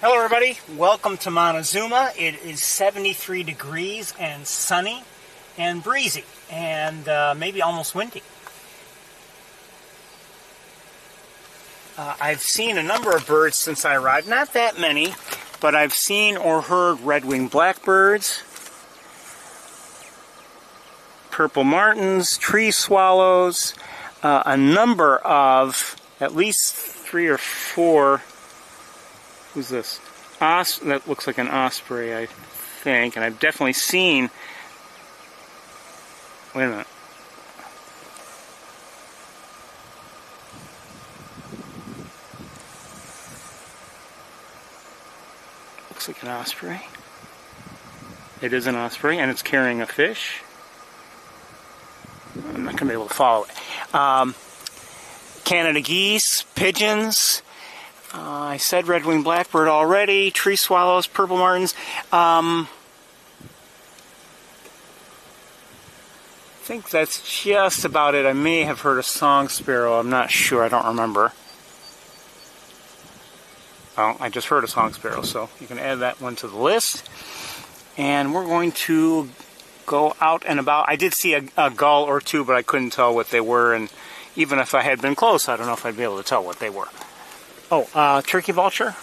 Hello everybody, welcome to Montezuma. It is 73 degrees and sunny and breezy and maybe almost windy. I've seen a number of birds since I arrived, not that many, but I've seen or heard red-winged blackbirds, purple martins, tree swallows, a number of, at least 3 or 4, who's this? That looks like an osprey, I think, and I've definitely seen, wait a minute. Looks like an osprey. It is an osprey, and it's carrying a fish. I'm not going to be able to follow it. Canada geese, pigeons. I said red-winged blackbird already. Tree swallows, purple martins. I think that's just about it. I may have heard a song sparrow. I'm not sure. I don't remember. Well, I just heard a song sparrow, so you can add that one to the list. And we're going to go out and about. I did see a gull or two, but I couldn't tell what they were. And even if I had been close, I don't know if I'd be able to tell what they were. Oh, turkey vulture?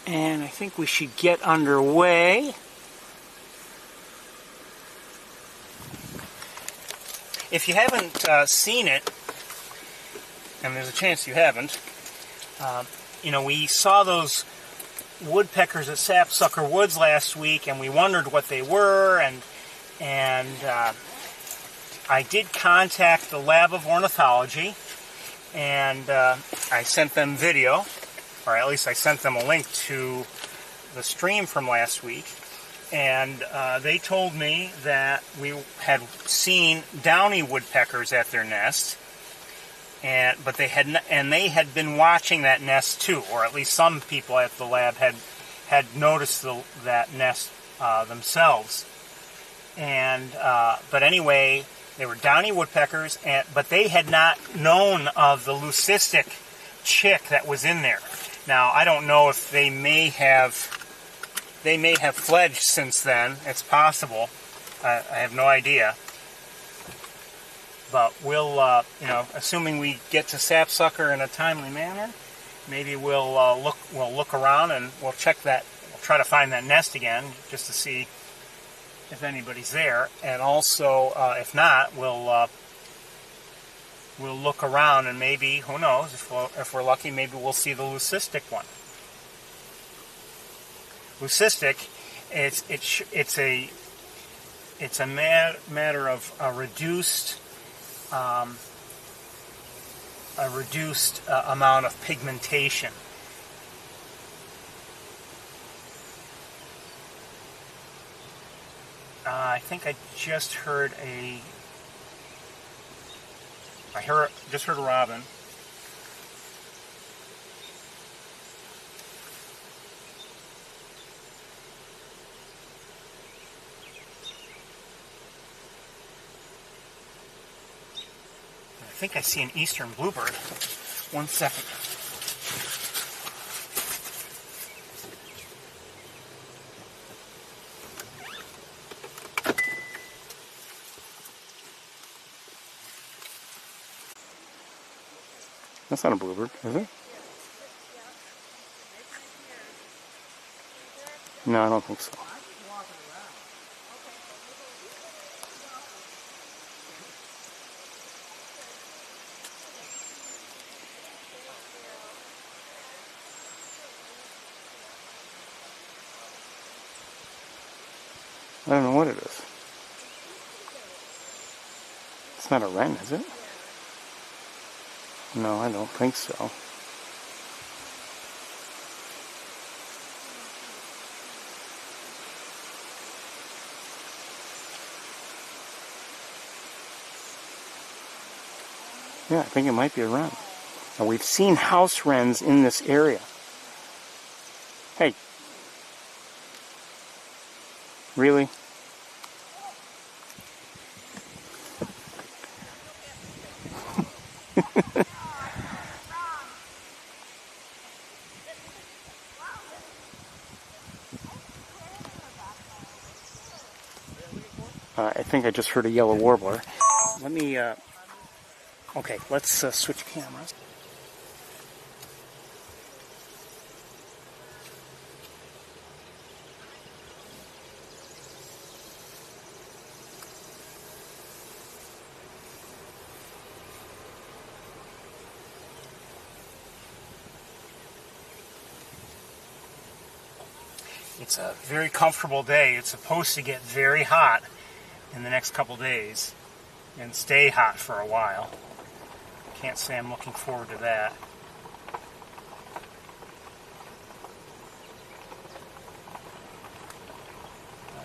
And I think we should get underway. If you haven't seen it, and there's a chance you haven't, you know, we saw those woodpeckers at Sapsucker Woods last week, and we wondered what they were, and I did contact the Lab of Ornithology, and I sent them video, or at least I sent them a link to the stream from last week, and they told me that we had seen Downey woodpeckers at their nest. But they had been watching that nest too, or at least some people at the lab had noticed that nest themselves. And but anyway, they were Downey woodpeckers, but they had not known of the leucistic chick that was in there. Now I don't know if they may have fledged since then. It's possible. I have no idea. But we'll, you know, assuming we get to Sapsucker in a timely manner, maybe we'll look around and we'll check that. We'll try to find that nest again just to see if anybody's there. And also, if not, we'll look around and maybe, who knows, if we're lucky, maybe we'll see the leucistic one. Leucistic, it's a matter of a reduced amount of pigmentation. I think I just heard a robin. I think I see an eastern bluebird. One second. That's not a bluebird, is it? No, I don't think so. I don't know what it is. It's not a wren, is it? No, I don't think so. Yeah, I think it might be a wren. Now, we've seen house wrens in this area. Hey. Really? I think I just heard a yellow warbler. Let me, okay, let's switch cameras. It's a very comfortable day. It's supposed to get very hot in the next couple days and stay hot for a while. Can't say I'm looking forward to that.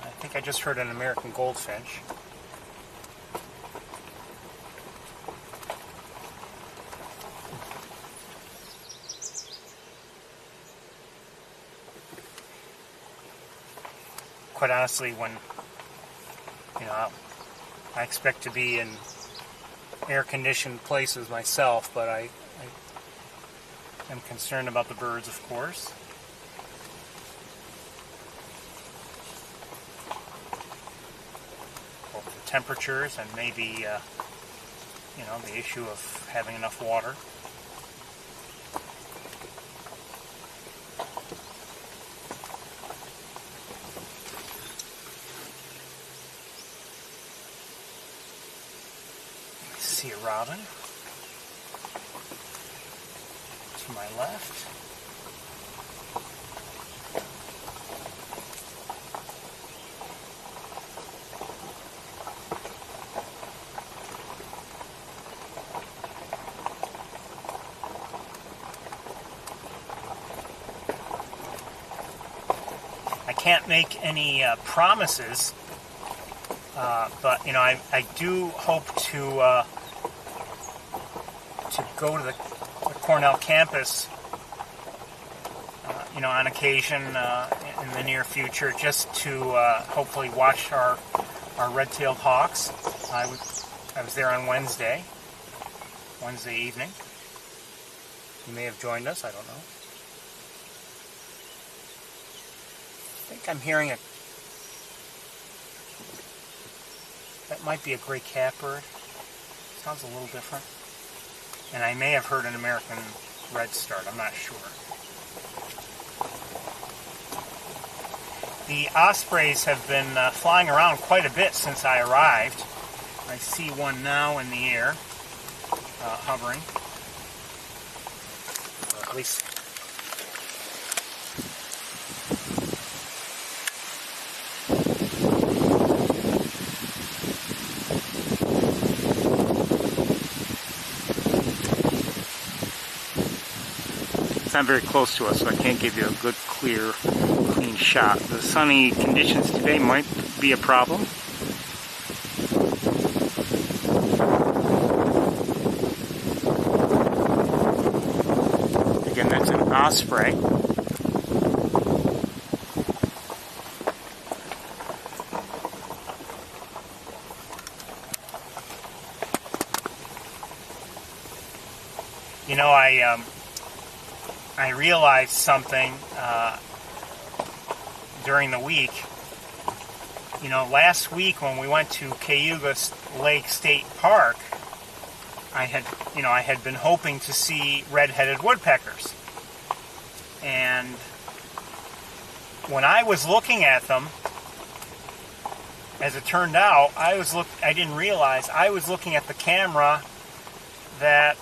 I think I just heard an American goldfinch. Quite honestly, when I expect to be in air-conditioned places myself, but I am concerned about the birds, of course. Both the temperatures and maybe the issue of having enough water. See a robin to my left. I can't make any promises, but I do hope to go to the Cornell campus, on occasion in the near future, just to hopefully watch our red-tailed hawks. I was there on Wednesday evening. You may have joined us, I don't know. I think I'm hearing that might be a gray catbird. Sounds a little different. And I may have heard an American redstart, I'm not sure. The ospreys have been flying around quite a bit since I arrived. I see one now in the air, hovering. Or at least... It's not very close to us, so I can't give you a good, clear, clean shot. The sunny conditions today might be a problem. Again, that's an osprey. I realized something during the week. Last week when we went to Cayuga Lake State Park, I had been hoping to see red-headed woodpeckers. And when I was looking at them, as it turned out, I didn't realize I was looking at the camera that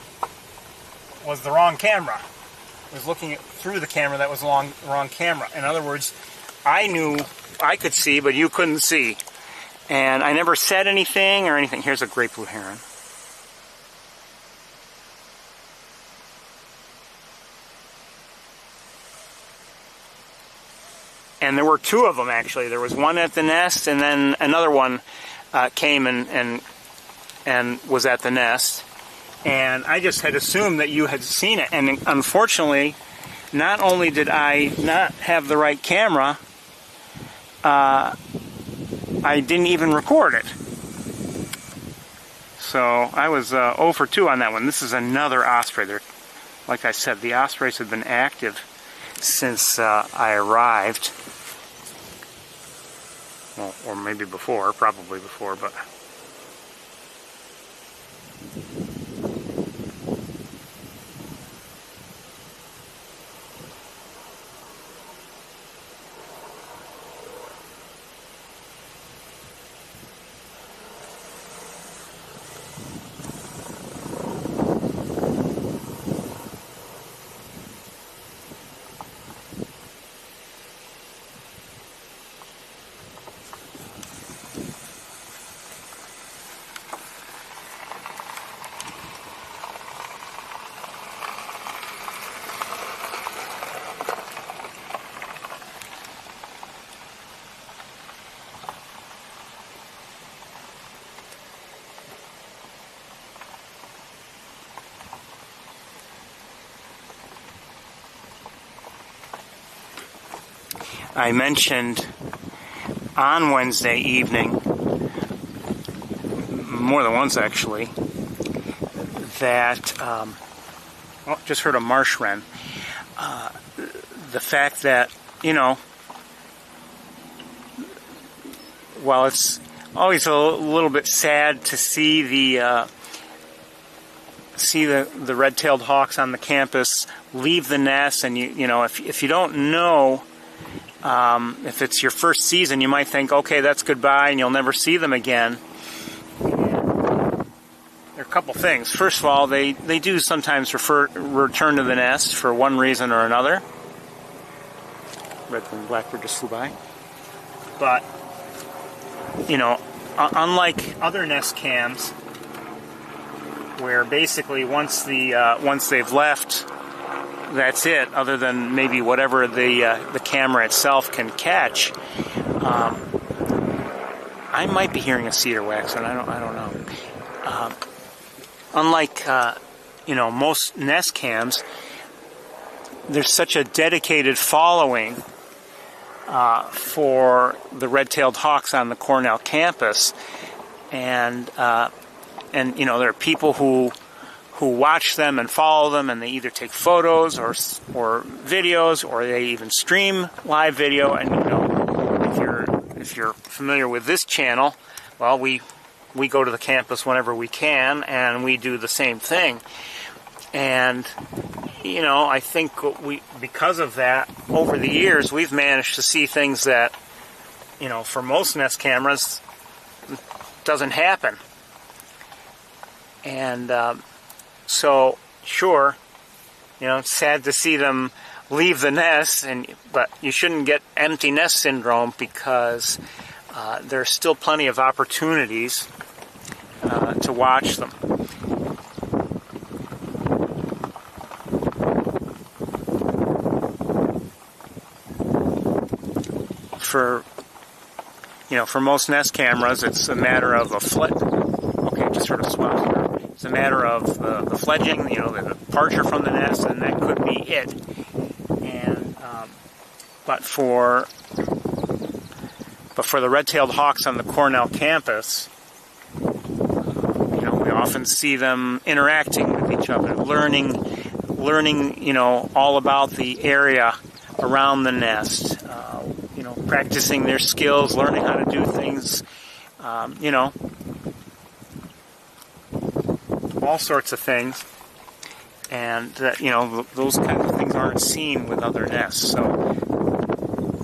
was the wrong camera. I was looking through the camera that was the wrong camera. In other words, I knew I could see, but you couldn't see. And I never said anything or anything. Here's a great blue heron. And there were two of them, actually. There was one at the nest, and then another one came and was at the nest. And I just had assumed that you had seen it. And unfortunately, not only did I not have the right camera, I didn't even record it. So I was 0 for 2 on that one. This is another osprey. Like I said, the ospreys have been active since I arrived. Well, or maybe before, probably before, but... I mentioned on Wednesday evening, more than once actually, that, just heard a marsh wren, the fact that, you know, while it's always a little bit sad to see the red-tailed hawks on the campus leave the nest, and you know, if you don't know, if it's your first season, you might think, okay, that's goodbye, and you'll never see them again. There are a couple things. First of all, they do sometimes return to the nest for one reason or another. Red-winged blackbird just flew by. But, you know, unlike other nest cams, where basically once they've left, that's it, other than maybe whatever the camera itself can catch. I might be hearing a cedar waxwing. I don't know. Unlike you know, most nest cams, there's such a dedicated following for the red-tailed hawks on the Cornell campus, and you know, there are people who watch them and follow them, and they either take photos or videos, or they even stream live video. And you know, if you're familiar with this channel, well, we go to the campus whenever we can, and we do the same thing. And you know, I think because of that, over the years, we've managed to see things that, you know, for most nest cameras, doesn't happen. And so, sure, you know, it's sad to see them leave the nest, but you shouldn't get empty nest syndrome, because there's still plenty of opportunities to watch them. For most nest cameras, it's a matter of a just sort of swell here. It's a matter of the fledging, you know, the departure from the nest, and that could be it. And but for the red-tailed hawks on the Cornell campus, you know, we often see them interacting with each other, learning, you know, all about the area around the nest. You know, practicing their skills, learning how to do things, you know, all sorts of things, and you know, those kinds of things aren't seen with other nests. So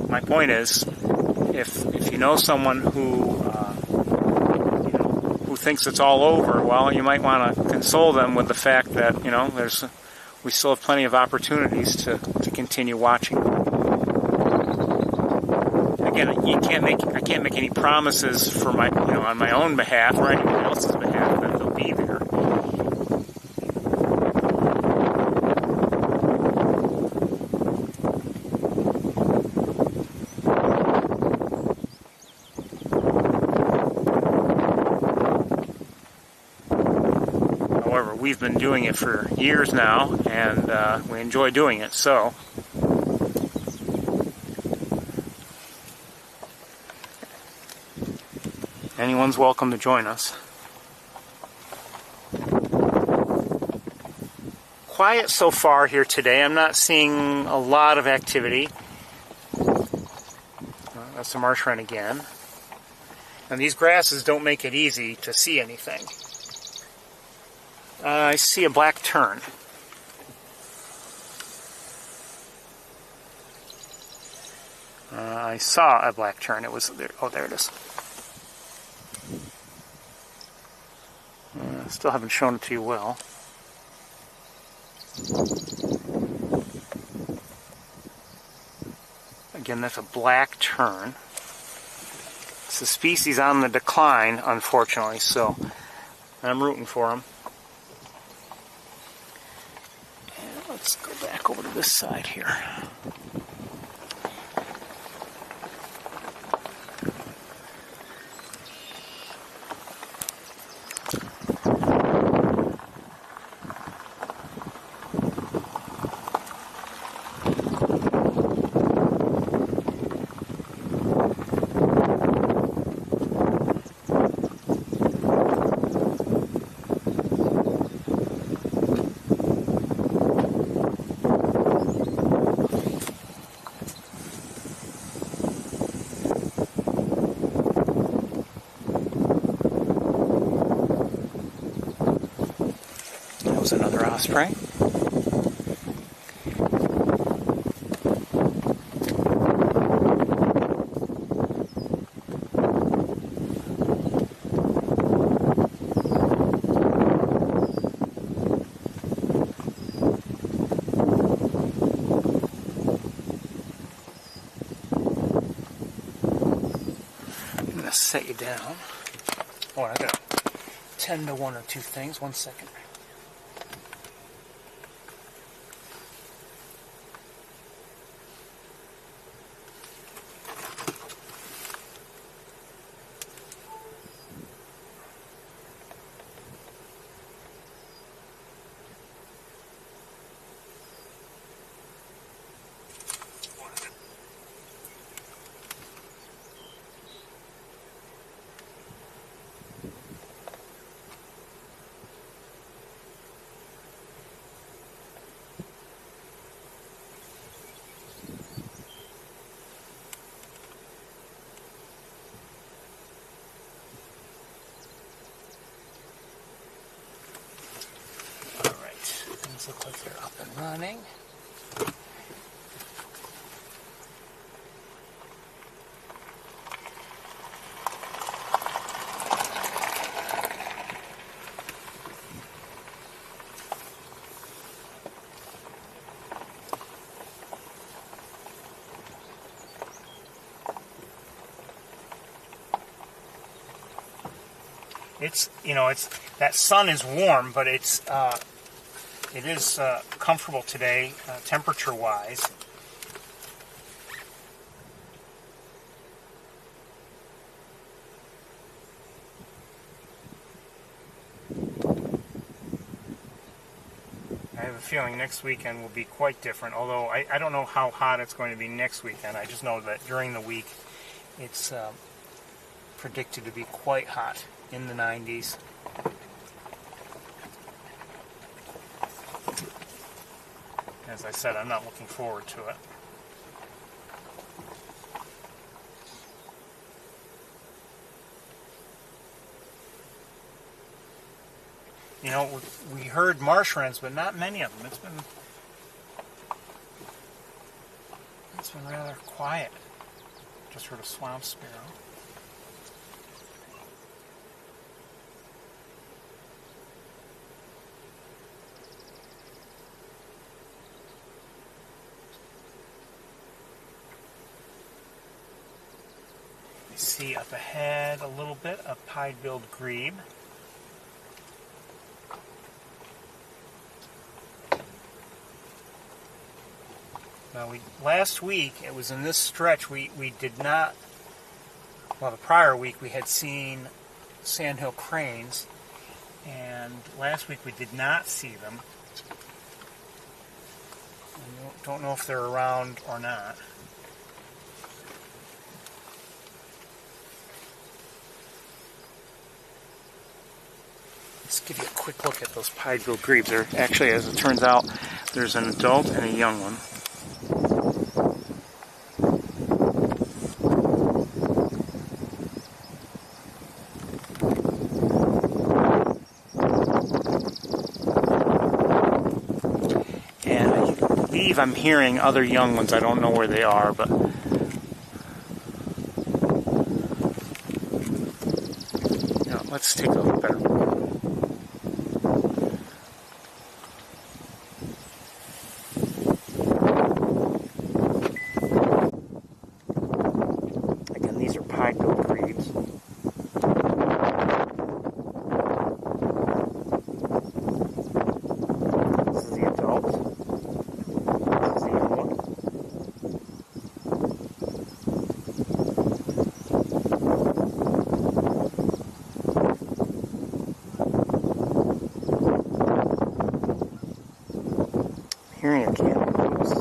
my point is, if you know someone who you know, who thinks it's all over, well, you might want to console them with the fact that, you know, we still have plenty of opportunities to continue watching. Again, I can't make any promises for my, you know, on my own behalf or anyone else's behalf that they'll be there. However, we've been doing it for years now, and we enjoy doing it. So. anyone's welcome to join us. Quiet so far here today. I'm not seeing a lot of activity. That's the marsh wren again. And these grasses don't make it easy to see anything. I see a black tern. I saw a black tern. It was there. Oh, there it is. Still haven't shown it to you well. Again, that's a black tern. It's a species on the decline, unfortunately, so I'm rooting for them. And let's go back over to this side here. Another osprey. I'm going to set you down. Oh, I got to tend to one or two things. 1 second. Look like they're up and running. It's, it's that sun is warm, but it is comfortable today, temperature-wise. I have a feeling next weekend will be quite different, although I don't know how hot it's going to be next weekend. I just know that during the week it's predicted to be quite hot, in the 90s. As I said, I'm not looking forward to it. We heard marsh wrens, but not many of them. It's been rather quiet. Just heard a swamp sparrow. See up ahead a little bit a pied-billed grebe. Now last week, it was in this stretch, we did not, well, the prior week we had seen sandhill cranes, and last week we did not see them. I don't know if they're around or not. give you a quick look at those pied-billed grebes. There, actually, as it turns out, there's an adult and a young one. And I believe I'm hearing other young ones. I don't know where they are, but let's take a better look. Again, these are pied-billed grebes. This is the adult. This is the young one. Hearing a camel goose.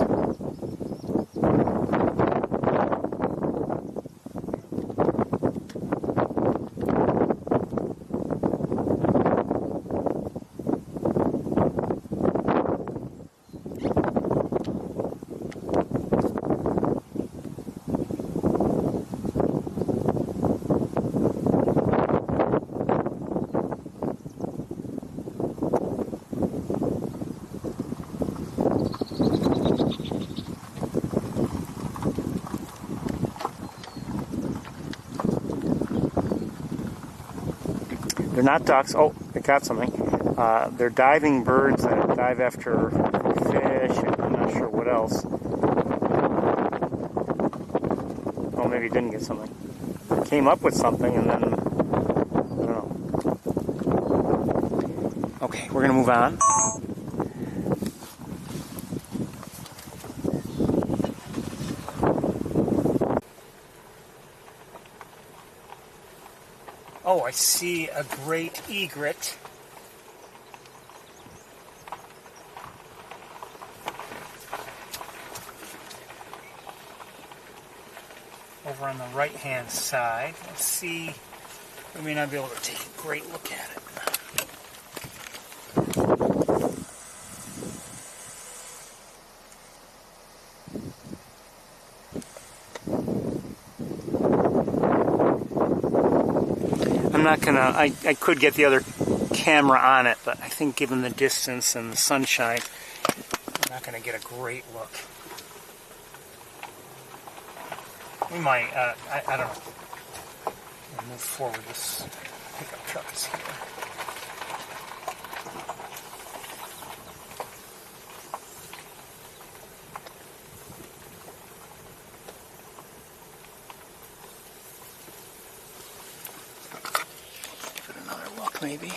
They're not ducks. Oh, I got something. They're diving birds that dive after fish and I'm not sure what else. Oh, maybe didn't get something. Came up with something and then, I don't know. Okay, we're going to move on. Oh, I see a great egret. Over on the right-hand side. Let's see. We may not be able to take a great look at it. I'm not gonna, I could get the other camera on it, but I think given the distance and the sunshine, I'm not gonna get a great look. We might, I don't know. We'll move forward. This pickup truck is here. Give it another look, maybe.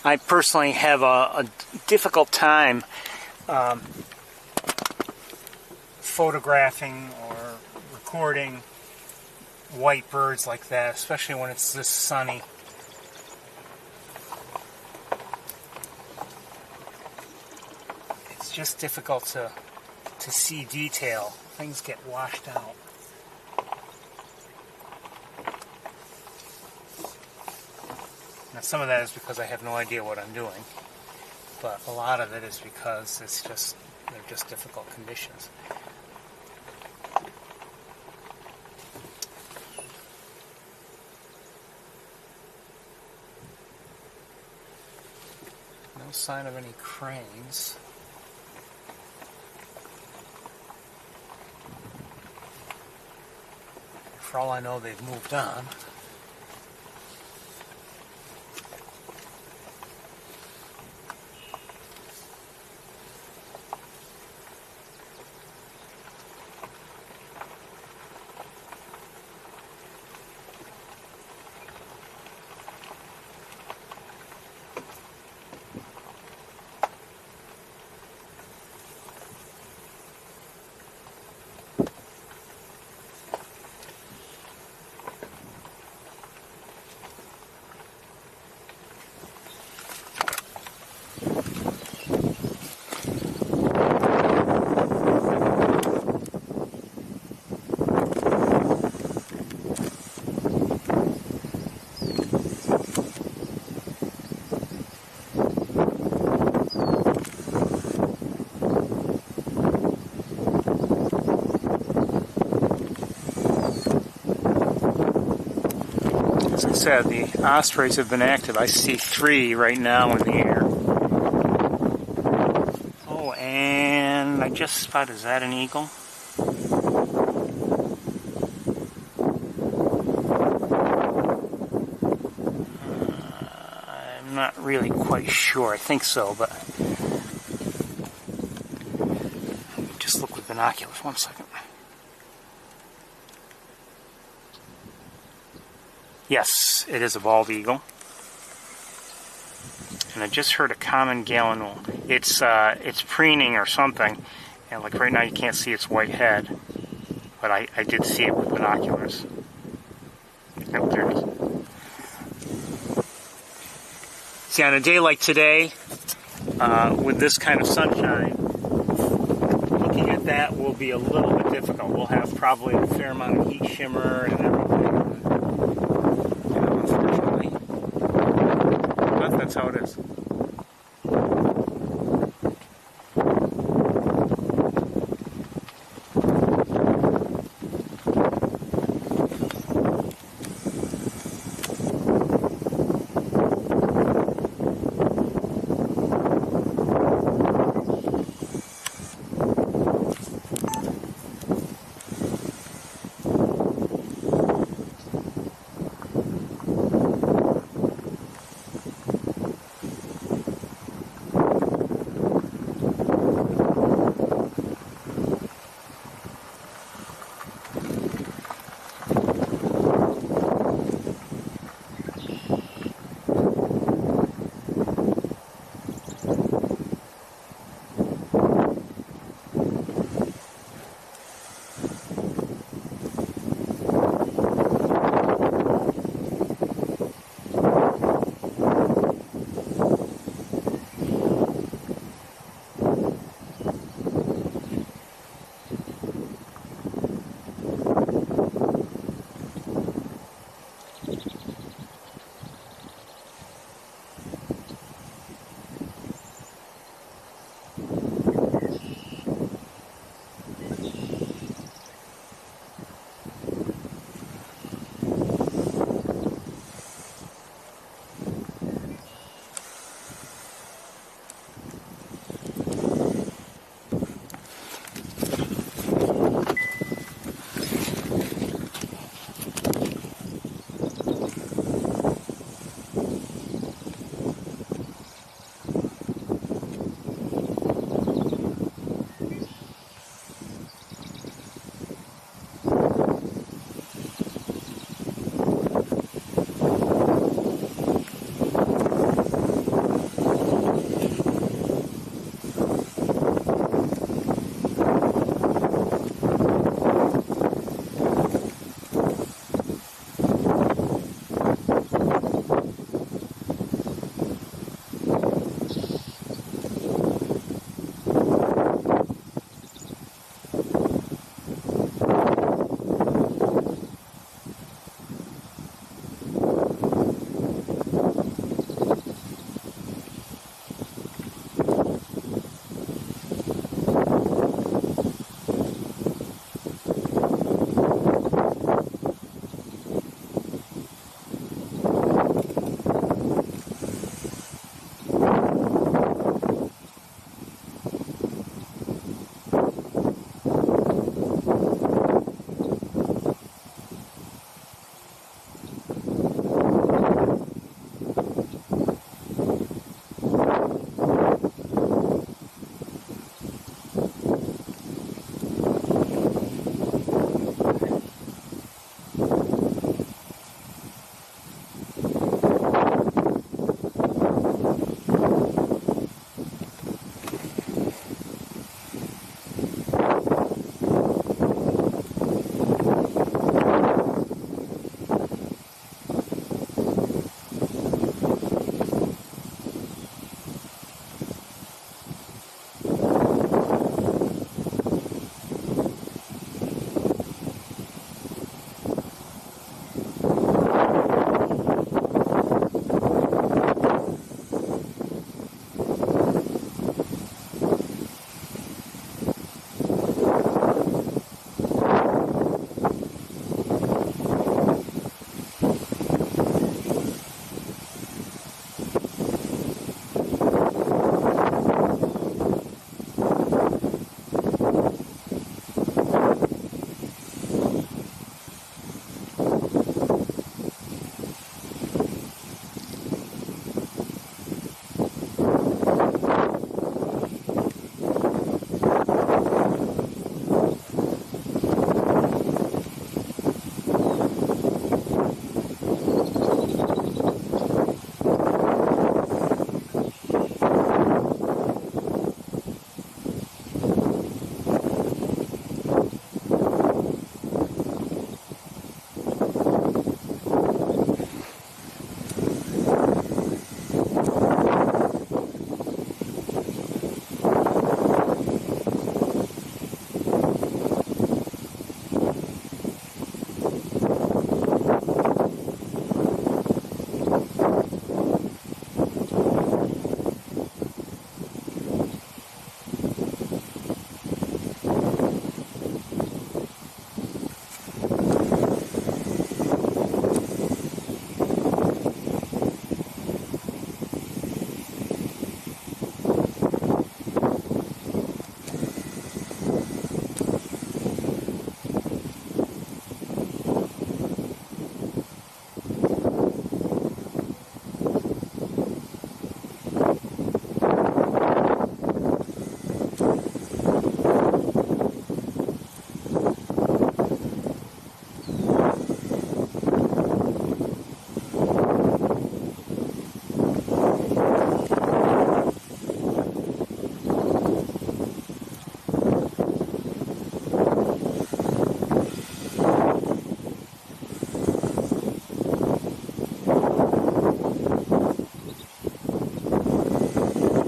I personally have a difficult time photographing or recording white birds like that, especially when it's this sunny. It's just difficult to see detail. Things get washed out. Now, some of that is because I have no idea what I'm doing, but a lot of it is because they're just difficult conditions. No sign of any cranes. For all I know, they've moved on. said, the ospreys have been active. I see 3 right now in the air. Oh, and I just spotted, is that an eagle? I'm not really quite sure. I think so, but just look with binoculars. 1 second. Yes, it is a bald eagle. And I just heard a common gallinule. It's preening or something. And like right now you can't see its white head. But I did see it with binoculars. Nope, there it is. See, on a day like today, with this kind of sunshine, looking at that will be a little bit difficult. We'll have probably a fair amount of heat shimmer and everything. Unfortunately. But that's how it is.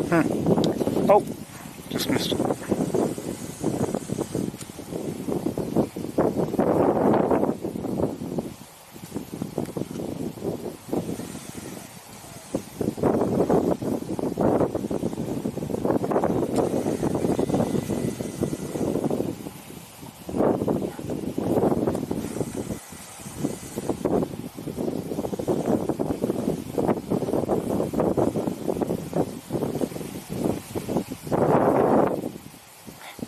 Oh, just missed it.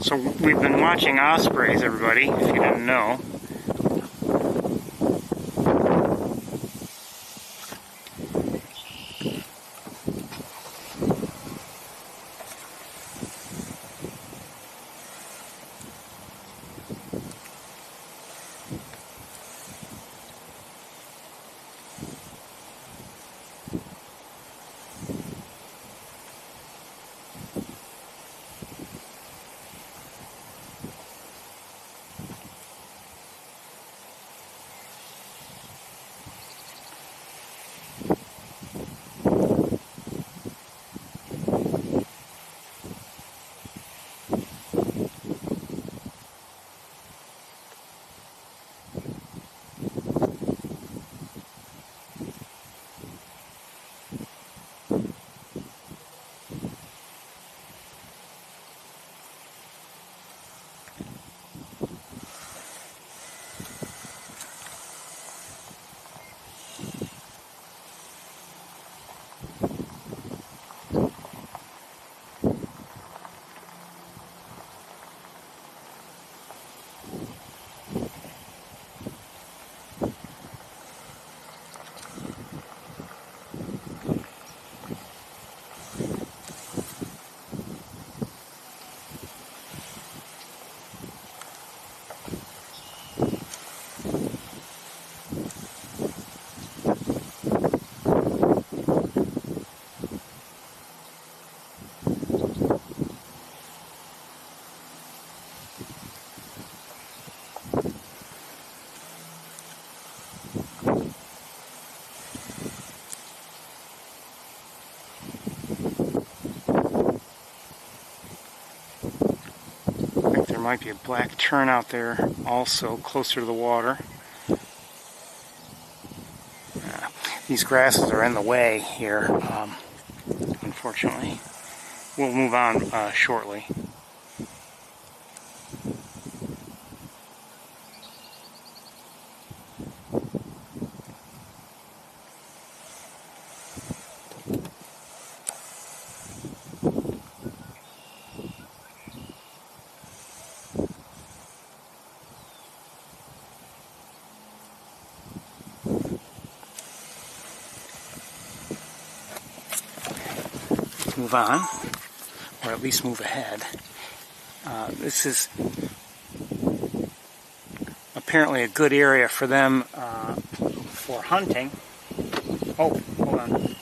So we've been watching ospreys, everybody, if you didn't know. There might be a black tern out there also, closer to the water. These grasses are in the way here, unfortunately. We'll move on shortly. Move on, or at least move ahead. This is apparently a good area for them for hunting. Oh, hold on.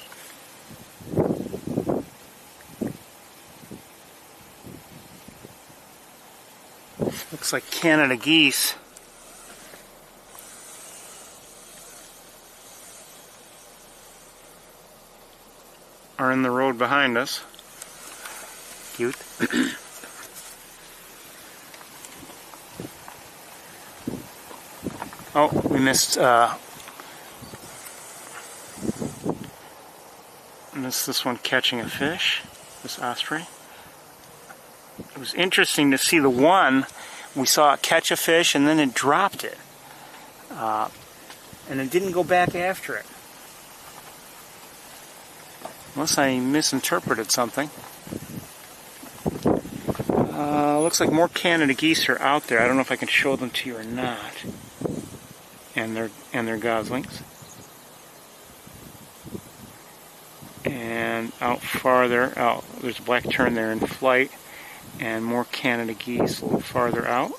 Looks like Canada geese. Are in the road behind us. Cute. Oh, we missed this one catching a fish, this osprey. It was interesting to see the one, we saw it catch a fish and then it dropped it. And it didn't go back after it. Unless I misinterpreted something. Looks like more Canada geese are out there. I don't know if I can show them to you or not. And they're goslings. And out farther, there's a black tern there in flight, and more Canada geese a little farther out.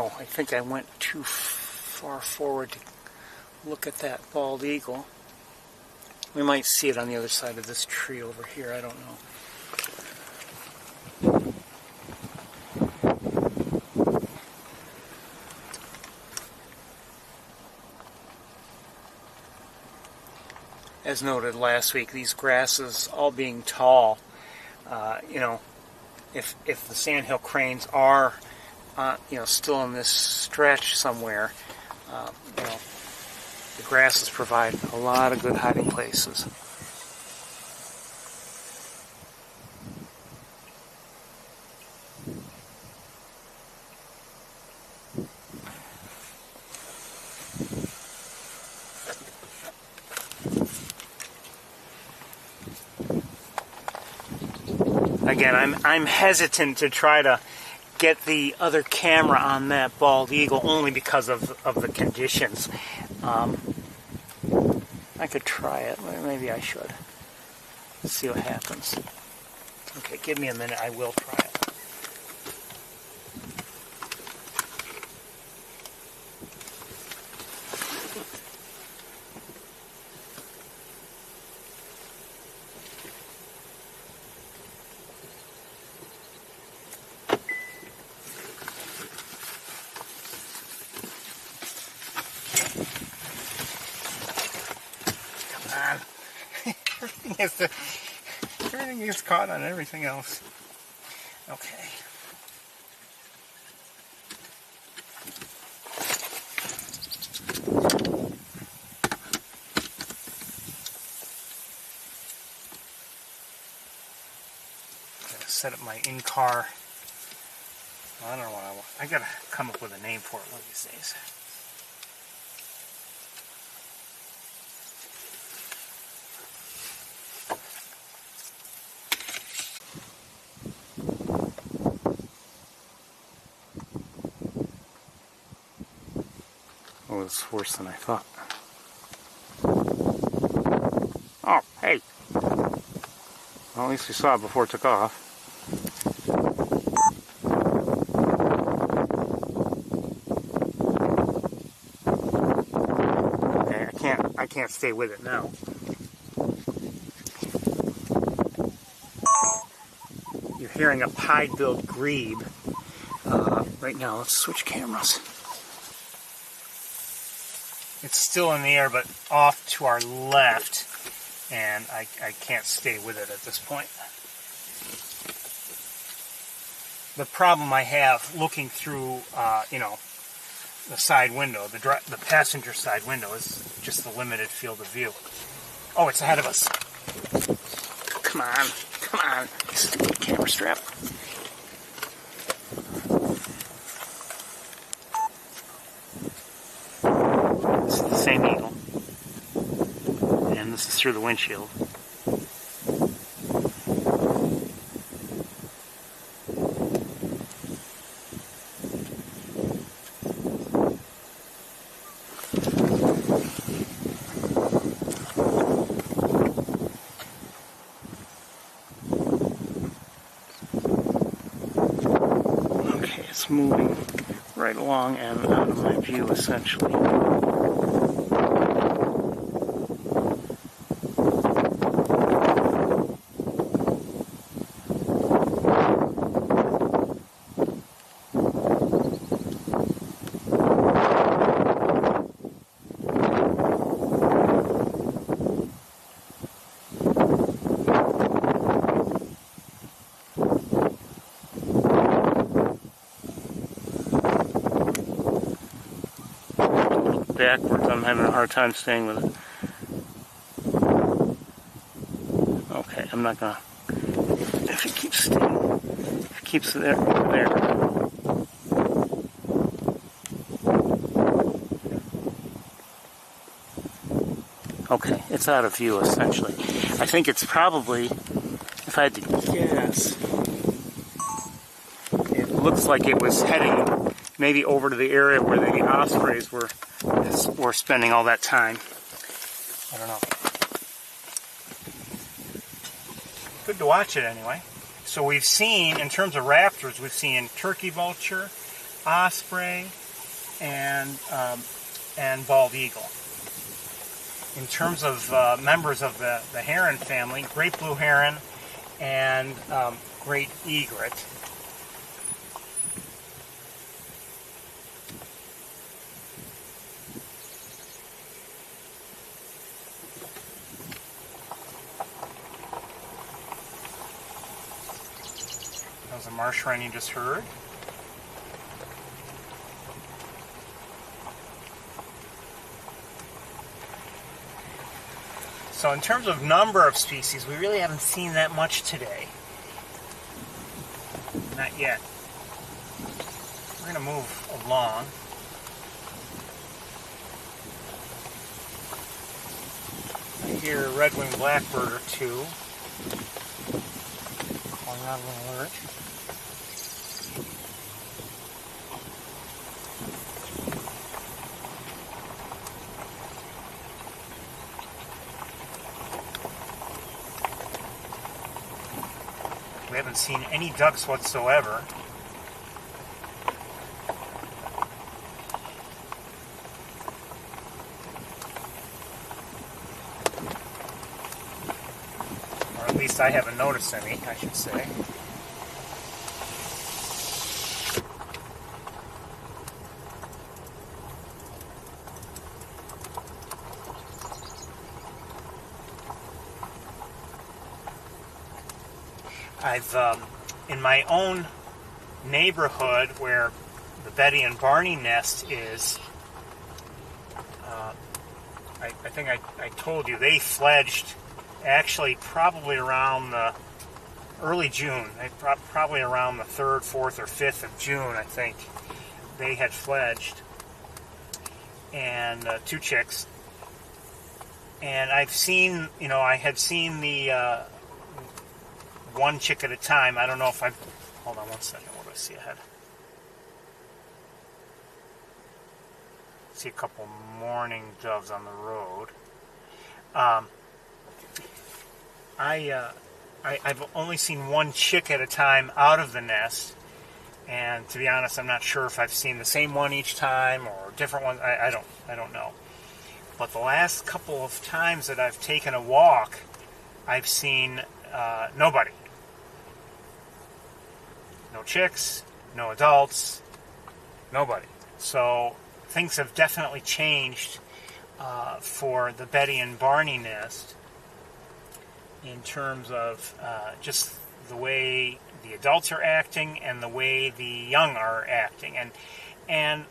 Oh, I think I went too far forward to look at that bald eagle. We might see it on the other side of this tree over here, I don't know. As noted last week, these grasses all being tall, you know, if the sandhill cranes are, you know, still in this stretch somewhere, you know, the grasses provide a lot of good hiding places. Again, I'm hesitant to try to get the other camera on that bald eagle only because of the conditions. I could try it. Maybe I should. Let's see what happens. Okay, give me a minute. I will try it. Everything gets caught on everything else. Okay. Gotta set up my in-car. I don't know what I want. I gotta come up with a name for it one of these days. Oh, it's worse than I thought. Oh, hey. Well, at least we saw it before it took off. Okay, I can't stay with it now. You're hearing a pied-billed grebe right now. Let's switch cameras. It's still in the air, but off to our left, and I can't stay with it at this point. The problem I have looking through, you know, the side window, the passenger side window, is just the limited field of view. Oh, it's ahead of us. Come on, stupid camera strap. Same eagle, and this is through the windshield. Okay, it's moving right along and out of my view essentially. Backwards, I'm having a hard time staying with it. Okay, I'm not gonna. If it keeps staying, if it keeps there. Okay, it's out of view essentially. I think it's probably, if I had to guess, it looks like it was heading maybe over to the area where the ospreys were spending all that time. I don't know. Good to watch it anyway. So we've seen, in terms of raptors, we've seen turkey vulture, osprey, and bald eagle. In terms of members of the heron family, great blue heron and great egret. That was a marsh wren you just heard. So in terms of number of species, we really haven't seen that much today. Not yet. We're going to move along. I hear a red-winged blackbird or two calling out an alert. We haven't seen any ducks whatsoever. Or at least I haven't noticed any, I should say. I've, in my own neighborhood where the Betty and Barney nest is, I think I told you, they fledged actually probably around the early June, probably around the 3rd, 4th, or 5th of June, I think, they had fledged, and 2 chicks. And I've seen, I had seen the 1 chick at a time. I don't know if hold on one second, what do I see ahead? See a couple mourning doves on the road. I've only seen 1 chick at a time out of the nest, and to be honest, I'm not sure if I've seen the same one each time or different ones. I don't know. But the last couple of times that I've taken a walk, I've seen nobody. No chicks, no adults, nobody. So things have definitely changed for the Betty and Barney nest in terms of just the way the adults are acting and the way the young are acting. And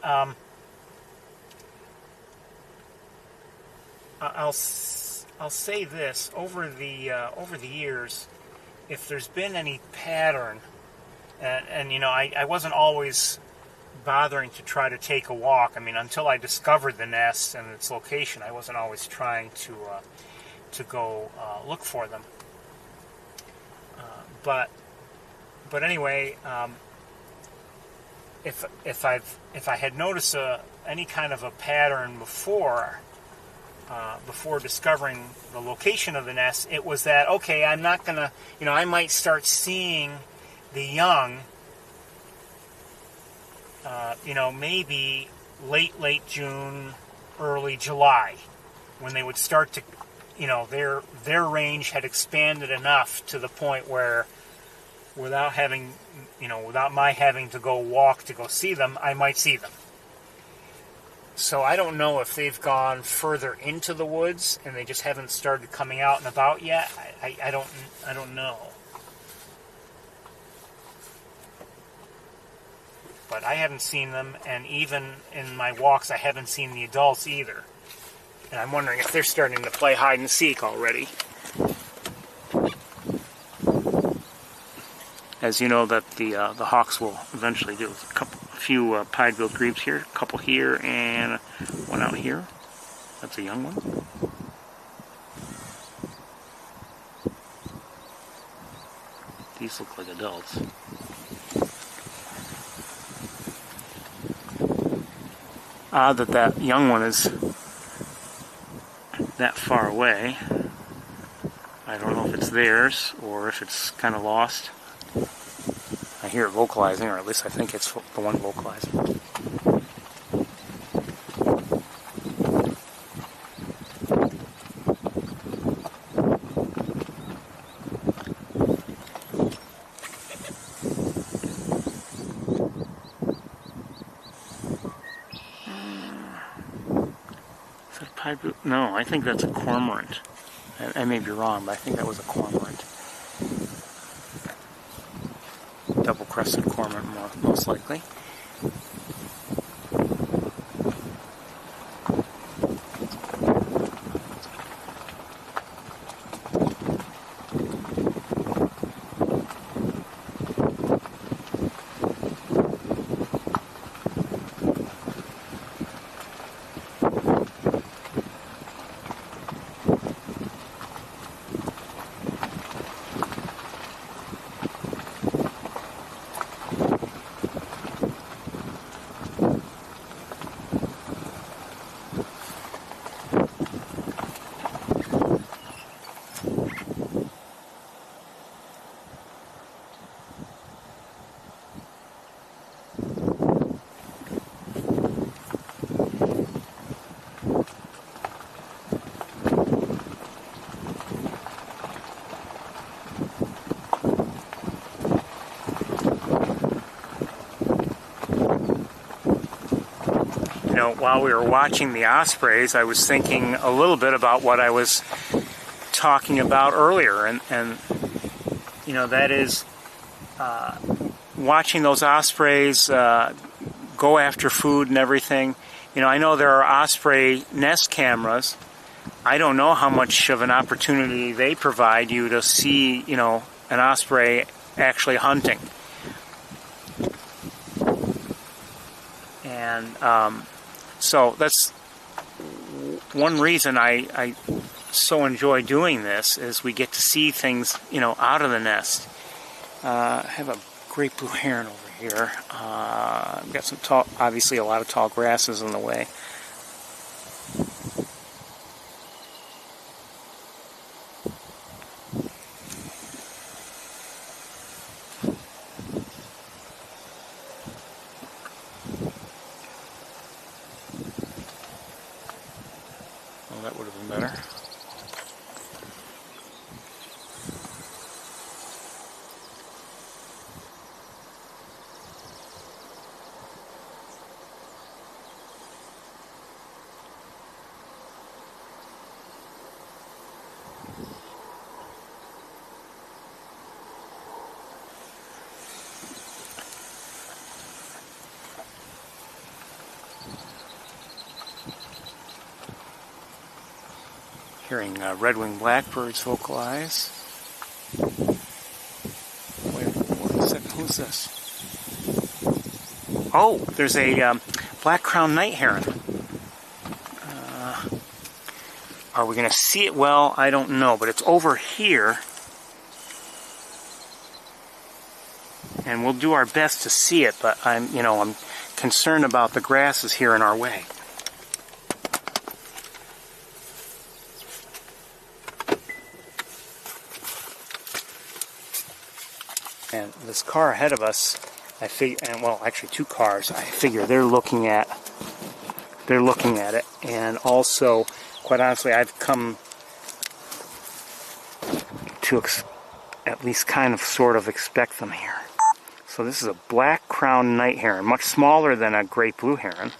I'll say this, over the years, if there's been any pattern, and I wasn't always bothering to try to take a walk. I mean, until I discovered the nest and its location, I wasn't always trying to go look for them. But anyway, if I had noticed any kind of a pattern before discovering the location of the nest, it was that, okay, I'm not gonna, I might start seeing the young, maybe late June, early July, when they would start to, their range had expanded enough to the point where, without my having to go walk to go see them, I might see them. So I don't know if they've gone further into the woods and they just haven't started coming out and about yet. I don't know. But I haven't seen them, and even in my walks I haven't seen the adults either. And I'm wondering if they're starting to play hide and seek already. As you know, that the hawks will eventually do. A few pied-billed grebes here, a couple here, and one out here. That's a young one. These look like adults. Odd that young one is that far away. I don't know if it's theirs or if it's kind of lost. I hear it vocalizing, or at least I think it's the one vocalizing. No, I think that's a cormorant. I may be wrong, but I think that was a cormorant. Double-crested cormorant, most likely. While we were watching the ospreys, I was thinking a little bit about what I was talking about earlier, and that is watching those ospreys go after food and everything. I know there are osprey nest cameras. I don't know how much of an opportunity they provide you to see, an osprey actually hunting. And so that's one reason I so enjoy doing this, is we get to see things, out of the nest. I have a great blue heron over here. I've got some tall, obviously a lot of tall grasses in the way. That would have been better. Hearing red-winged blackbirds vocalize. Wait a second, who's this? Oh, there's a black-crowned night heron. Are we going to see it well? I don't know, but it's over here. And we'll do our best to see it, but I'm concerned about the grasses here in our way. And this car ahead of us, actually two cars, I figure they're looking at it. And also, quite honestly, I've come to at least kind of sort of expect them here. So this is a black-crowned night heron, much smaller than a great blue heron.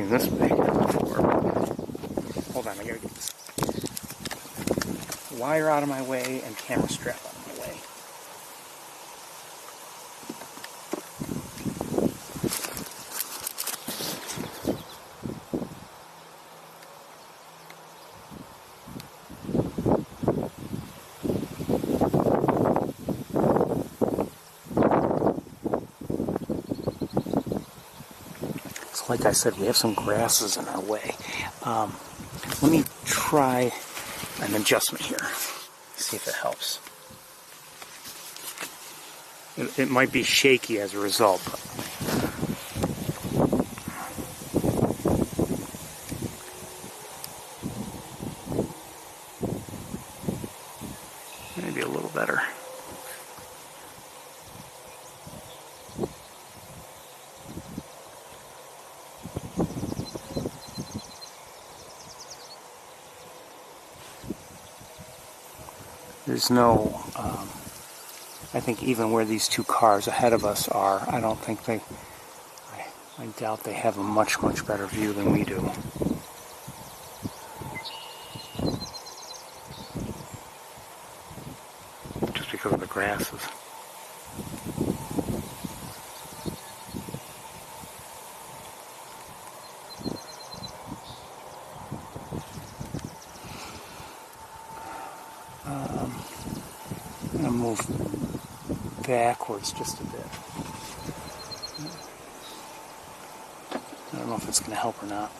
This big before. Hold on, I gotta get this wire out of my way and camera strap out of my way. Like I said, we have some grasses in our way. Let me try an adjustment here. See if it helps. It might be shaky as a result. Maybe a little better. There's no, I think even where these two cars ahead of us are, I don't think they, I doubt they have a much, much better view than we do. Just because of the grasses. I'm going to move backwards just a bit. I don't know if it's going to help or not.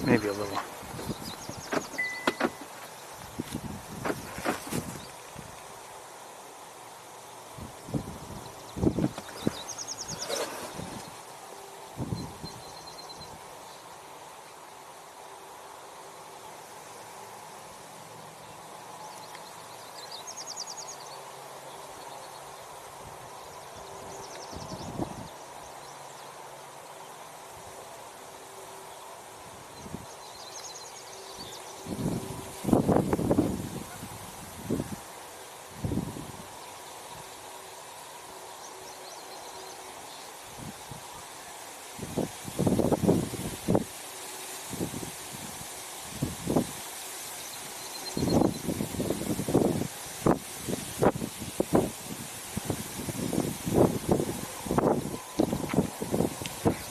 Maybe a little.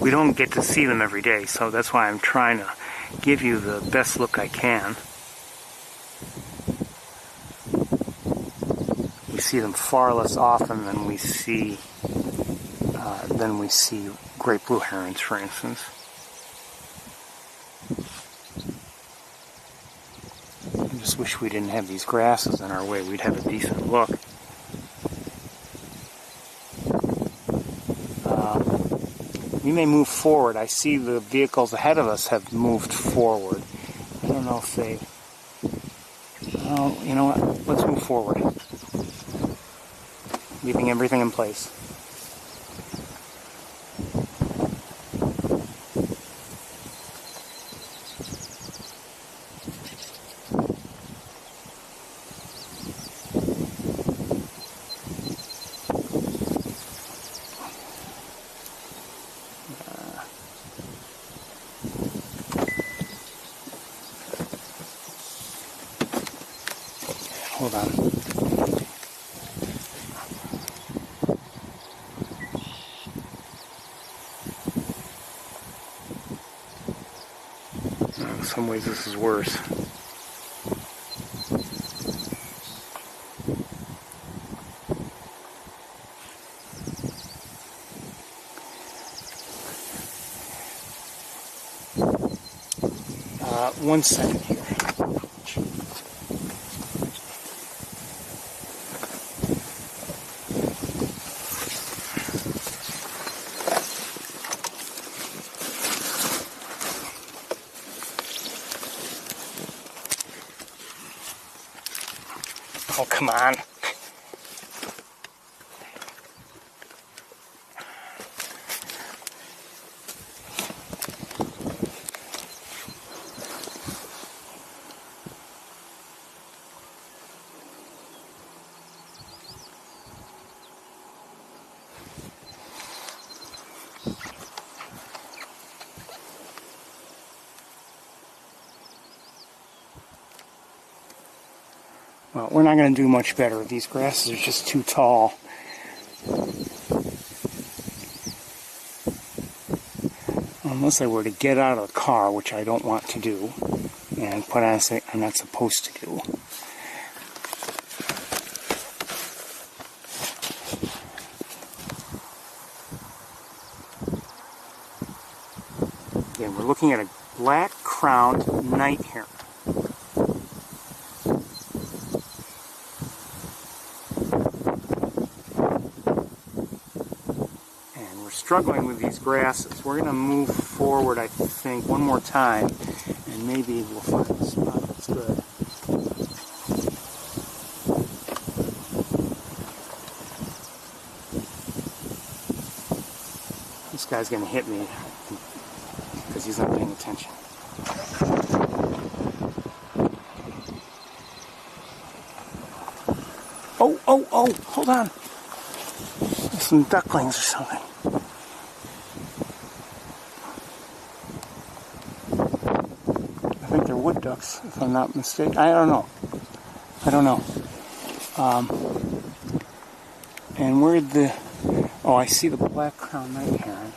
We don't get to see them every day, so that's why I'm trying to give you the best look I can. We see them far less often than we see great blue herons, for instance. I just wish we didn't have these grasses in our way. We'd have a decent look. We may move forward. I see the vehicles ahead of us have moved forward. I don't know if they... Oh, you know what? Let's move forward. Leaving everything in place. Hold on. In some ways this is worse. One second here. Oh, come on. Well, we're not going to do much better. These grasses are just too tall. Unless I were to get out of the car, which I don't want to do, and quite honestly, I'm not supposed to do. Again, we're looking at a black black-crowned night heron. And we're struggling with these grasses. We're going to move forward, I think, one more time, and maybe we'll find a spot that's good. This guy's going to hit me because he's not paying attention. Oh, hold on. There's some ducklings or something. I think they're wood ducks, if I'm not mistaken. I don't know. And where'd the... Oh, I see the black-crowned night heron.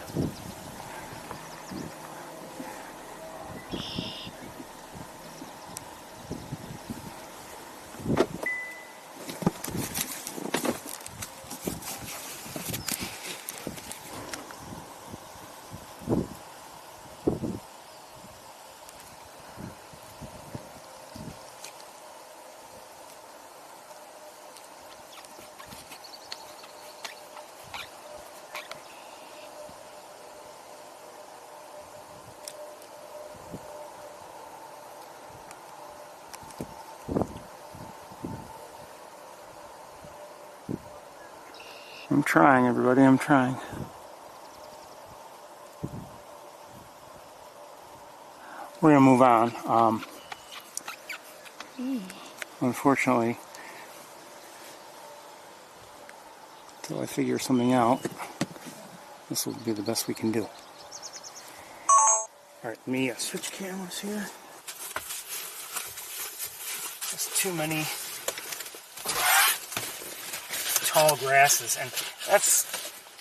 I'm trying, everybody, I'm trying. We're going to move on. Unfortunately, until I figure something out, this will be the best we can do. Alright, let me switch cameras here. There's too many tall grasses, and that's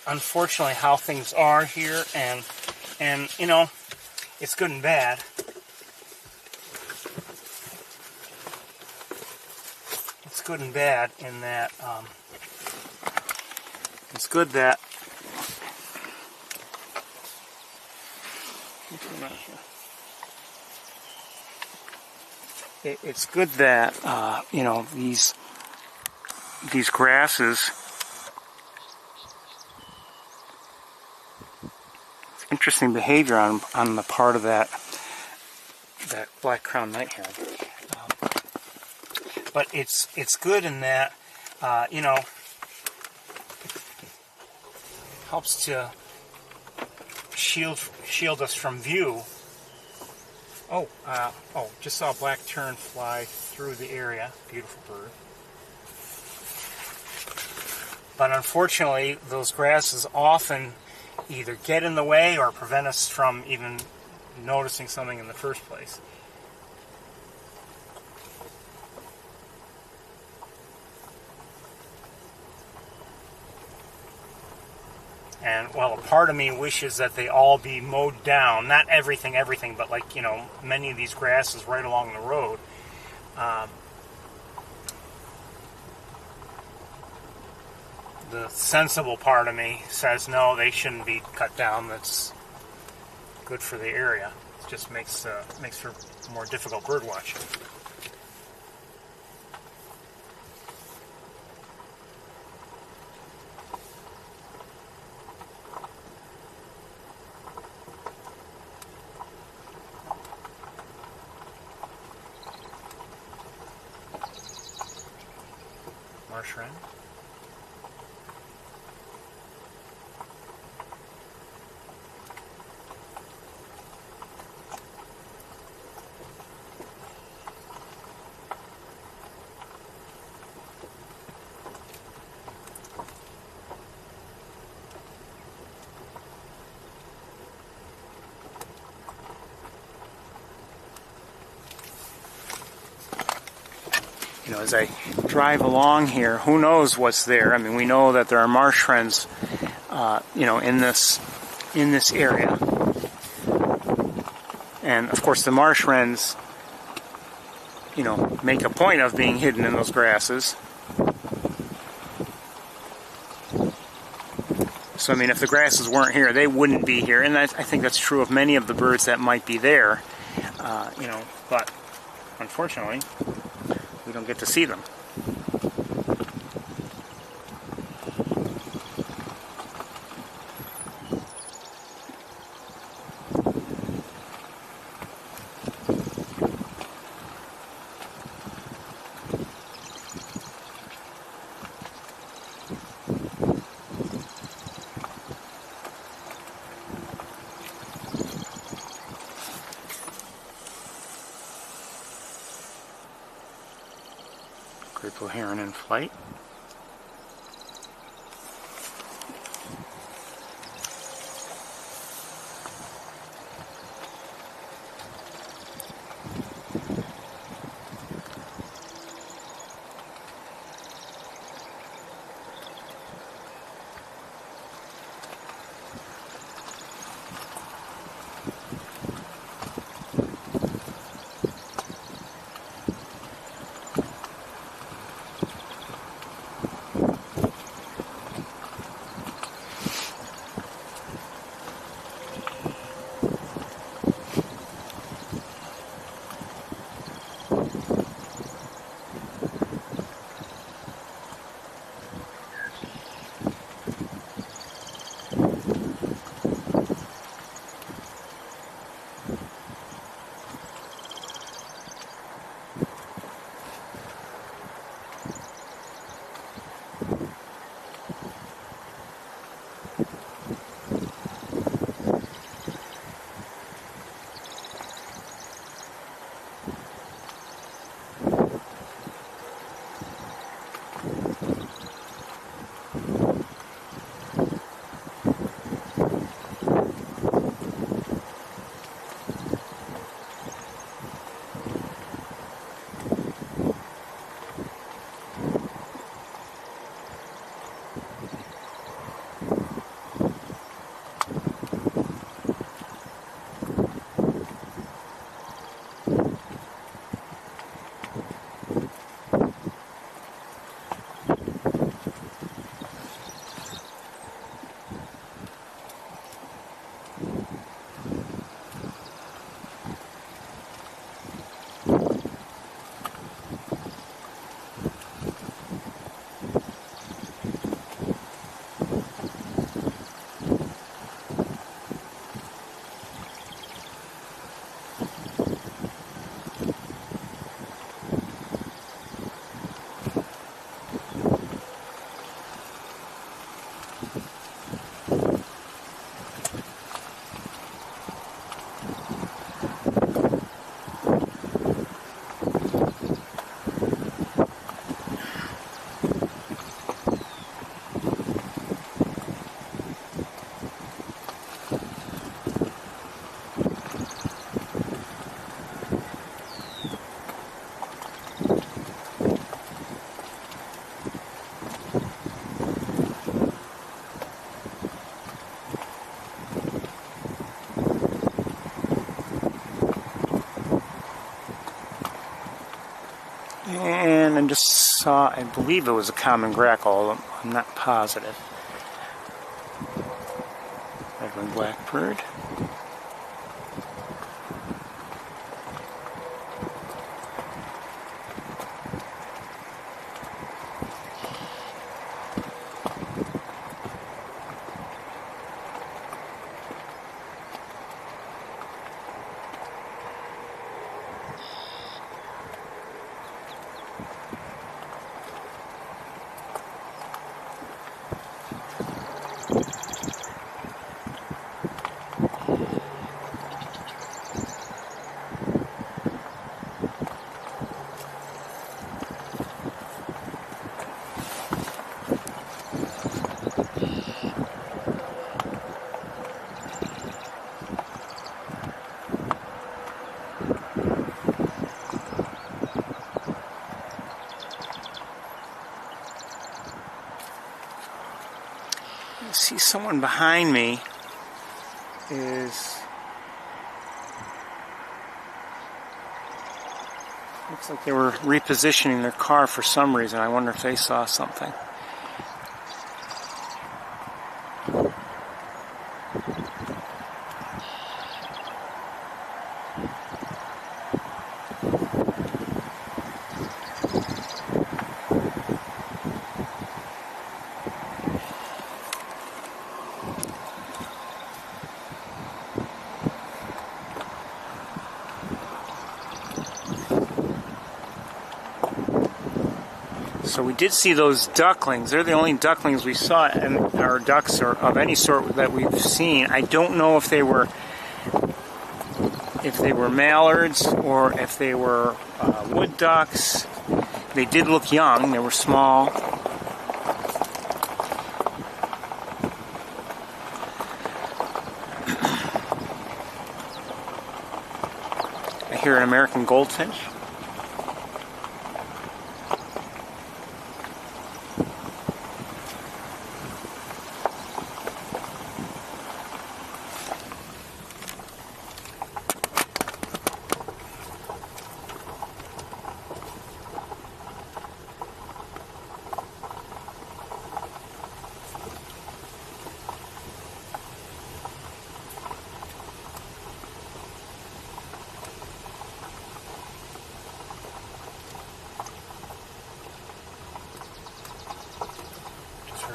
unfortunately how things are here, and you know, it's good and bad. It's good and bad in that it's good that it's good that you know, these grasses, interesting behavior on the part of that black-crowned night heron. But it's good in that you know, helps to shield us from view. Oh, just saw a black tern fly through the area. Beautiful bird. But unfortunately, those grasses often either get in the way or prevent us from even noticing something in the first place. And, well, a part of me wishes that they all be mowed down. Not everything, but like, you know, many of these grasses right along the road. The sensible part of me says, no, they shouldn't be cut down. That's good for the area. It just makes for more difficult bird watching. Marsh wren. You know, as I drive along here, who knows what's there? I mean, we know that there are marsh wrens, you know, in this area, and of course the marsh wrens, you know, make a point of being hidden in those grasses. So I mean, if the grasses weren't here, they wouldn't be here, and I think that's true of many of the birds that might be there. but unfortunately, we don't get to see them. Grateful heron in flight. And I just saw, I believe it was a common grackle, I'm not positive. Red-winged blackbird. I see someone behind me looks like they were repositioning their car for some reason. I wonder if they saw something. So we did see those ducklings. They're the only ducklings we saw, or ducks or of any sort that we've seen. I don't know if they were mallards or if they were wood ducks. They did look young. They were small. I hear an American goldfinch.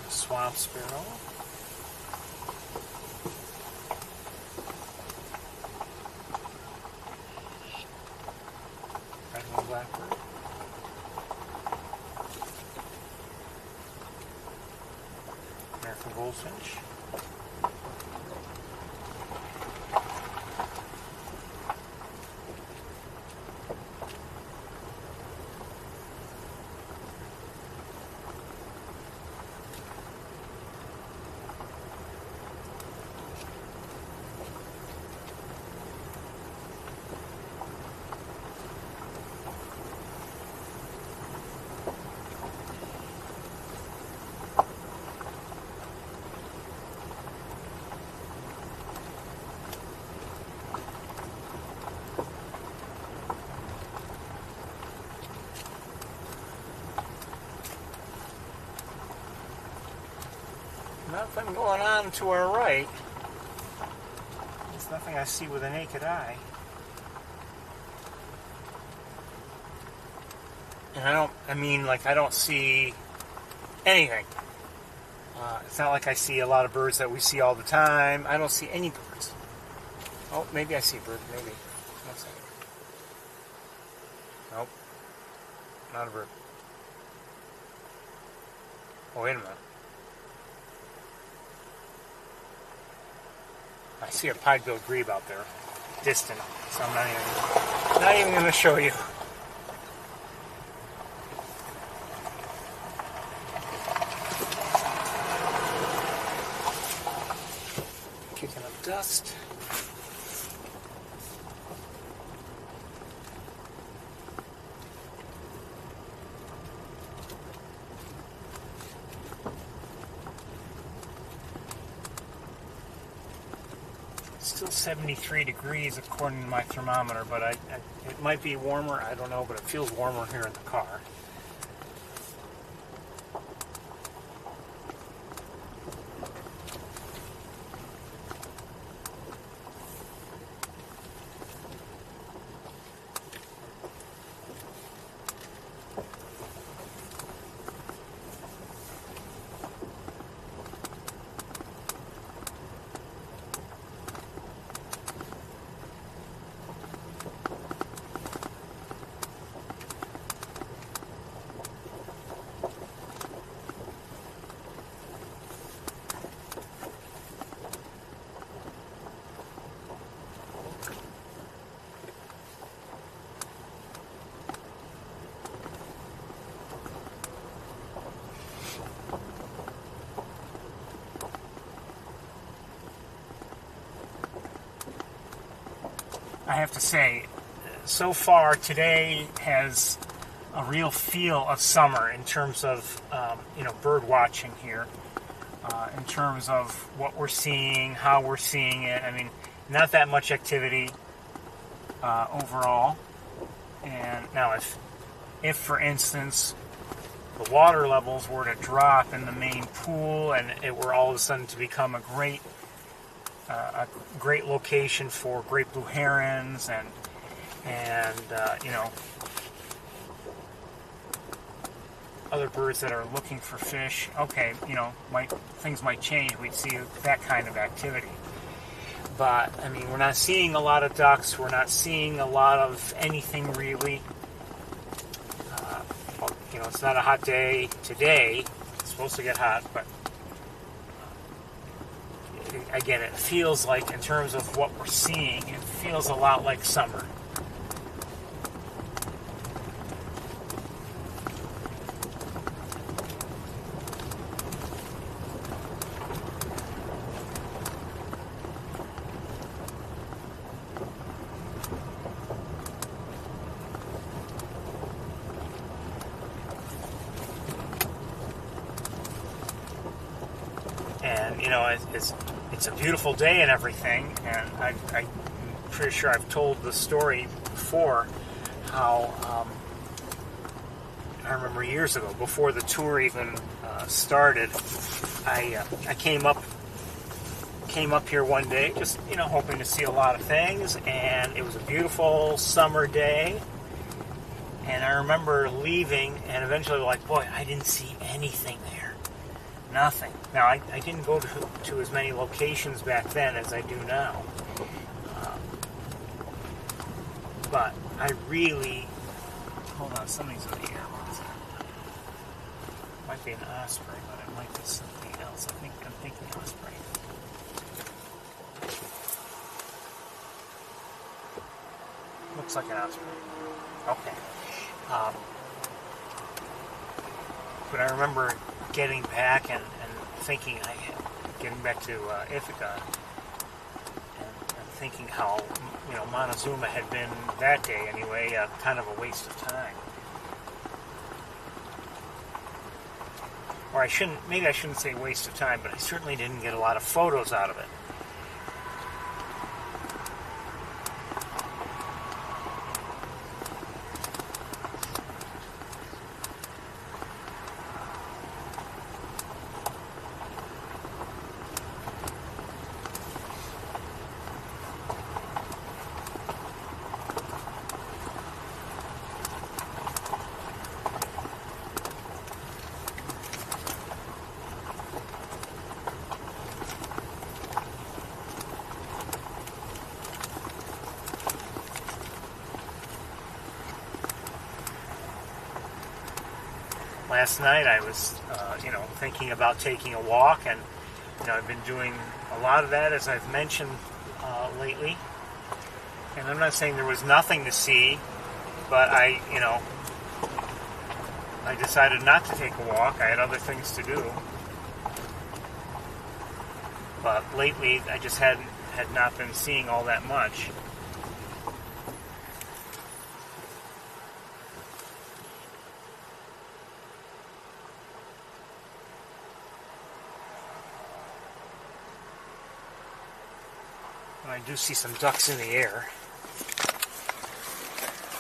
Swamp sparrow. Red-winged blackbird. American goldfinch. Nothing going on to our right. There's nothing I see with a naked eye. And I don't see anything. It's not like I see a lot of birds that we see all the time. I don't see any birds. Oh, maybe I see a bird, maybe. One second. Nope. Not a bird. Oh, wait a minute. I see a pied-billed grebe out there, distant, so I'm not even going to show you. Kicking up dust. Still 73 degrees according to my thermometer, but it might be warmer, I don't know, but it feels warmer here in the car. I have to say, so far today has a real feel of summer in terms of bird watching here, in terms of what we're seeing, how we're seeing it. I mean, not that much activity overall. And now, if for instance the water levels were to drop in the main pool and it were all of a sudden to become a great location for great blue herons and other birds that are looking for fish, okay, things might change. We'd see that kind of activity. But I mean, we're not seeing a lot of ducks. We're not seeing a lot of anything really. it's not a hot day today. It's supposed to get hot, but again, it feels like, in terms of what we're seeing, it feels a lot like summer. And it's a beautiful day and everything, and I'm pretty sure I've told the story before how I remember years ago, before the tour even started, I came up here one day, just hoping to see a lot of things, and it was a beautiful summer day. And I remember leaving, and eventually, like, boy, I didn't see anything there. Nothing. Now, I didn't go to as many locations back then as I do now. But I really... Hold on, something's in the air. What is that? Might be an osprey, but it might be something else. I'm thinking osprey. Looks like an osprey. Okay. But I remember getting back and thinking, getting back to Ithaca, and thinking how, Montezuma had been, that day anyway, kind of a waste of time. Or maybe I shouldn't say waste of time, but I certainly didn't get a lot of photos out of it. Last night I was, thinking about taking a walk, and I've been doing a lot of that, as I've mentioned lately. And I'm not saying there was nothing to see, but I decided not to take a walk. I had other things to do. But lately I just had not been seeing all that much. I do see some ducks in the air.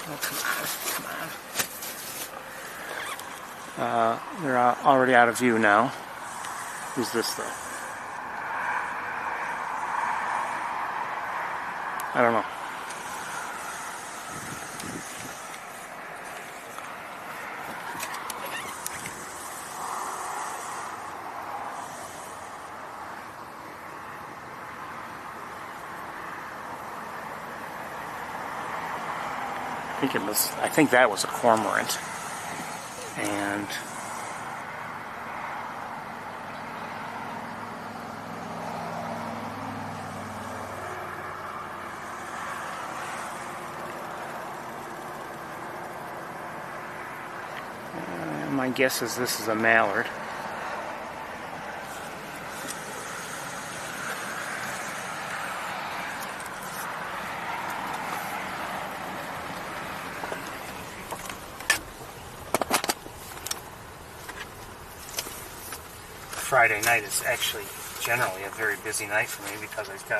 Oh, come on. They're already out of view now. Who's this, though? I don't know. I think that was a cormorant. And my guess is this is a mallard. Friday night is actually generally a very busy night for me because I've got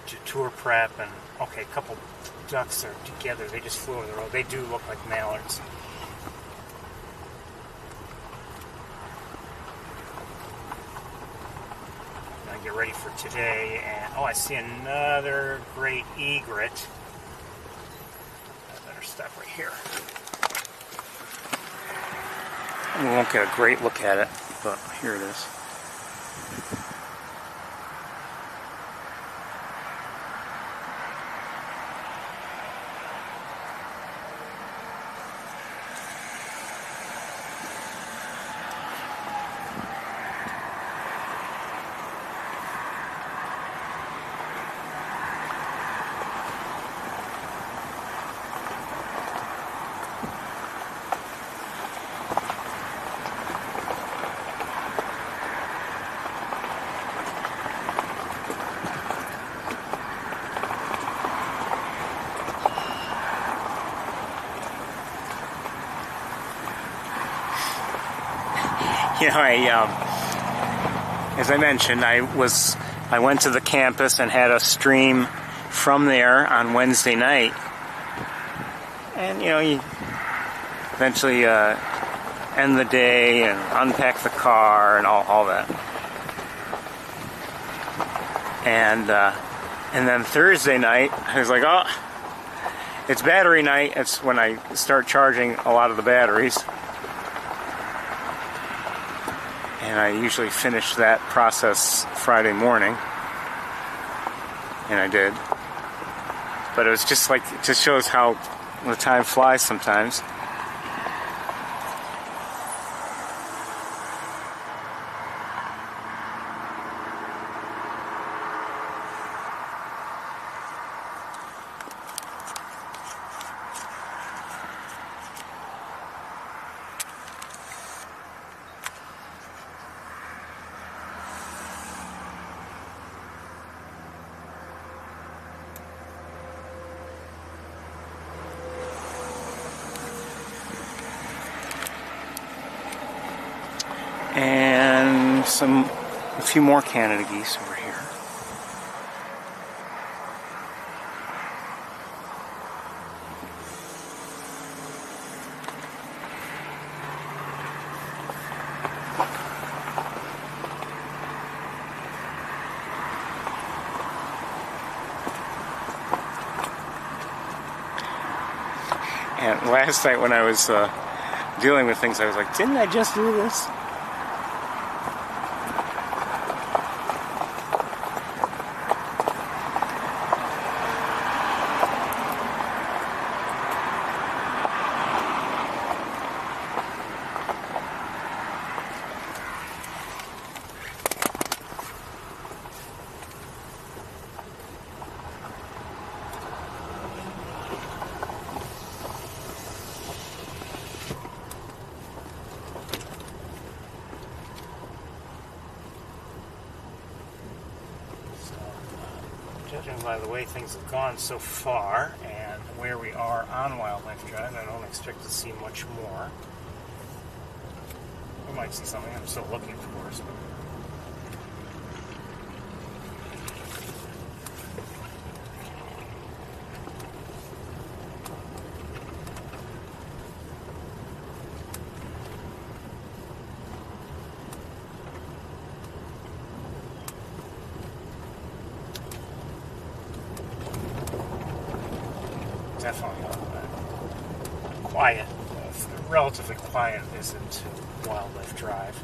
to tour prep, and a couple ducks are together. They just flew over the road. They do look like mallards. I get ready for today, and I see another great egret. I better stop right here. We won't get a great look at it, but here it is. You know, as I mentioned, I went to the campus and had a stream from there on Wednesday night. And, you know, you eventually end the day and unpack the car and all that. And then Thursday night, I was like, oh, it's battery night. It's when I start charging a lot of the batteries. And I usually finish that process Friday morning. And I did. But it was just like, it just shows how the time flies sometimes. And a few more Canada geese over here. And last night when I was dealing with things, I was like, didn't I just do this? Judging by the way things have gone so far and where we are on Wildlife Drive, I don't expect to see much more. We might see something. I'm still looking, of course. But definitely quiet, relatively quiet visit to Wildlife Drive.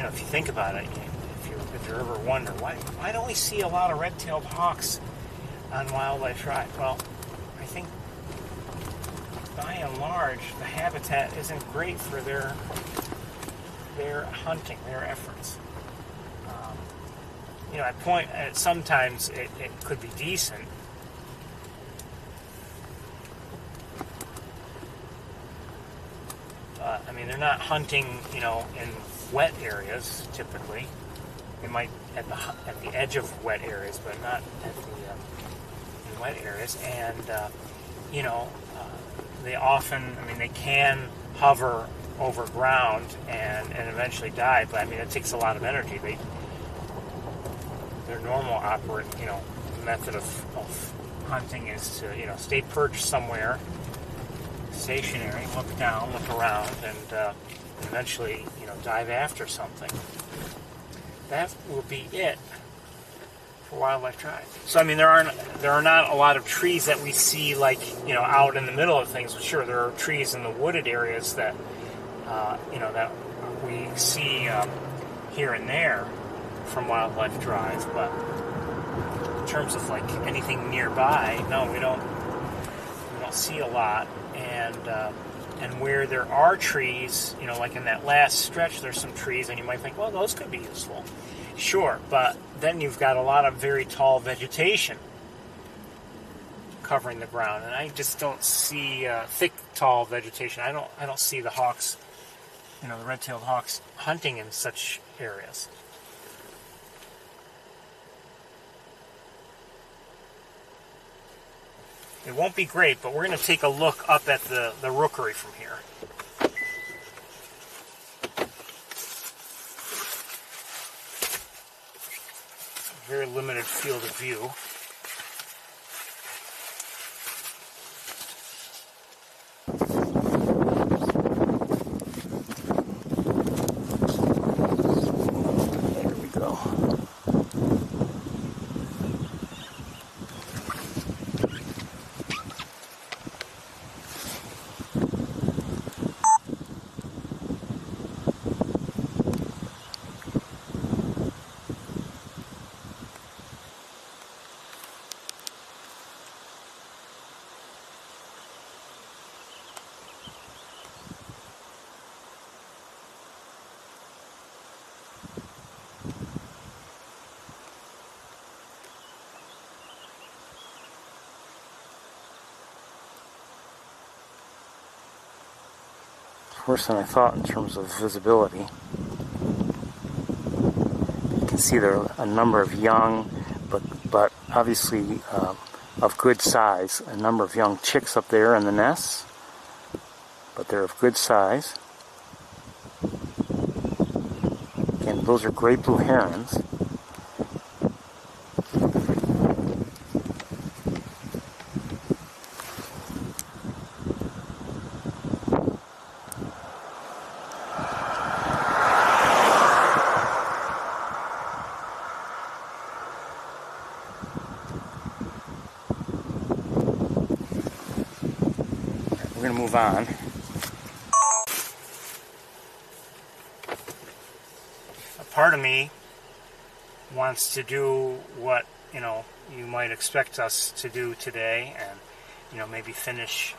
If you think about it, if you ever wonder why don't we see a lot of red-tailed hawks on Wildlife Drive? Well, I think by and large the habitat isn't great for their hunting, their efforts. Sometimes it could be decent. I mean, they're not hunting, in wet areas typically. They might at the edge of wet areas, but not at the in wet areas. And they often, they can hover over ground and eventually die. But it takes a lot of energy. Their normal method of hunting is to, stay perched somewhere, stationary, look down, look around, and eventually, dive after something. That will be it for Wildlife Drive. So, I mean, there are not a lot of trees that we see, like, out in the middle of things. But sure, there are trees in the wooded areas that, that we see here and there from Wildlife Drive. But in terms of, like, anything nearby, no, we don't see a lot. And where there are trees, like in that last stretch, there's some trees, and you might think, well, those could be useful. Sure, but then you've got a lot of very tall vegetation covering the ground, and I just don't see thick, tall vegetation. I don't see the hawks, the red-tailed hawks hunting in such areas. It won't be great, but we're going to take a look up at the Rookery from here. Very limited field of view. Here we go. Worse than I thought in terms of visibility. You can see there are a number of young, but obviously of good size. A number of young chicks up there in the nests, but they're of good size. Again, those are great blue herons. We're going to move on. A part of me wants to do what, you might expect us to do today, and, maybe finish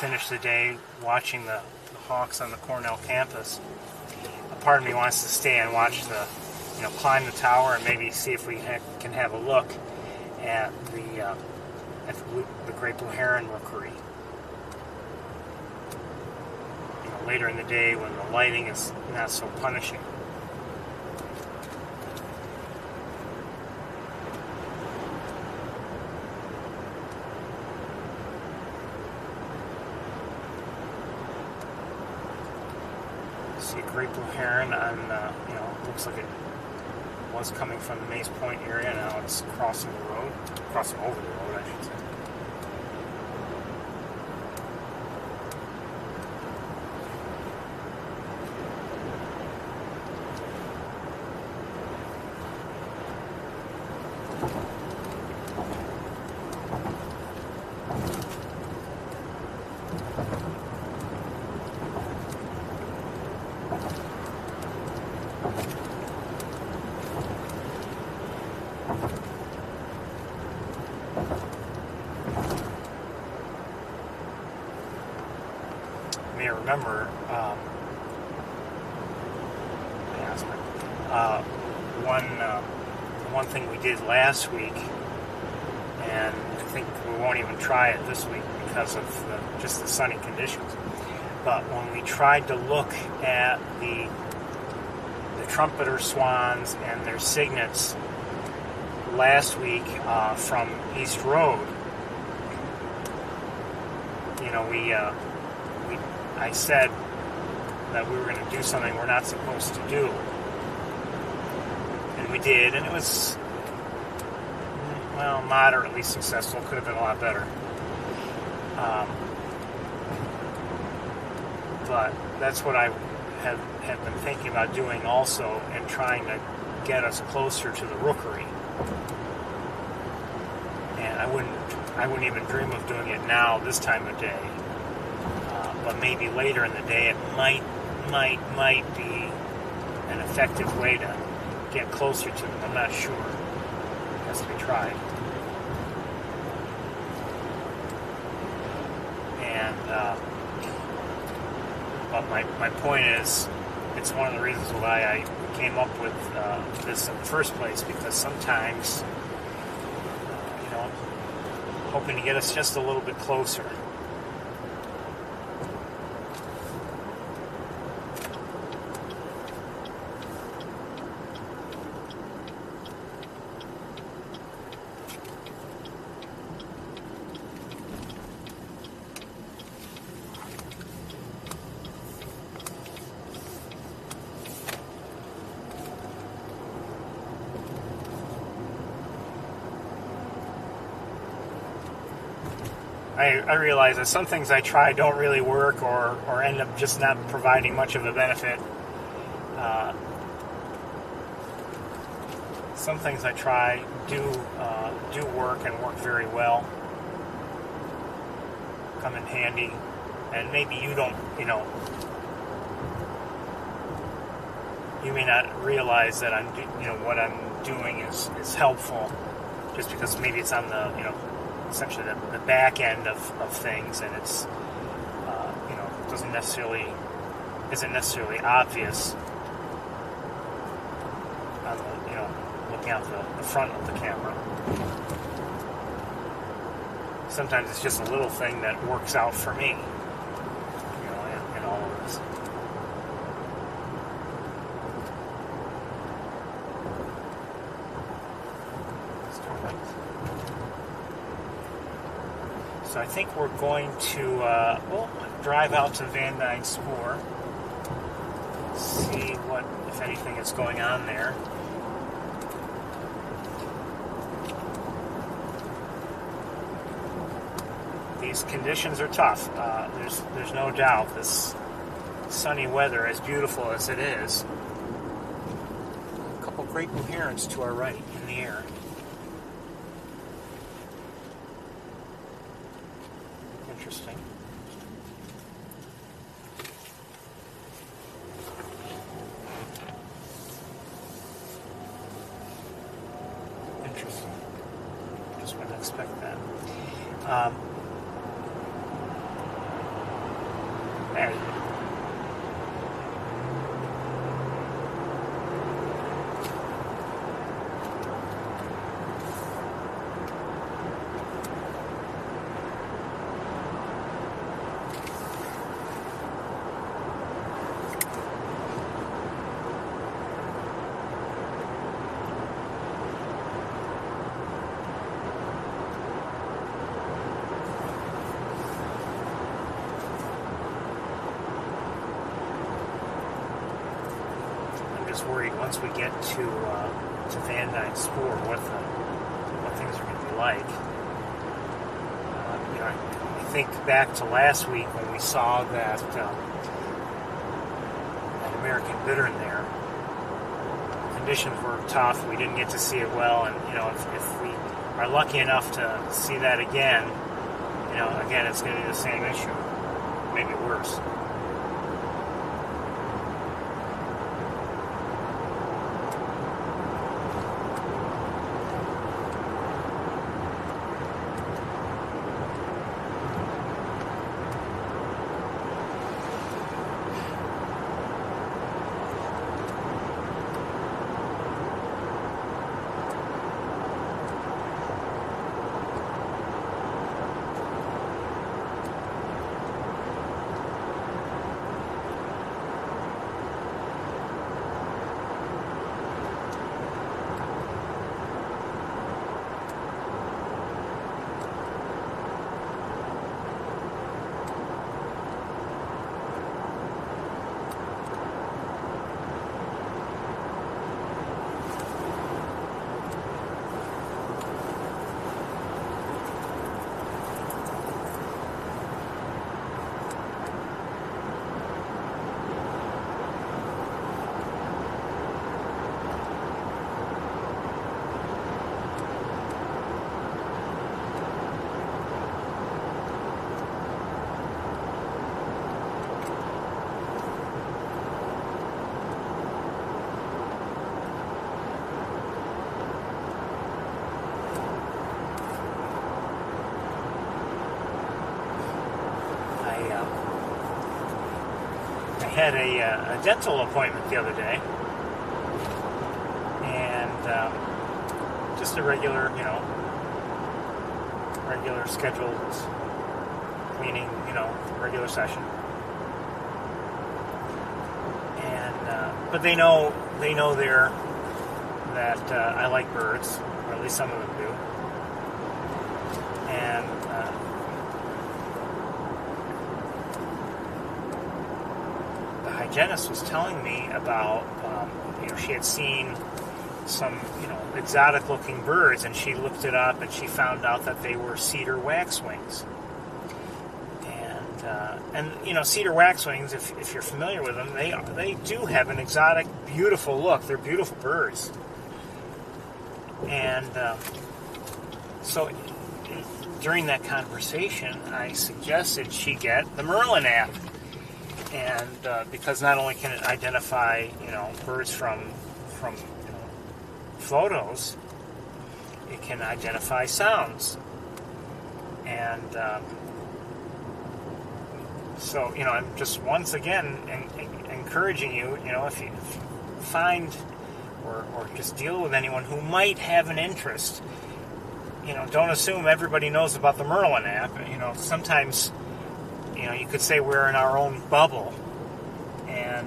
the day watching the hawks on the Cornell campus. A part of me wants to stay and watch climb the tower and maybe see if we can have a look at the great blue heron rookery. Later in the day when the lighting is not so punishing. See a great blue heron on, looks like it was coming from the Maze Point area. Now it's crossing over the road, I should say. Remember, one thing we did last week, and I think we won't even try it this week because of just the sunny conditions. But when we tried to look at the trumpeter swans and their cygnets last week from East Road, I said that we were going to do something we're not supposed to do. And we did, and it was well, moderately successful. Could have been a lot better. But that's what I have been thinking about doing also, and trying to get us closer to the Rookery. And I wouldn't even dream of doing it now this time of day. But maybe later in the day it might be an effective way to get closer to them. I'm not sure. It has to be tried. And but my point is, it's one of the reasons why I came up with this in the first place, because sometimes, hoping to get us just a little bit closer. I realize that some things I try don't really work, or end up just not providing much of a benefit. Some things I try do work, and work very well, come in handy, and maybe you don't, you may not realize that what I'm doing is helpful, just because maybe it's on the, essentially the back end of things, and it's isn't necessarily obvious on the, looking out the front of the camera. Sometimes it's just a little thing that works out for me, in all of this. So I think we're going to drive out to Van Dyne Spoor, see what, if anything, is going on there. These conditions are tough. There's no doubt. This sunny weather, as beautiful as it is, a couple great blue herons to our right in the air. Interesting. Interesting. Just wouldn't expect that. Hey. Worried once we get to Van Dyne Spoor what things are going to be like. I think back to last week when we saw that American bittern there. Conditions were tough. We didn't get to see it well, and if we are lucky enough to see that again, again it's going to be the same issue, maybe worse. I had a dental appointment the other day, and just a regular, regular scheduled cleaning, regular session. And but they know there that I like birds, or at least some of them do. And the hygienist was telling me about, she had seen some, exotic-looking birds, and she looked it up, and she found out that they were cedar waxwings. And cedar waxwings, if you're familiar with them, they do have an exotic, beautiful look. They're beautiful birds. And so during that conversation, I suggested she get the Merlin app. And because not only can it identify, birds from photos, it can identify sounds. And so, I'm just once again encouraging you, if you find or just deal with anyone who might have an interest, don't assume everybody knows about the Merlin app. Sometimes, you could say we're in our own bubble, and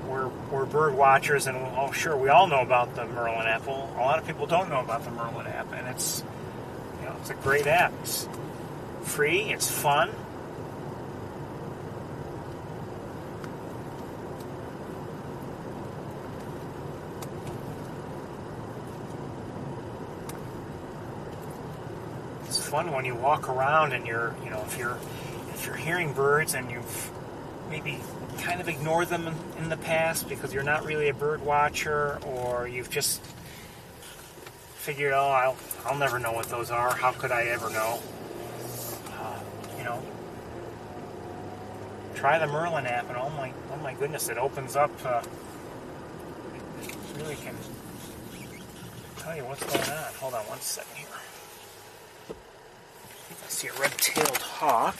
we're bird watchers, and sure, we all know about the Merlin app. Well, a lot of people don't know about the Merlin app, and it's a great app. It's free, it's fun. It's fun when you walk around and you're, if you're hearing birds and you've maybe kind of ignored them in the past because you're not really a bird watcher, or you've just figured, I'll never know what those are. How could I ever know? Try the Merlin app, and oh my goodness, it opens up. It really can tell you what's going on. Hold on one second here. I see a red-tailed hawk.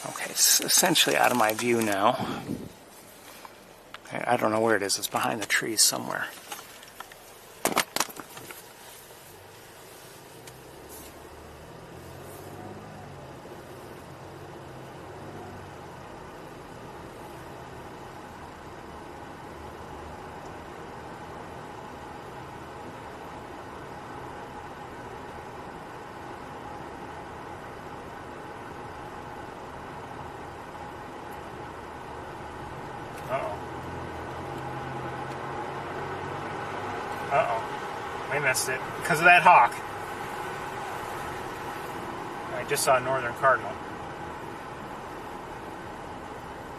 Okay, it's essentially out of my view now. I don't know where it is. It's behind the trees somewhere. We missed it because of that hawk. I just saw a northern cardinal.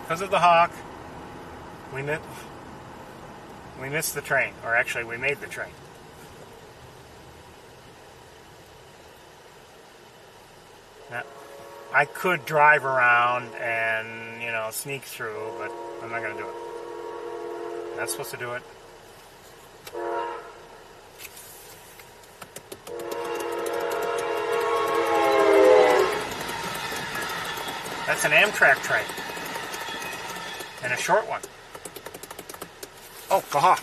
Because of the hawk, we missed the train. Or actually, we made the train. Now, I could drive around and, sneak through, but I'm not going to do it. I'm not supposed to do it. That's an Amtrak train. And a short one. Oh, the hawk.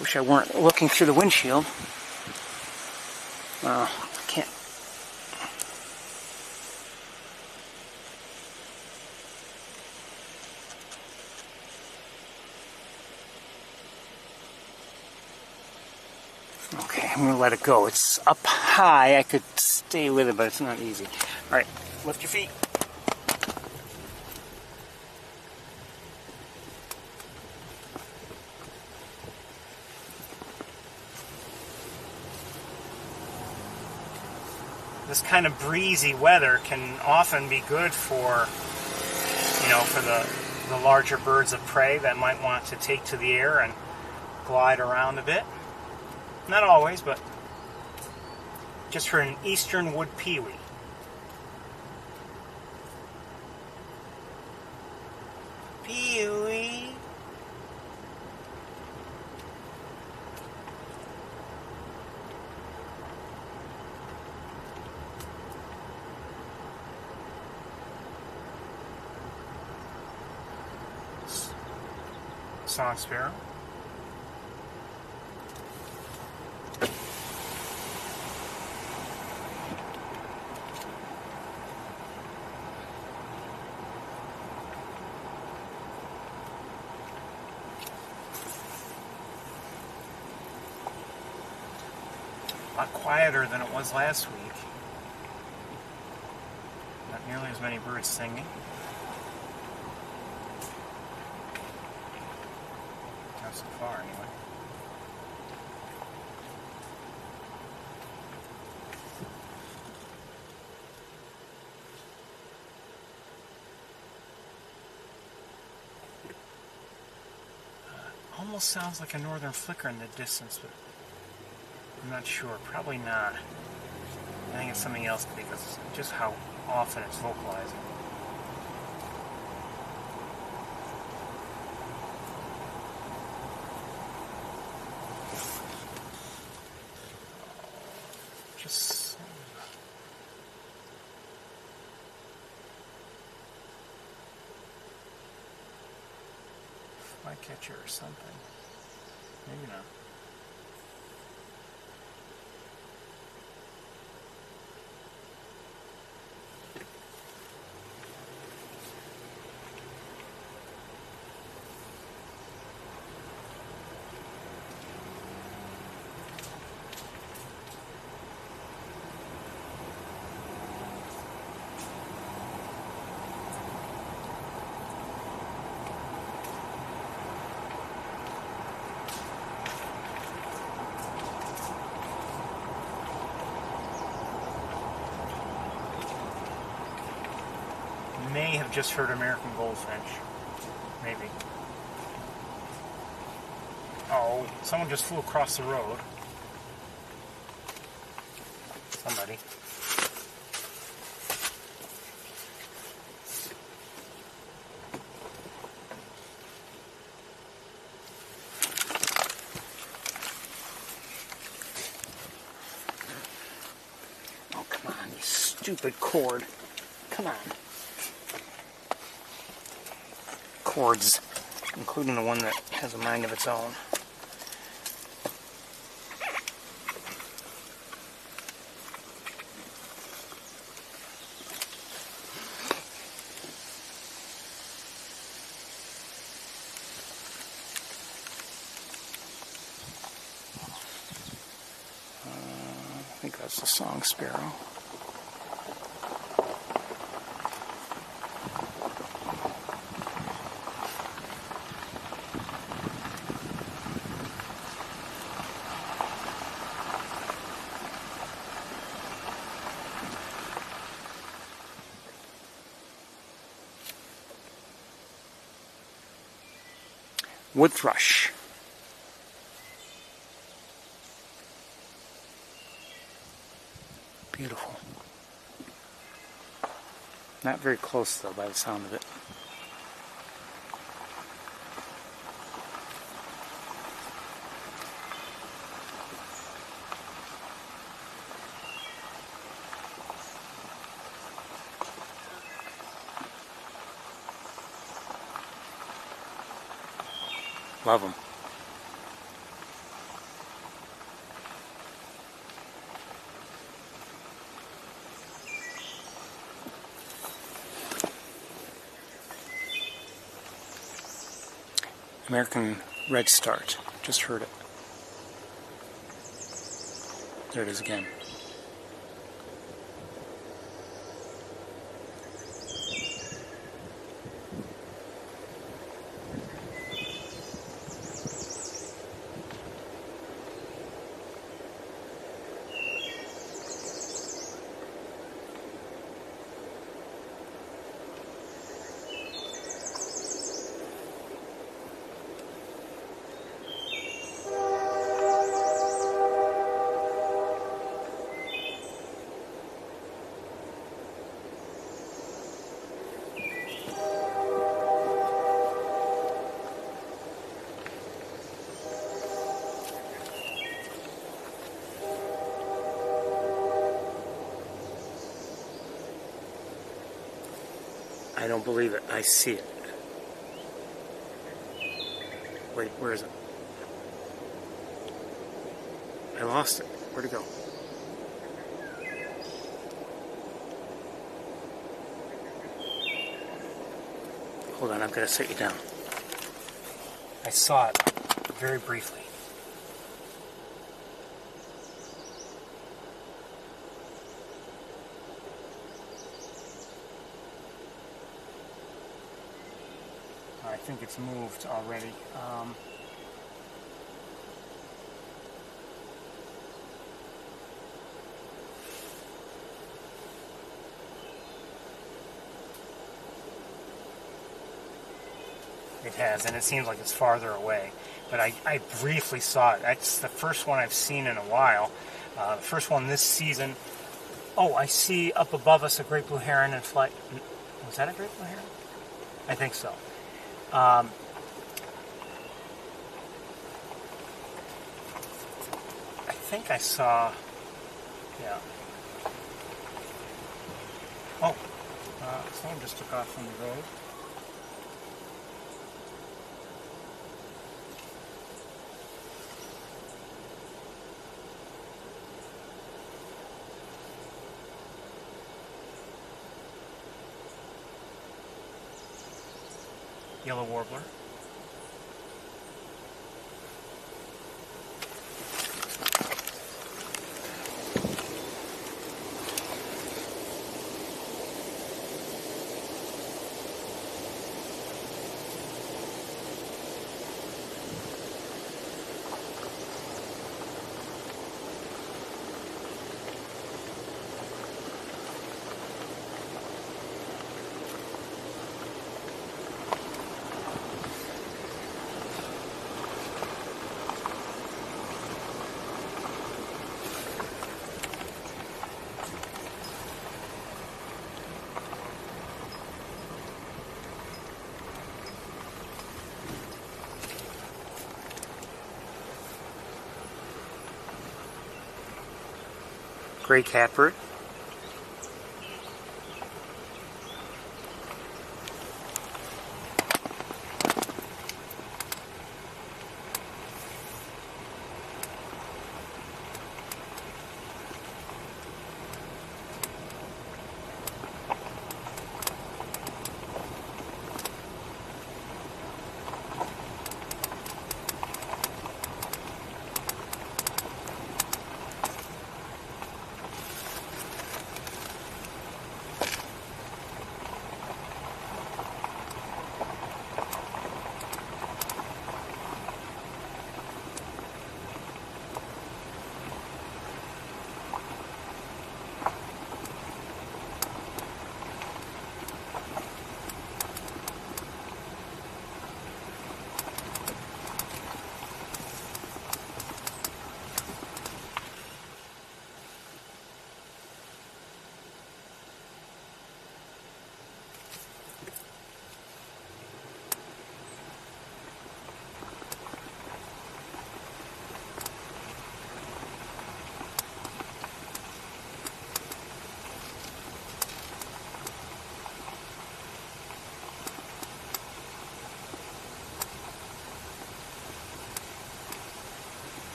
Wish I weren't looking through the windshield. Well, I can't. I'm going to let it go. It's up high. I could stay with it, but it's not easy. All right, lift your feet. This kind of breezy weather can often be good for, for the larger birds of prey that might want to take to the air and glide around a bit. Not always, but just for an eastern wood pewee. Pewee. Song sparrow. A lot quieter than it was last week. Not nearly as many birds singing. Not so far, anyway. Almost sounds like a northern flicker in the distance, but I'm not sure. Probably not. I think it's something else because just how often it's vocalizing. Just flycatcher or something. Maybe not. May have just heard American goldfinch. Maybe. Oh, someone just flew across the road. Somebody. Oh, come on, you stupid cord. Come on. Cords, including the one that has a mind of its own. I think that's the song sparrow. Wood thrush. Beautiful. Not very close though by the sound of it. Love them. American Redstart. Just heard it. There it is again. I don't believe it. I see it. Wait, where is it? I lost it. Where'd it go? Hold on, I've got to set you down. I saw it very briefly. I think it's moved already. It has, and it seems like it's farther away. But I briefly saw it. That's the first one I've seen in a while. The first one this season. Oh, I see up above us a great blue heron in flight. Was that a great blue heron? I think so. I think I saw, yeah. Oh, someone just took off from the road. Yellow warbler. Gray catbird.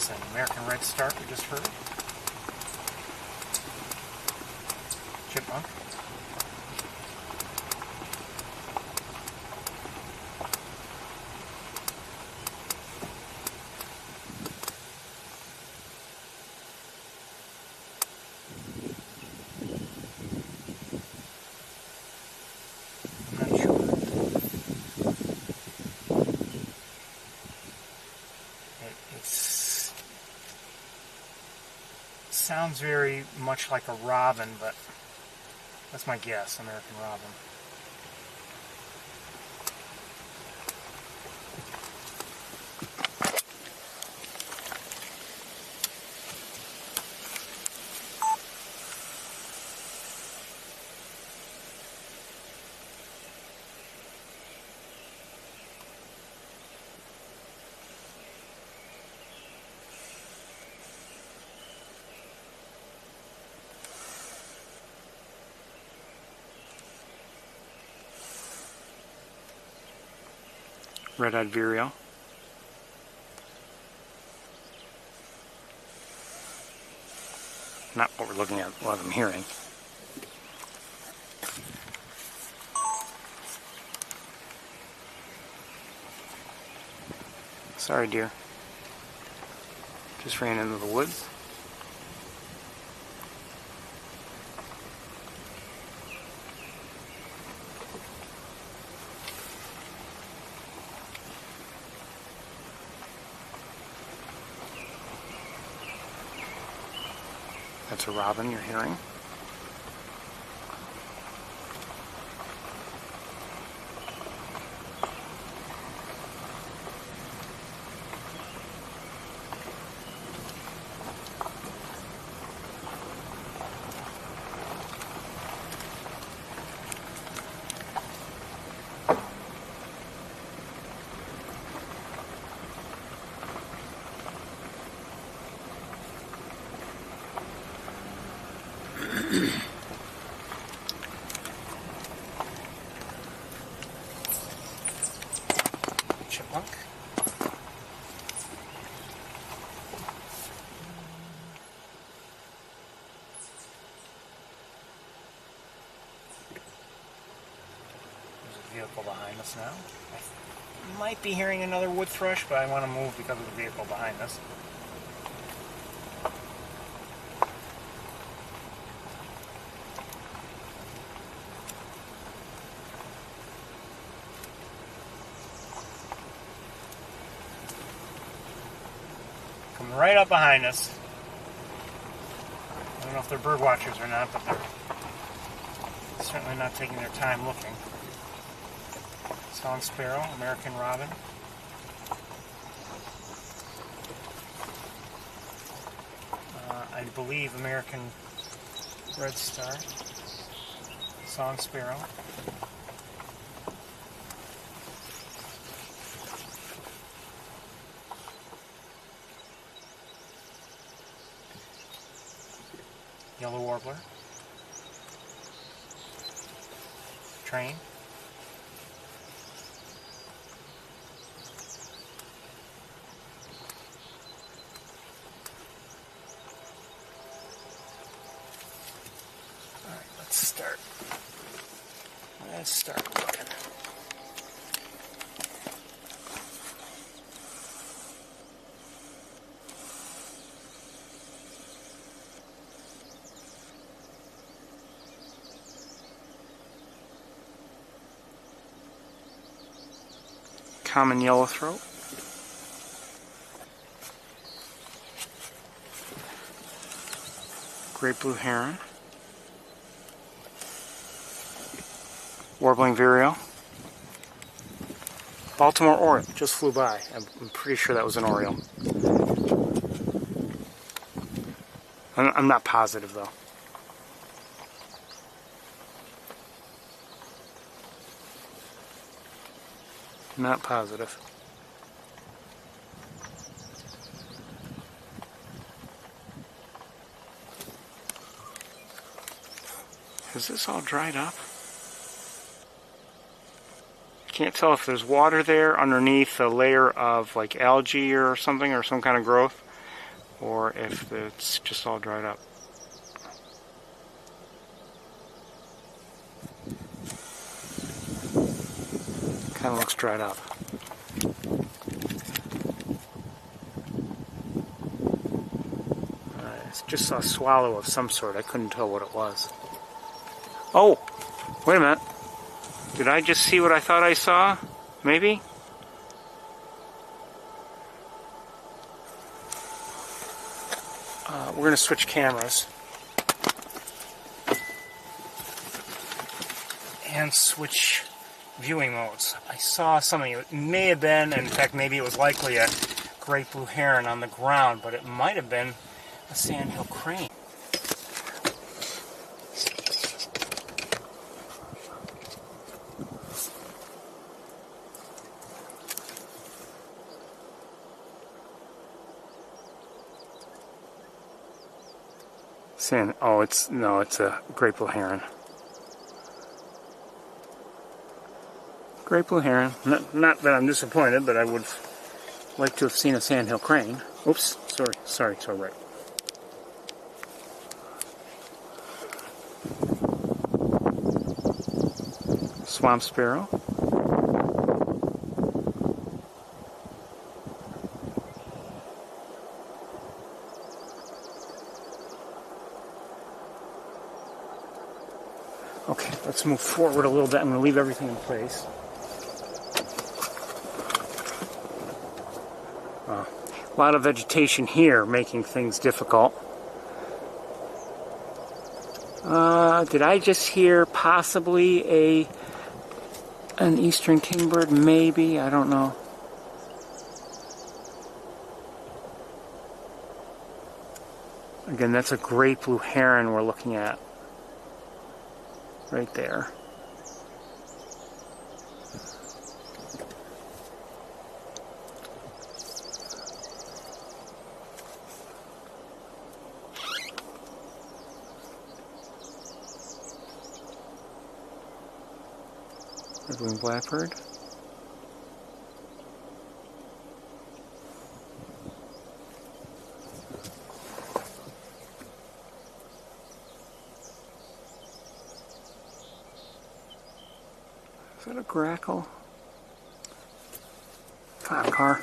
An American Redstart we just heard. Chipmunk. sounds very much like a robin, but that's my guess, American robin. Red-eyed vireo. Not what we're looking at, what I'm hearing. Sorry, dear. Just ran into the woods. That's a robin you're hearing. Chipmunk. There's a vehicle behind us now. I might be hearing another wood thrush, but I want to move because of the vehicle behind us. Right up behind us. I don't know if they're bird watchers or not, but they're certainly not taking their time looking. Song sparrow, American robin. I believe American redstart. Song sparrow. Yellow warbler, train, all right, let's start looking. Common yellow throat, great blue heron, warbling vireo, Baltimore oriole just flew by. I'm pretty sure that was an oriole. I'm not positive though. Not positive. Is this all dried up? Can't tell if there's water there underneath a layer of like algae or something, or some kind of growth, or if it's just all dried up. Kind of looks dried up. I just saw a swallow of some sort. I couldn't tell what it was. Oh! Wait a minute. Did I just see what I thought I saw? Maybe? we're going to switch cameras and switch viewing modes. I saw something. It may have been, in fact, maybe it was likely a great blue heron on the ground, but it might have been a sandhill crane. Oh, it's a great blue heron. Great blue heron. Not that I'm disappointed, but I would like to have seen a sandhill crane. Oops, sorry, right. Swamp sparrow. Okay, let's move forward a little bit. I'm going to leave everything in place. A lot of vegetation here making things difficult. Did I just hear possibly an eastern kingbird? Maybe, I don't know. Again, that's a great blue heron we're looking at. Right there. Red-winged blackbird. Is that a grackle? Come on, car.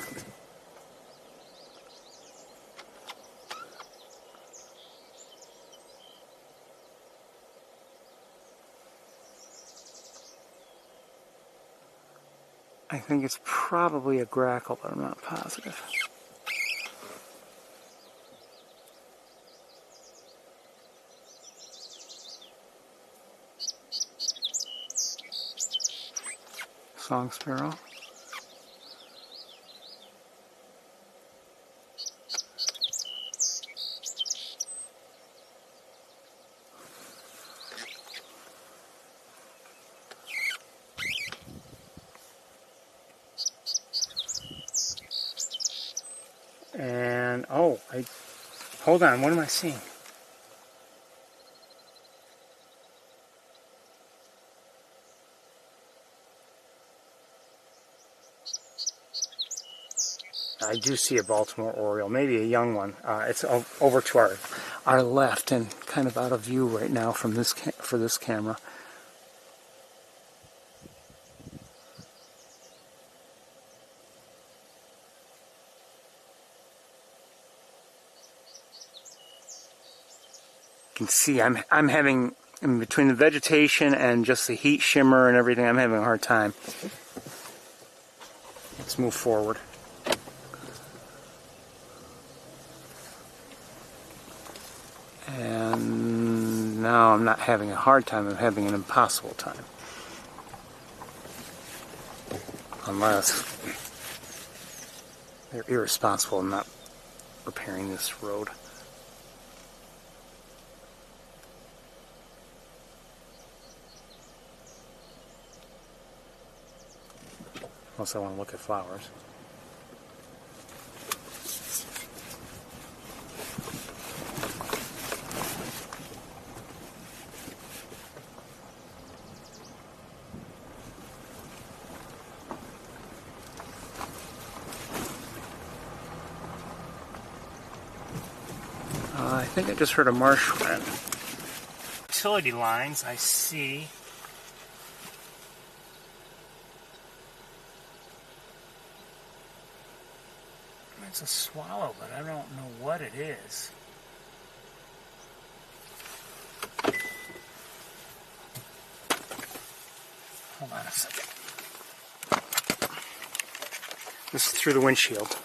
I think it's probably a grackle, but I'm not positive. Song sparrow. And hold on, what am I seeing? I do see a Baltimore oriole, maybe a young one. It's over to our left and kind of out of view right now from for this camera. You can see I'm having, in between the vegetation and just the heat shimmer and everything, I'm having a hard time. Let's move forward. And now I'm not having a hard time, I'm having an impossible time. Unless they're irresponsible in not repairing this road. Unless I want to look at flowers. I think I just heard a marsh wren. Utility lines, I see. It's a swallow, but I don't know what it is. Hold on a second. This is through the windshield.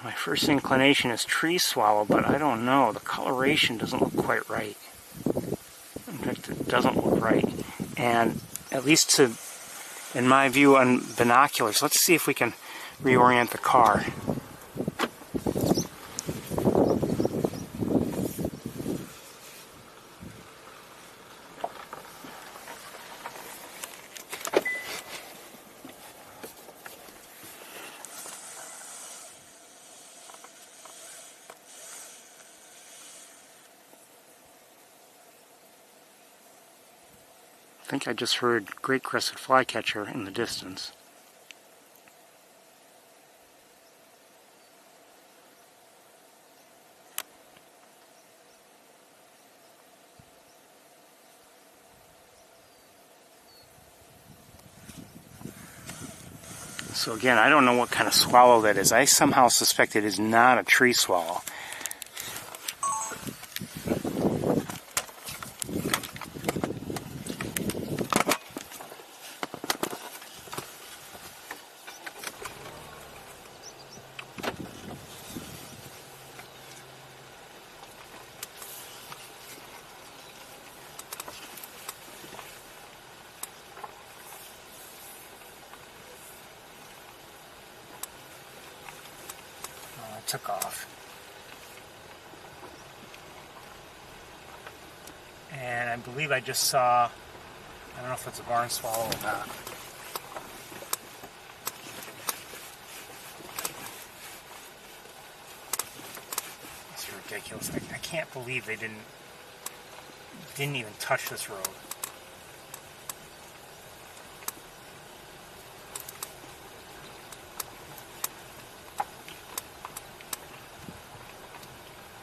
My first inclination is tree swallow, but I don't know. The coloration doesn't look quite right. In fact, it doesn't look right. And at least in my view on binoculars, let's see if we can reorient the car. I think I just heard great crested flycatcher in the distance. So again, I don't know what kind of swallow that is. I somehow suspect it is not a tree swallow. Took off. And I believe I just saw, I don't know if it's a barn swallow or not. It's ridiculous. I can't believe they didn't even touch this road.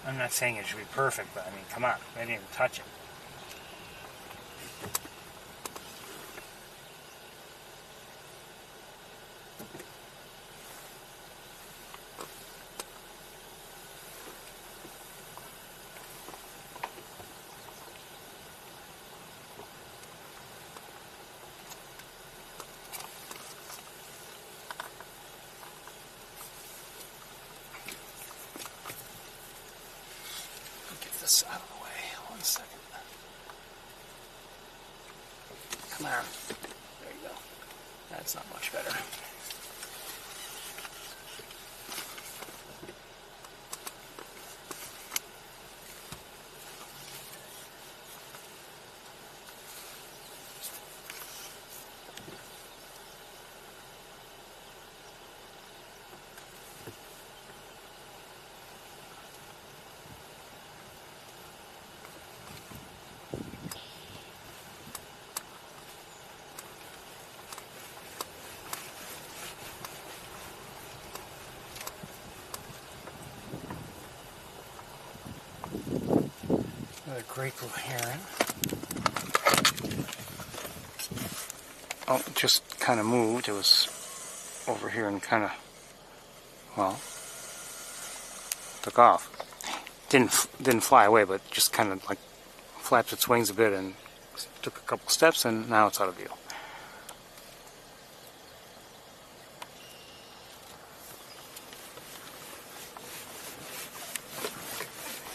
I'm not saying it should be perfect, but I mean, come on, they didn't even touch it. This out of the way. 1 second. Come on. There you go. That's not much better. Another great blue heron. Oh, it just kind of moved. It was over here and kind of, well, took off. Didn't fly away, but just kind of like flapped its wings a bit and took a couple steps, and now it's out of view.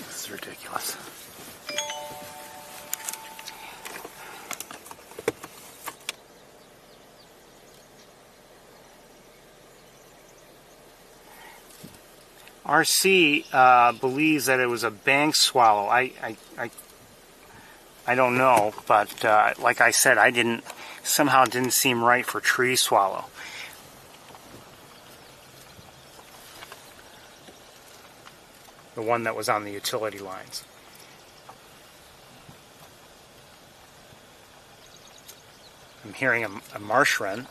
This is ridiculous. RC believes that it was a bank swallow. I don't know, but like I said, somehow didn't seem right for tree swallow. The one that was on the utility lines. I'm hearing a marsh wren.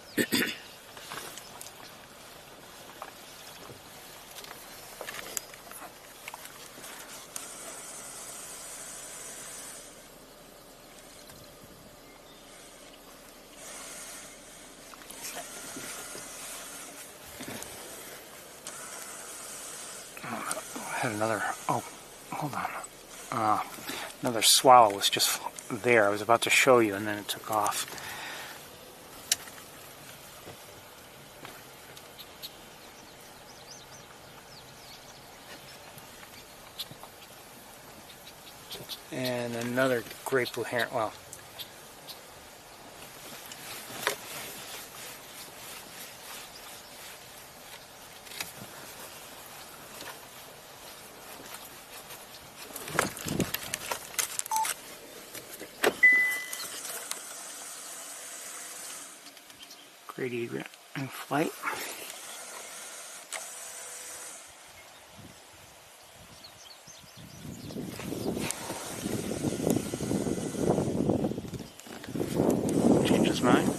Had another, oh, hold on. Another swallow was just there. I was about to show you, and then it took off. And another great blue heron. Well, great egret in flight. Changes mine.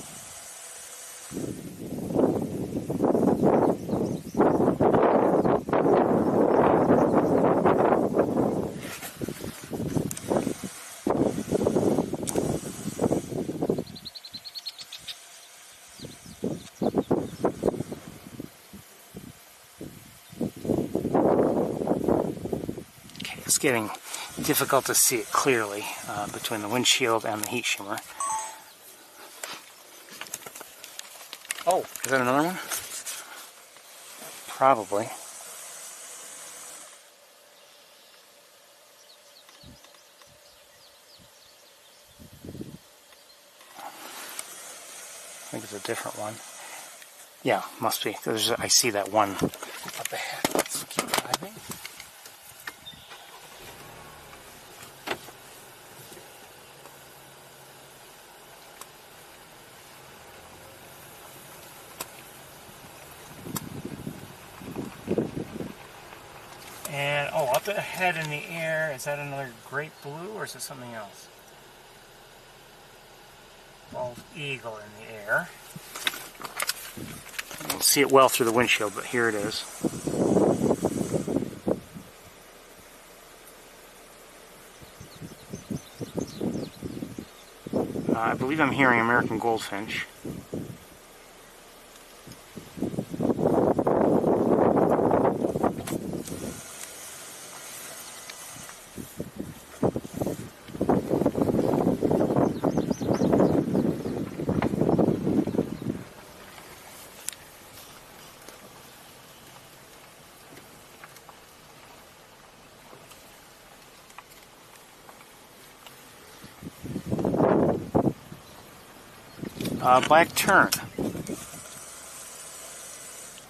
It's getting difficult to see it clearly between the windshield and the heat shimmer. Oh, is that another one? Probably. I think it's a different one. Yeah, must be. I see that one up ahead. Let's keep driving. And, oh, up ahead in the air, is that another great blue, or is it something else? Bald eagle in the air. I don't see it well through the windshield, but here it is. I believe I'm hearing American goldfinch. Black tern.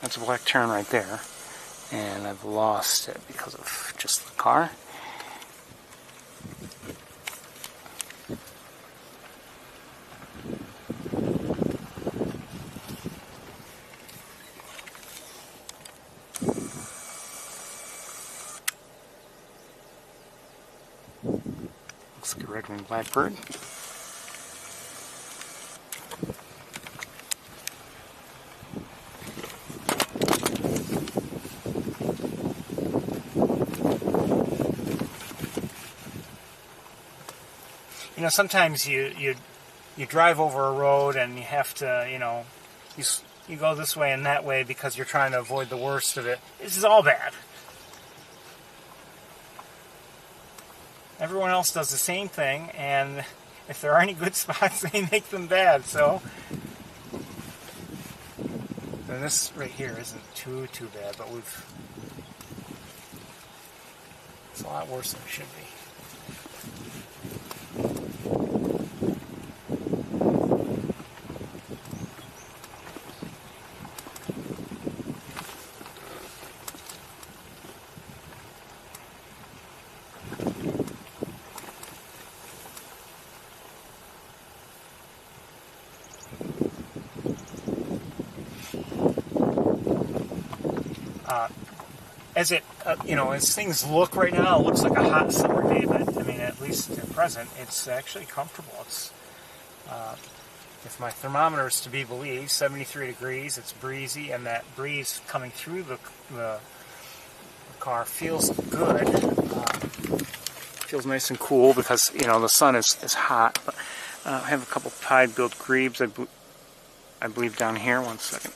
That's a black tern right there. And I've lost it because of just the car. Looks like a red-winged blackbird. You know, sometimes you drive over a road and you have to, you go this way and that way because you're trying to avoid the worst of it. This is all bad. Everyone else does the same thing, and if there are any good spots, they make them bad. So, and this right here isn't too bad, but it's a lot worse than it should be. As things look right now, it looks like a hot summer day, but I mean, at least at present, it's actually comfortable. It's, if my thermometer is to be believed, 73 degrees, it's breezy, and that breeze coming through the car feels good. Feels nice and cool because, the sun is hot. But, I have a couple pied-billed grebes, I believe down here. One second.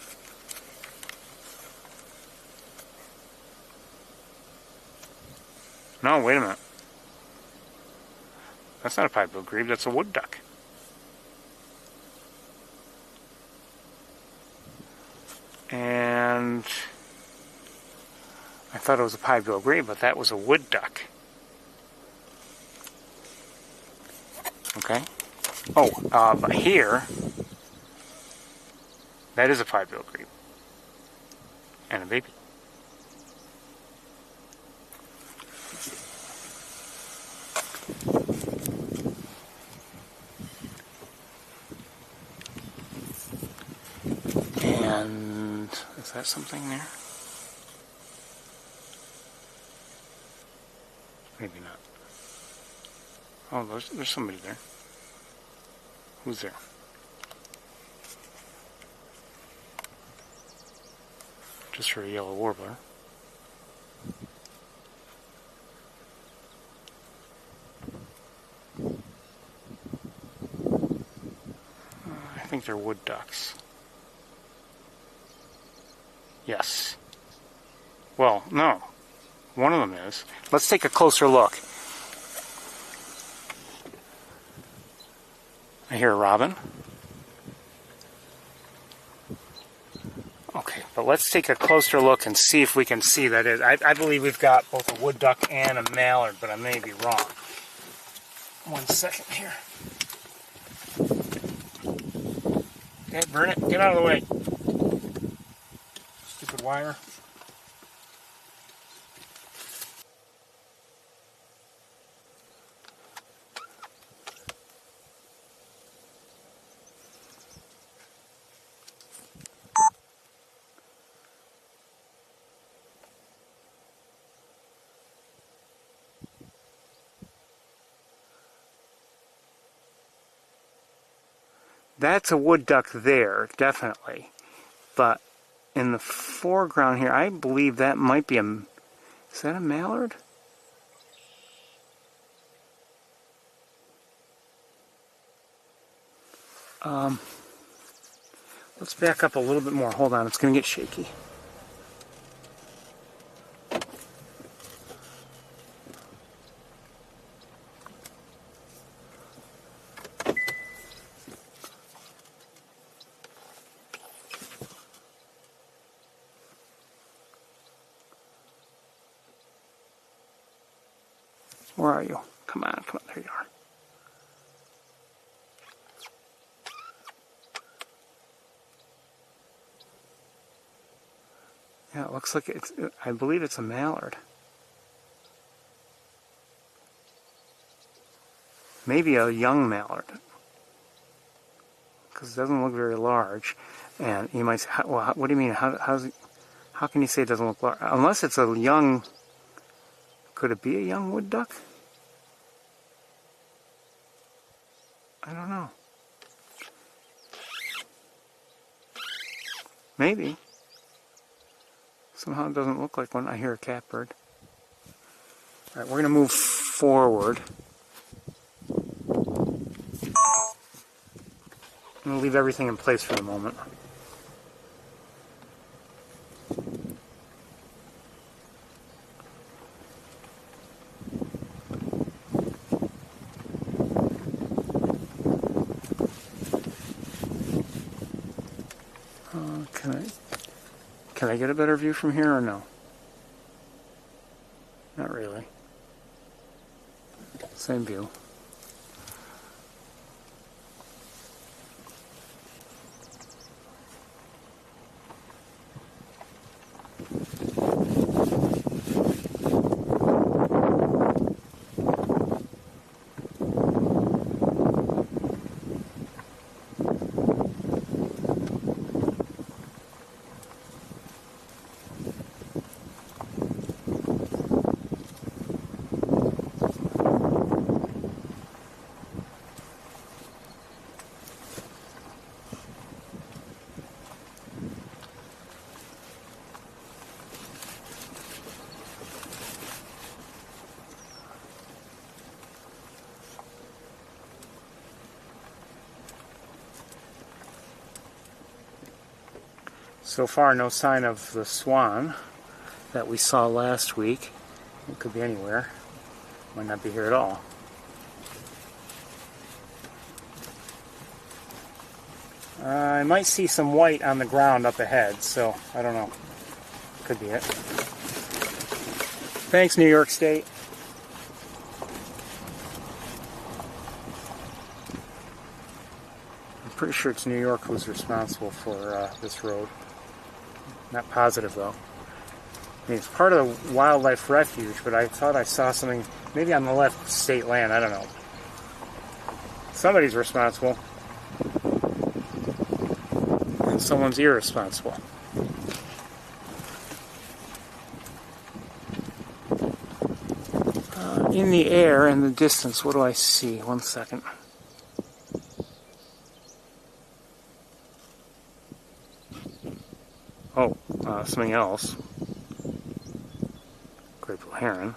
No, wait a minute. That's not a pied-billed grebe, that's a wood duck. And I thought it was a pied-billed grebe, but that was a wood duck. Okay. Oh, but here, that is a five-billed grebe. And a baby. And is that something there? Maybe not. Oh, there's somebody there. Who's there? Just for a yellow warbler. I think they're wood ducks. Yes. Well, no. One of them is. Let's take a closer look. I hear a robin. Okay, but let's take a closer look and see if we can see that it. I believe we've got both a wood duck and a mallard, but I may be wrong. 1 second here. Okay, burn it. Get out of the way. Stupid wire. That's a wood duck there, definitely. But in the foreground here, I believe that might be a... Is that a mallard? Let's back up a little bit more. Hold on, it's going to get shaky. Where are you? Come on, there you are. Yeah, it looks like it's, I believe it's a mallard. Maybe a young mallard. Because it doesn't look very large. And you might say, well, what do you mean? How can you say it doesn't look large? Unless it's a young... Could it be a young wood duck? I don't know. Maybe. Somehow it doesn't look like one. I hear a catbird. Alright, we're going to move forward. I'm going to leave everything in place for the moment. Can I get a better view from here or no? Not really. Same view. So far, no sign of the swan that we saw last week. It could be anywhere. Might not be here at all. I might see some white on the ground up ahead, so I don't know. Could be it. Thanks, New York State. pretty sure it's New York who's responsible for this road. Not positive though. I mean, it's part of the wildlife refuge, but I thought I saw something, maybe on the left, state land, I don't know. Somebody's responsible. And someone's irresponsible. In the air, in the distance, what do I see? 1 second. Oh, something else. Great little heron.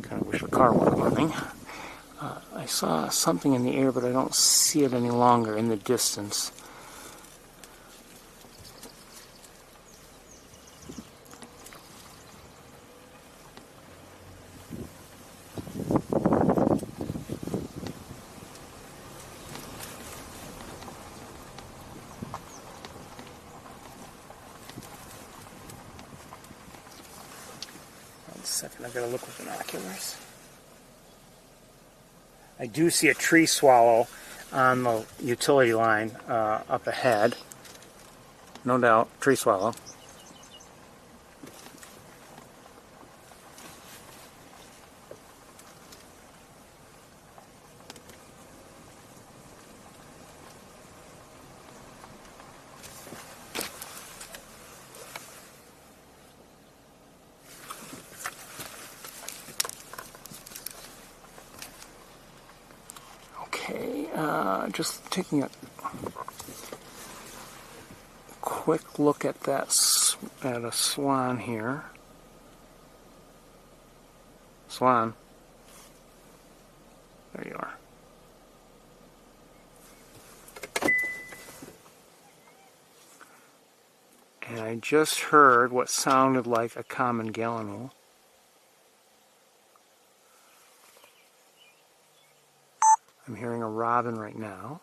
Kind of wish the car wasn't running. I saw something in the air, but I don't see it any longer in the distance. Second, I've got to look with binoculars. I do see a tree swallow on the utility line up ahead. No doubt, tree swallow. Just taking a quick look at that, at a swan here. Swan. There you are. And I just heard what sounded like a common gallinule. I'm hearing a robin right now.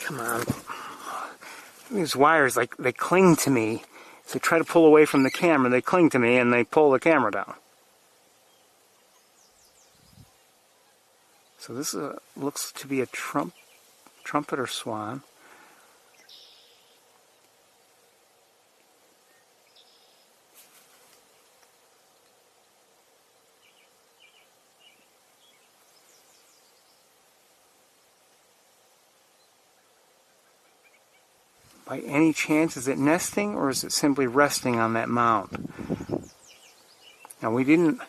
Come on. These wires, like, they cling to me. If they try to pull away from the camera, they cling to me and they pull the camera down. So this looks to be a trumpeter swan. By any chance, is it nesting or is it simply resting on that mound? Now we didn't,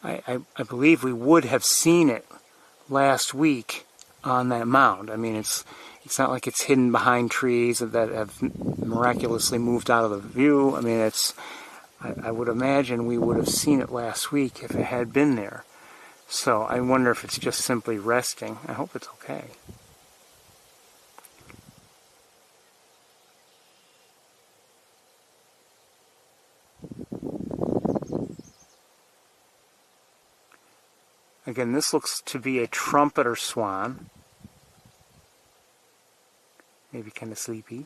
I believe we would have seen it last week on that mound. I mean, it's not like it's hidden behind trees that have miraculously moved out of the view. I mean, I would imagine we would have seen it last week if it had been there. So I wonder if it's just simply resting. I hope it's okay. Again, this looks to be a trumpeter swan. Maybe kind of sleepy.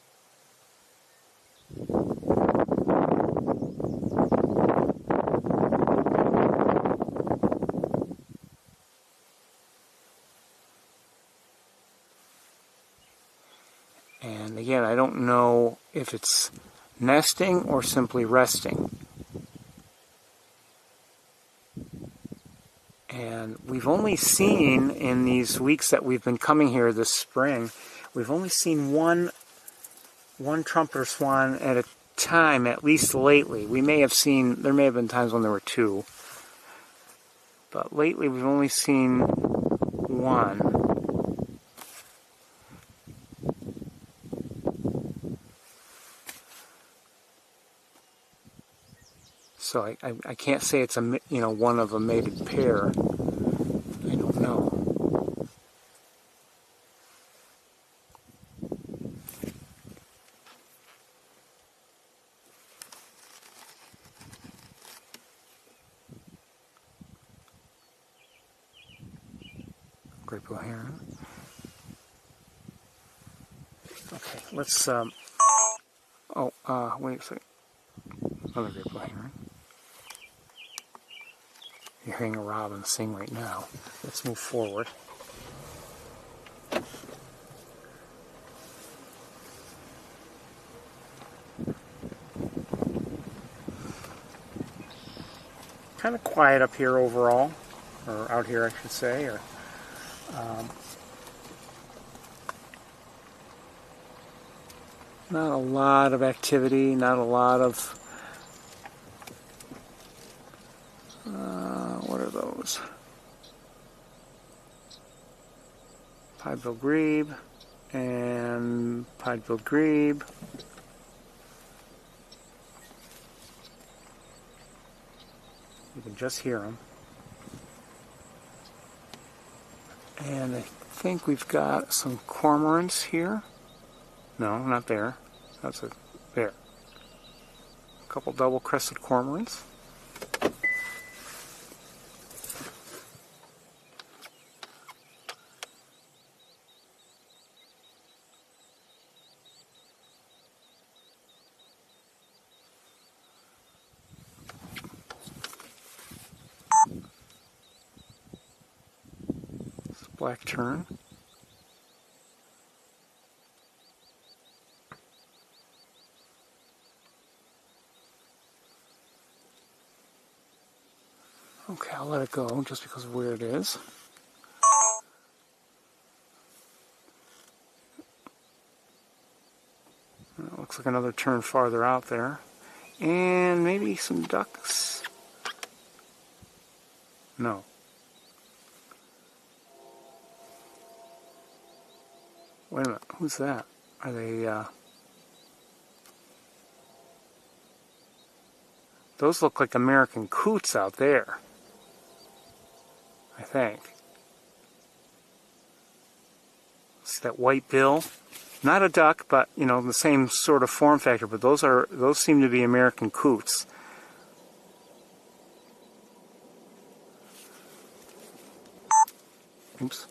And again, I don't know if it's nesting or simply resting. And we've only seen, in these weeks that we've been coming here this spring, we've only seen one trumpeter swan at a time, at least lately. We may have seen, there may have been times when there were two. But lately we've only seen one. So I can't say it's one of a mated pair. I don't know. great blue heron. Okay, let's, wait a second. Another great blue heron. You're hearing a robin sing right now. Let's move forward. Kind of quiet up here overall, or out here I should say, or not a lot of activity, not a lot of what are those? Pied-billed grebe and pied-billed grebe. You can just hear them. And I think we've got some cormorants here. No, not there. That's it. There. A couple double-crested cormorants. Black tern. Okay, I'll let it go just because of where it is. It looks like another tern farther out there. And maybe some ducks. No. Wait a minute, who's that? Are they, those look like American coots out there, I think. See that white bill? Not a duck, but, you know, the same sort of form factor, but those seem to be American coots. Oops.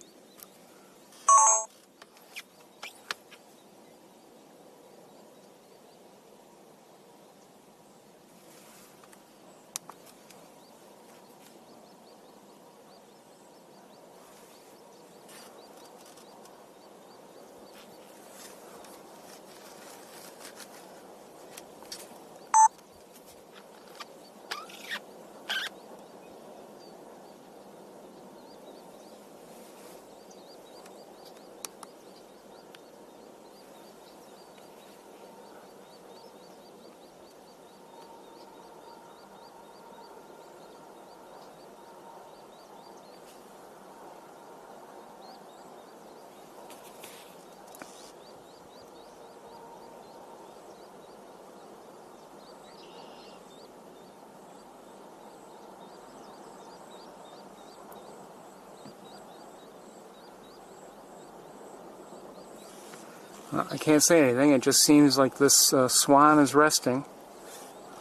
I can't say anything. It just seems like this swan is resting.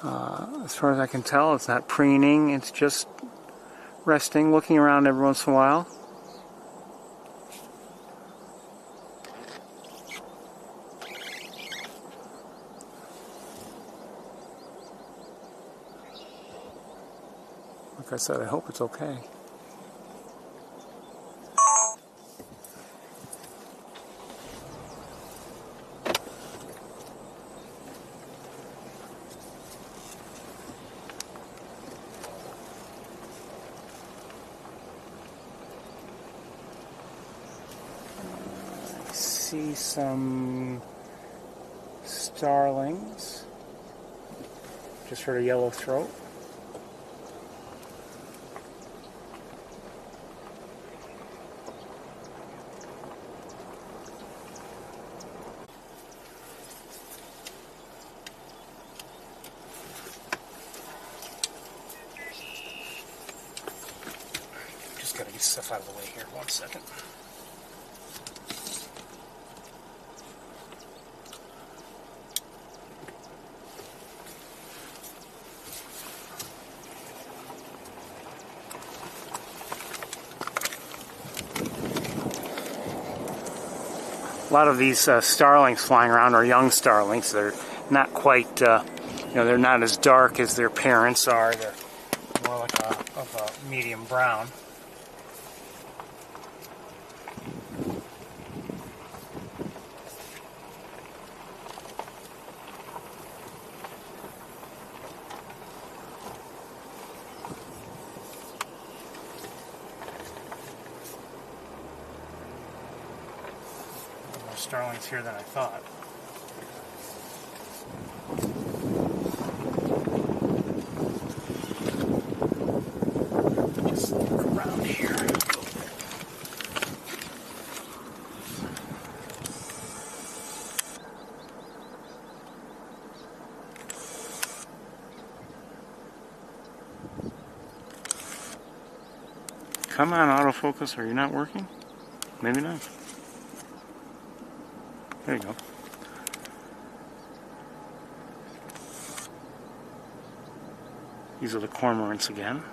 As far as I can tell, it's not preening. It's just resting, looking around every once in a while. Like I said, I hope it's okay. See some starlings. Just heard a yellow throat. Just gotta get stuff out of the way here. 1 second. A lot of these starlings flying around are young starlings. They're not quite, they're not as dark as their parents are. They're more like a medium brown. More starlings here than I thought. Just look around here. Come on, autofocus. Are you not working? Maybe not. There you go. These are the cormorants again.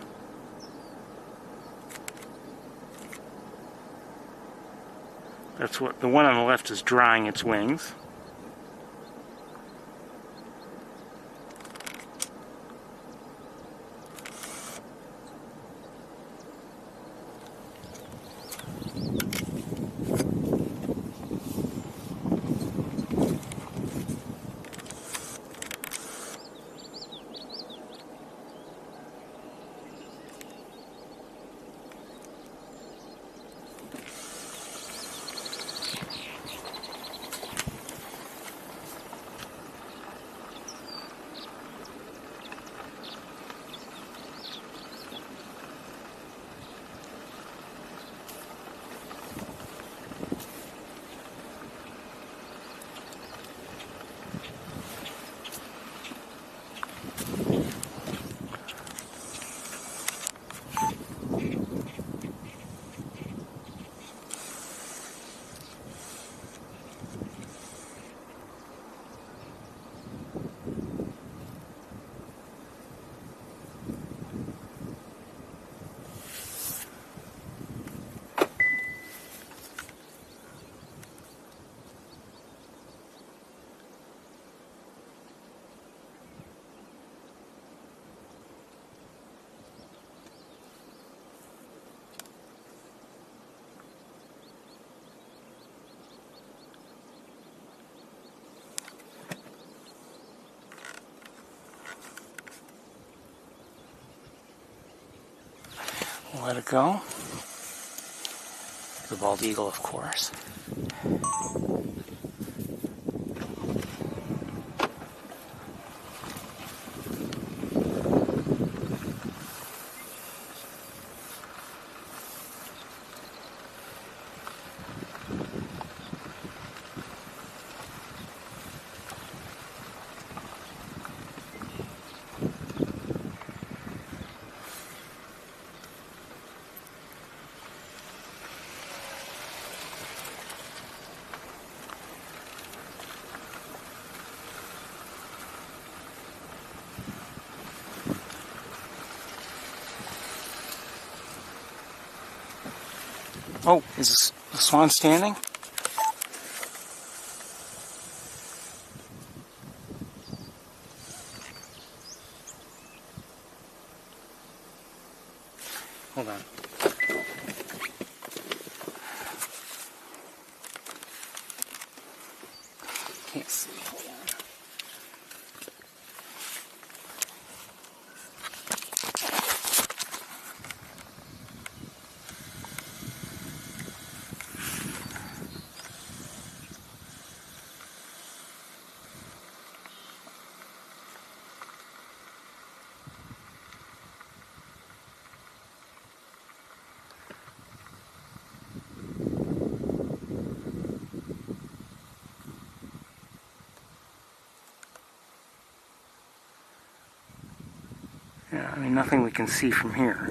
That's what the one on the left is, drying its wings. Let it go. The bald eagle, of course. Oh, is the swan standing? Hold on. Can't see. Hold on. Yeah, I mean, nothing we can see from here.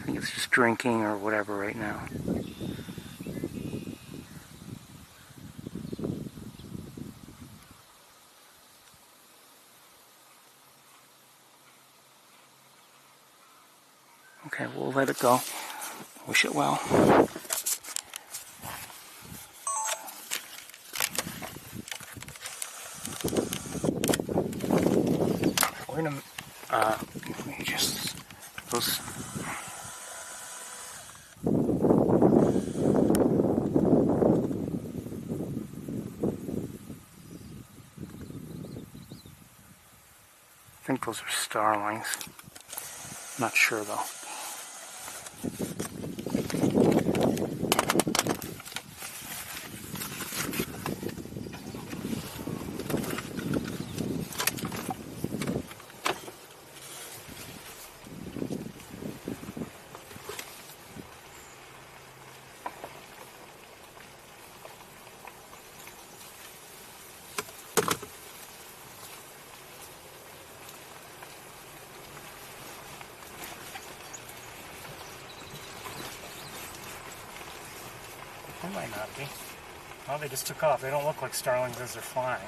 I think it's just drinking or whatever right now. Okay, we'll let it go. Wish it well. those. I think those are starlings. Not sure though. They might not be. Well, they just took off. They don't look like starlings as they're flying.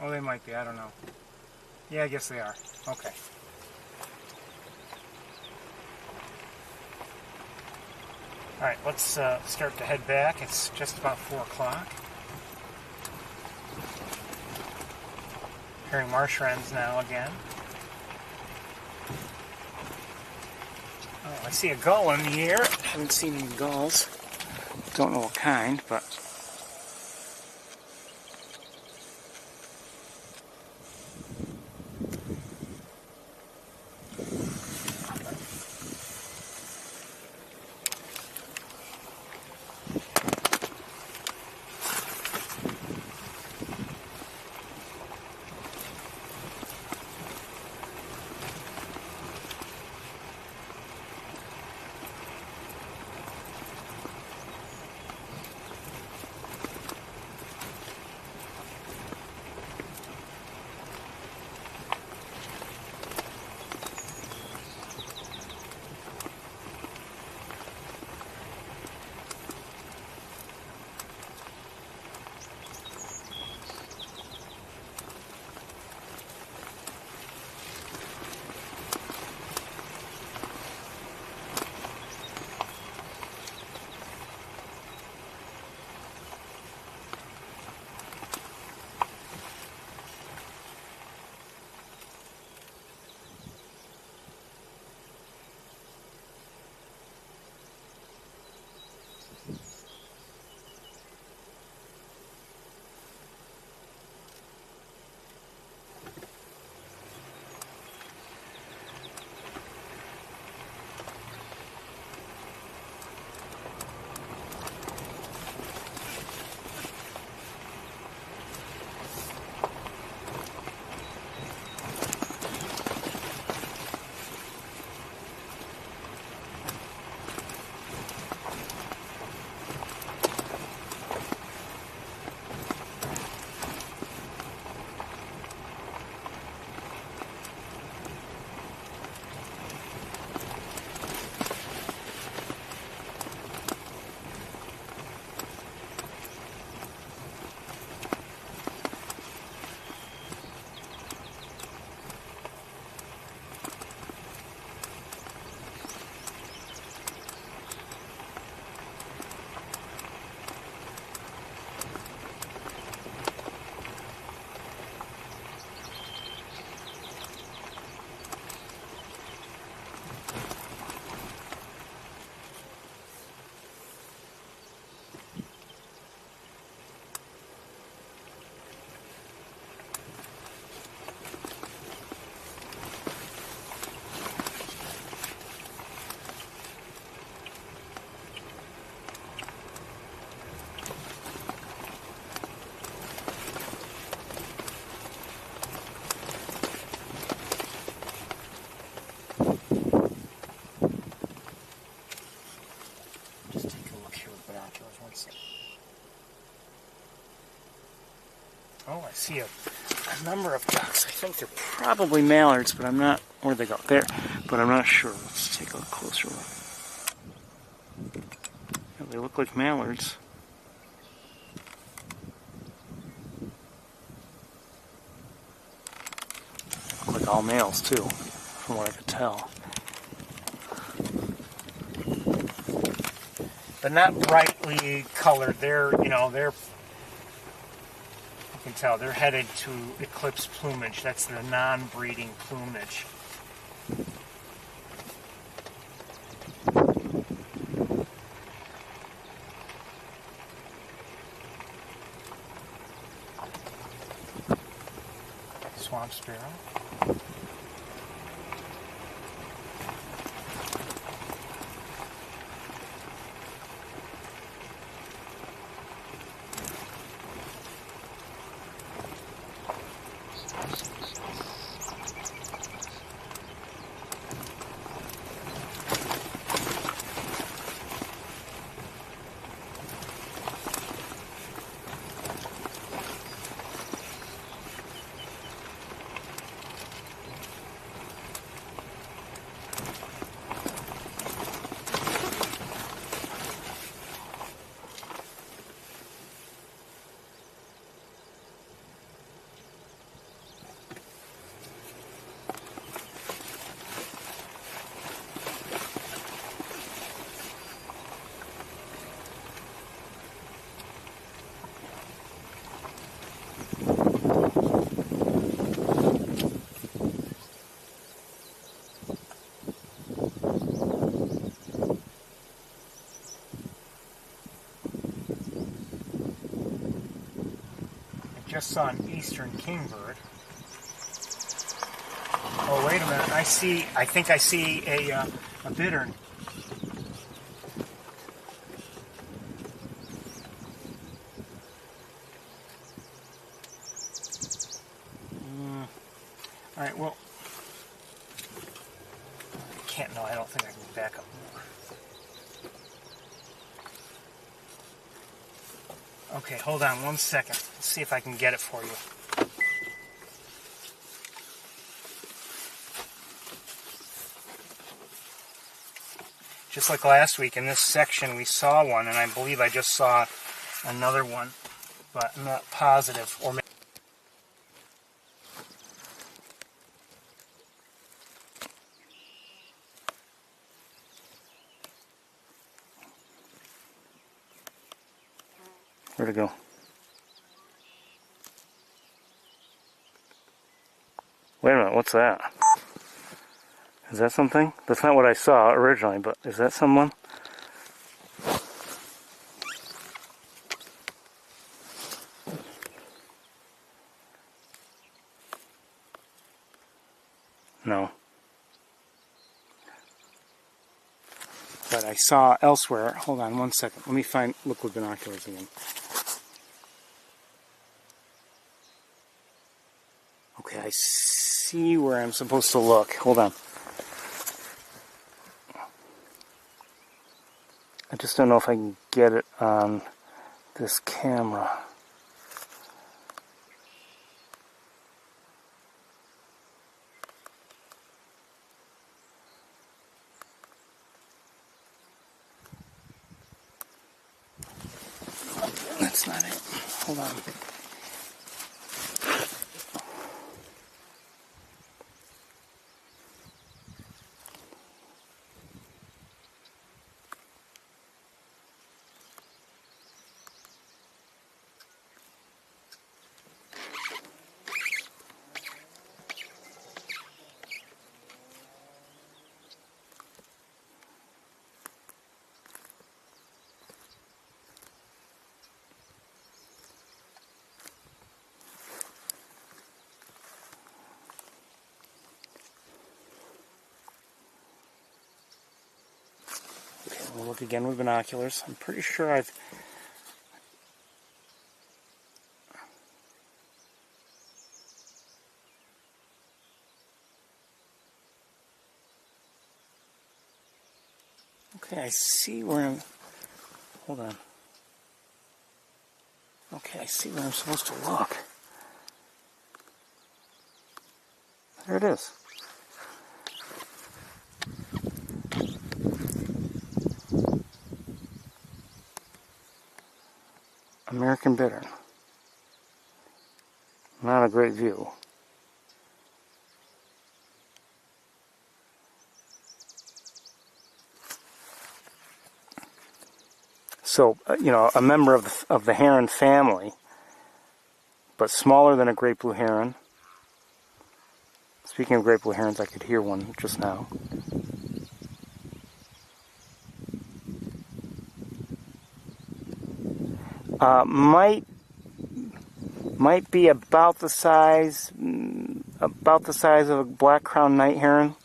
Oh, they might be. I don't know. Yeah, I guess they are. Okay. All right, let's start to head back. It's just about 4 o'clock. Hearing marsh wrens now again. Oh, I see a gull in the air. Haven't seen any gulls. Don't know what kind, but... Oh, I see a number of ducks. I think they're probably mallards, but I'm not... Where'd they go? There. But I'm not sure. Let's take a closer look. Yeah, they look like mallards. Look like all males, too, from what I could tell. But not brightly colored. They're, you know, they're can tell they're headed to eclipse plumage. That's their non-breeding plumage. Swamp sparrow. Just saw an eastern kingbird. Oh, wait a minute. I think I see a bittern. All right, well, I can't, no, I don't think I can back up more. Okay, hold on 1 second. Let's see if I can get it for you. Just like last week, in this section we saw one, and I believe I just saw another one, but I'm not positive. Or maybe where'd it go? Wait a minute, what's that? Is that something? That's not what I saw originally, but is that someone? No. But I saw elsewhere. Hold on 1 second. Let me look with binoculars again. Okay, I see where I'm supposed to look. Hold on. I just don't know if I can get it on this camera. That's not it. Hold on. We'll look again with binoculars. I'm pretty sure I've... Okay, I see where I'm... Hold on. Okay, I see where I'm supposed to look. There it is. American bittern. Not a great view. So, you know, a member of the heron family but smaller than a great blue heron. Speaking of great blue herons, I could hear one just now. Might be about the size of a black-crowned night heron,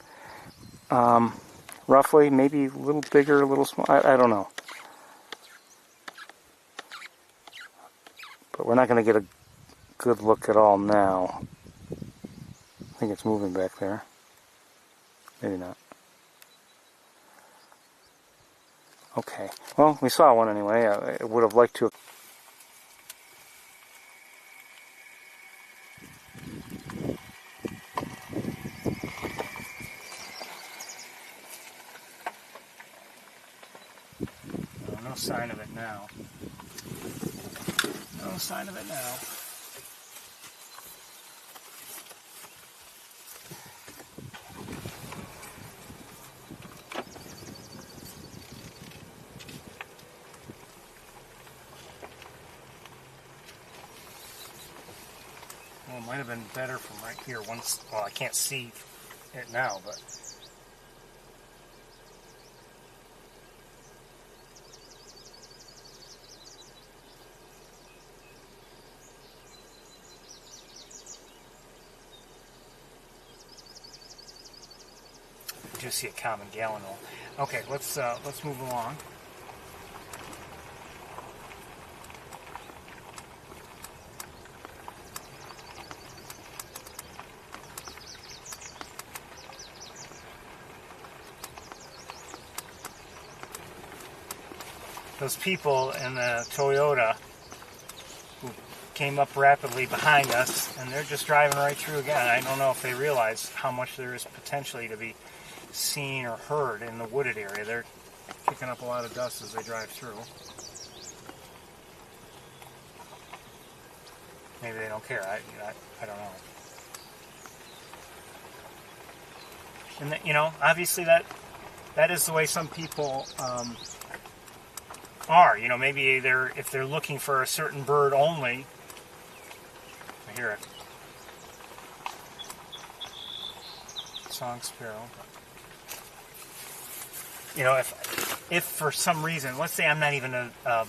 roughly. Maybe a little bigger, a little small. I don't know. But we're not going to get a good look at all now. I think it's moving back there. Maybe not. Okay. Well, we saw one anyway. I would have liked to. No sign of it now. No sign of it now. Well, it might have been better from right here once. Well, I can't see it now, but. I do see a common gallinule. Okay, let's move along. Those people in the Toyota who came up rapidly behind us, and they're just driving right through again. I don't know if they realize how much there is potentially to be seen or heard in the wooded area. They're kicking up a lot of dust as they drive through. Maybe they don't care. I don't know. And that, you know, obviously that is the way some people are. You know, maybe if they're looking for a certain bird only. I hear it. Song sparrow. You know, if for some reason, let's say I'm not even a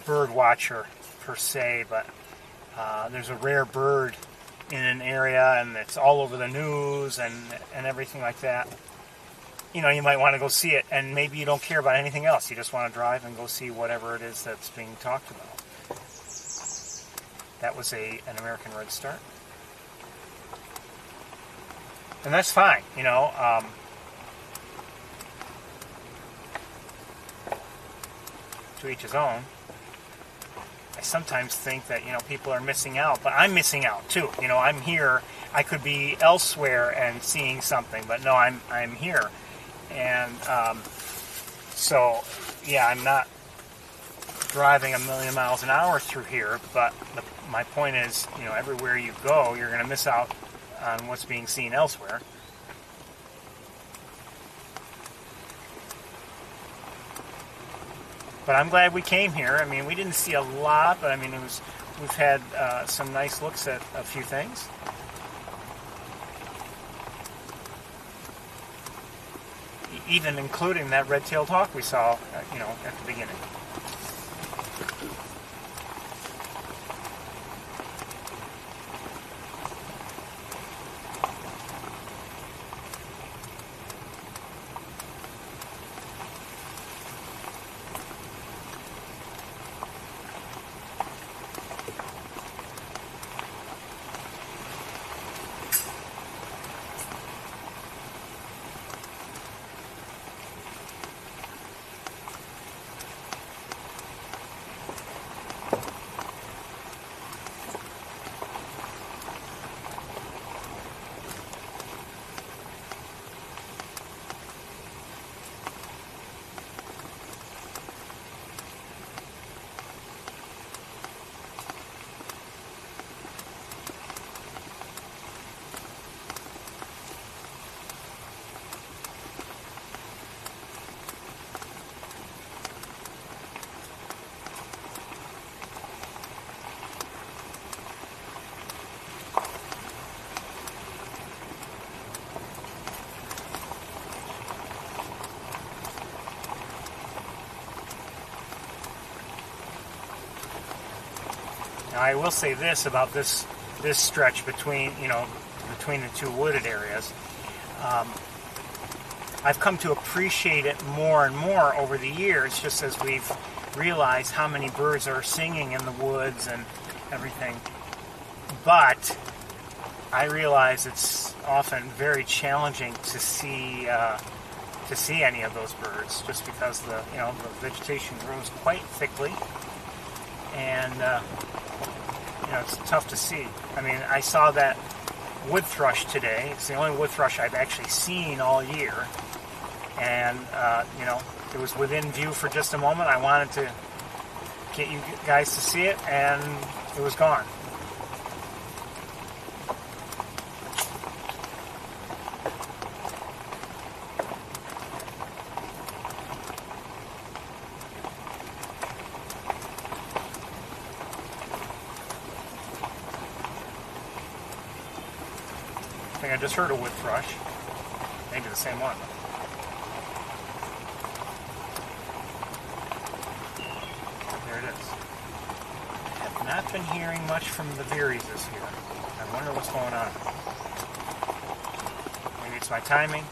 bird watcher per se, but there's a rare bird in an area and it's all over the news and everything like that, you know, you might want to go see it, and maybe you don't care about anything else. You just want to drive and go see whatever it is that's being talked about. That was an American Redstart. And that's fine, you know. To each his own. I sometimes think that, you know, people are missing out, but I'm missing out too. You know, I'm here. I could be elsewhere and seeing something, but no, I'm here. And so, yeah, I'm not driving a million miles an hour through here, but my point is, you know, everywhere you go, you're going to miss out on what's being seen elsewhere. But I'm glad we came here. I mean, we didn't see a lot, but I mean, we've had some nice looks at a few things. Even including that red-tailed hawk we saw, you know, at the beginning. I will say this about this stretch between the two wooded areas. I've come to appreciate it more and more over the years, just as we've realized how many birds are singing in the woods and everything. But I realize it's often very challenging to see any of those birds, just because the vegetation grows quite thickly, and it's tough to see. I mean, I saw that wood thrush today. It's the only wood thrush I've actually seen all year, and it was within view for just a moment. I wanted to get you guys to see it, and it was gone. I think I just heard a wood thrush. Maybe the same one. There it is. I have not been hearing much from the Veeries this year. I wonder what's going on. Maybe it's my timing.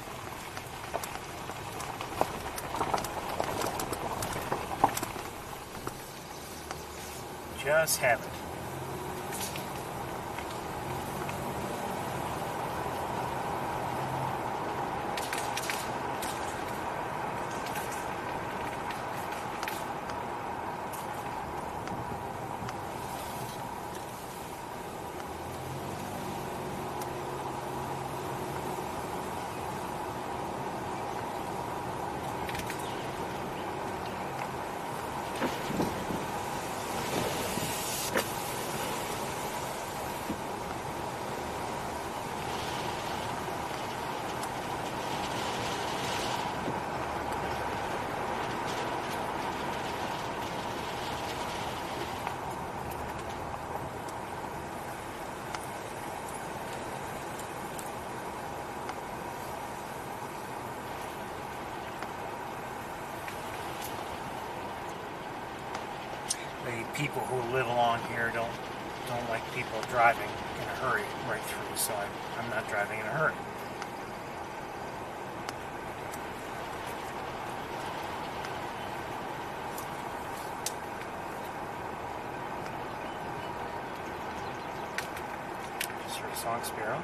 Just haven't. People who live along here don't like people driving in a hurry right through, so I'm not driving in a hurry. Just heard a song sparrow.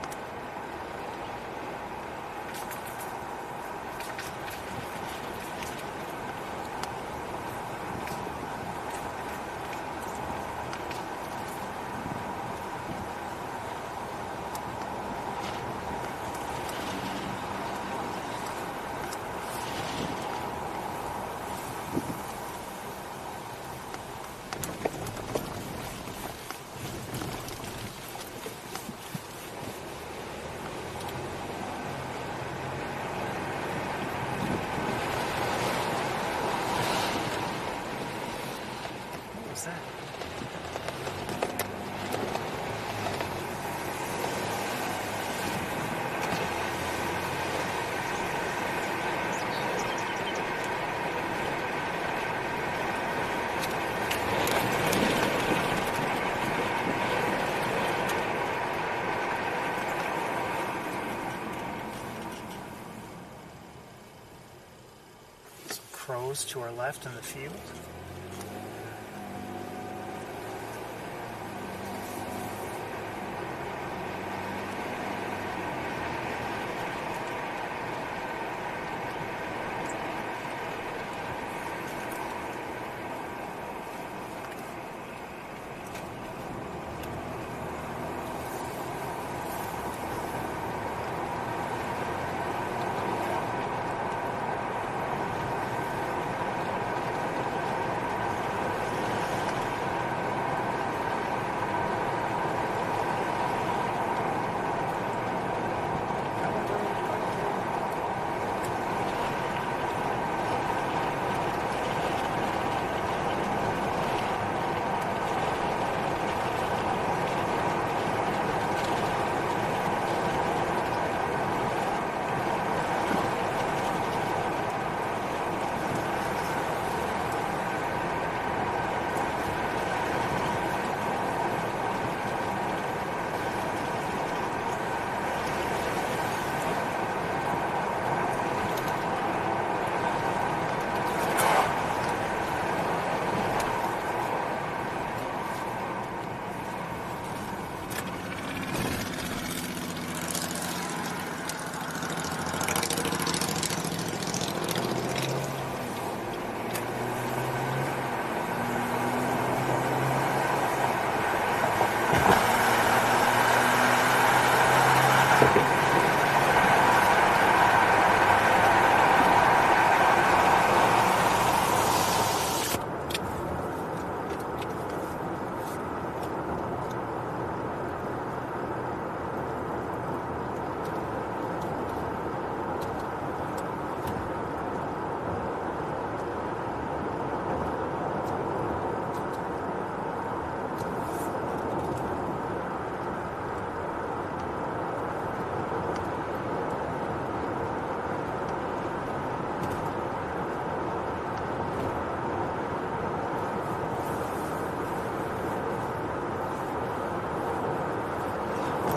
Crows to our left in the field.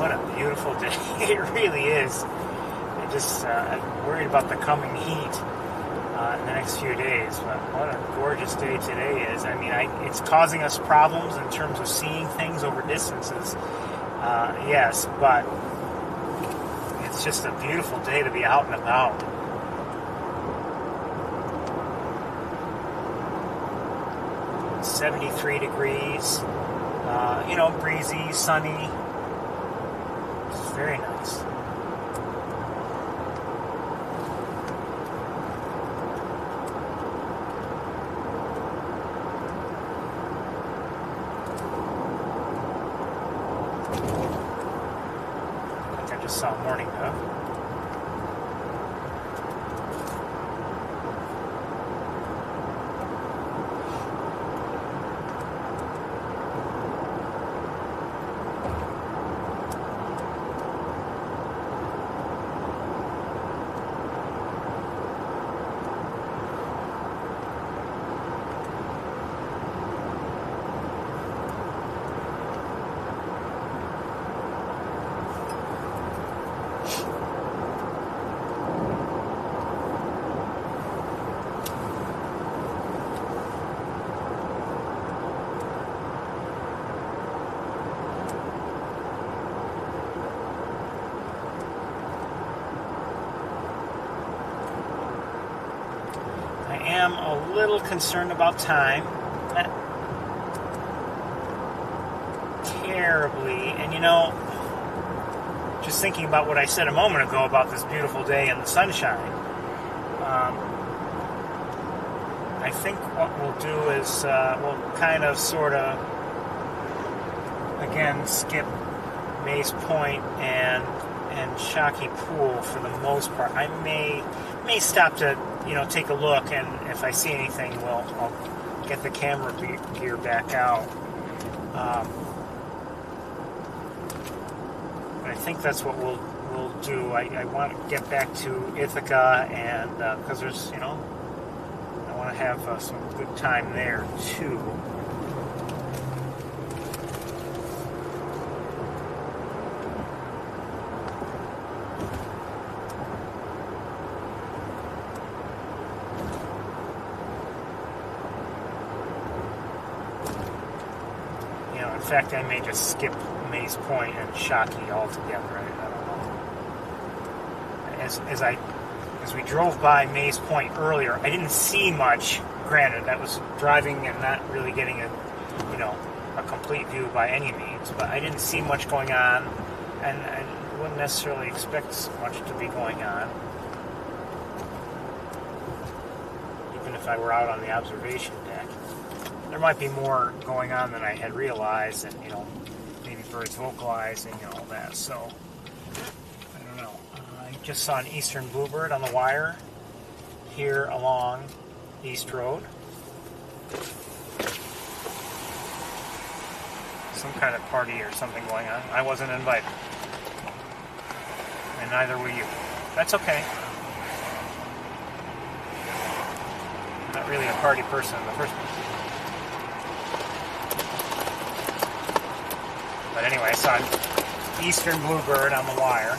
What a beautiful day. It really is. I'm just worried about the coming heat in the next few days, but what a gorgeous day today is. I mean, it's causing us problems in terms of seeing things over distances, yes, but it's just a beautiful day to be out and about. It's 73 degrees, you know, breezy, sunny. It's very nice. Saw morning dove. I'm a little concerned about time. Not terribly. And you know, just thinking about what I said a moment ago about this beautiful day and the sunshine, I think what we'll do is we'll kind of sort of again skip Mays Point and Shockey Pool for the most part. I may stop to take a look, and if I see anything, I'll get the camera gear back out. But I think that's what we'll do. I want to get back to Ithaca, and because there's I want to have some good time there too. In fact, I may just skip Mays Point and Shockey altogether. I don't know. As we drove by Mays Point earlier, I didn't see much. Granted, that was driving and not really getting a complete view by any means. But I didn't see much going on, and I wouldn't necessarily expect much to be going on, even if I were out on the observation deck. There might be more going on than I had realized, and maybe birds vocalizing and all that. So I don't know. I just saw an eastern bluebird on the wire here along East Road. Some kind of party or something going on. I wasn't invited, and neither were you. That's okay. I'm not really a party person in the first place. But anyway, I saw an eastern bluebird on the wire.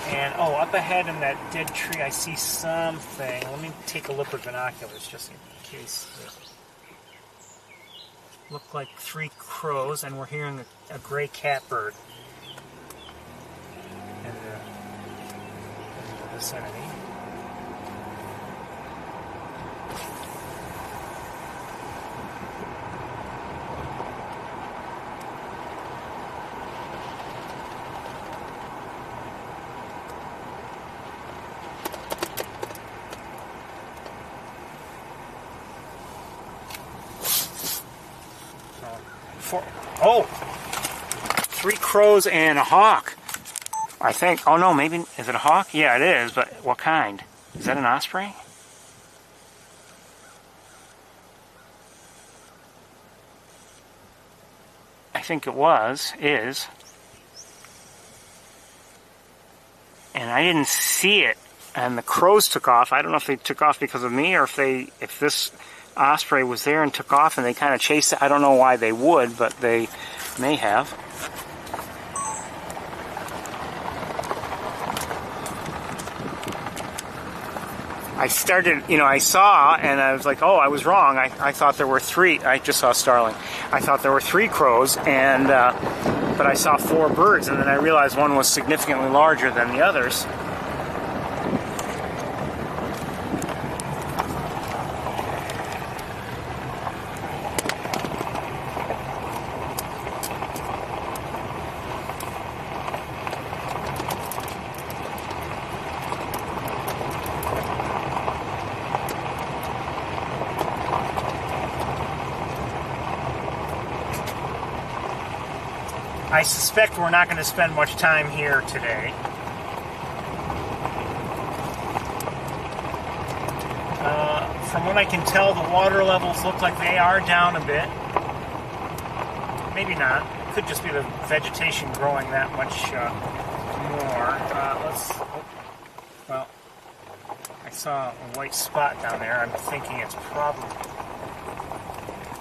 And, up ahead in that dead tree, I see something. Let me take a look with binoculars just in case. Look like 3 crows, and we're hearing a gray catbird in the vicinity. Oh, 3 crows and a hawk, I think. Oh no, maybe, is it a hawk? Yeah, it is, but what kind? Is that an osprey? I think it is. And I didn't see it, and the crows took off. I don't know if they took off because of me, or if this osprey was there and took off and they kind of chased it. I don't know why they would, but they may have. I started, I saw, and I was like, oh, I was wrong. I thought there were 3. I just saw a starling. I thought there were 3 crows, and but I saw 4 birds, and then I realized one was significantly larger than the others. I suspect we're not going to spend much time here today. From what I can tell, the water levels look like they are down a bit. Maybe not. Could just be the vegetation growing that much more. Well, I saw a white spot down there. I'm thinking it's probably...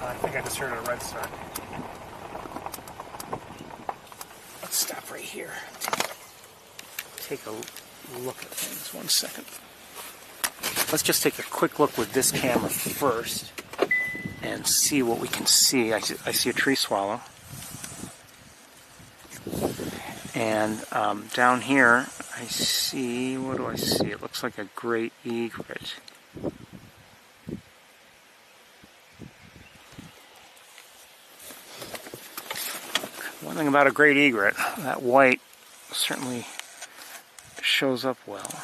I think I just heard a redstart. Let's stop right here. Take a look at things. 1 second. Let's just take a quick look with this camera first and see what we can see. I see a tree swallow. And down here, I see, what do I see? It looks like a great egret. One thing about a great egret, that white certainly shows up well.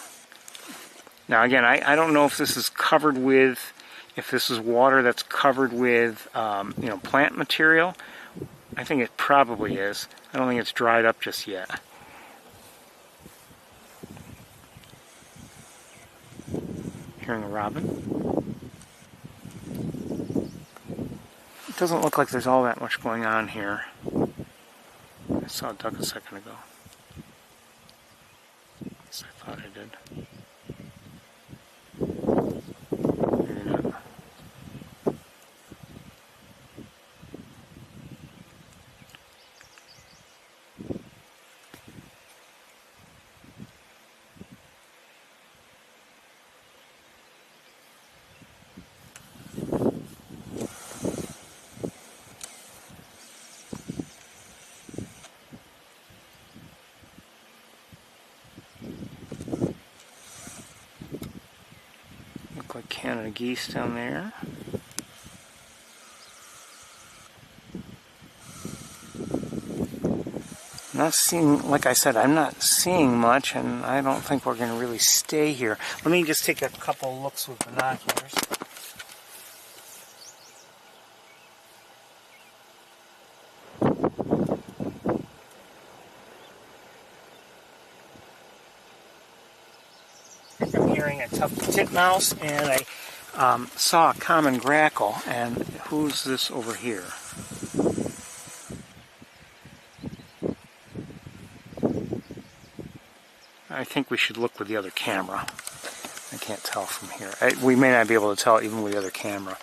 Now again, I don't know if this is covered with, if this is water that's covered with, plant material. I think it probably is. I don't think it's dried up just yet. Hearing a robin. It doesn't look like there's all that much going on here. I saw a duck a second ago. Yes, I thought I did. Maybe not. Like Canada geese down there. Not seeing, like I said, I'm not seeing much, and I don't think we're going to really stay here. Let me just take a couple looks with binoculars. I'm hearing a tufted titmouse, and I saw a common grackle. And who's this over here? I think we should look with the other camera. I can't tell from here. We may not be able to tell even with the other camera.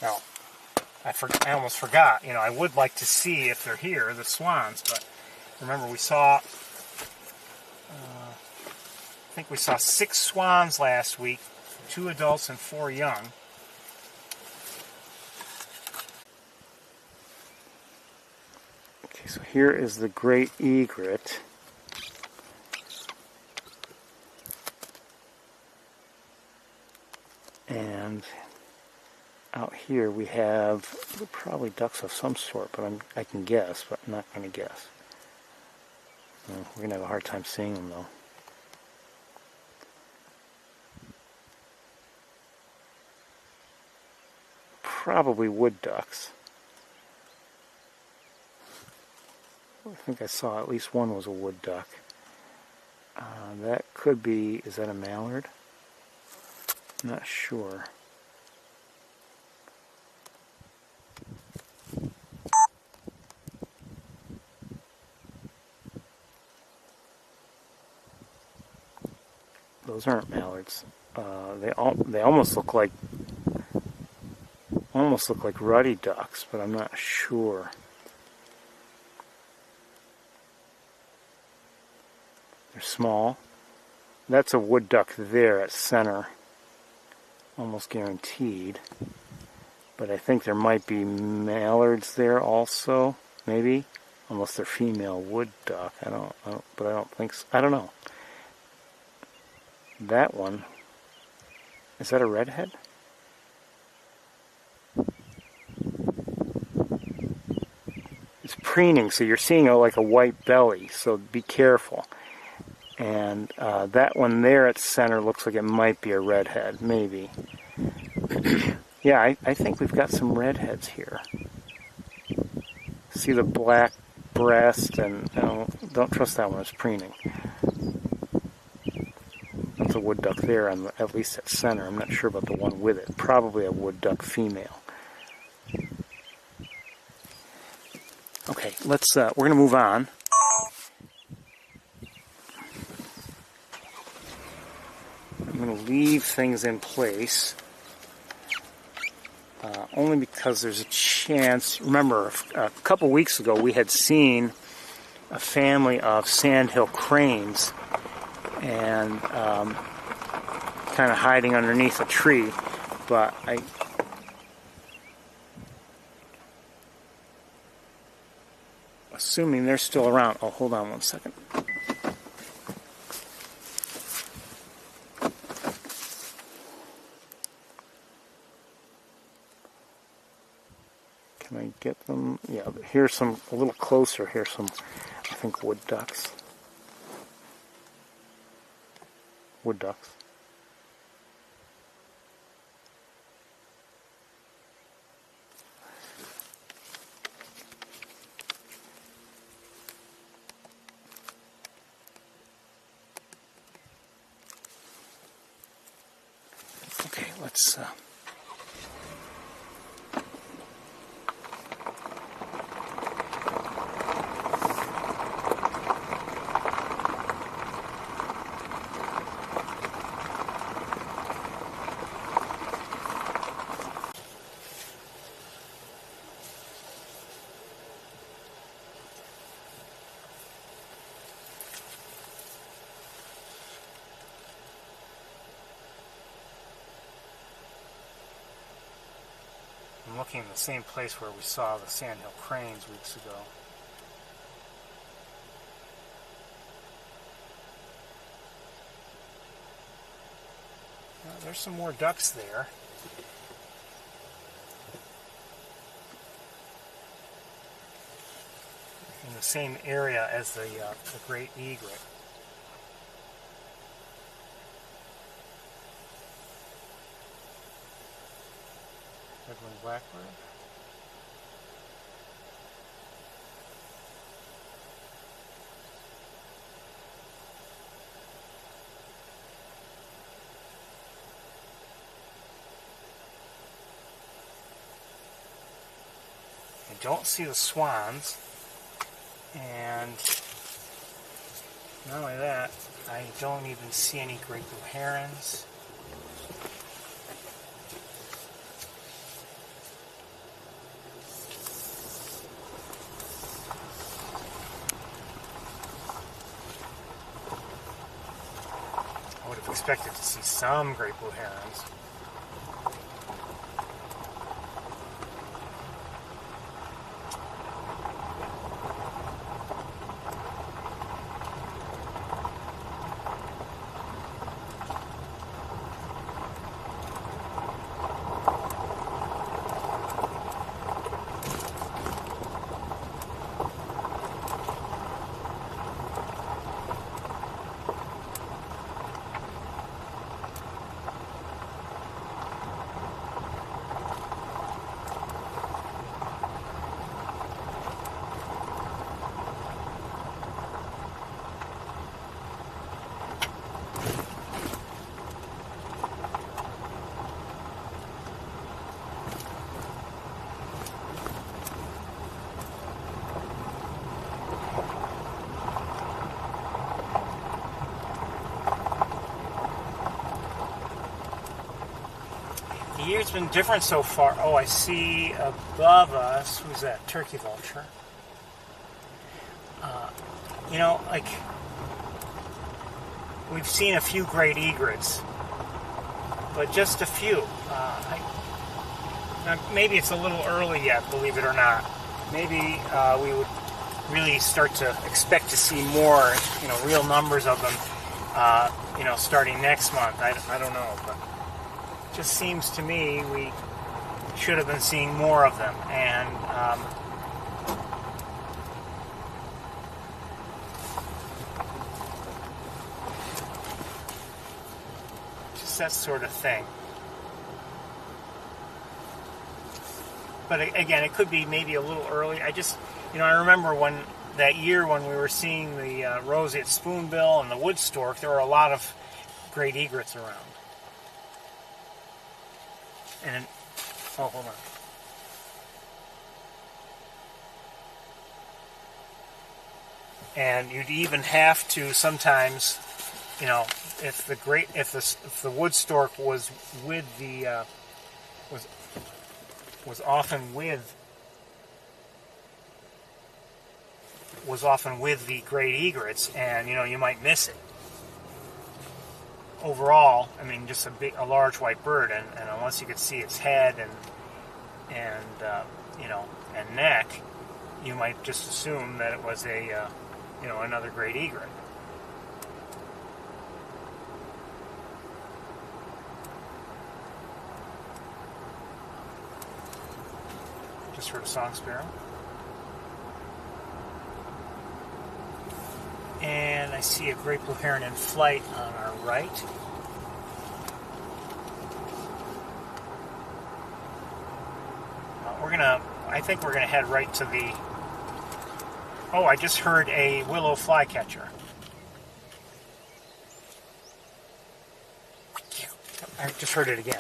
Now, I almost forgot. I would like to see if they're here, the swans, but remember we saw... I think we saw 6 swans last week, 2 adults and 4 young. Okay, so here is the great egret. And out here we have probably ducks of some sort, but I can guess, but I'm not going to guess. We're going to have a hard time seeing them though. Probably wood ducks. I think I saw at least one was a wood duck. That could be, is that a mallard? I'm not sure. Those aren't mallards. They almost look like ruddy ducks, but I'm not sure. They're small. That's a wood duck there at center. Almost guaranteed. But I think there might be mallards there also, maybe. Unless they're female wood duck. But I don't think so. I don't know. That one, is that a redhead? It's preening, so you're seeing like a white belly, so be careful. And that one there at center looks like it might be a redhead, maybe. Yeah, I think we've got some redheads here. See the black breast, and don't trust that one, it's preening. That's a wood duck there, at least at center. I'm not sure about the one with it. Probably a wood duck female. Okay, we're going to move on. I'm going to leave things in place. Only because there's a chance. Remember, a couple weeks ago we had seen a family of sandhill cranes and kind of hiding underneath a tree, but assuming they're still around. Oh, hold on one second. Can I get them? Yeah, here's some, a little closer, here's some, I think, wood ducks. Wood ducks. Okay, let's I'm looking in the same place where we saw the sandhill cranes weeks ago. There's some more ducks there. In the same area as the great egret. Red-winged blackbird. I don't see the swans, and not only that, I don't even see any great blue herons. I would have expected to see some great blue herons. The year's been different so far. Oh, I see above us, who's that? Turkey vulture. You know, like, we've seen a few great egrets, but just a few. Now maybe it's a little early yet, believe it or not. Maybe we would really start to expect to see more, real numbers of them, starting next month. I don't know, but it just seems to me we should have been seeing more of them. And just that sort of thing. But again, it could be maybe a little early. I remember that year when we were seeing the roseate spoonbill and the wood stork, there were a lot of great egrets around. And hold on. And you'd even have to sometimes, if the wood stork was with the was often with the great egrets, and you might miss it. Overall, just a large white bird, and unless you could see its head and neck, you might just assume that it was another great egret. Just heard a song sparrow. And I see a great blue heron in flight on our right. I think we're gonna head right to the... Oh, I just heard a willow flycatcher. I just heard it again.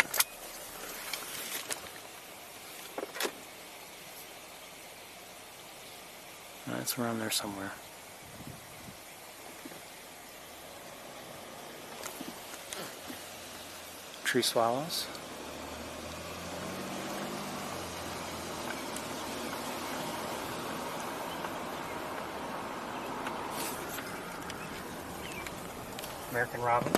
It's around there somewhere. Tree swallows. American robin.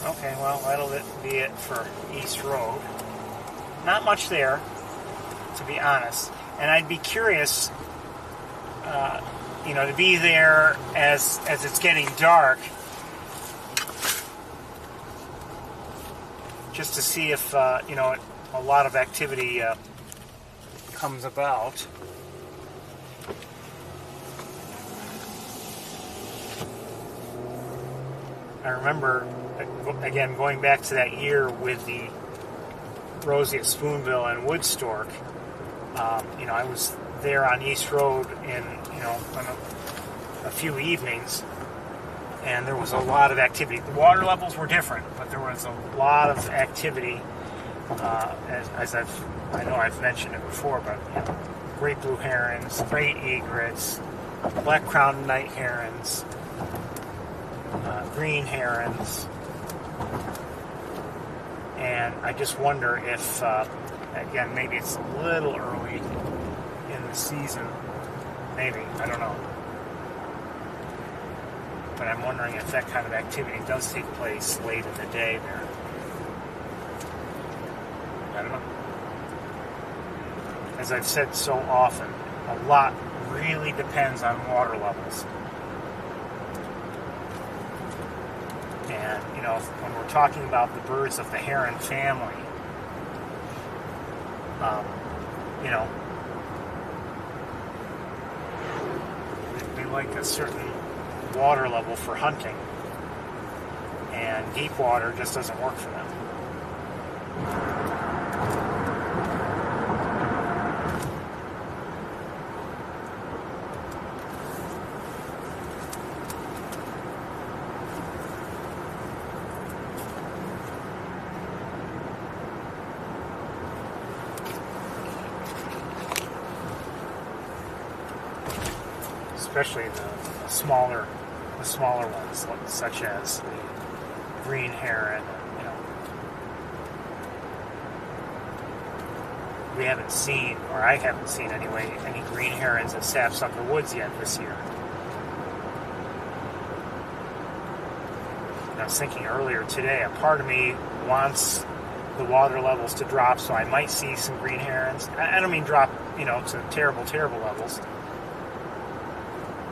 Okay, well, that'll be it for East Road. Not much there, to be honest. And I'd be curious, to be there as it's getting dark, just to see if, a lot of activity comes about. I remember, again, going back to that year with the roseate spoonbill and wood stork. I was there on East Road on a few evenings, and there was a lot of activity. The water levels were different, but there was a lot of activity. As I know I've mentioned it before, but great blue herons, great egrets, black-crowned night herons, green herons, and I just wonder if, again, maybe it's a little early in the season, maybe, I don't know, but I'm wondering if that kind of activity does take place late in the day there. I don't know. As I've said so often, a lot really depends on water levels. And, when we're talking about the birds of the heron family, they like a certain water level for hunting, and deep water just doesn't work for them. Especially the smaller ones, such as the green heron. we haven't seen, or I haven't seen anyway, any green herons at Sapsucker Woods yet this year. And I was thinking earlier today, a part of me wants the water levels to drop, so I might see some green herons. I don't mean drop, to terrible, terrible levels.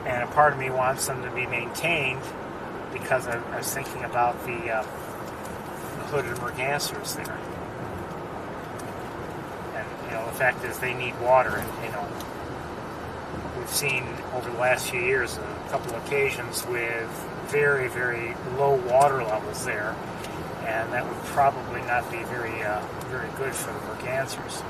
And a part of me wants them to be maintained because I was thinking about the hooded mergansers there. And, the fact is they need water. And, we've seen over the last few years a couple of occasions with very, very low water levels there. And that would probably not be very, very good for the mergansers.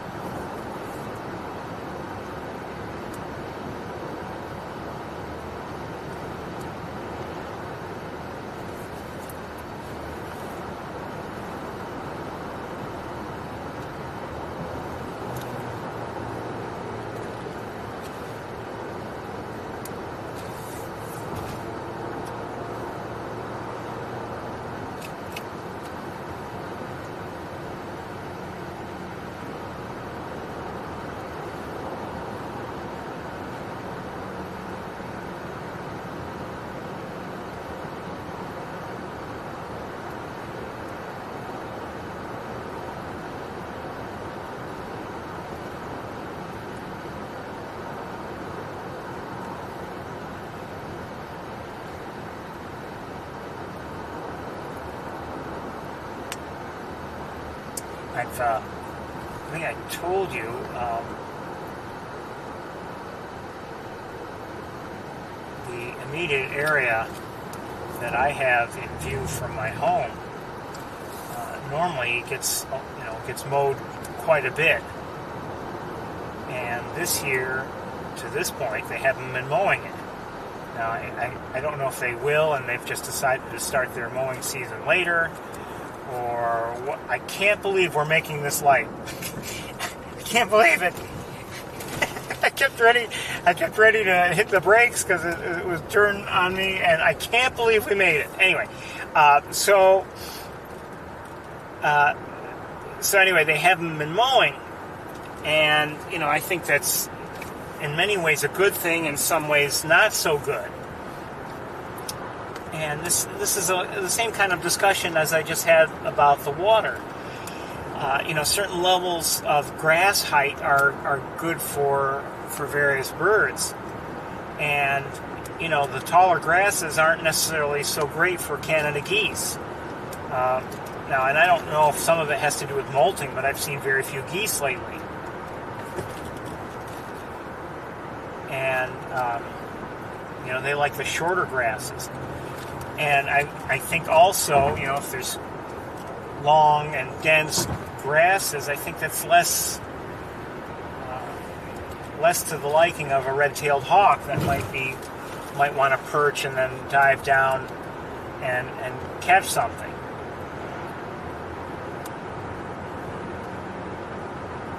I think I told you the immediate area that I have in view from my home normally gets mowed quite a bit, and this year to this point they haven't been mowing it. Now I don't know if they will, and they've just decided to start their mowing season later. Or what? I can't believe we're making this light. I can't believe it. I kept ready to hit the brakes because it was turned on me, and I can't believe we made it. Anyway, so anyway, they haven't been mowing, and I think that's in many ways a good thing, in some ways not so good. And this is the same kind of discussion as I just had about the water. Certain levels of grass height are good for various birds. And, the taller grasses aren't necessarily so great for Canada geese. Now, and I don't know if some of it has to do with molting, but I've seen very few geese lately. And, they like the shorter grasses. And I think also, if there's long and dense grasses, I think that's less to the liking of a red-tailed hawk that might want to perch and then dive down and catch something.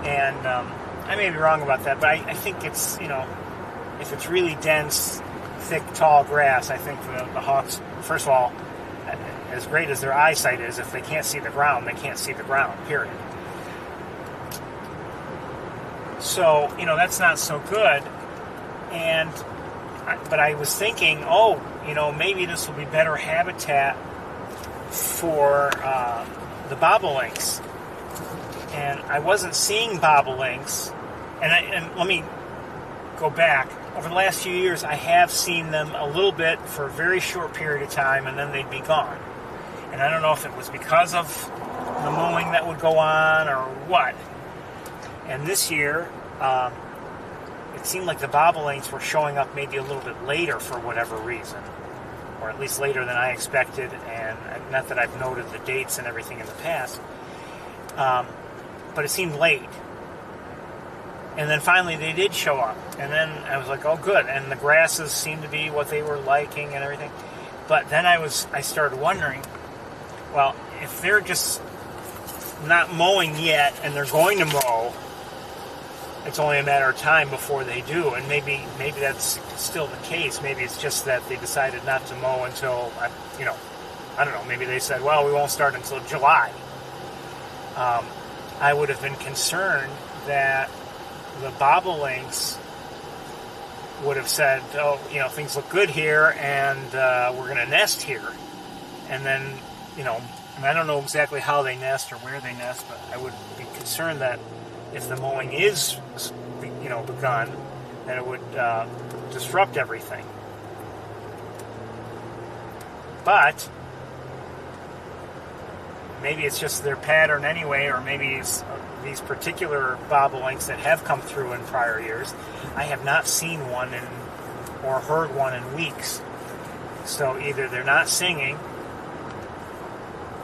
And I may be wrong about that, but I think it's, if it's really dense, thick, tall grass, I think the hawks, first of all, as great as their eyesight is, if they can't see the ground, they can't see the ground, period. So, that's not so good. But I was thinking, maybe this will be better habitat for the bobolinks. And I wasn't seeing bobolinks. And let me go back. Over the last few years, I have seen them a little bit for a very short period of time, and then they'd be gone. And I don't know if it was because of the mowing that would go on or what. And this year, it seemed like the bobolinks were showing up maybe a little bit later for whatever reason, or at least later than I expected, and not that I've noted the dates and everything in the past, but it seemed late. And then finally they did show up, and then I was like, oh good, and the grasses seemed to be what they were liking and everything. But then I started wondering, well, if they're just not mowing yet and they're going to mow, it's only a matter of time before they do, and maybe that's still the case. Maybe it's just that they decided not to mow until, I don't know, maybe they said, well, we won't start until July. I would have been concerned that the bobolinks would have said, oh, things look good here, and we're going to nest here. And then, and I don't know exactly how they nest or where they nest, but I would be concerned that if the mowing is, begun, that it would disrupt everything. But maybe it's just their pattern anyway, or maybe it's these particular bobolinks that have come through in prior years. I have not seen one or heard one in weeks. So either they're not singing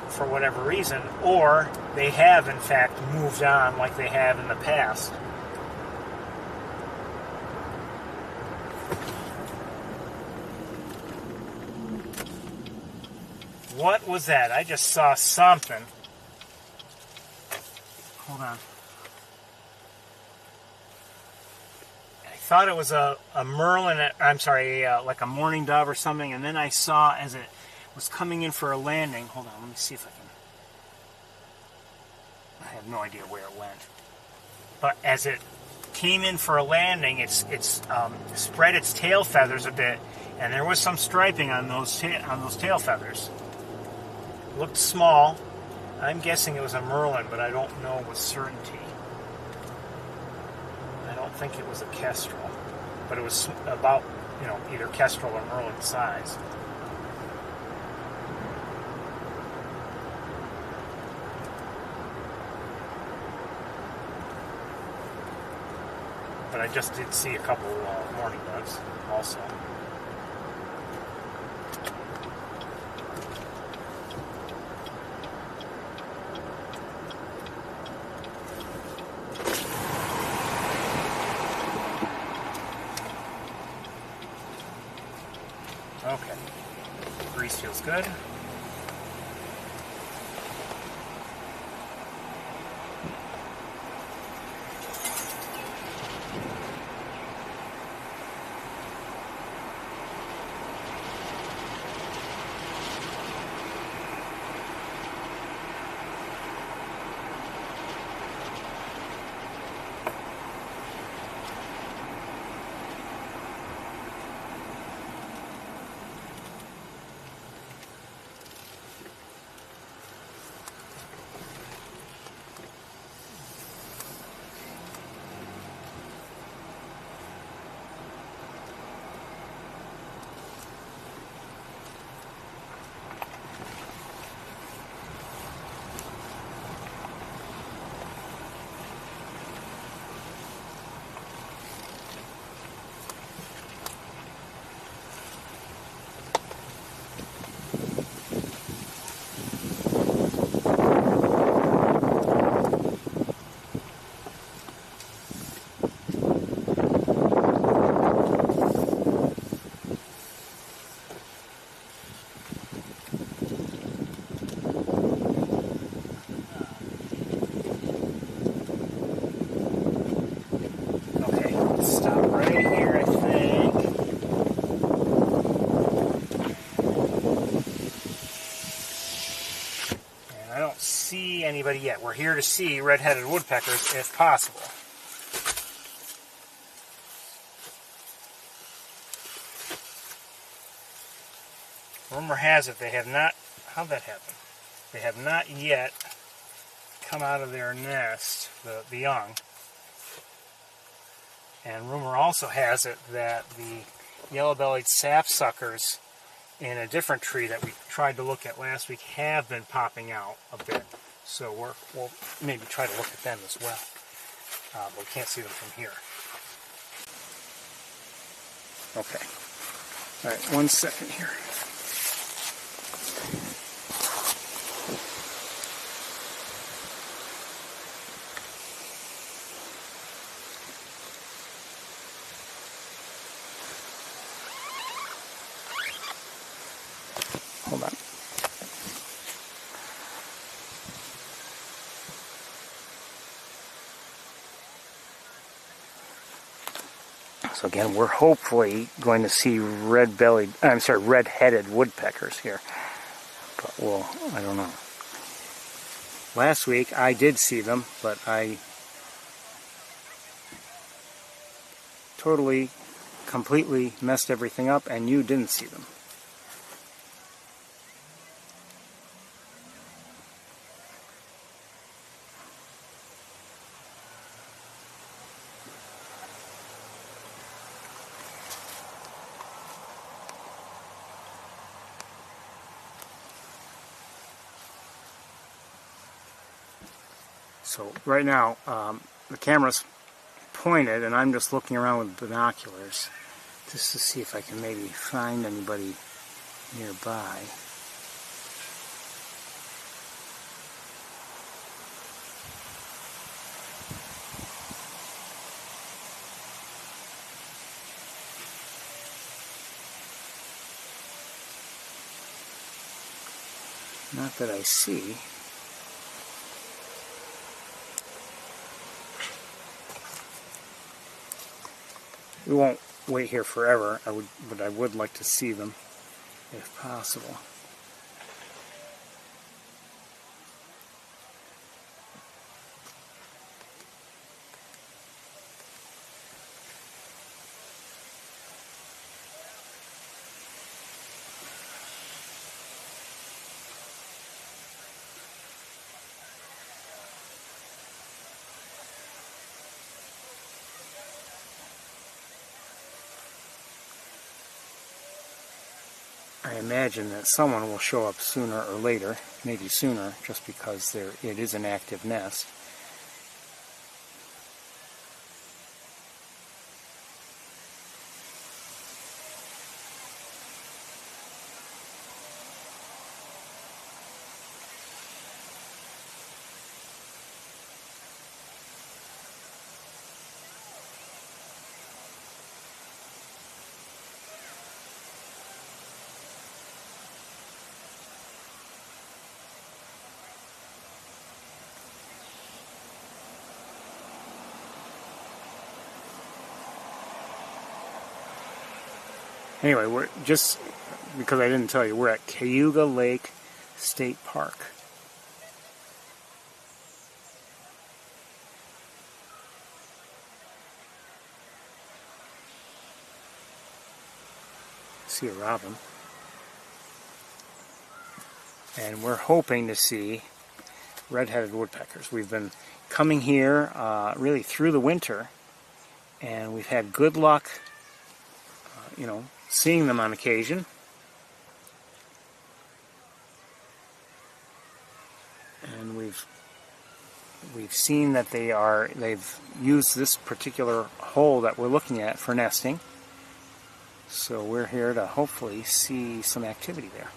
for whatever reason, or they have in fact moved on like they have in the past. What was that? I just saw something. Hold on. I thought it was a merlin, like a mourning dove or something, and then I saw as it was coming in for a landing. Hold on, let me see if I can. I have no idea where it went. But as it came in for a landing, it's spread its tail feathers a bit, and there was some striping on those tail feathers. Looked small. I'm guessing it was a merlin, but I don't know with certainty. I don't think it was a kestrel, but it was about, either kestrel or merlin size. But I just did see a couple mourning doves also. Okay, breeze feels good. Anybody yet. We're here to see red-headed woodpeckers if possible. Rumor has it they have not, how'd that happen? They have not yet come out of their nest, the young. And rumor also has it that the yellow-bellied sapsuckers in a different tree that we tried to look at last week have been popping out a bit. So we'll maybe try to look at them as well. But we can't see them from here. Okay. All right, 1 second here. Hold on. So again, we're hopefully going to see red-headed woodpeckers here. But I don't know. Last week I did see them, but I totally, completely messed everything up and you didn't see them. So right now, the camera's pointed and I'm just looking around with binoculars just to see if I can maybe find anybody nearby. Not that I see. We won't wait here forever, but I would like to see them if possible. I imagine that someone will show up sooner or later, maybe sooner, just because it is an active nest. Anyway, we're just, because I didn't tell you, we're at Cayuga Lake State Park. See a robin. And we're hoping to see red-headed woodpeckers. We've been coming here really through the winter, and we've had good luck, seeing them on occasion. And we've seen that they've used this particular hole that we're looking at for nesting. So we're here to hopefully see some activity there.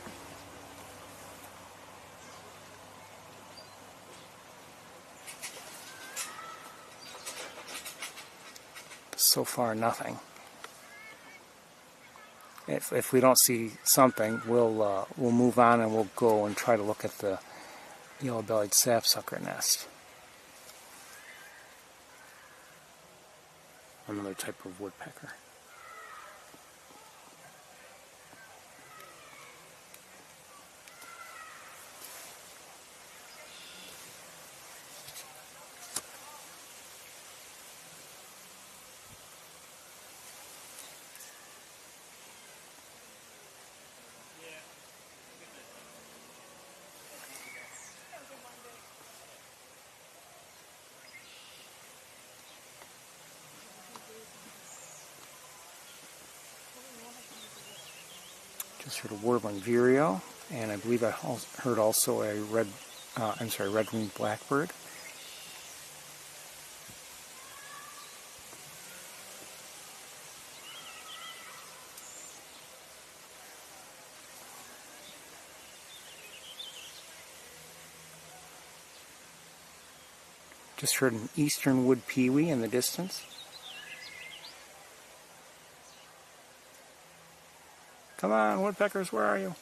So far, nothing. If we don't see something, we'll move on and we'll go and try to look at the yellow-bellied sapsucker nest. Another type of woodpecker. Just heard a warbling vireo, and I believe I heard also a red-winged blackbird. Just heard an eastern wood pewee in the distance. Come on, woodpeckers, where are you?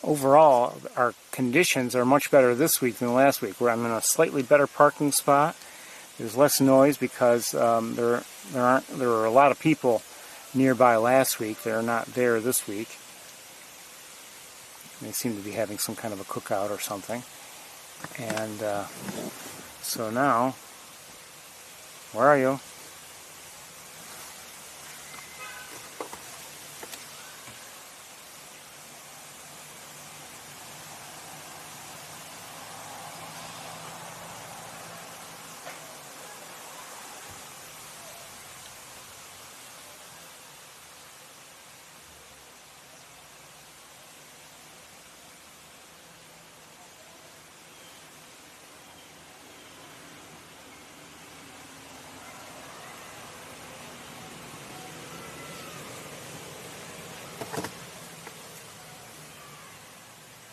overall, our conditions are much better this week than last week. I'm in a slightly better parking spot. There's less noise because there were a lot of people nearby last week. They're not there this week. They seem to be having some kind of a cookout or something. And so now, where are you?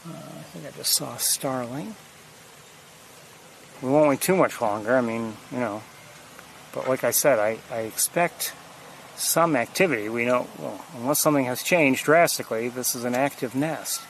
I think I just saw a starling. We won't wait too much longer, I mean, you know. But like I said, I expect some activity. We know, well, unless something has changed drastically, this is an active nest.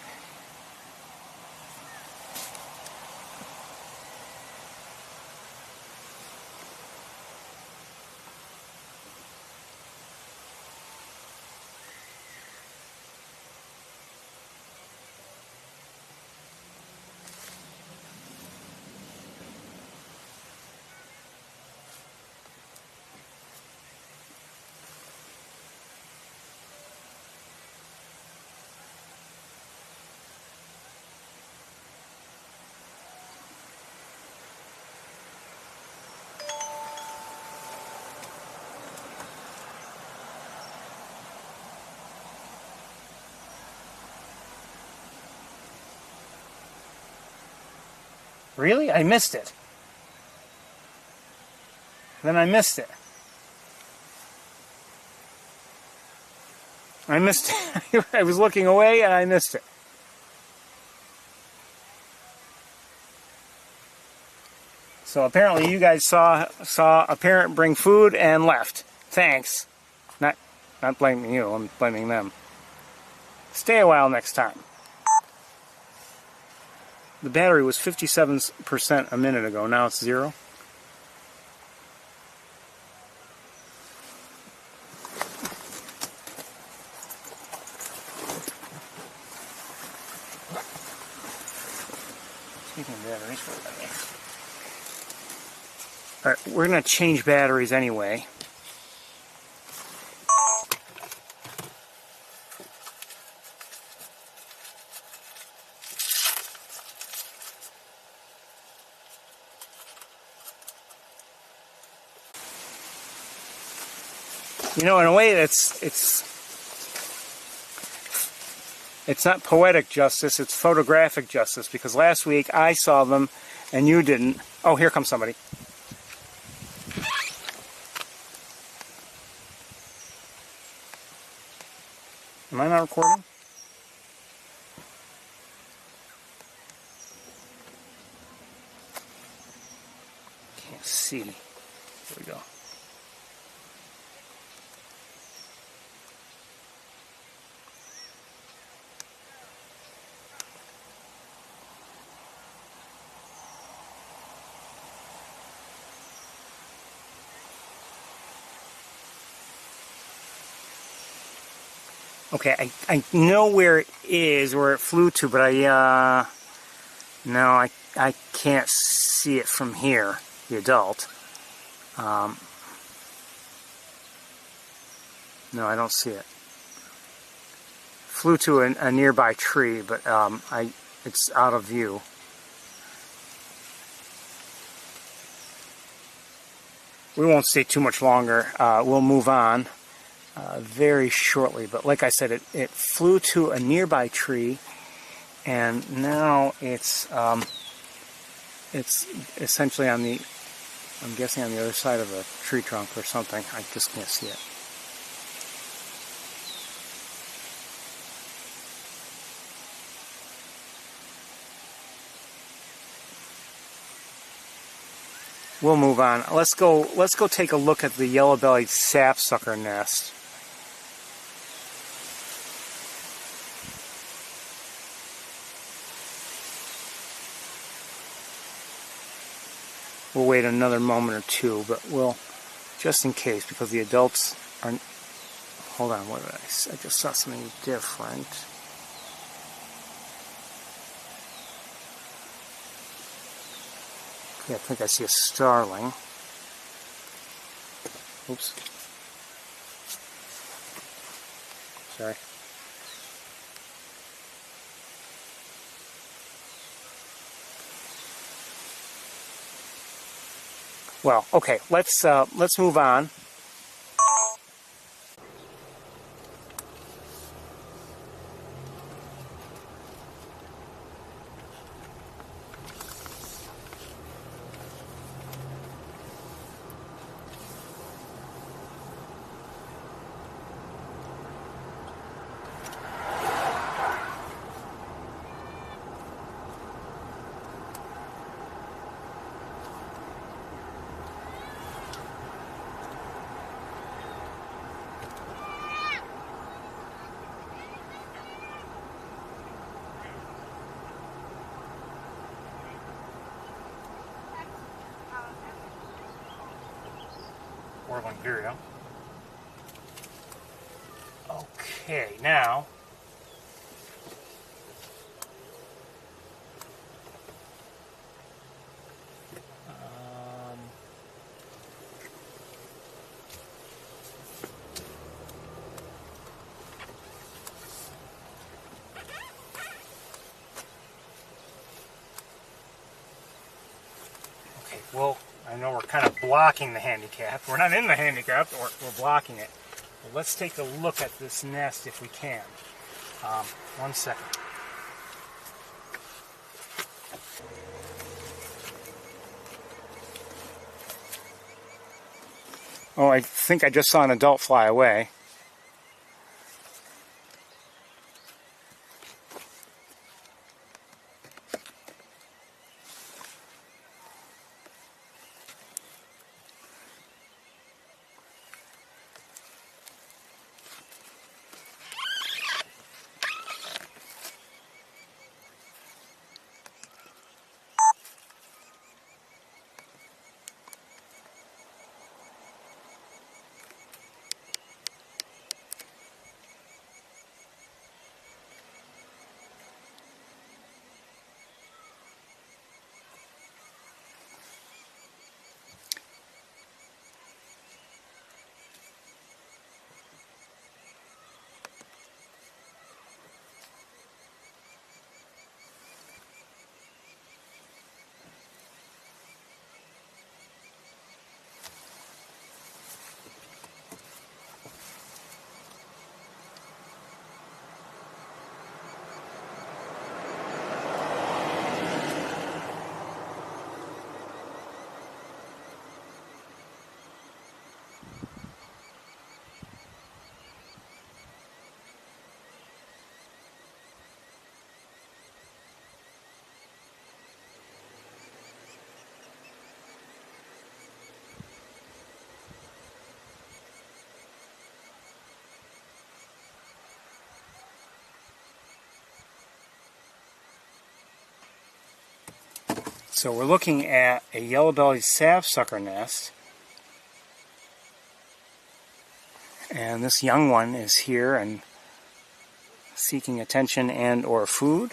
Really? I missed it. Then I missed it. I missed it. I was looking away and I missed it. So apparently you guys saw a parent bring food and left. Thanks. Not blaming you, I'm blaming them. Stay a while next time. The battery was 57% a minute ago, now it's 0. Speaking of batteries, alright, we're going to change batteries anyway. You know, in a way, it's not poetic justice, it's photographic justice, because last week I saw them and you didn't. Oh, here comes somebody. Am I not recording? Can't see. Here we go. Okay, I know where it is, where it flew to, but no, I can't see it from here, the adult. No, I don't see it. Flew to a nearby tree, but it's out of view. We won't stay too much longer. We'll move on. Very shortly, but like I said, it flew to a nearby tree, and now it's essentially on the, I'm guessing on the other side of a tree trunk or something. I just can't see it. We'll move on. Let's go take a look at the yellow-bellied sapsucker nest. we'll wait another moment or two, but we'll, just in case, because the adults are... Hold on, what did I just saw something different. Okay, I think I see a starling. Oops. Sorry. Well, okay, let's move on. Okay, now okay, well, I know we're kind of blocking the handicap. We're not in the handicap, we're blocking it. Well, let's take a look at this nest if we can. 1 second. Oh, I think I just saw an adult fly away. So we're looking at a yellow-bellied sapsucker nest, and this young one is here and seeking attention and or food.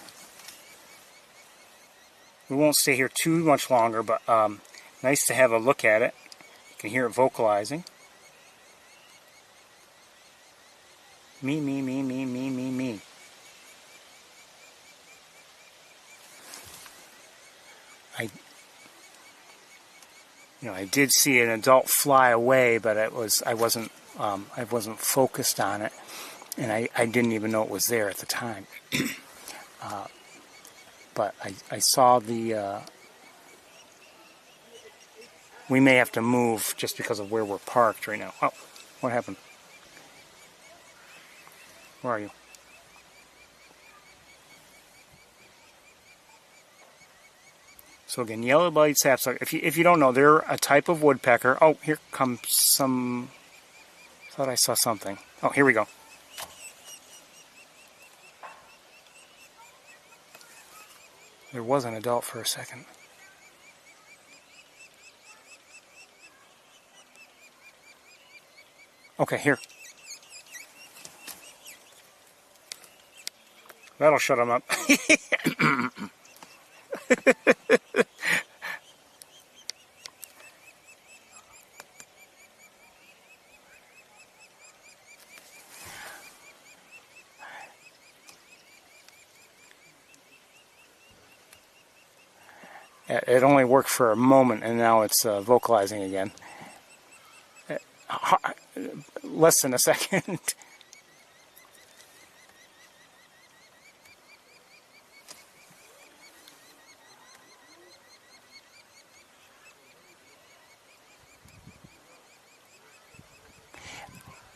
We won't stay here too much longer, but nice to have a look at it. You can hear it vocalizing. Me, me, me, me, me, me, me. I did see an adult fly away, but I wasn't focused on it, and I didn't even know it was there at the time. But I saw the. We may have to move just because of where we're parked right now. Oh, what happened? Where are you? So again, yellow-bellied sapsucker. If you don't know, they're a type of woodpecker. Oh, here comes some. Thought I saw something. Oh, here we go. There was an adult for a second. Okay, here. That'll shut him up. It only worked for a moment, and now it's vocalizing again. Less than a second.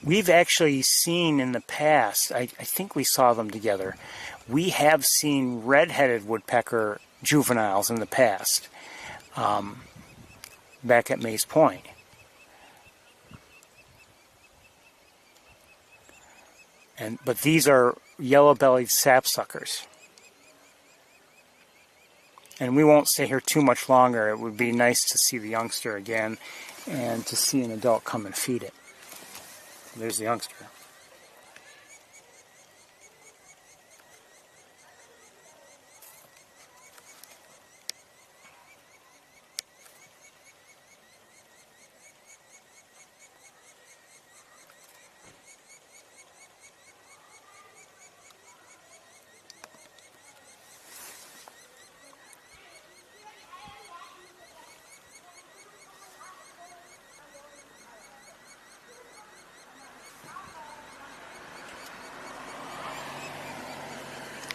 We've actually seen in the past, I think we saw them together, we have seen red-headed woodpecker juveniles in the past, back at Mays Point. But these are yellow-bellied sapsuckers. And we won't stay here too much longer. It would be nice to see the youngster again and to see an adult come and feed it. There's the youngster.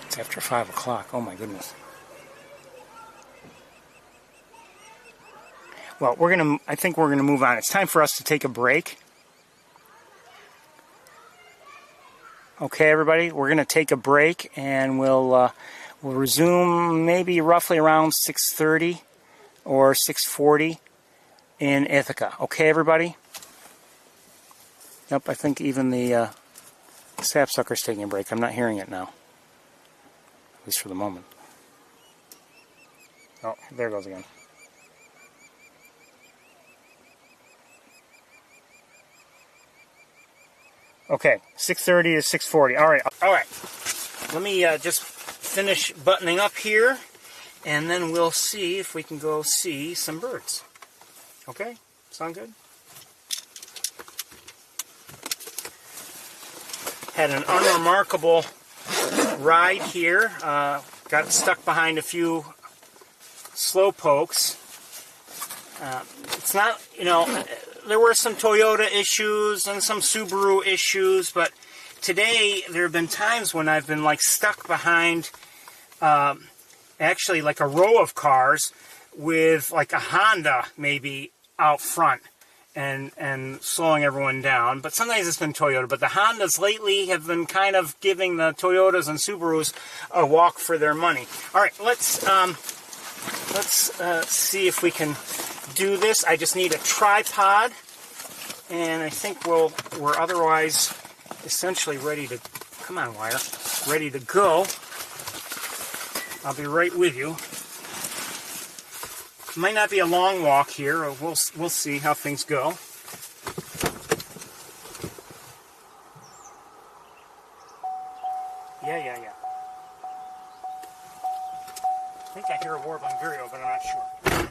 It's after 5 o'clock. Oh my goodness. Well, I think we're gonna move on. It's time for us to take a break. Okay, everybody, we're gonna take a break, and we'll resume maybe roughly around 6:30 or 6:40 in Ithaca. Okay, everybody. Yep, I think even the sapsucker's taking a break. I'm not hearing it now. At least for the moment. Oh, there it goes again. Okay, 6:30 to 6:40. All right. Let me just finish buttoning up here, and then we'll see if we can go see some birds. Okay? Sound good? Had an unremarkable ride here. Got stuck behind a few slow pokes. It's not, there were some Toyota issues and some Subaru issues, but today there have been times when I've been like stuck behind actually like a row of cars with like a Honda maybe out front and slowing everyone down. But sometimes it's been Toyota. But the Hondas lately have been kind of giving the Toyotas and Subarus a walk for their money. All right, let's see if we can do this. I just need a tripod, and I think we're otherwise essentially ready to. Come on, wire, ready to go. I'll be right with you. Might not be a long walk here. We'll see how things go. Yeah. I think I hear a warbling vireo, but I'm not sure.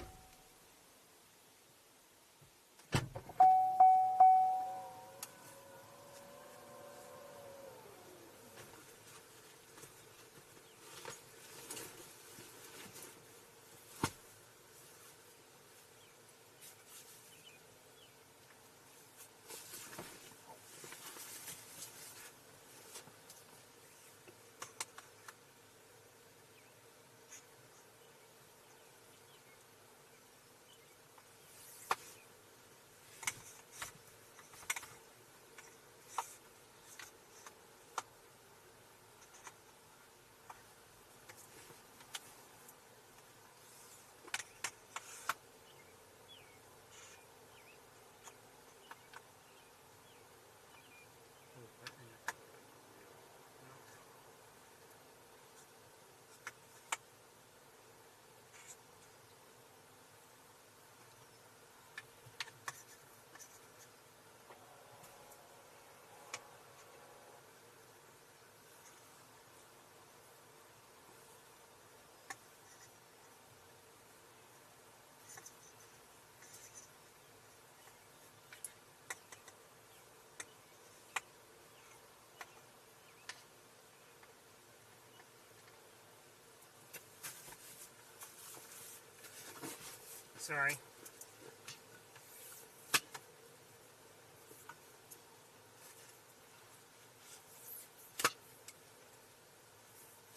Sorry.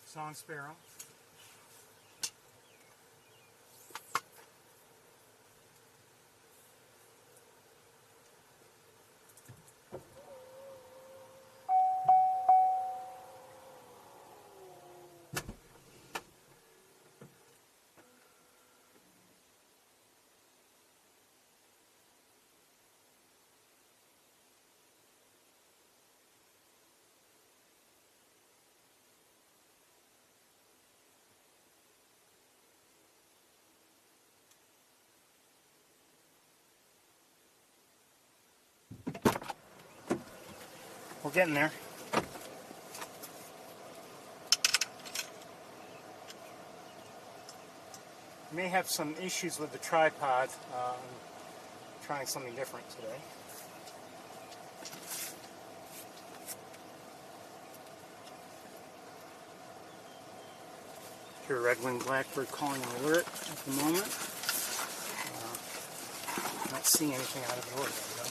Song sparrow. We're getting there. May have some issues with the tripod. I'm trying something different today. Hear a red-winged blackbird calling an alert at the moment. Not seeing anything out of the ordinary though.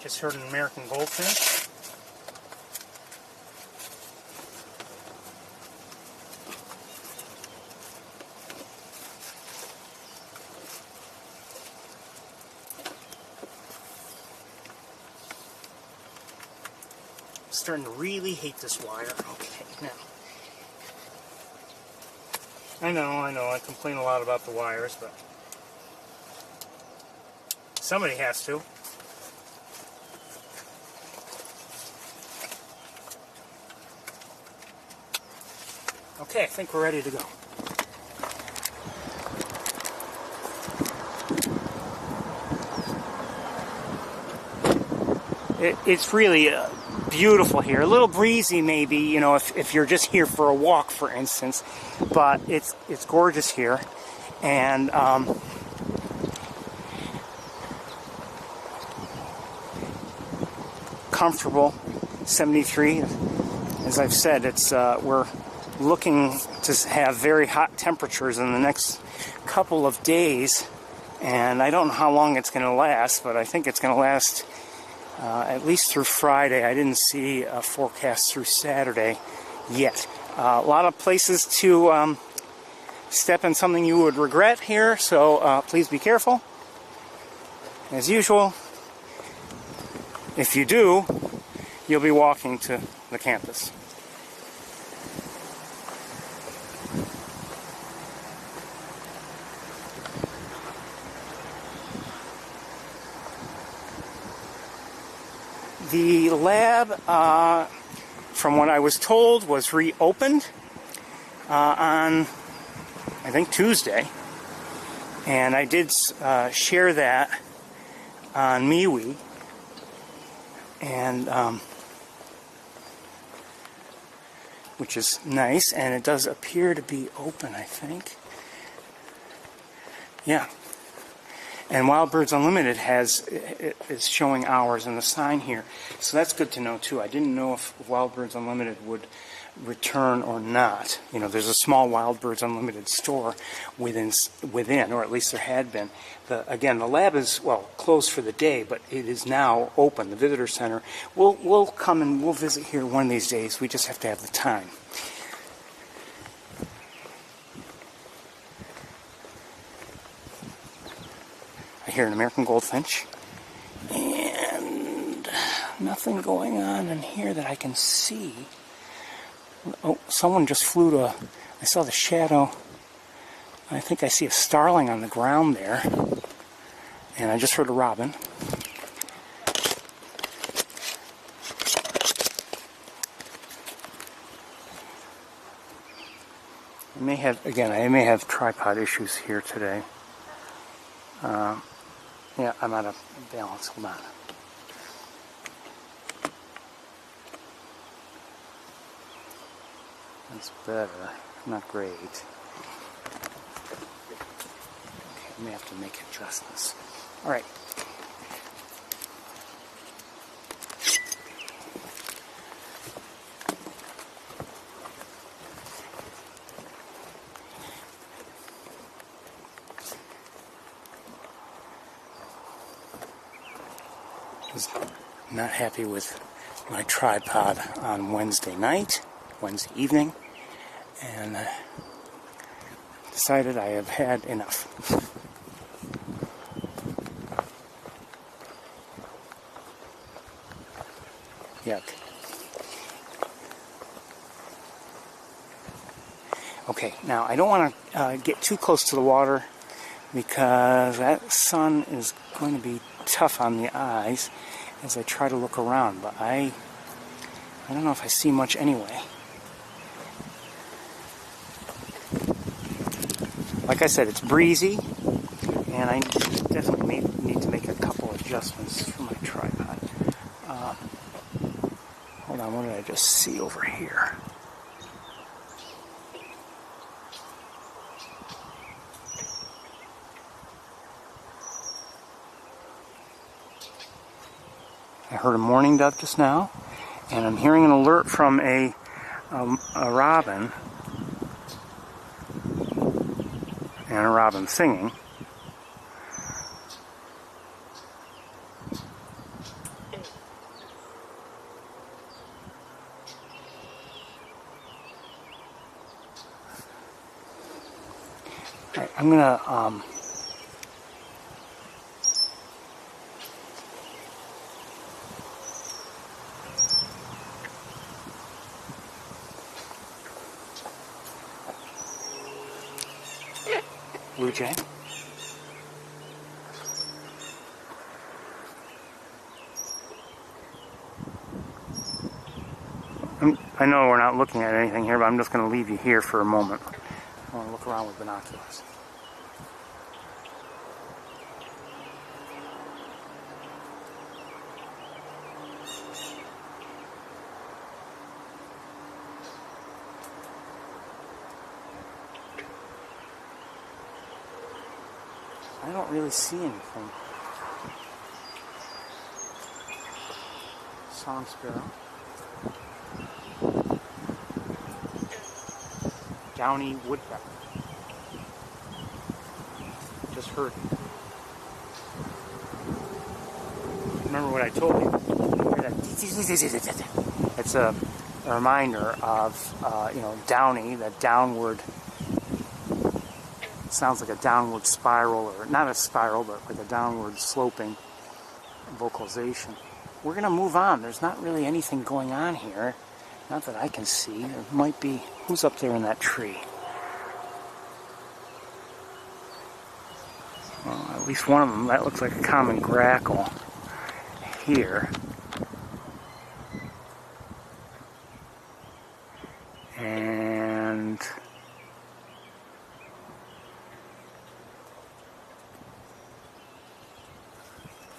Just heard an American goldfinch. I'm starting to really hate this wire. Okay, now. I know, I complain a lot about the wires, but somebody has to. Okay, I think we're ready to go. It's really beautiful here. A little breezy maybe, you know, if you're just here for a walk, for instance. But it's gorgeous here. And comfortable, 73. As I've said, it's we're looking to have very hot temperatures in the next couple of days, and I don't know how long it's going to last, but I think it's going to last at least through Friday. I didn't see a forecast through Saturday yet. A lot of places to step in something you would regret here, so please be careful. As usual, if you do, you'll be walking to the campus. The lab, from what I was told, was reopened on, I think, Tuesday. And I did share that on MeWe. And, which is nice. And it does appear to be open, I think. Yeah. And Wild Birds Unlimited is showing hours in the sign here. So that's good to know, too. I didn't know if Wild Birds Unlimited would return or not. You know, there's a small Wild Birds Unlimited store within, or at least there had been. Again, the lab is, well, closed for the day, but it is now open. The visitor center. We'll come and we'll visit here one of these days. We just have to have the time. I hear an American goldfinch, and nothing going on in here that I can see. Oh, someone just flew to I saw the shadow. I think I see a starling on the ground there, and I just heard a robin. I may have tripod issues here today. Yeah, I'm out of balance. Hold on. That's better. Not great. Okay, I may have to make adjustments. All right. was not happy with my tripod on Wednesday evening, and decided I have had enough. Yuck. Okay, now I don't want to get too close to the water because that sun is going to be tough on the eyes as I try to look around, but I don't know if I see much anyway. Like I said, it's breezy, and I definitely need to make a couple adjustments for my tripod. Hold on, what did I just see over here? I heard a mourning dove just now, and I'm hearing an alert from a robin, and a robin singing. All right, I'm gonna blue jay. I know we're not looking at anything here, but I'm just going to leave you here for a moment. I want to look around with binoculars. I don't really see anything. Song sparrow. Downey woodpecker. Just heard. Remember what I told you? It's a reminder of, Downey, that downward. Sounds like a downward spiral, or not a spiral, but like a downward sloping vocalization. We're going to move on. There's not really anything going on here. Not that I can see. There might be. Who's up there in that tree? Well, at least one of them. That looks like a common grackle here. And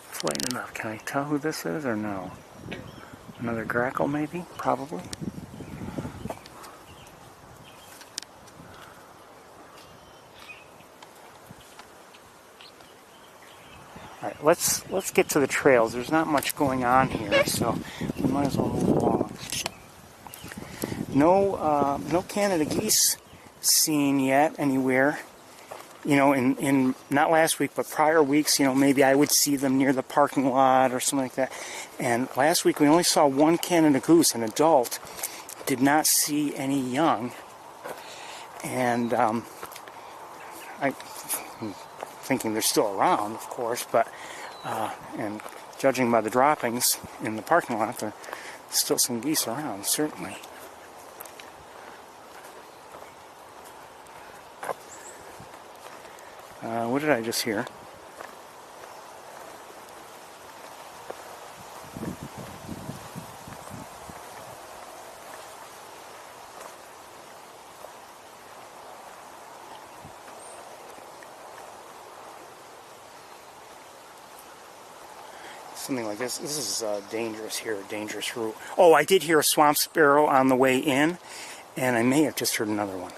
it's light enough. Can I tell who this is or no? Another grackle, maybe? Probably. Alright, let's get to the trails. There's not much going on here, so we might as well move along. No Canada geese seen yet anywhere. In not last week, but prior weeks, maybe I would see them near the parking lot or something like that. And last week we only saw one Canada goose, an adult. Did not see any young. And I'm thinking they're still around, of course, but and judging by the droppings in the parking lot, there's still some geese around, certainly. What did I just hear? Something like this. This is dangerous here, a dangerous route. Oh, I did hear a swamp sparrow on the way in, and I may have just heard another one.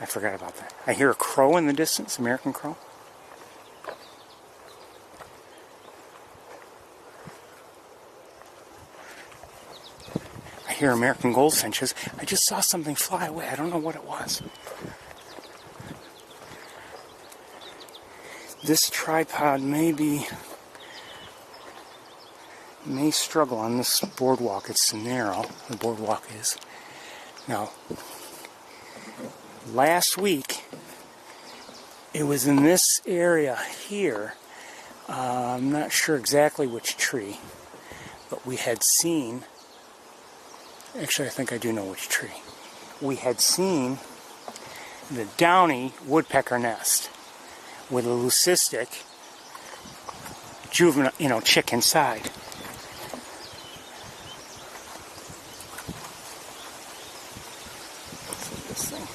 I forgot about that. I hear a crow in the distance, American crow. I hear American goldfinches. I just saw something fly away. I don't know what it was. This tripod may struggle on this boardwalk. It's so narrow, the boardwalk is. Now, last week, it was in this area here. I'm not sure exactly which tree, but we had seen, actually I think I do know which tree. We had seen the Downey woodpecker nest with a leucistic juvenile, chick inside. This thing.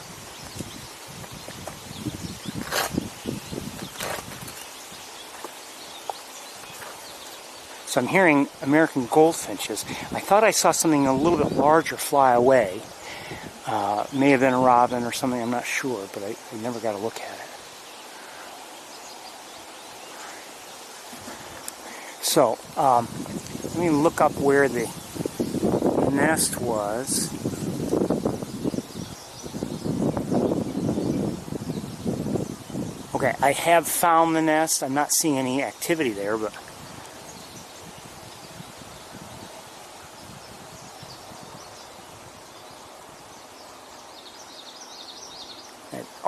So I'm hearing American goldfinches. I thought I saw something a little bit larger fly away. May have been a robin or something, I'm not sure, but I never got a look at it. So, let me look up where the nest was. Okay, I have found the nest. I'm not seeing any activity there, but...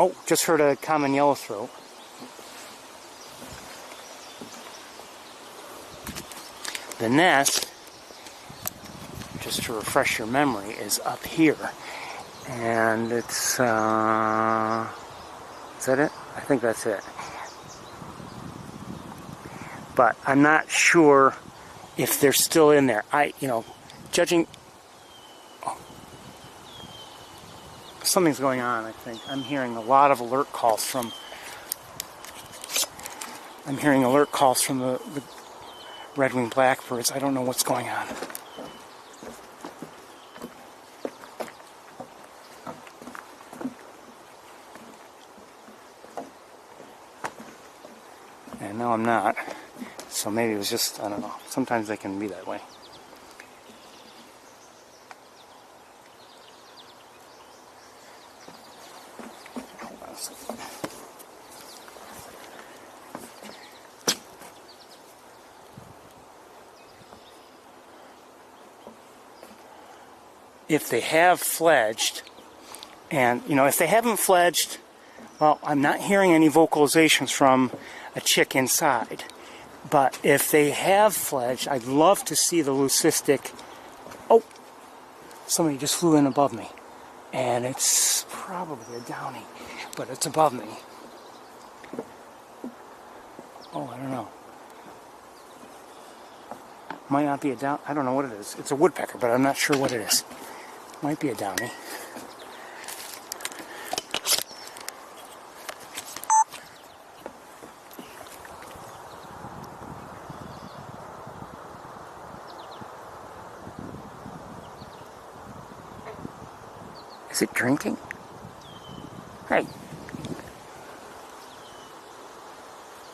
Oh, just heard a common yellowthroat. The nest, just to refresh your memory, is up here. And it's, is that it? I think that's it. But I'm not sure if they're still in there. Judging... Something's going on, I think. I'm hearing a lot of alert calls from... the red-winged blackbirds. I don't know what's going on. And now I'm not. So maybe it was just, I don't know. Sometimes they can be that way. If they have fledged, and, if they haven't fledged, well, I'm not hearing any vocalizations from a chick inside. But if they have fledged, I'd love to see the leucistic. Oh, somebody just flew in above me. And it's probably a Downey, but it's above me. Oh, I don't know. Might not be a Downey. I don't know what it is. It's a woodpecker, but I'm not sure what it is. Might be a Downey. Is it drinking? Hey.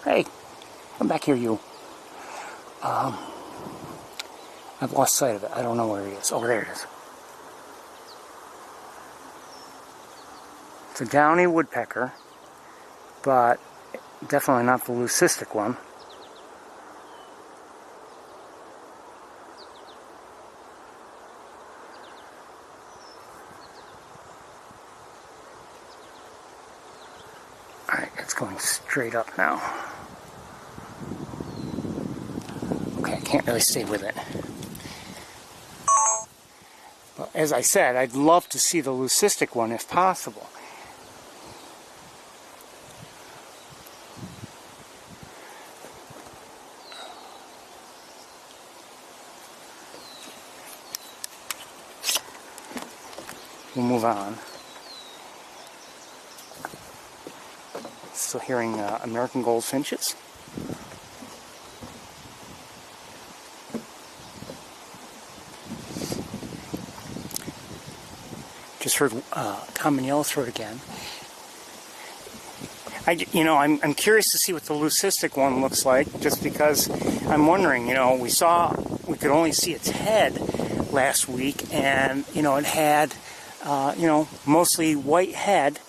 Hey. Come back here, you. I've lost sight of it. I don't know where it is. Oh, there it is. It's a Downey woodpecker, but definitely not the leucistic one. Alright, it's going straight up now. Okay, I can't really stay with it. Well, as I said, I'd love to see the leucistic one if possible. We'll move on. Still hearing American goldfinches. Just heard common yellowthroat again. I'm curious to see what the leucistic one looks like, just because I'm wondering. We could only see its head last week, and it had. Mostly white head,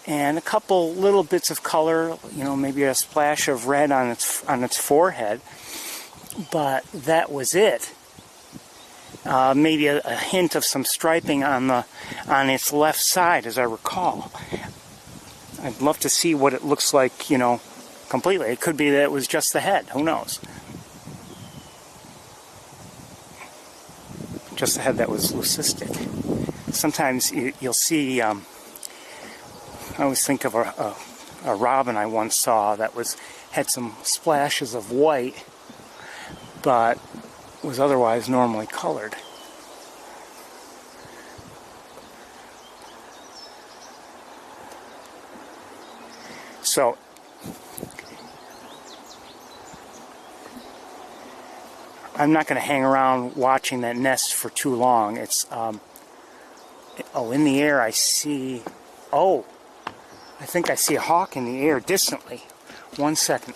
and a couple little bits of color, you know, maybe a splash of red on its forehead, but that was it. Maybe a hint of some striping on its left side, as I recall. I'd love to see what it looks like, you know, completely. It could be that it was just the head. Who knows? Just the head that was leucistic. Sometimes you'll see. I always think of a robin I once saw that had some splashes of white, but was otherwise normally colored. So I'm not going to hang around watching that nest for too long. It's in the air I see, I think I see a hawk in the air distantly. 1 second.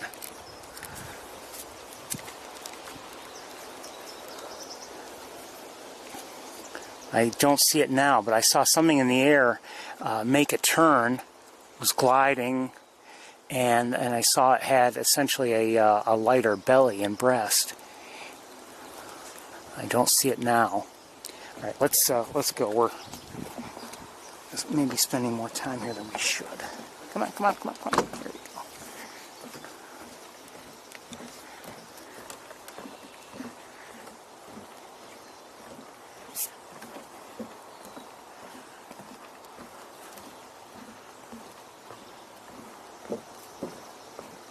I don't see it now, but I saw something in the air make a turn, was gliding, and I saw it had essentially a lighter belly and breast. I don't see it now. All right, let's go. We're maybe spending more time here than we should. Come on. There you go.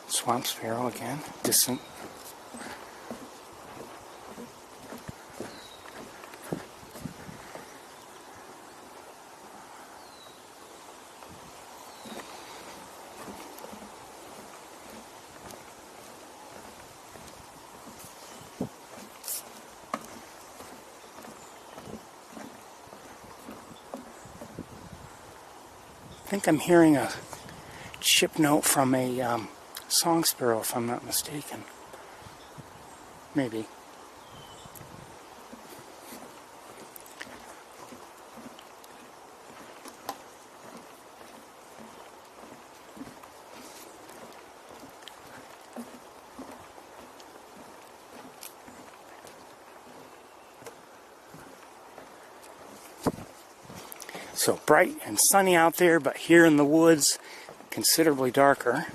Swamp sparrow again, distant. I think I'm hearing a chip note from a song sparrow, if I'm not mistaken. Maybe. So bright and sunny out there, but here in the woods, considerably darker.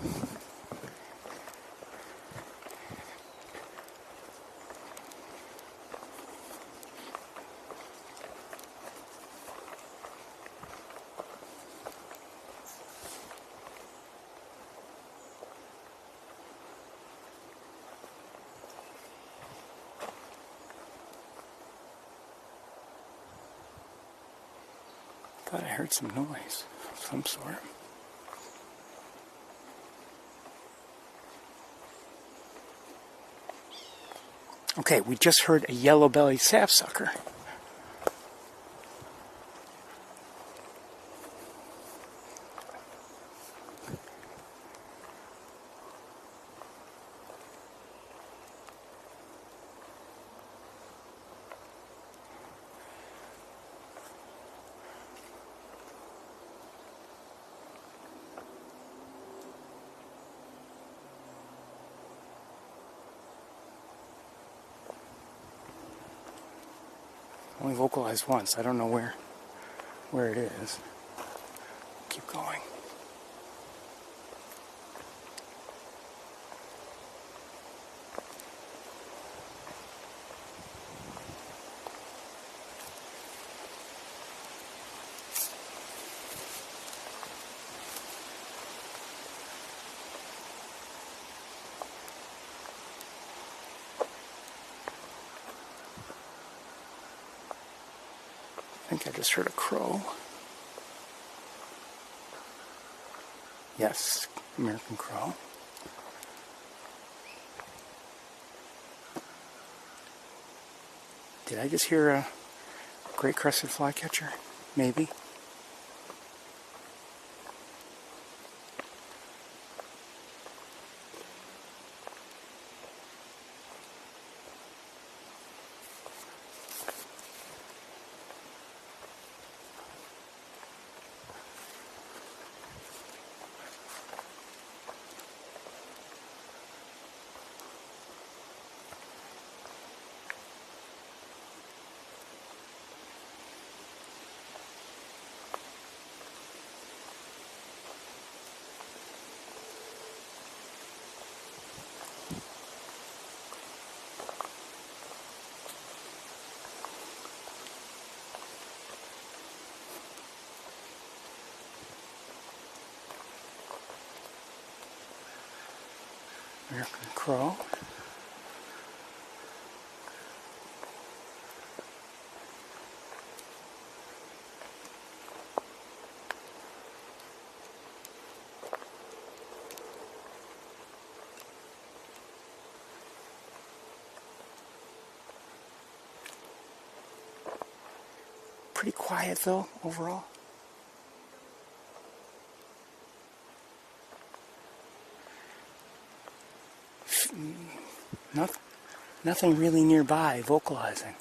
Thought I heard some noise of some sort. Okay, we just heard a yellow-bellied sapsucker. Only vocalized once. I don't know where it is. Keep going. I think I just heard a crow. Yes, American crow. Did I just hear a great crested flycatcher? Maybe. American crow. Pretty quiet though, overall. Nothing really nearby vocalizing.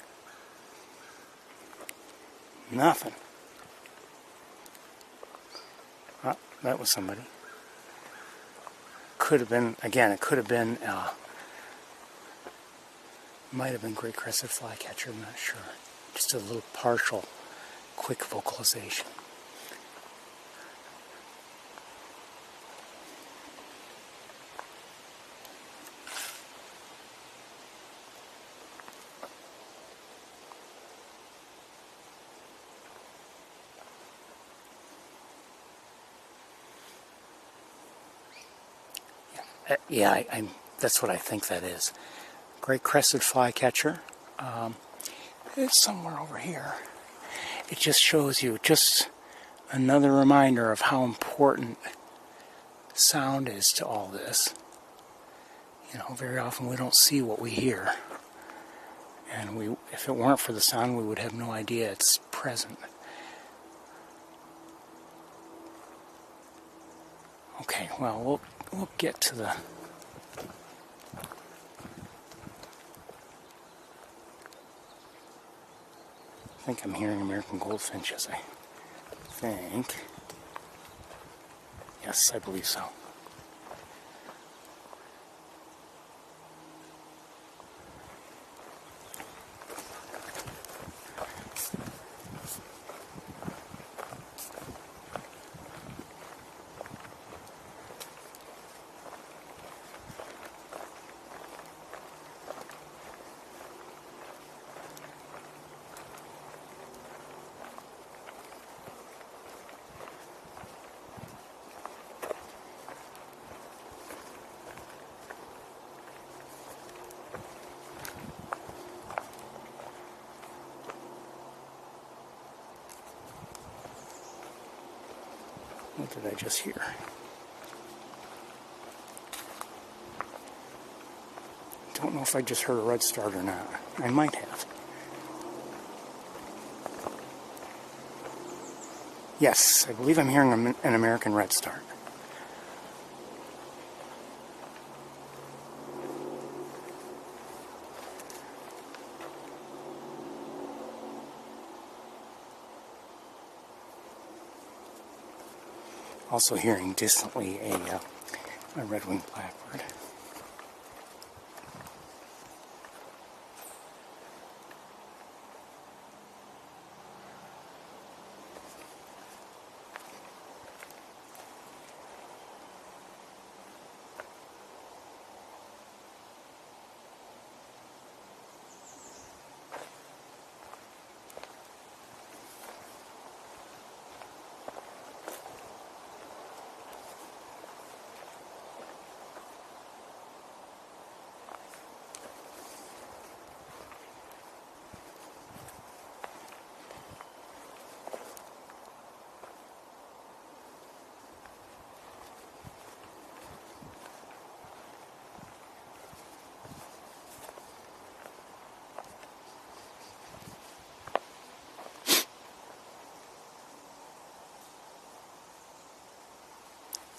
Nothing. Oh, that was somebody. Could have been, again, it could have been, might have been great crested flycatcher, I'm not sure. Just a little partial, quick vocalization. Yeah, that's what I think that is. Great crested flycatcher. It's somewhere over here. It just shows you just another reminder of how important sound is to all this. You know, very often we don't see what we hear. And if it weren't for the sound, we would have no idea it's present. Okay, well, we'll get to the... I think I'm hearing American goldfinches, I think. Yes, I believe so. What did I just hear? Don't know if I just heard a redstart or not. I might have. Yes, I believe I'm hearing an American redstart. Also hearing distantly a red-winged blackbird.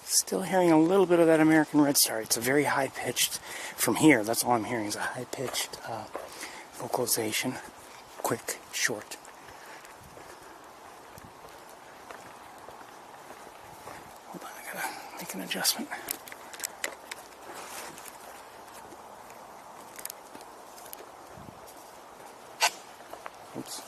Still hearing a little bit of that American redstart. It's a very high-pitched, from here, that's all I'm hearing is a high-pitched vocalization. Quick, short. Hold on, I gotta make an adjustment. Oops.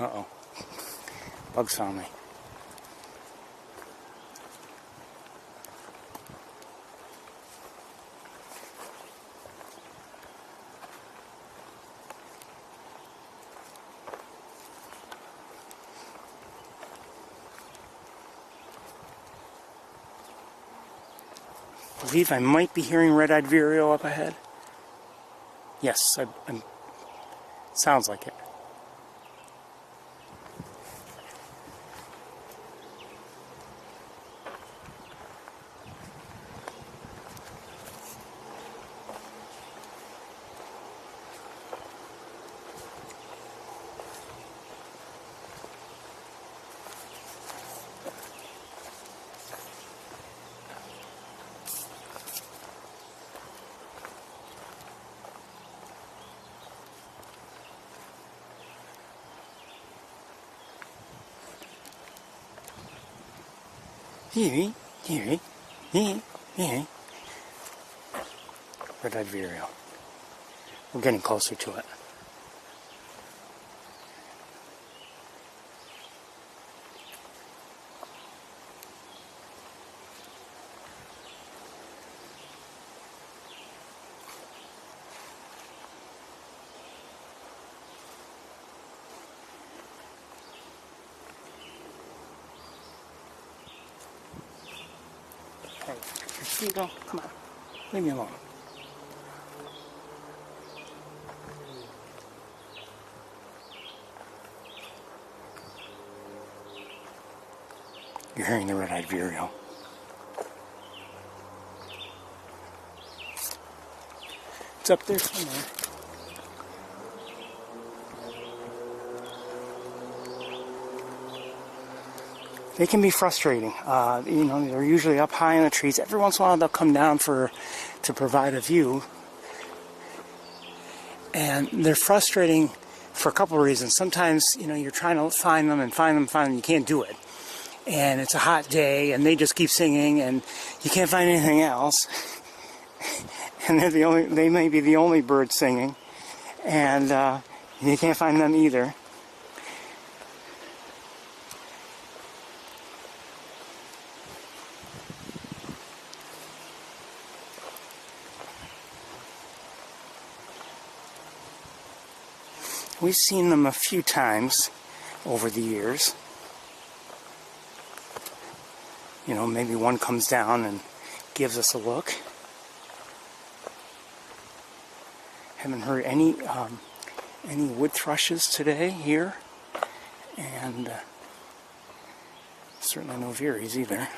Uh-oh. Bugs found me. I believe I might be hearing red-eyed vireo up ahead. Yes, sounds like it. Here. Red-eyed vireo. We're getting closer to it. Here you go. Come on. Leave me alone. You're hearing the red-eyed vireo. It's up there somewhere. They can be frustrating. You know, they're usually up high in the trees. Every once in a while they'll come down to provide a view. And they're frustrating for a couple of reasons. Sometimes, you know, you're trying to find them, you can't do it. And it's a hot day, and they just keep singing, and you can't find anything else. And they may be the only bird singing, and you can't find them either. We've seen them a few times over the years. You know, maybe one comes down and gives us a look. Haven't heard any wood thrushes today here, and certainly no veeries either.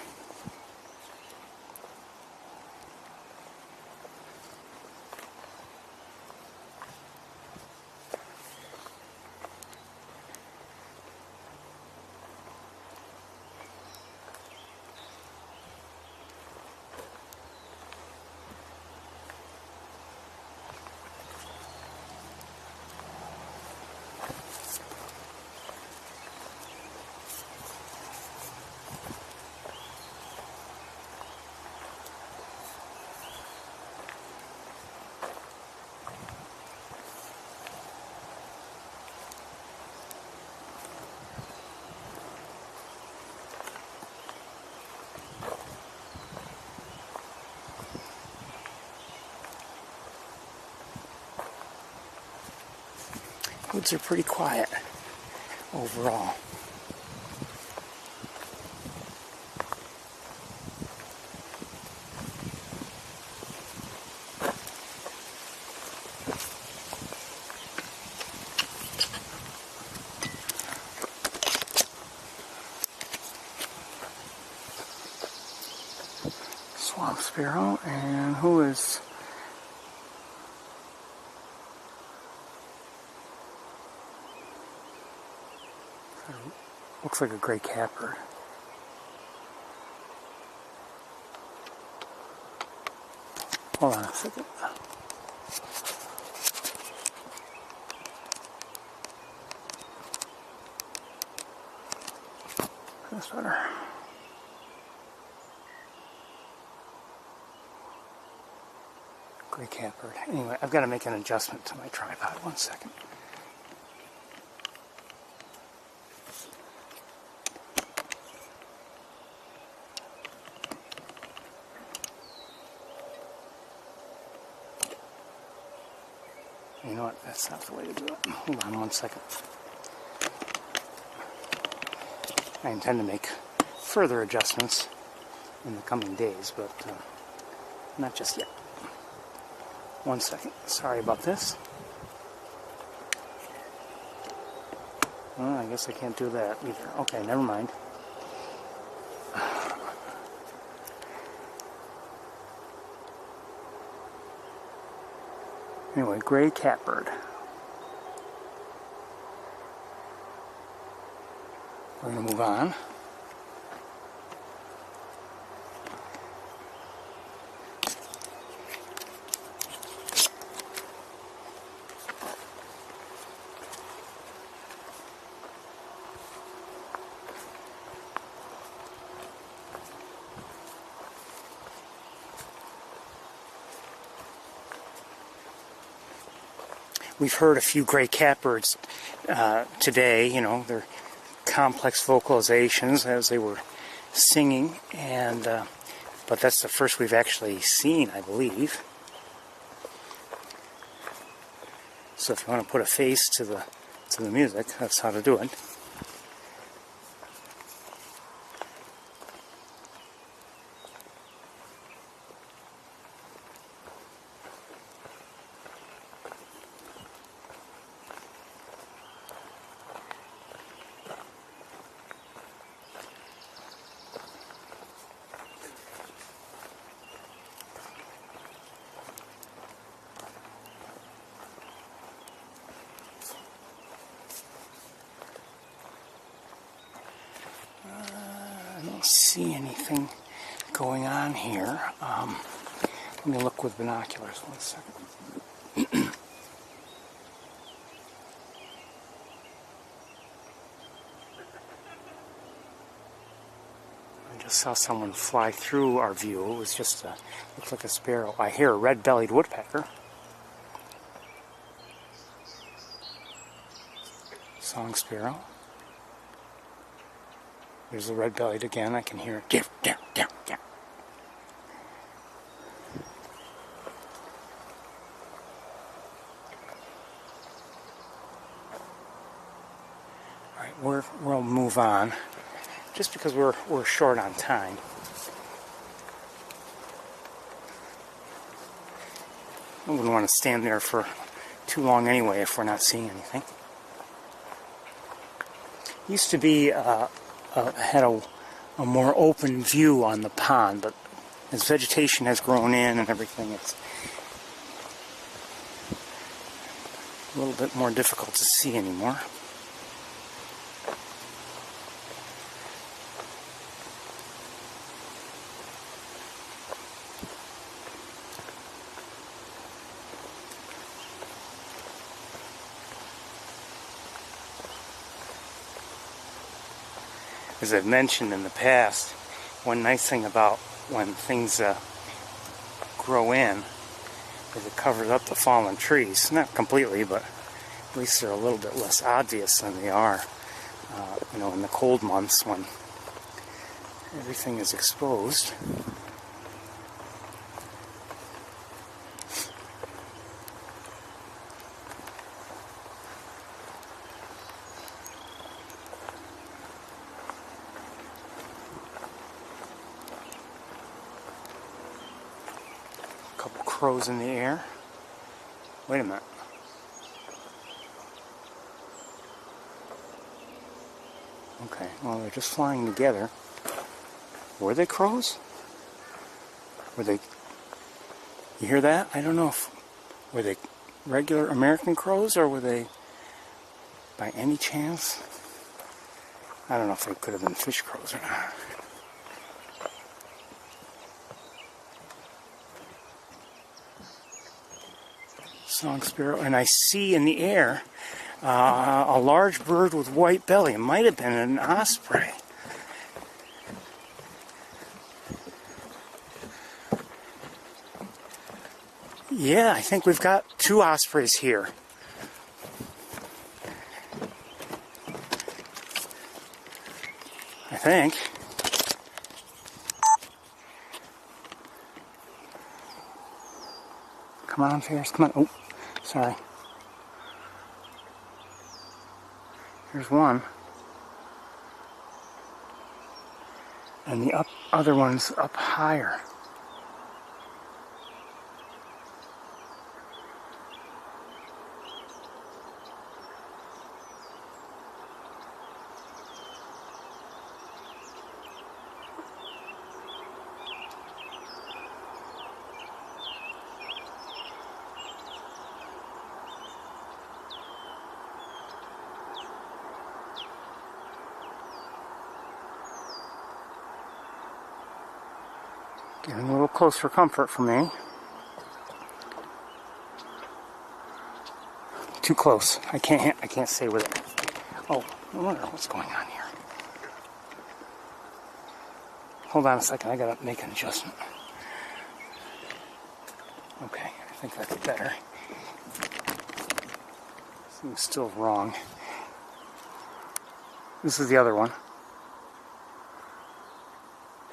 Woods are pretty quiet overall. Swamp sparrow, and who is... Looks like a gray catbird. Hold on a second. That's better. Gray catbird. Anyway, I've got to make an adjustment to my tripod. 1 second. You know what? That's not the way to do it. Hold on 1 second. I intend to make further adjustments in the coming days, but Not just yet. 1 second. Sorry about this. Well, I guess I can't do that either. Okay, never mind. Anyway, gray catbird. We're going to move on. We've heard a few gray catbirds today. You know, they're complex vocalizations as they were singing, and but that's the first we've actually seen, I believe. So if you want to put a face to the music, that's how to do it. See anything going on here. Let me look with binoculars 1 second. I just saw someone fly through our view. It was just looked like a sparrow. I hear a red-bellied woodpecker. Song sparrow. There's the red-bellied again. I can hear it. Down, down, down, down. All right, we'll move on, just because we're short on time. I wouldn't want to stand there for too long anyway if we're not seeing anything. Used to be had a more open view on the pond, but as vegetation has grown in and everything, it's a little bit more difficult to see anymore. As I've mentioned in the past, one nice thing about when things grow in is it covers up the fallen trees. Not completely, but at least they're a little bit less obvious than they are, in the cold months when everything is exposed. Couple crows in the air. Wait a minute. Okay, well, they're just flying together. Were they crows? Were they... You hear that? I don't know if... Were they regular American crows, or were they, by any chance... I don't know if they could have been fish crows or not. Song sparrow, and I see in the air a large bird with white belly. It might have been an osprey. Yeah, I think we've got 2 ospreys here. I think. Come on, Ferris, come on. Oh, sorry. Here's one. And the other one's up higher. Getting a little close for comfort for me. Too close. I can't stay with it. Oh, I wonder what's going on here. Hold on a second, I gotta make an adjustment. Okay, I think that's better. Seems still wrong. This is the other one.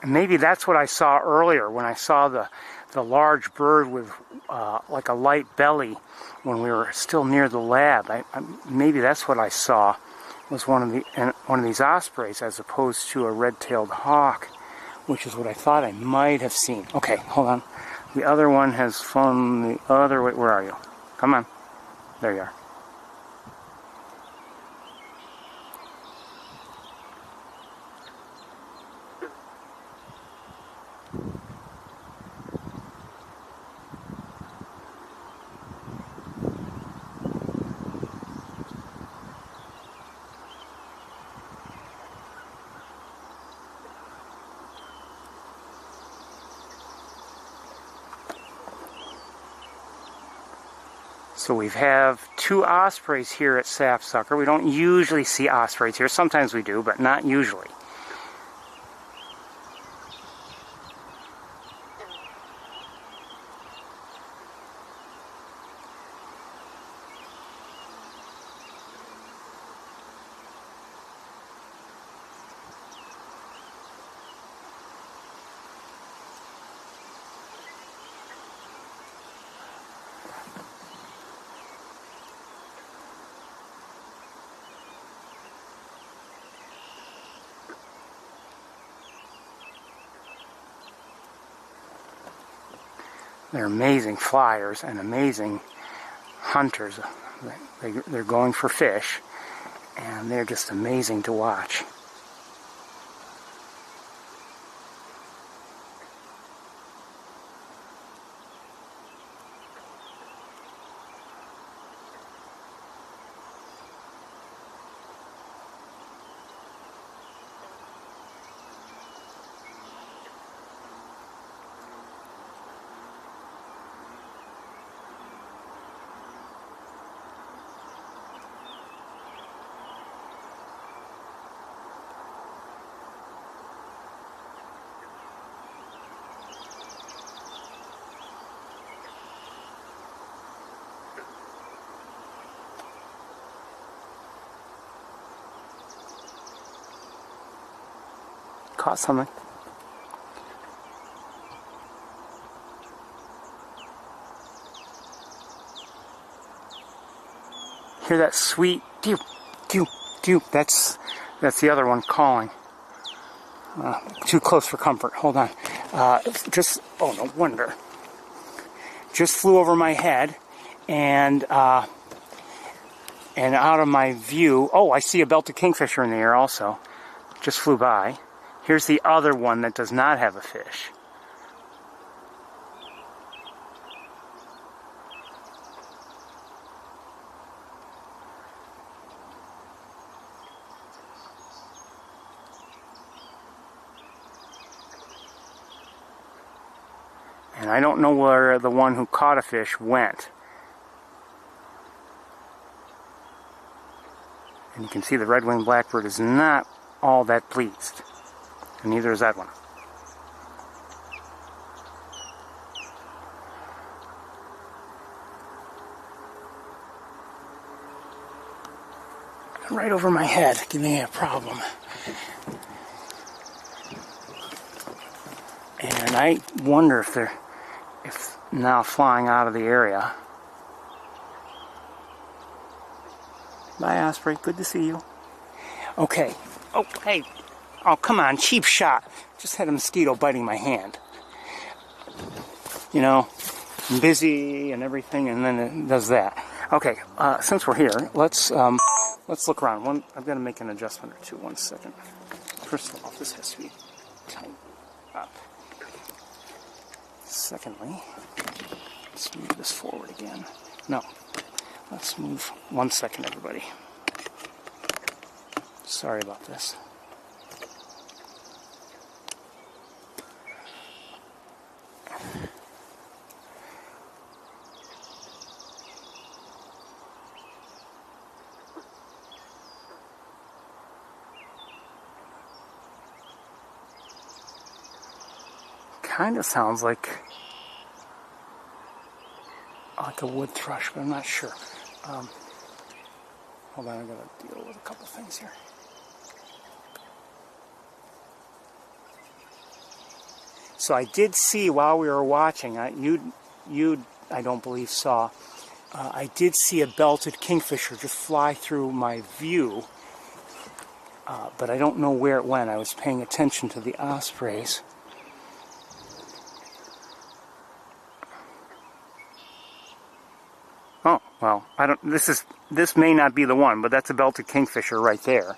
And maybe that's what I saw earlier when I saw the large bird with like a light belly when we were still near the lab. Maybe that's what I saw, was one of these ospreys as opposed to a red-tailed hawk, which is what I thought I might have seen. Okay, hold on. The other one has flown the other way. Where are you? Come on. There you are. So we have 2 ospreys here at Sapsucker. We don't usually see ospreys here. Sometimes we do, but not usually. They're amazing flyers and amazing hunters. They're going for fish, and they're just amazing to watch. Caught something. Hear that sweet dew, dew, dew. That's the other one calling. Too close for comfort. Hold on. Oh no wonder. Just flew over my head, and out of my view. Oh, I see a belted kingfisher in the air also. Just flew by. Here's the other one that does not have a fish. And I don't know where the one who caught a fish went. And you can see the red-winged blackbird is not all that pleased. And neither is that one. Right over my head, giving me a problem. And I wonder if they're now flying out of the area. Bye, Osprey. Good to see you. Okay. Oh, hey. Oh, come on. Cheap shot. Just had a mosquito biting my hand. You know, I'm busy and everything, and then it does that. Okay. Since we're here, let's look around. I've got to make an adjustment or two. 1 second. First of all, this has to be tightened up. Secondly, let's move this forward again. No. Let's move 1 second, everybody. Sorry about this. kind of sounds like a wood thrush, but I'm not sure. Hold on, I gotta deal with a couple things here. So I did see while we were watching, you I don't believe saw, I did see a belted kingfisher just fly through my view, but I don't know where it went. I was paying attention to the ospreys. Oh, well, this may not be the one, but that's a belted kingfisher right there.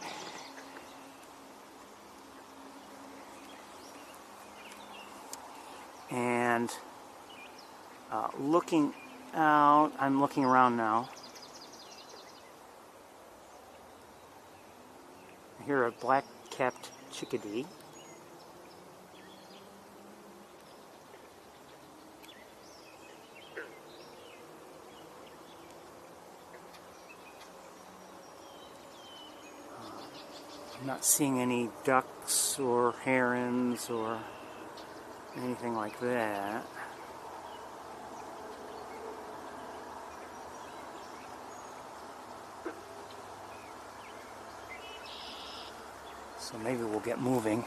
And looking out, I'm looking around now. I hear a black-capped chickadee. I'm not seeing any ducks or herons or anything like that. So maybe we'll get moving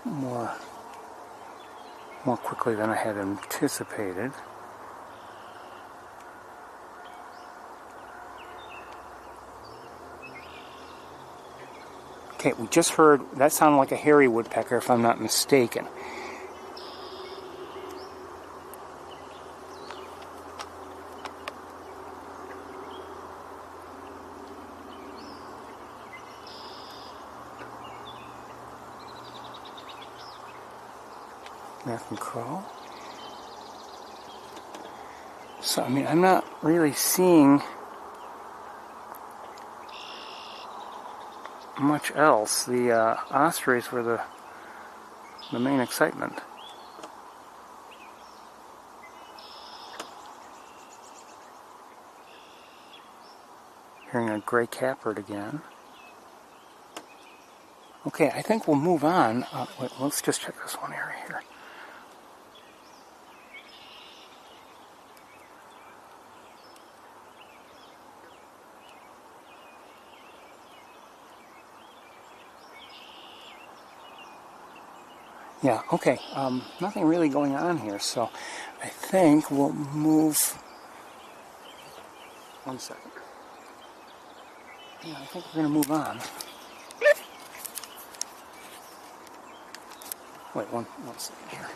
more quickly than I had anticipated. Okay, we just heard, that sounded like a hairy woodpecker if I'm not mistaken. American crow. So, I mean, I'm not really seeing much else. The ospreys were the main excitement. Hearing a gray catbird again. Okay, I think we'll move on. Wait, let's just check this one area here. Yeah, okay, nothing really going on here, so I think we'll move. One second. Yeah, I think we're going to move on. Wait, one second here.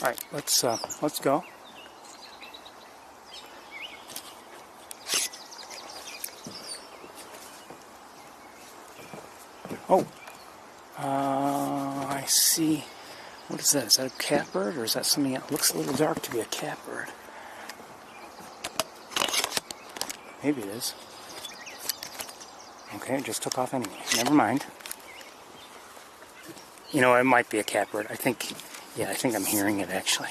All right, let's go. Oh, I see. What is that? Is that a catbird, or is that something that looks a little dark to be a catbird? Maybe it is. Okay, it just took off anyway. Never mind. You know, it might be a catbird. I think I'm hearing it actually.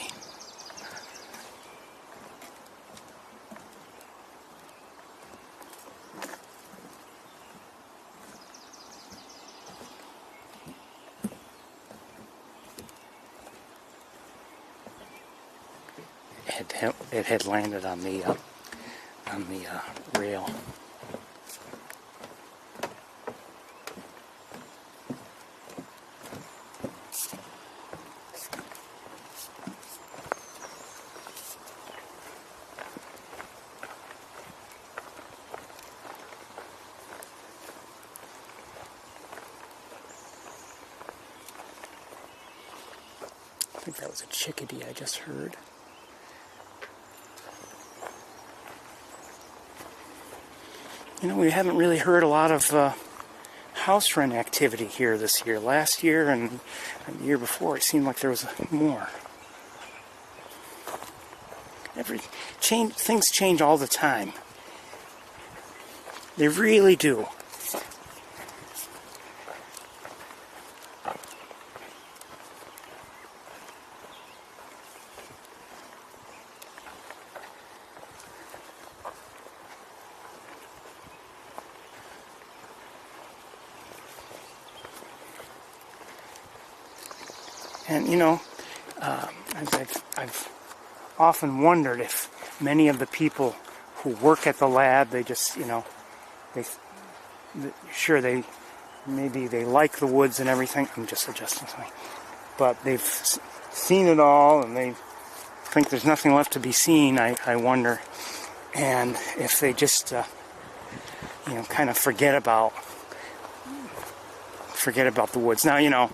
It had landed on the rail. I think that was a chickadee I just heard. You know, we haven't really heard a lot of house wren activity here this year. Last year and the year before, it seemed like there was more. Things change all the time. They really do. And you know, I've often wondered if many of the people who work at the lab, they just, you know, maybe they like the woods and everything. I'm just adjusting something, but they've seen it all and they think there's nothing left to be seen. I wonder, and if they just, you know, kind of forget about the woods. Now, you know,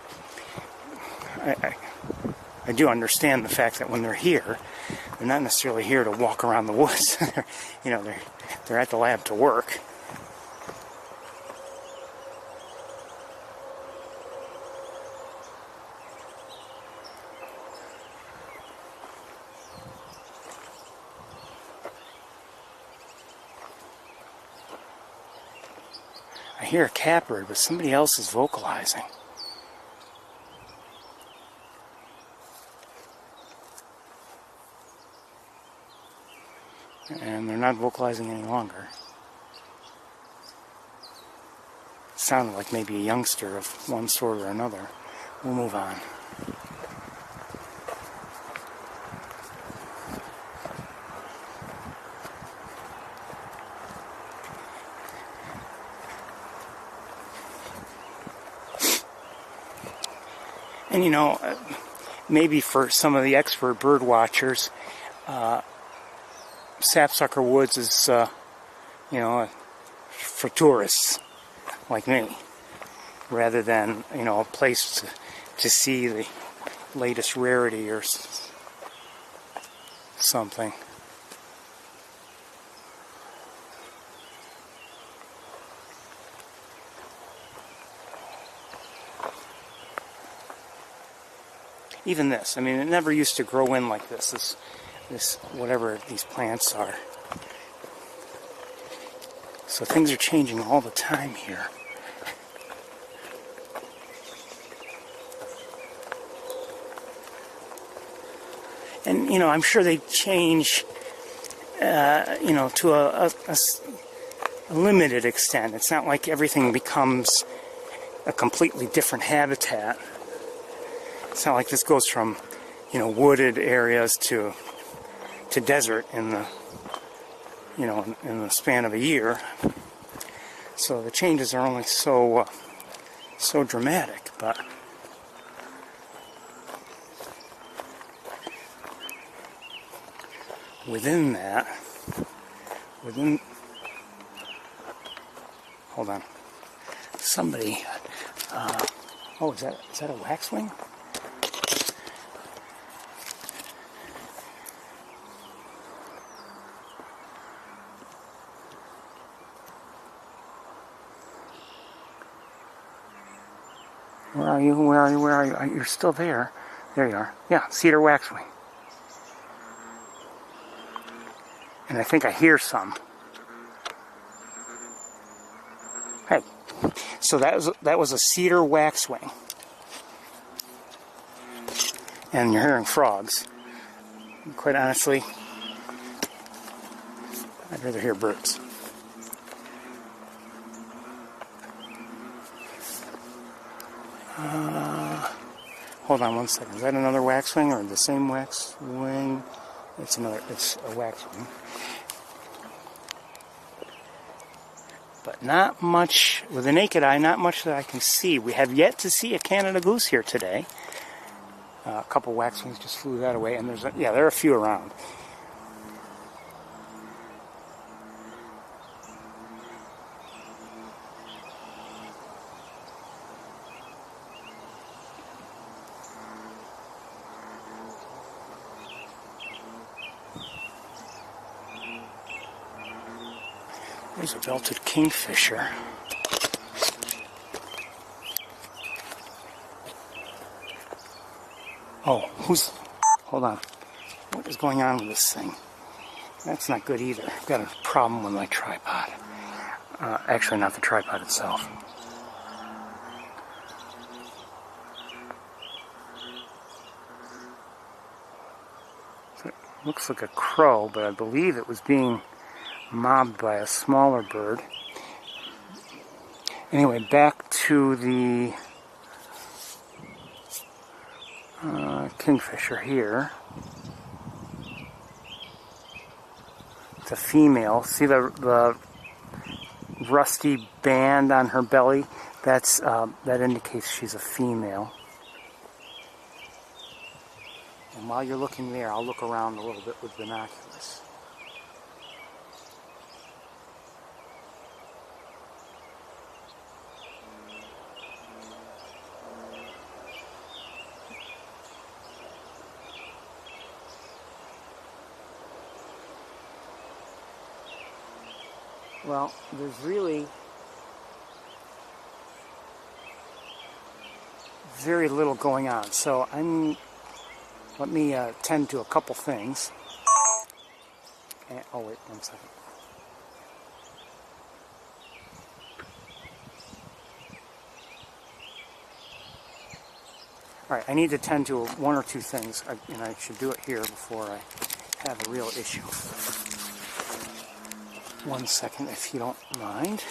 I do understand the fact that when they're here, they're not necessarily here to walk around the woods. You know, they're at the lab to work. I hear a catbird, but somebody else is vocalizing. And they're not vocalizing any longer. It sounded like maybe a youngster of one sort or another. We'll move on. And you know, maybe for some of the expert bird watchers, Sapsucker Woods is, you know, for tourists like me, rather than, you know, a place to see the latest rarity or something. Even this, I mean, it never used to grow in like this. This whatever these plants are. So things are changing all the time here. And, you know, I'm sure they change, you know, to a limited extent. It's not like everything becomes a completely different habitat. It's not like this goes from, you know, wooded areas to desert in the, you know, in the span of a year. So the changes are only so dramatic, but within that, hold on, somebody, oh, is that a waxwing? Where are you? Where are you? Where are you? You're still there. There you are. Yeah, cedar waxwing. And I think I hear some. Hey, so that was a cedar waxwing. And you're hearing frogs. Quite honestly, I'd rather hear birds. Hold on one second. Is that another waxwing or the same waxwing? It's a waxwing. But not much, with the naked eye, not much that I can see. We have yet to see a Canada goose here today. A couple waxwings just flew that away, and there are a few around. There's a belted kingfisher. Oh, hold on. What is going on with this thing? That's not good either. I've got a problem with my tripod. Actually, not the tripod itself. So it looks like a crow, but I believe it was being mobbed by a smaller bird. Anyway, back to the kingfisher here. It's a female. See the rusty band on her belly? That indicates she's a female. And while you're looking there, I'll look around a little bit with binoculars. Well, there's really very little going on, so let me tend to a couple things. And, oh wait, 1 second. Alright, I need to tend to one or two things, and I should do it here before I have a real issue. 1 second, if you don't mind.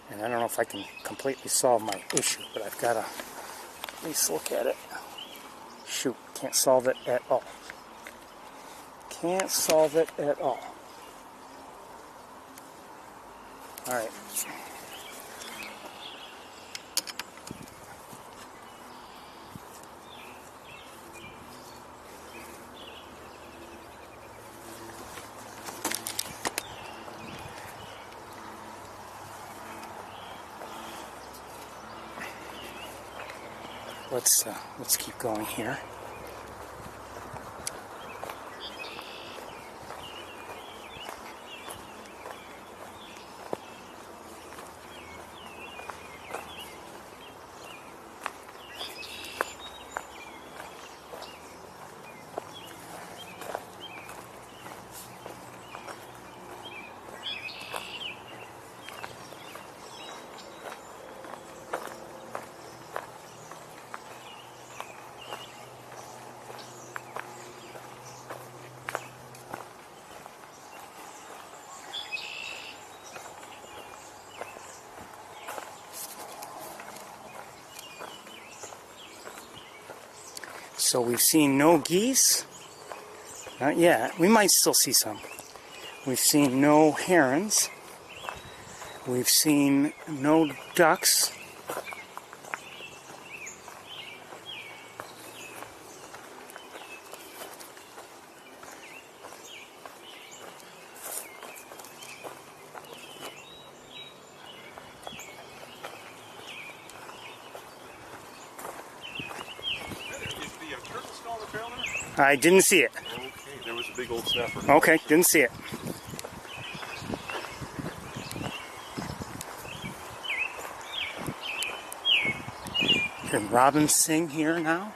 And I don't know if I can completely solve my issue, but I've got to at least look at it. Shoot, can't solve it at all. Can't solve it at all. Alright. Let's keep going here. So we've seen no geese. Not yet. We might still see some. We've seen no herons. We've seen no ducks. I didn't see it. Okay, there was a big old snapper. Okay, didn't see it. Can robins sing here now?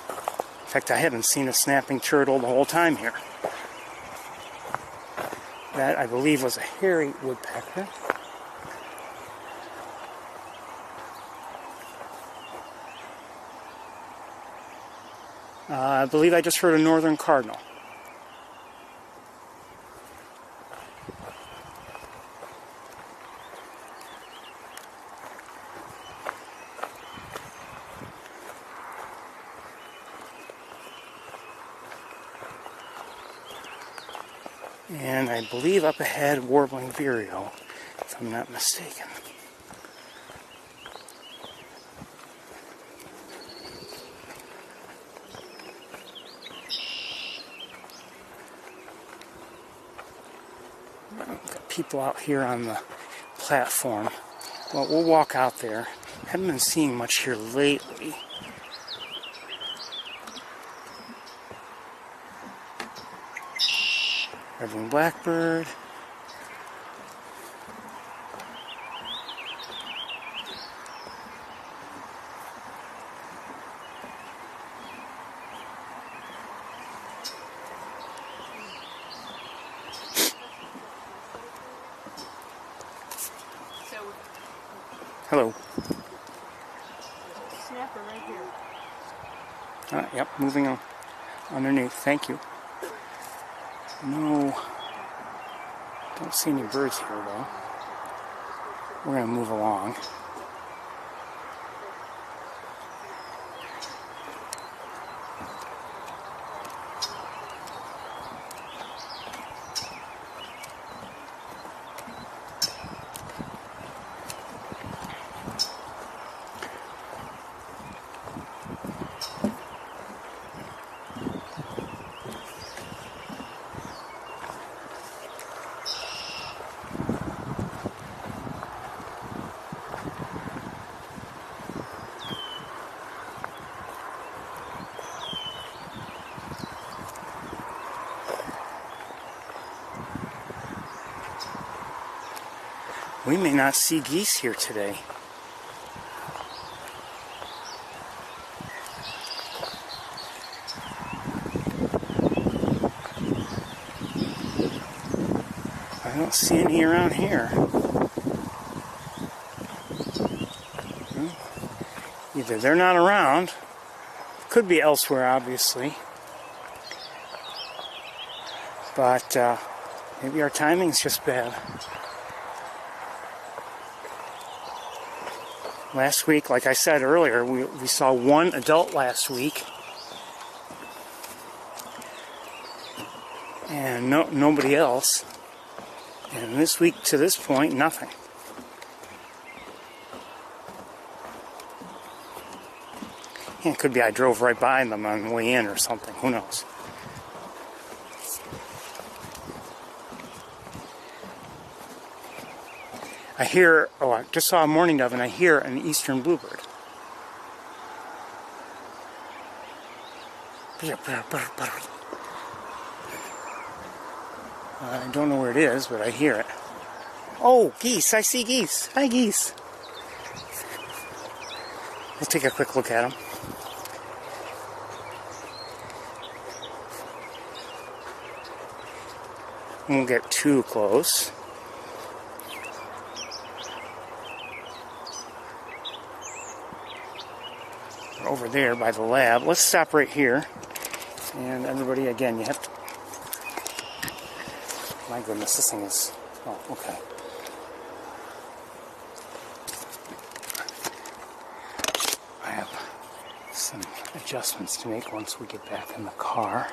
In fact, I haven't seen a snapping turtle the whole time here. That, I believe, was a hairy woodpecker. I believe I just heard a northern cardinal. And I believe up ahead, warbling vireo, if I'm not mistaken. people out here on the platform. Well, we'll walk out there. Haven't been seeing much here lately. Red-winged blackbird. Hello. Snapper right here. Yep, moving on. Underneath, thank you. No, don't see any birds here though. We're going to move along. We may not see geese here today. I don't see any around here. Either they're not around, could be elsewhere obviously, but maybe our timing's just bad. Last week, like I said earlier, we saw one adult last week, and nobody else. And this week, to this point, nothing. And it could be I drove right by them on the way in or something. Who knows? I hear, I just saw a mourning dove, and I hear an eastern bluebird. I don't know where it is, but I hear it. Oh, geese! I see geese! Hi, geese! We'll take a quick look at them. We won't get too close. Over there by the lab. Let's stop right here. And everybody, again, you have to... My goodness, this thing is... Oh, okay. I have some adjustments to make once we get back in the car.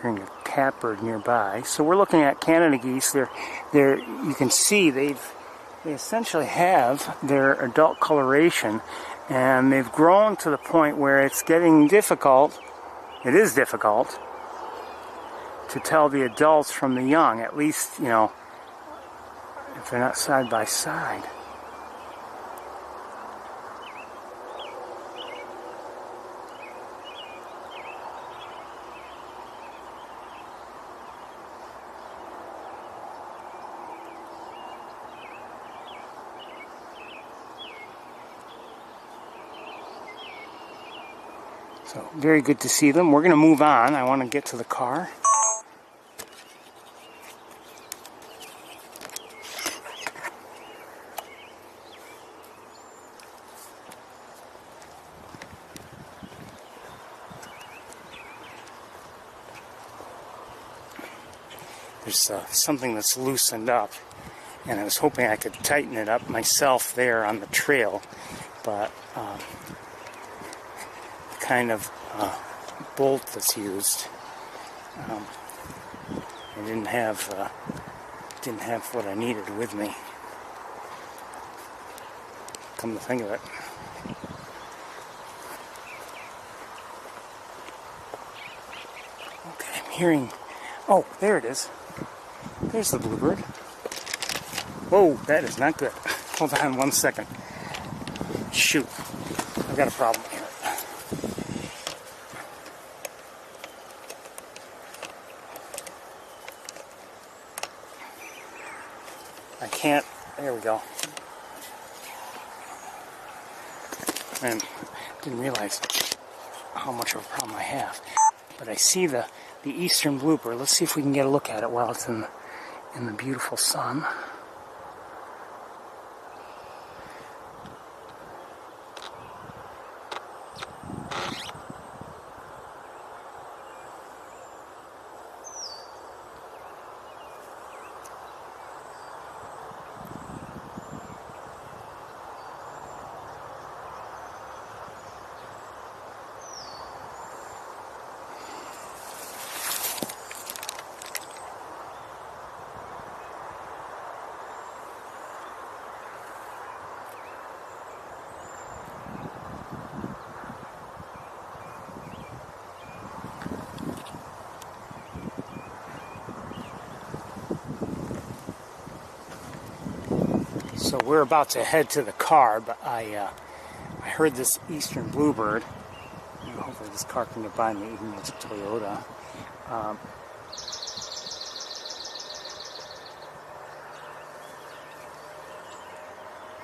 Hearing a catbird nearby. So we're looking at Canada geese. They're you can see they essentially have their adult coloration, and they've grown to the point where it's getting difficult. It is difficult to tell the adults from the young, at least, you know, if they're not side by side. So, very good to see them. We're going to move on. I want to get to the car. There's something that's loosened up, and I was hoping I could tighten it up myself there on the trail, but kind of bolt that's used, I didn't have what I needed with me. Come to think of it. hearing... Oh, there it is. There's the bluebird. Whoa, that is not good. Hold on 1 second. Shoot. I've got a problem here. I can't... There we go. And didn't realize how much of a problem I have. But I see the eastern bluebird. Let's see if we can get a look at it while it's in the beautiful sun. So we're about to head to the car, but I heard this eastern bluebird. Hopefully this car can get by me, even though it's a Toyota.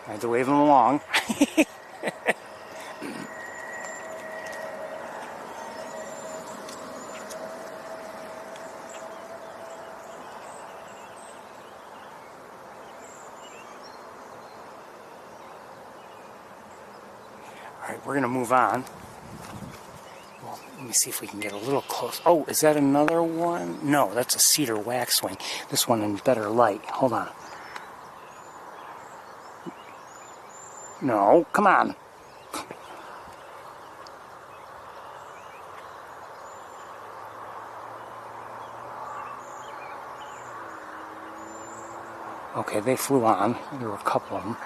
I had to wave him along. Alright, we're going to move on. Well, let me see if we can get a little close. Oh, is that another one? No, that's a cedar waxwing. This one in better light. Hold on. No, come on. Okay, they flew on. There were a couple of them.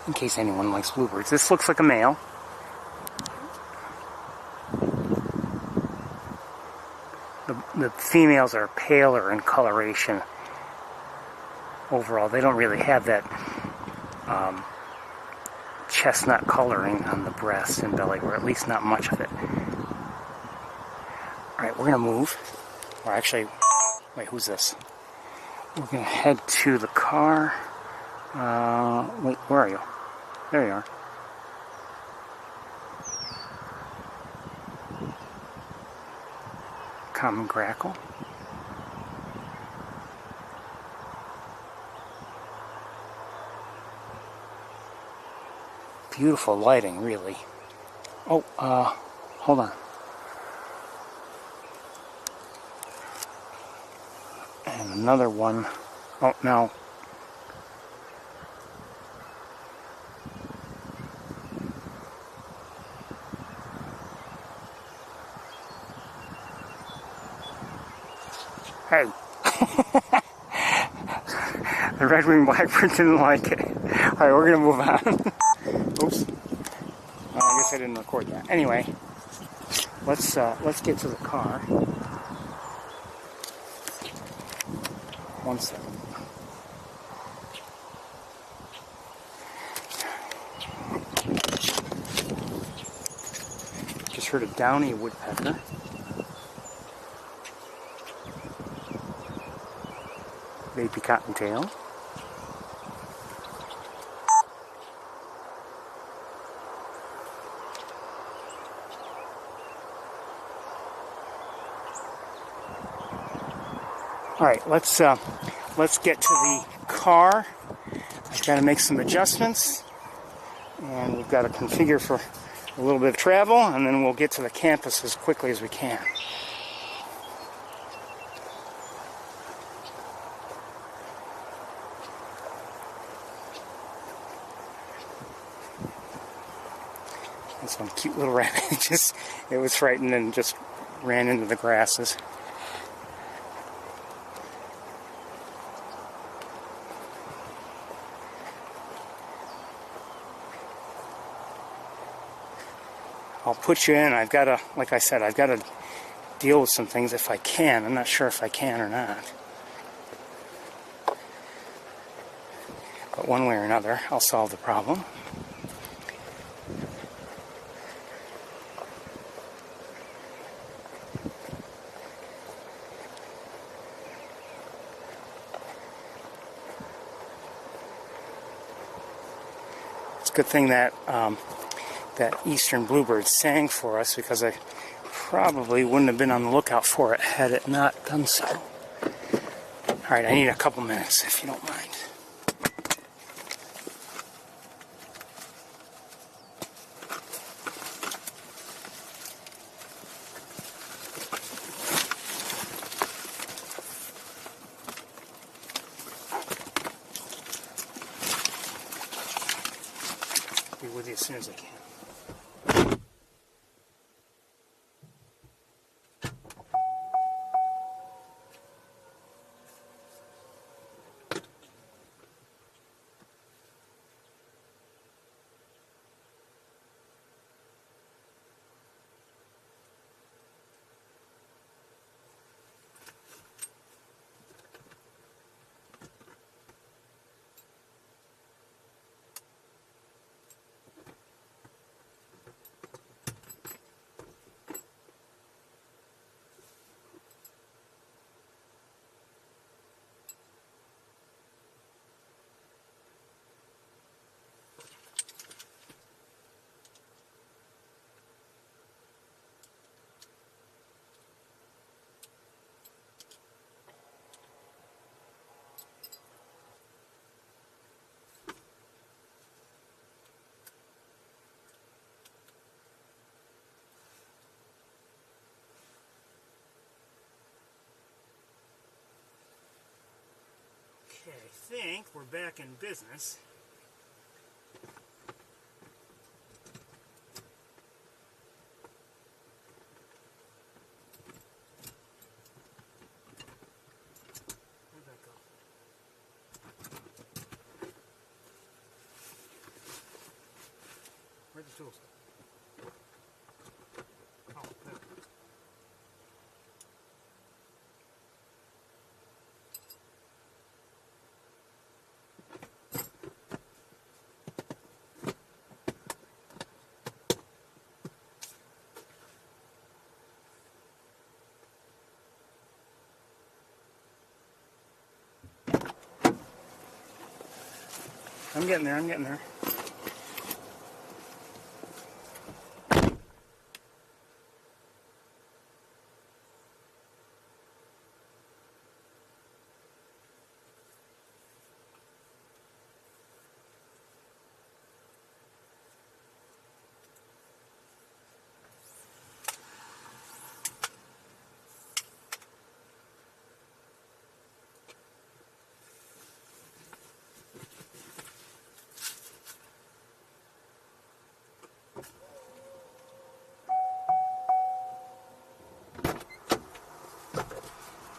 In case anyone likes bluebirds. This looks like a male. The females are paler in coloration overall. They don't really have that chestnut coloring on the breast and belly, or at least not much of it. Alright, we're going to move. Or actually, wait, who's this? We're going to head to the car. Wait, where are you? There you are. Common grackle. Beautiful lighting, really. Oh, hold on. And another one. Oh, no. Hey. The red-winged blackbird didn't like it. Alright, we're gonna move on. Oops. Well, I guess I didn't record that. Anyway, let's get to the car. 1 second. Just heard a Downey woodpecker. Baby cottontail. All right, let's get to the car. I've got to make some adjustments, and we've got to configure for a little bit of travel, and then we'll get to the campus as quickly as we can. This one cute little rabbit, it was frightened and just ran into the grasses. I'll put you in. I've got to, like I said, I've got to deal with some things if I can. I'm not sure if I can or not. But one way or another, I'll solve the problem. It's a good thing that that eastern bluebird sang for us, because I probably wouldn't have been on the lookout for it had it not done so. Alright, I need a couple minutes if you don't mind. Be with you as soon as I can. Okay, I think we're back in business. Where'd that go? Where'd the tools go? Oh, there. I'm getting there, I'm getting there.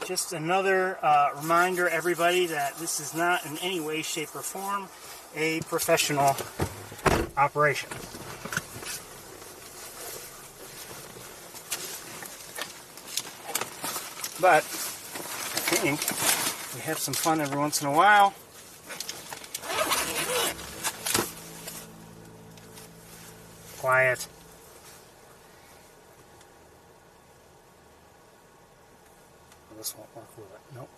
Just another reminder, everybody, that this is not in any way, shape, or form a professional operation. But I think we have some fun every once in a while. Quiet. This won't work, will it? Nope.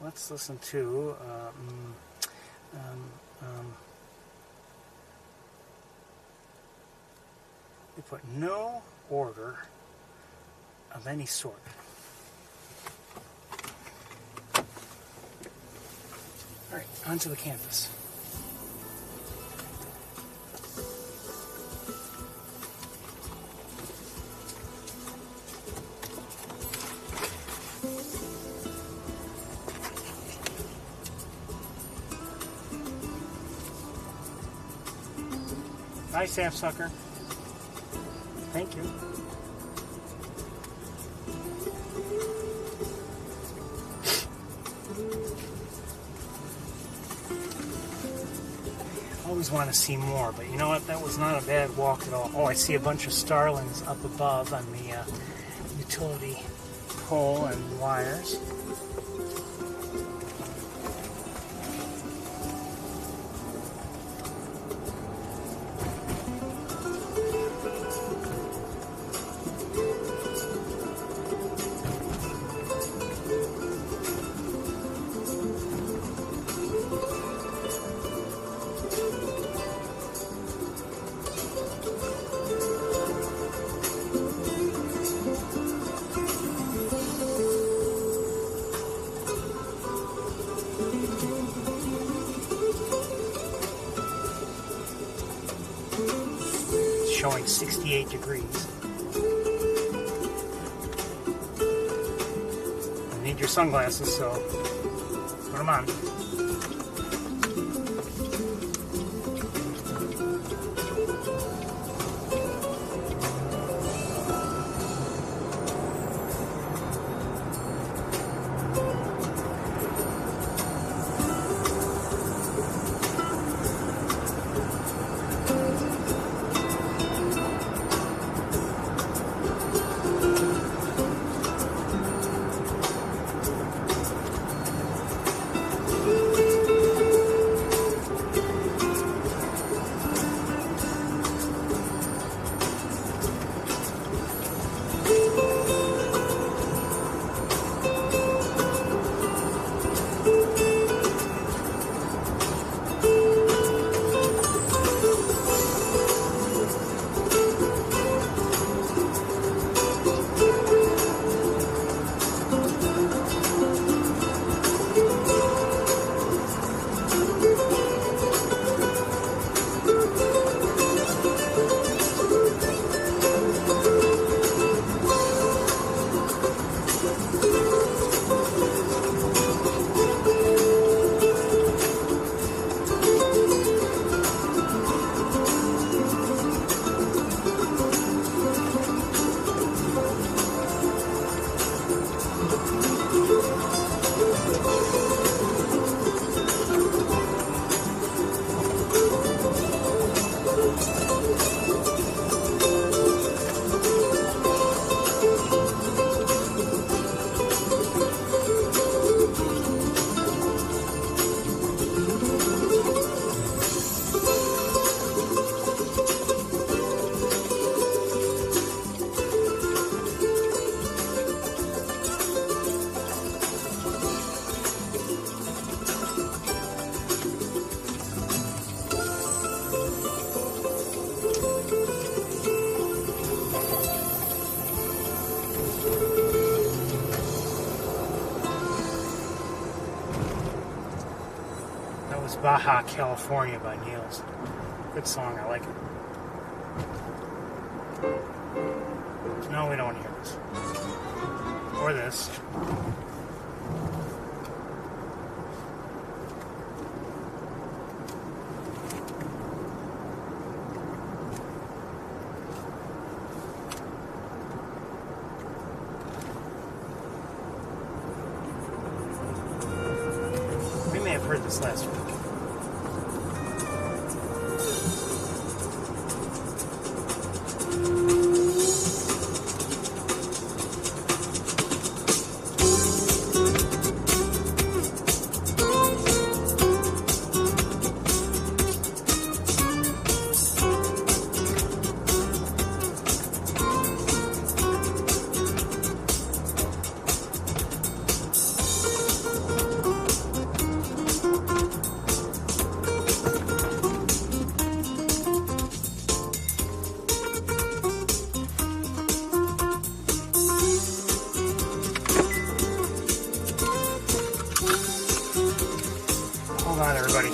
Let's listen to we put no order of any sort. Alright, onto the campus. Hi, Sapsucker. Thank you. Always want to see more, but you know what? That was not a bad walk at all. Oh, I see a bunch of starlings up above on the utility pole and wires. Showing 68 degrees. You need your sunglasses, so put them on. Baja California by Niels. Good song, I like it. No, we don't want to hear this. Or this. We may have heard this last week. Hold on, everybody.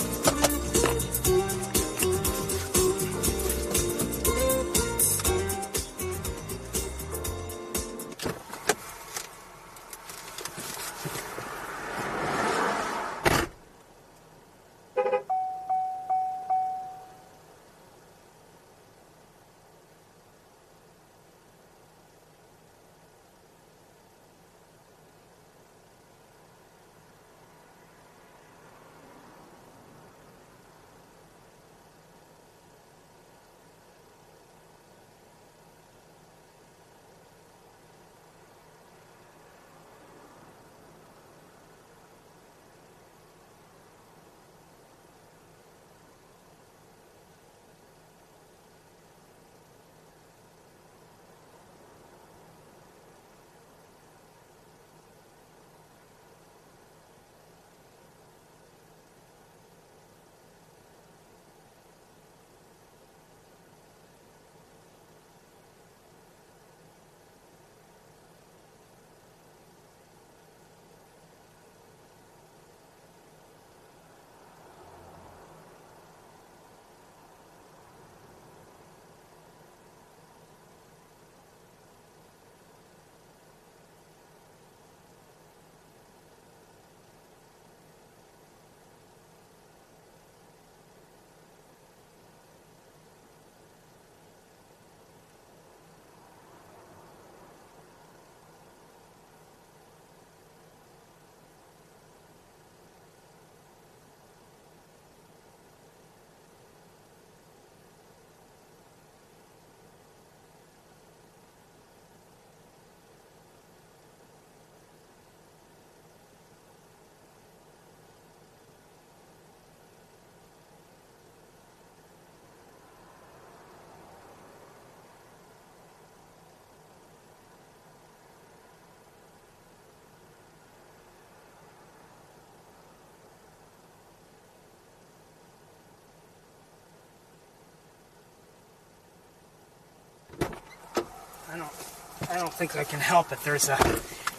I don't think I can help it.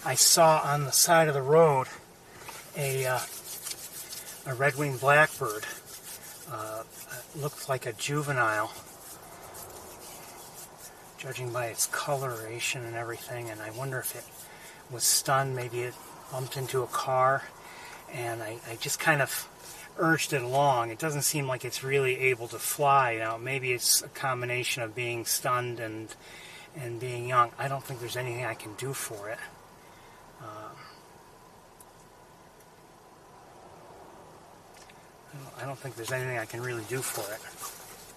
I saw on the side of the road a red-winged blackbird. It looked like a juvenile, judging by its coloration and everything, and I wonder if it was stunned. Maybe it bumped into a car, and I just kind of urged it along. It doesn't seem like it's really able to fly. Now, maybe it's a combination of being stunned and being young. I don't think there's anything I can do for it. I don't think there's anything I can really do for it.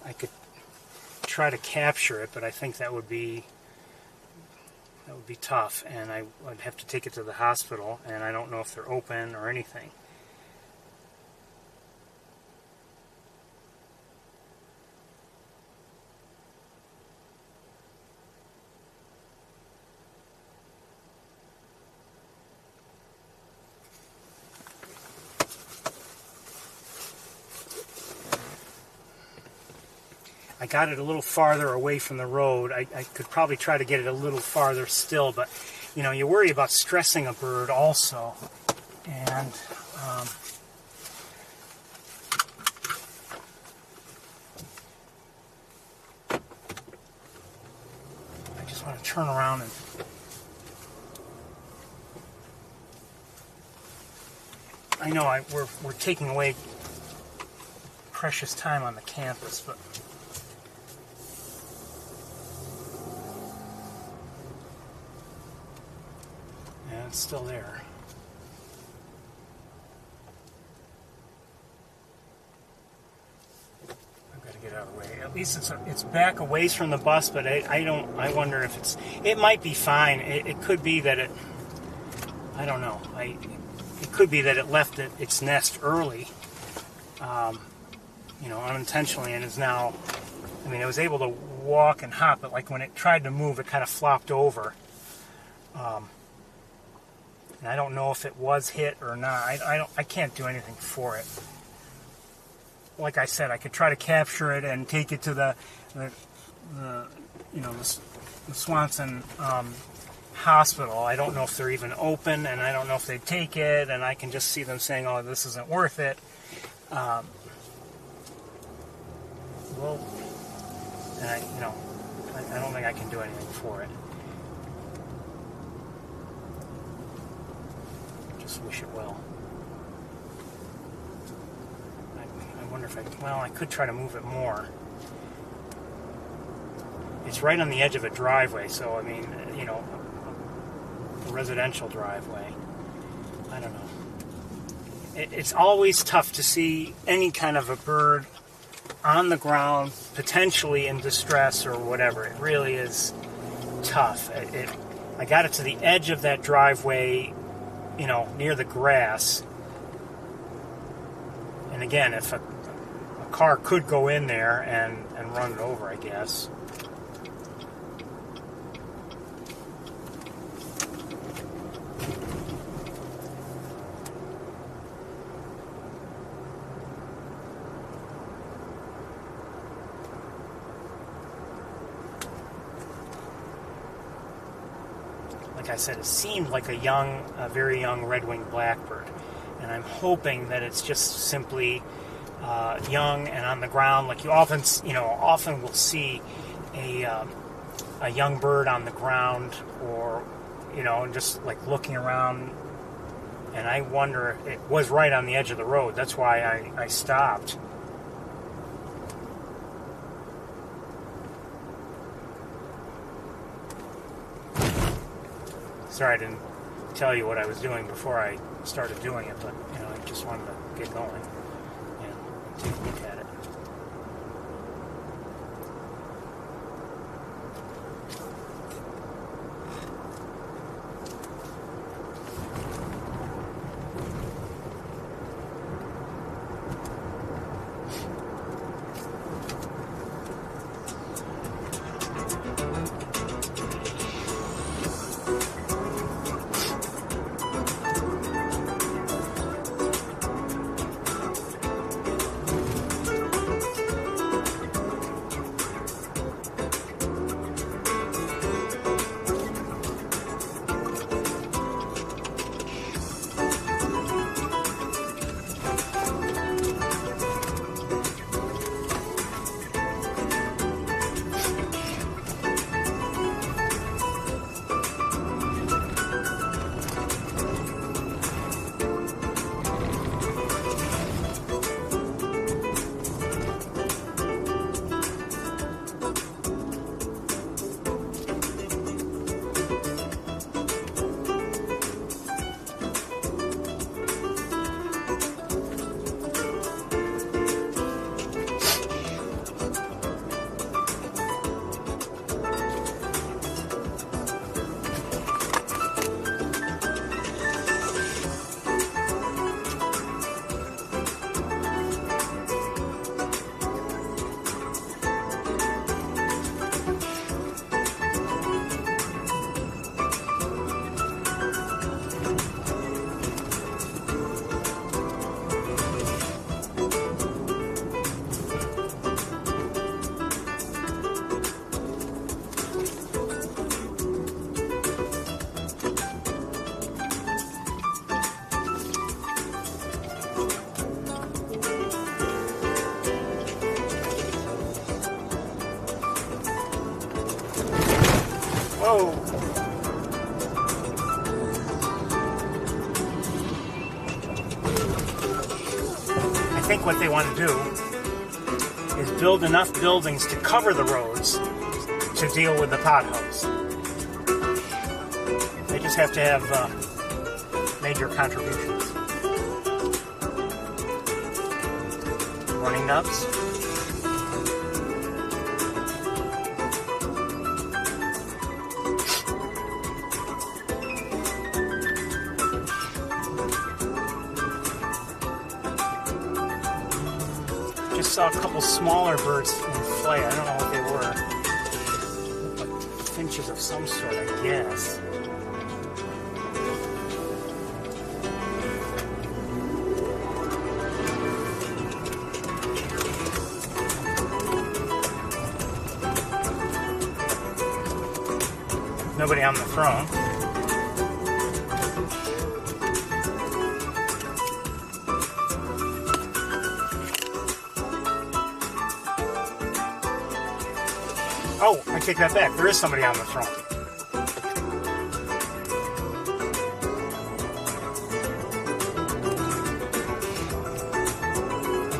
I could try to capture it, but I think that would be tough, and I would have to take it to the hospital, and I don't know if they're open or anything. I got it a little farther away from the road. I could probably try to get it a little farther still, but you know, you worry about stressing a bird also. And I just want to turn around and I know we're taking away precious time on the campus, but it's still there. I've got to get out of the way. At least it's back a ways from the bus, but I wonder if it might be fine. It could be that I don't know. It could be that it left its nest early, unintentionally, and is now, it was able to walk and hop, but like when it tried to move, it kind of flopped over. And I don't know if it was hit or not. I can't do anything for it. Like I said, I could try to capture it and take it to the Swanson hospital. I don't know if they're even open, and I don't know if they take it, and I can just see them saying, "Oh, this isn't worth it." Well, and I don't think I can do anything for it. Just wish it well. I wonder if I could try to move it more. It's right on the edge of a driveway, so I mean, a residential driveway. I don't know. It's always tough to see any kind of a bird on the ground, potentially in distress or whatever. It really is tough. I got it to the edge of that driveway, near the grass. And again, if a car could go in there and run it over, I guess. Like I said, it seemed like a very young red-winged blackbird, and I'm hoping that it's just simply young and on the ground. Like you often will see a young bird on the ground, or just like looking around. And I wonder, it was right on the edge of the road. That's why I stopped. Sorry, I didn't tell you what I was doing before I started doing it, but I just wanted to get going and take a look at it. Whoa! I think what they want to do is build enough buildings to cover the roads to deal with the potholes. They just have to have major contributions. Running nuts. Just saw a couple smaller birds in flight. I don't know what they were. Looked like finches of some sort, I guess. Nobody on the throne. Oh, I take that back. There is somebody on the throne.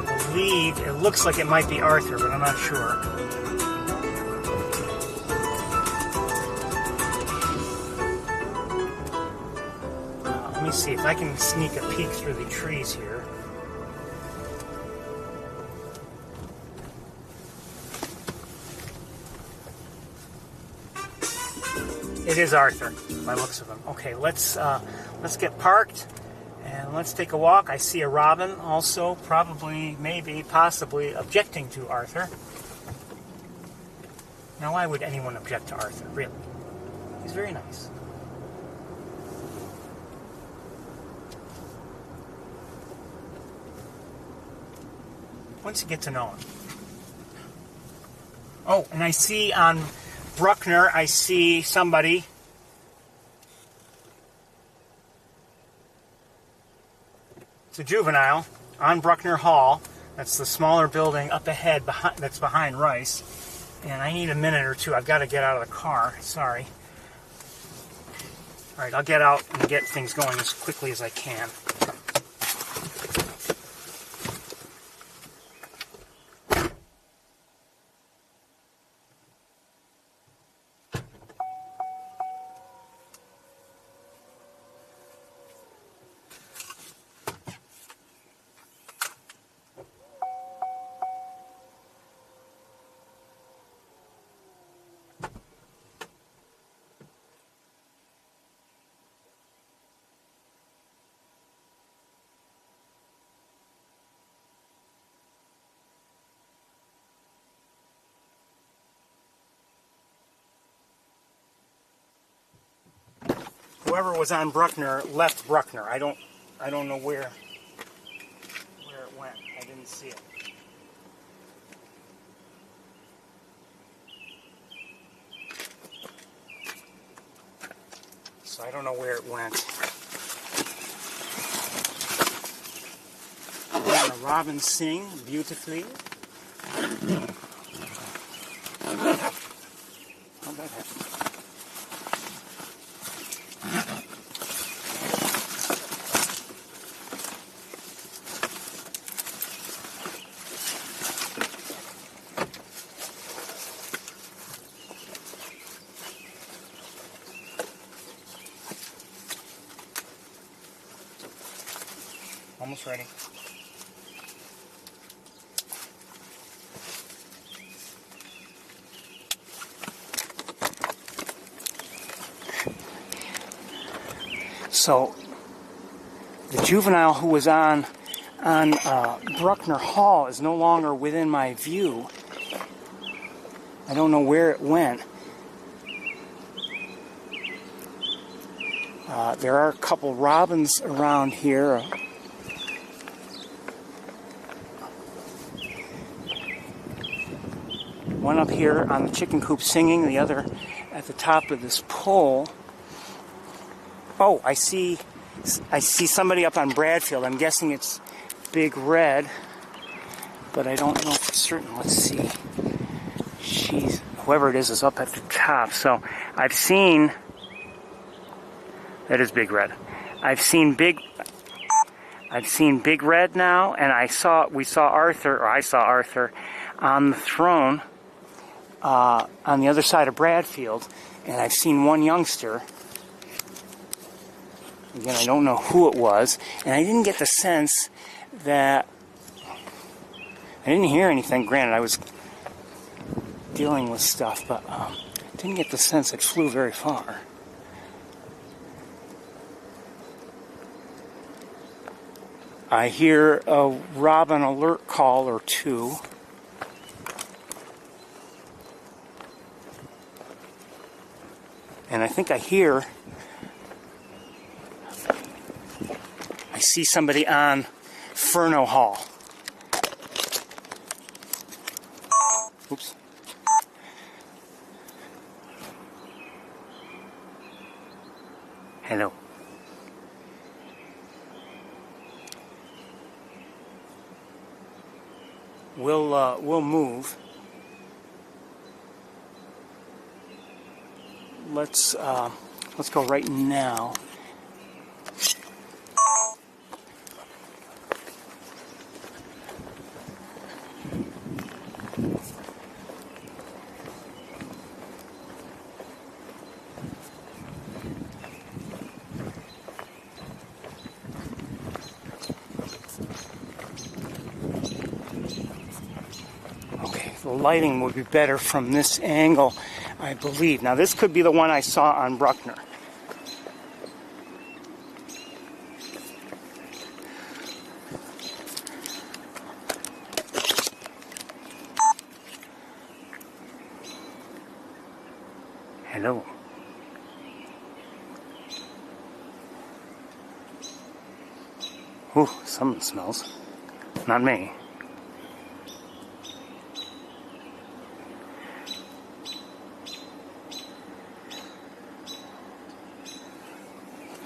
I believe it looks like it might be Arthur, but I'm not sure. Let me see if I can sneak a peek through the trees here. It is Arthur, by the looks of him. Okay, let's get parked and let's take a walk. I see a robin also, probably, maybe, possibly objecting to Arthur. Now, why would anyone object to Arthur, really? He's very nice. Once you get to know him. Oh, and I see on Bruckner, I see somebody. It's a juvenile on Bruckner Hall. That's the smaller building up ahead that's behind Rice. And I need a minute or two. I've got to get out of the car. Sorry. All right, I'll get out and get things going as quickly as I can. Whoever was on Bruckner left Bruckner. I don't know where it went. I didn't see it. So I don't know where it went. And the robins sing beautifully. How'd that happen? Almost ready. So the juvenile who was on Bruckner Hall is no longer within my view. I don't know where it went. There are a couple robins around here. One up here on the chicken coop singing, the other at the top of this pole. Oh, I see somebody up on Bradfield. I'm guessing it's Big Red, but I don't know for certain. Let's see. Whoever it is up at the top. So I've seen, that is Big Red. I've seen Big Red now, and I saw Arthur on the throne on the other side of Bradfield, and I've seen one youngster. Again, I don't know who it was, and I didn't get the sense that I didn't hear anything. Granted, I was dealing with stuff, but didn't get the sense it flew very far. I hear a robin alert call or two. And I think I see somebody on Furno Hall. Oops. Hello. We'll move. let's go right now. The lighting would be better from this angle, I believe. Now, this could be the one I saw on Bruckner. Hello. Ooh, something smells. Not me.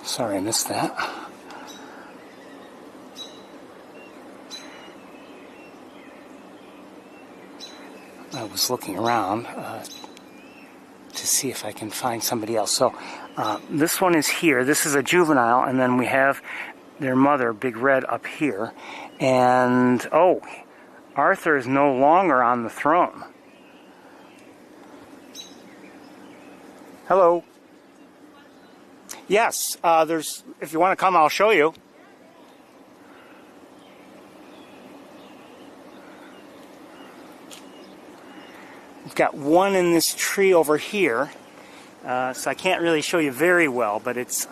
Sorry, I missed that. I was looking around to see if I can find somebody else. So this one is here. This is a juvenile, and then we have their mother, Big Red, up here. And, oh, Arthur is no longer on the throne. Hello. Yes, if you want to come, I'll show you. We've got one in this tree over here, so I can't really show you very well, but it's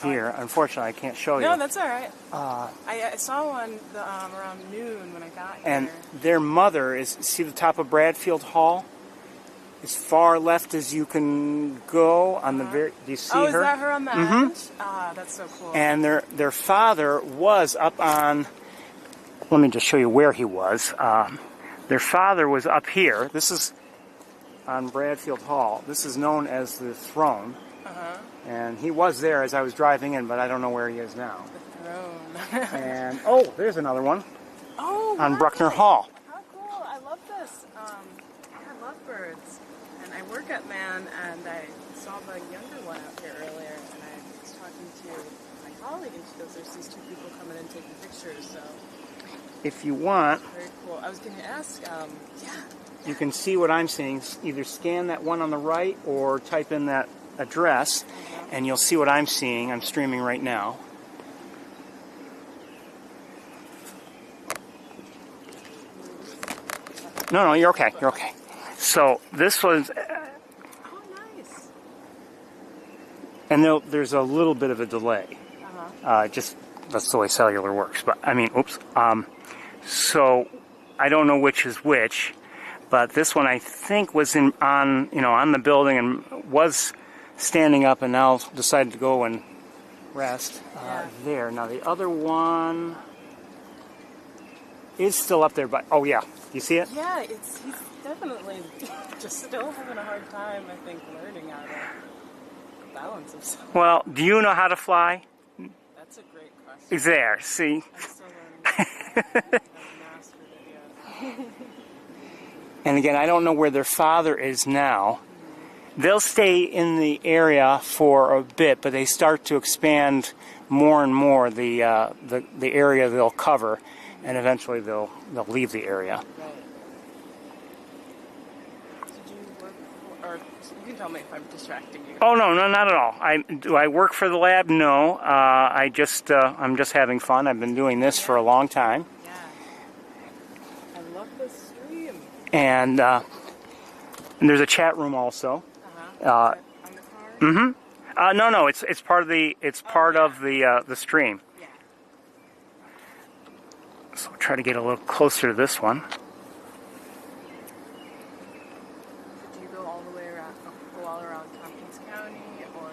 here. Unfortunately, I can't show you. No, that's all right. I saw one around noon when I got here. And their mother is, see the top of Bradfield Hall? As far left as you can go on the very. Do you see her? Oh, is that her on the end? Ah, that's so cool. And their father was up on. Let me just show you where he was. Their father was up here. This is on Bradfield Hall. This is known as the throne. And he was there as I was driving in, but I don't know where he is now. The throne. And oh, there's another one. Oh, on wow. Bruckner Hall. How cool! I love this. I love birds, and I work at Man, and I saw the younger one out here earlier, and I was talking to my colleague, and she goes, "There's these two people coming in taking pictures." So, if you want, very cool. I was going to ask. You can see what I'm seeing. Either scan that one on the right or type in that address, and you'll see what I'm seeing. I'm streaming right now. No, you're okay. You're okay. So this was, Oh, nice. and there's a little bit of a delay. Just that's the way cellular works. But I mean, oops. So I don't know which is which, but this one I think was on the building and was standing up, and now decided to go and rest there. Now the other one is still up there, but oh yeah, you see it? Yeah, he's definitely just still having a hard time, I think, learning how to balance himself. Well, do you know how to fly? That's a great question. There, see? I'm still learning. I haven't mastered it yet. And again, I don't know where their father is now. They'll stay in the area for a bit, but they start to expand more and more the area they'll cover, and eventually they'll leave the area. Right. Did you work for, or you can tell me if I'm distracting you. Oh no, not at all. Do I work for the lab? No. I'm just having fun. I've been doing this for a long time. Yeah. I love this stream. And there's a chat room also. On the car? No, it's part of the stream. Yeah. So I'll try to get a little closer to this one. Do you go all around Tompkins County, or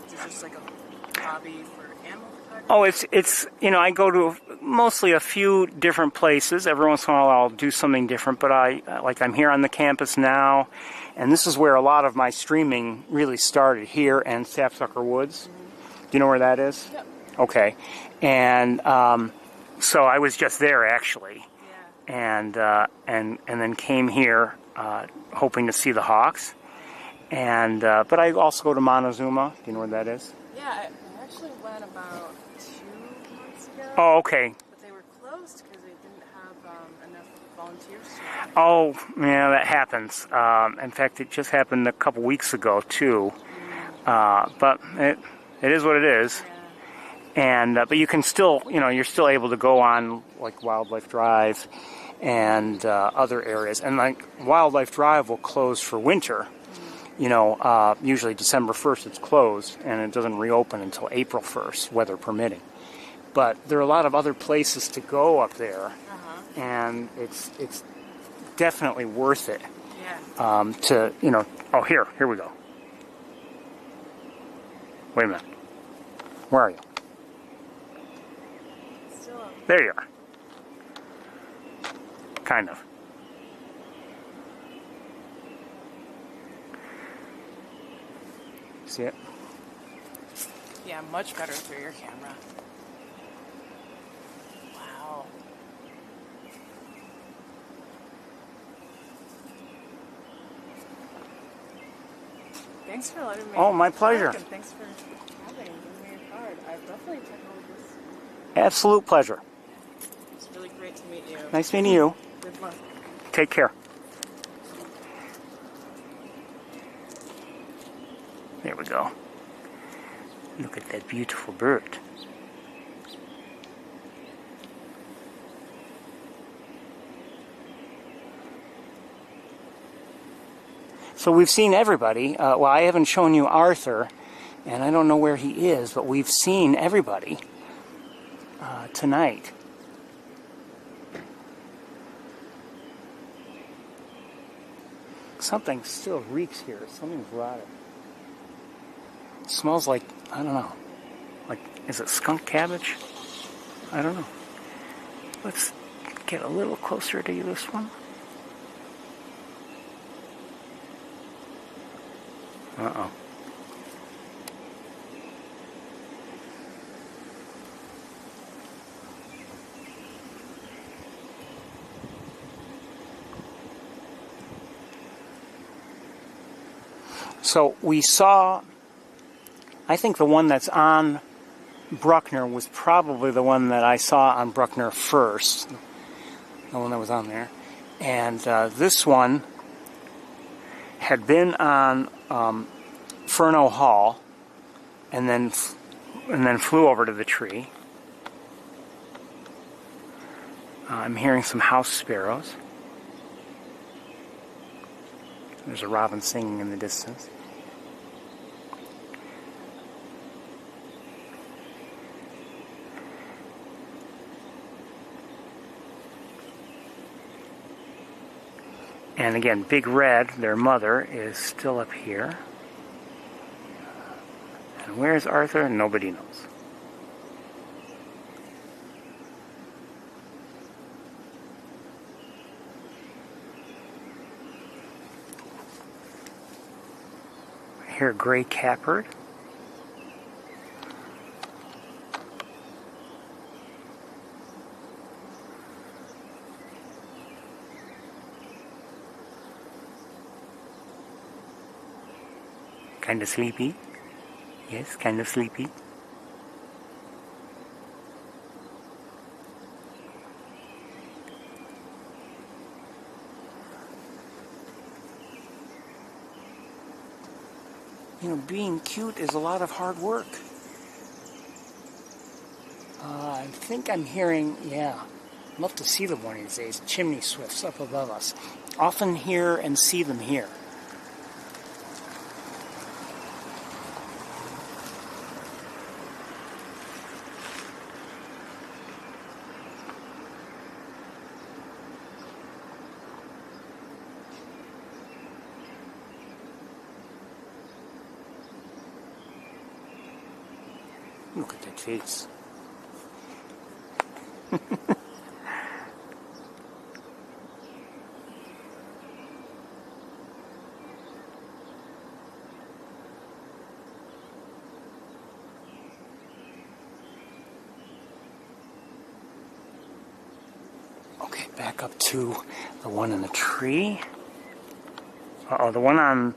is it just like a hobby for animal photography? Oh, it's I go to mostly a few different places. Every once in a while I'll do something different, but I'm here on the campus now, and this is where a lot of my streaming really started, here and Sapsucker Woods. Do you know where that is? Yep. Okay. And so I was just there actually. Yeah. And then came here hoping to see the hawks. And but I also go to Montezuma. Do you know where that is? Yeah, I actually went about 2 months ago. Oh, okay. But they were closed because they didn't have enough volunteers to. Oh, yeah, that happens. In fact, it just happened a couple weeks ago too. But it is what it is. Yeah. And but you can still, you're still able to go on like Wildlife Drive and other areas. And like Wildlife Drive will close for winter. Usually December 1st it's closed, and it doesn't reopen until April 1st, weather permitting. But there are a lot of other places to go up there, and it's definitely worth it. Yeah. Oh, here we go. Wait a minute. Where are you? Still up. There you are. Kind of. See it? Yeah, much better through your camera. Wow. Thanks for letting me. Oh, my pleasure. And thanks for having and giving me a card. I've definitely checked all this. Absolute pleasure. It's really great to meet you. Nice meeting you. Good luck. Take care. There we go. Look at that beautiful bird. So we've seen everybody. Well, I haven't shown you Arthur, and I don't know where he is, but we've seen everybody tonight. Something still reeks here. Something's rotted. It smells like, I don't know, like, is it skunk cabbage? I don't know. Let's get a little closer to this one. Uh-oh. So we saw, I think the one that's on Bruckner was probably the one that I saw on Bruckner first, the one that was on there. And this one had been on Ferno Hall, and then flew over to the tree. I'm hearing some house sparrows. There's a robin singing in the distance. And again, Big Red, their mother, is still up here. And where's Arthur? Nobody knows. I hear a gray catbird. Kind of sleepy. Yes, kind of sleepy. Being cute is a lot of hard work. I think I'm hearing, I'd love to see them one of these days, chimney swifts up above us. Often hear and see them here. Look at that face. Okay, back up to the one in the tree. Uh-oh, the one on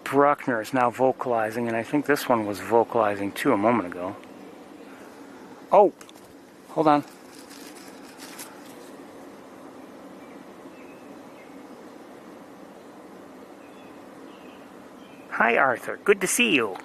Bruckner is now vocalizing, and I think this one was vocalizing too a moment ago. Oh, hold on. Hi, Arthur. Good to see you.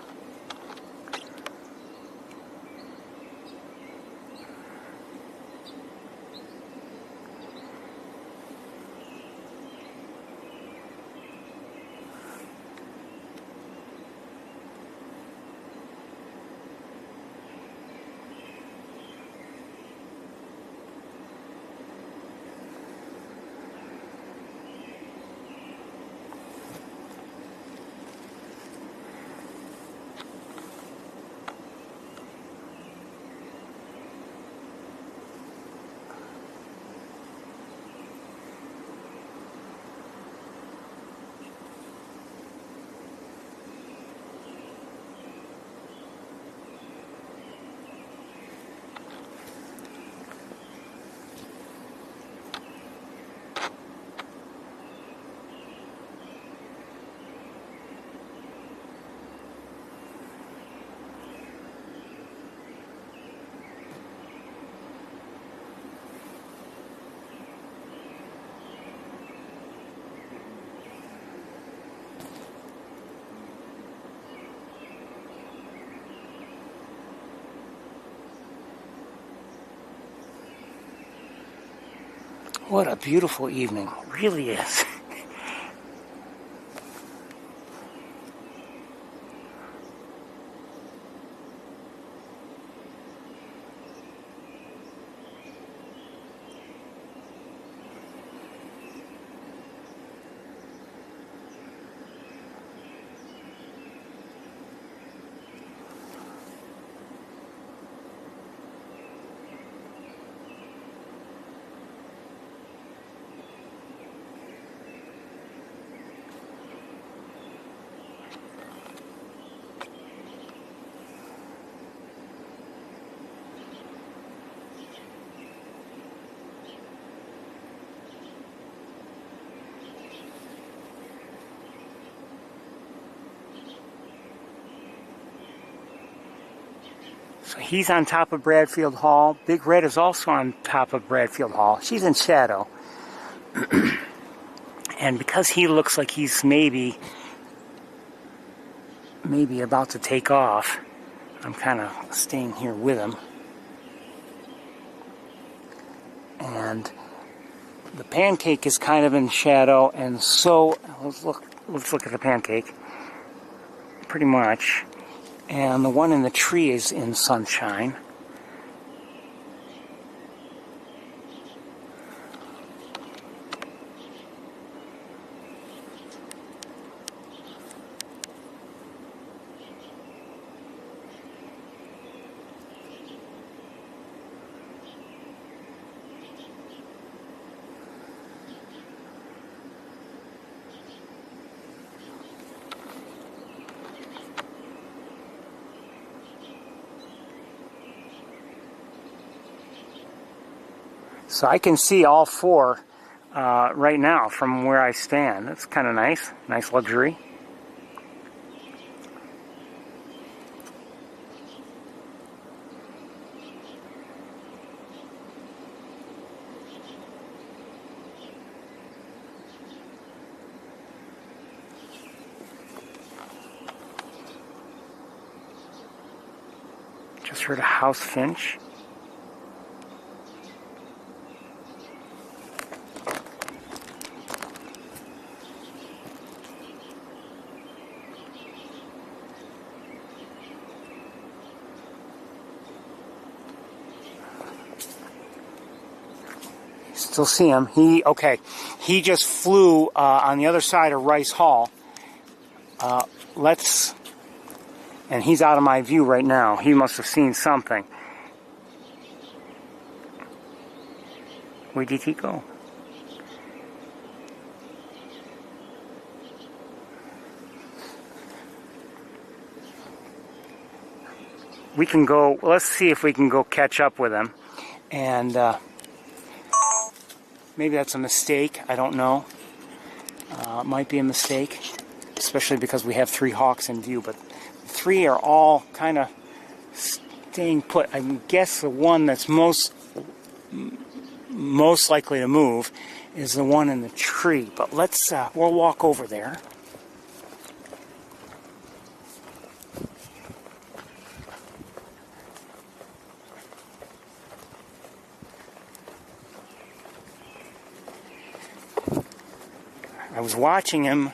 What a beautiful evening. It really is. So he's on top of Bradfield Hall. Big Red is also on top of Bradfield Hall. She's in shadow. And because he looks like he's maybe about to take off, I'm kind of staying here with him. And the pancake is kind of in shadow, and so let's look at the pancake. Pretty much. And the one in the tree is in sunshine. So I can see all four right now from where I stand. That's kind of nice. Nice luxury. Just heard a house finch. Still see him. He just flew on the other side of Rice Hall. And he's out of my view right now. He must have seen something. Where did he go? We can go, let's see if we can go catch up with him. And maybe that's a mistake, I don't know. It might be a mistake, especially because we have 3 hawks in view, but 3 are all kind of staying put. I guess the one that's most likely to move is the one in the tree, but we'll walk over there. I was watching him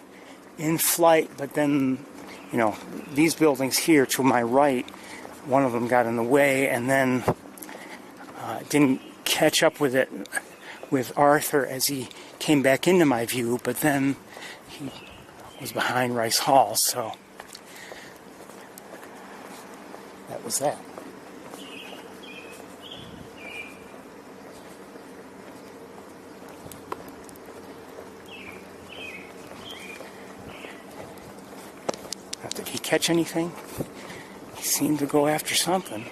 in flight, but then, you know, these buildings here to my right, one of them got in the way, and then didn't catch up with it with Arthur as he came back into my view, but then he was behind Rice Hall, so that was that. Did he catch anything? He seemed to go after something.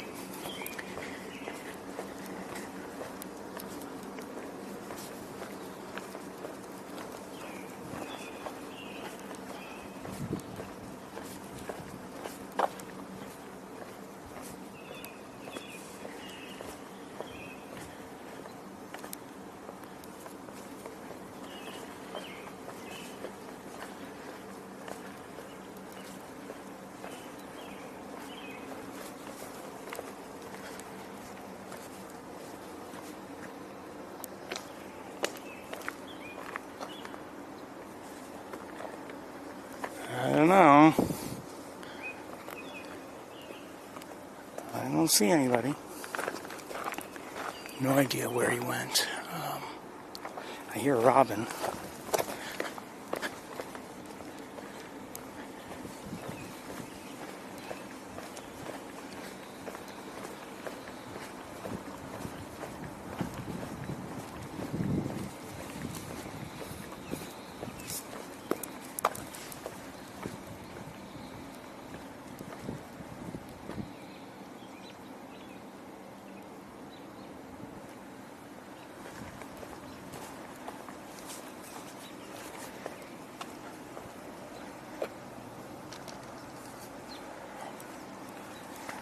I don't know. I don't see anybody. No idea where he went. I hear a robin.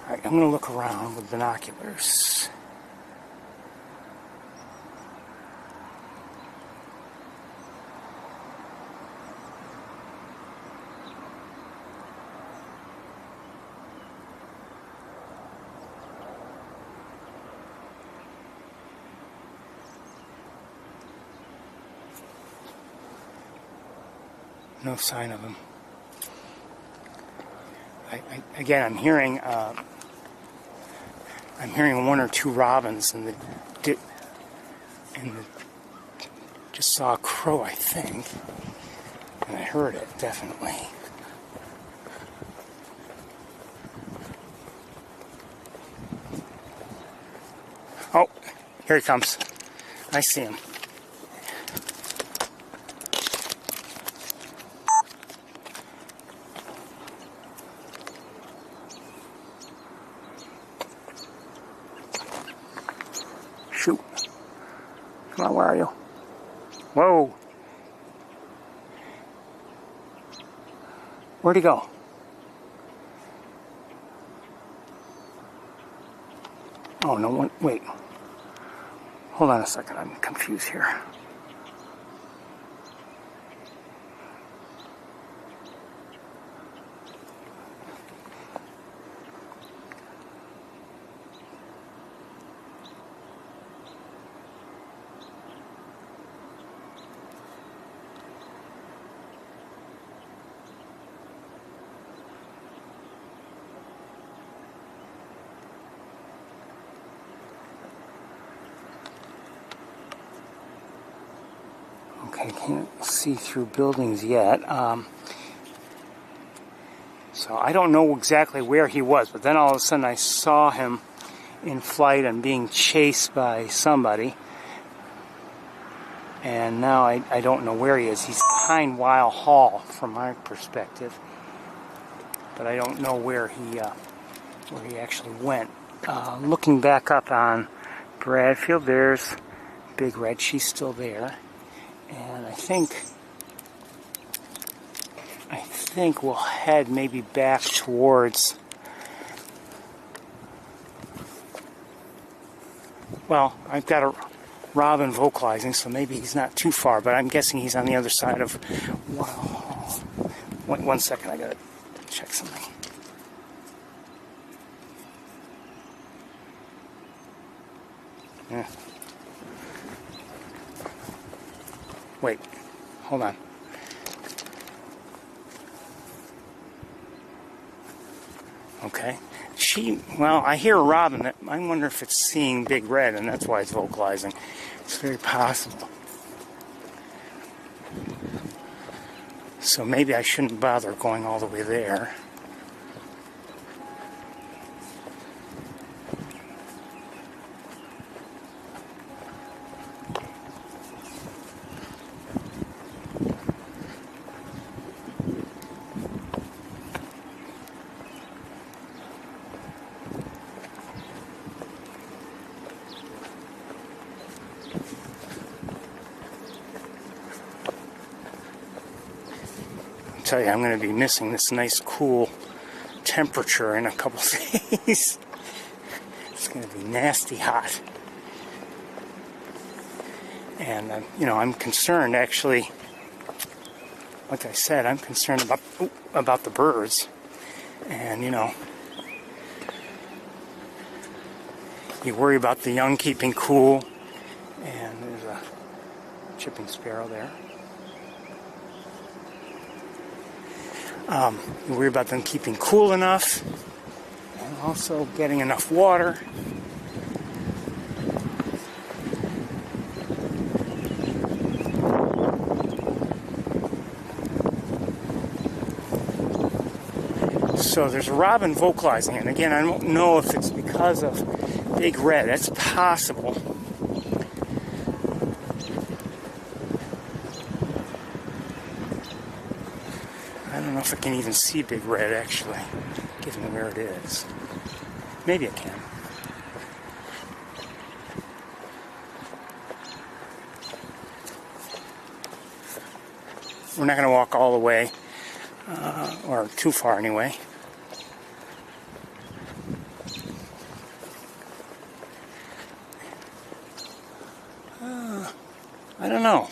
I'm going to look around with binoculars. No sign of him. Again, I'm hearing 1 or 2 robins, and just saw a crow, I think, and I heard it definitely. Oh, here he comes. I see him. Shoot. Come on, where are you? Whoa. Where'd he go? Oh, no one. Wait. Hold on a second. I'm confused here. Okay, can't see through buildings yet. So I don't know exactly where he was, but then all of a sudden I saw him in flight and being chased by somebody. And now I don't know where he is. He's behind Weil Hall from my perspective, but I don't know where he actually went. Looking back up on Bradfield, there's Big Red. She's still there. And I think think we'll head maybe back towards, well, I've got a robin vocalizing, so maybe he's not too far, but I'm guessing he's on the other side of, wow. One second, I gotta check something. Yeah. Wait, hold on. Okay. Well, I hear a robin. I wonder if it's seeing Big Red, and that's why it's vocalizing. It's very possible. So maybe I shouldn't bother going all the way there. I tell you, I'm going to be missing this nice cool temperature in a couple days. It's going to be nasty hot. And I'm concerned, actually, like I said, I'm concerned about the birds. And you worry about the young keeping cool. And there's a chipping sparrow there. You worry about them keeping cool enough and also getting enough water. So there's a robin vocalizing, and again, I don't know if it's because of Big Red. That's possible. I don't know if I can even see Big Red, actually, given where it is. Maybe I can. We're not going to walk all the way, or too far anyway. I don't know.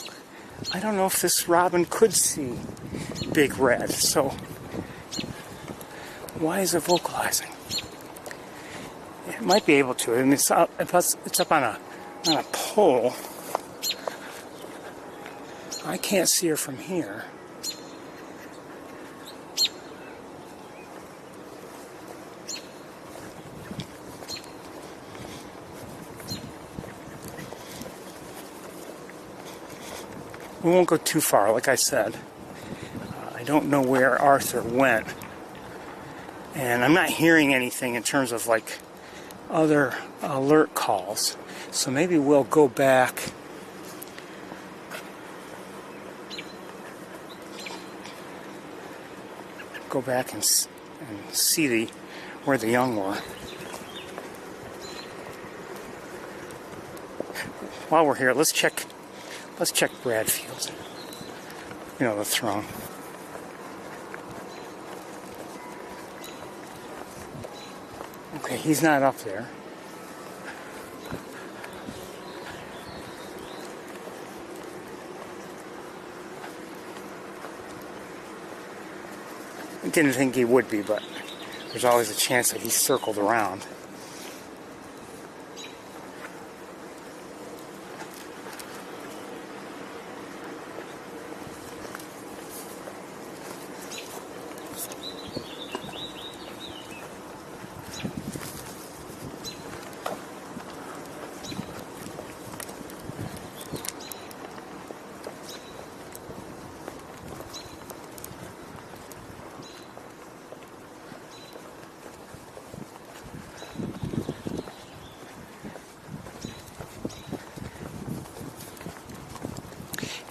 I don't know if this robin could see Big Red, so why is it vocalizing? It might be able to. I mean, it's up on a pole. I can't see her from here. We won't go too far, like I said. I don't know where Arthur went. And I'm not hearing anything in terms of like other alert calls. So maybe we'll go back. Go back and see where the young were. While we're here, let's check Bradfield. The throne. Okay, he's not up there. I didn't think he would be, but there's always a chance that he circled around.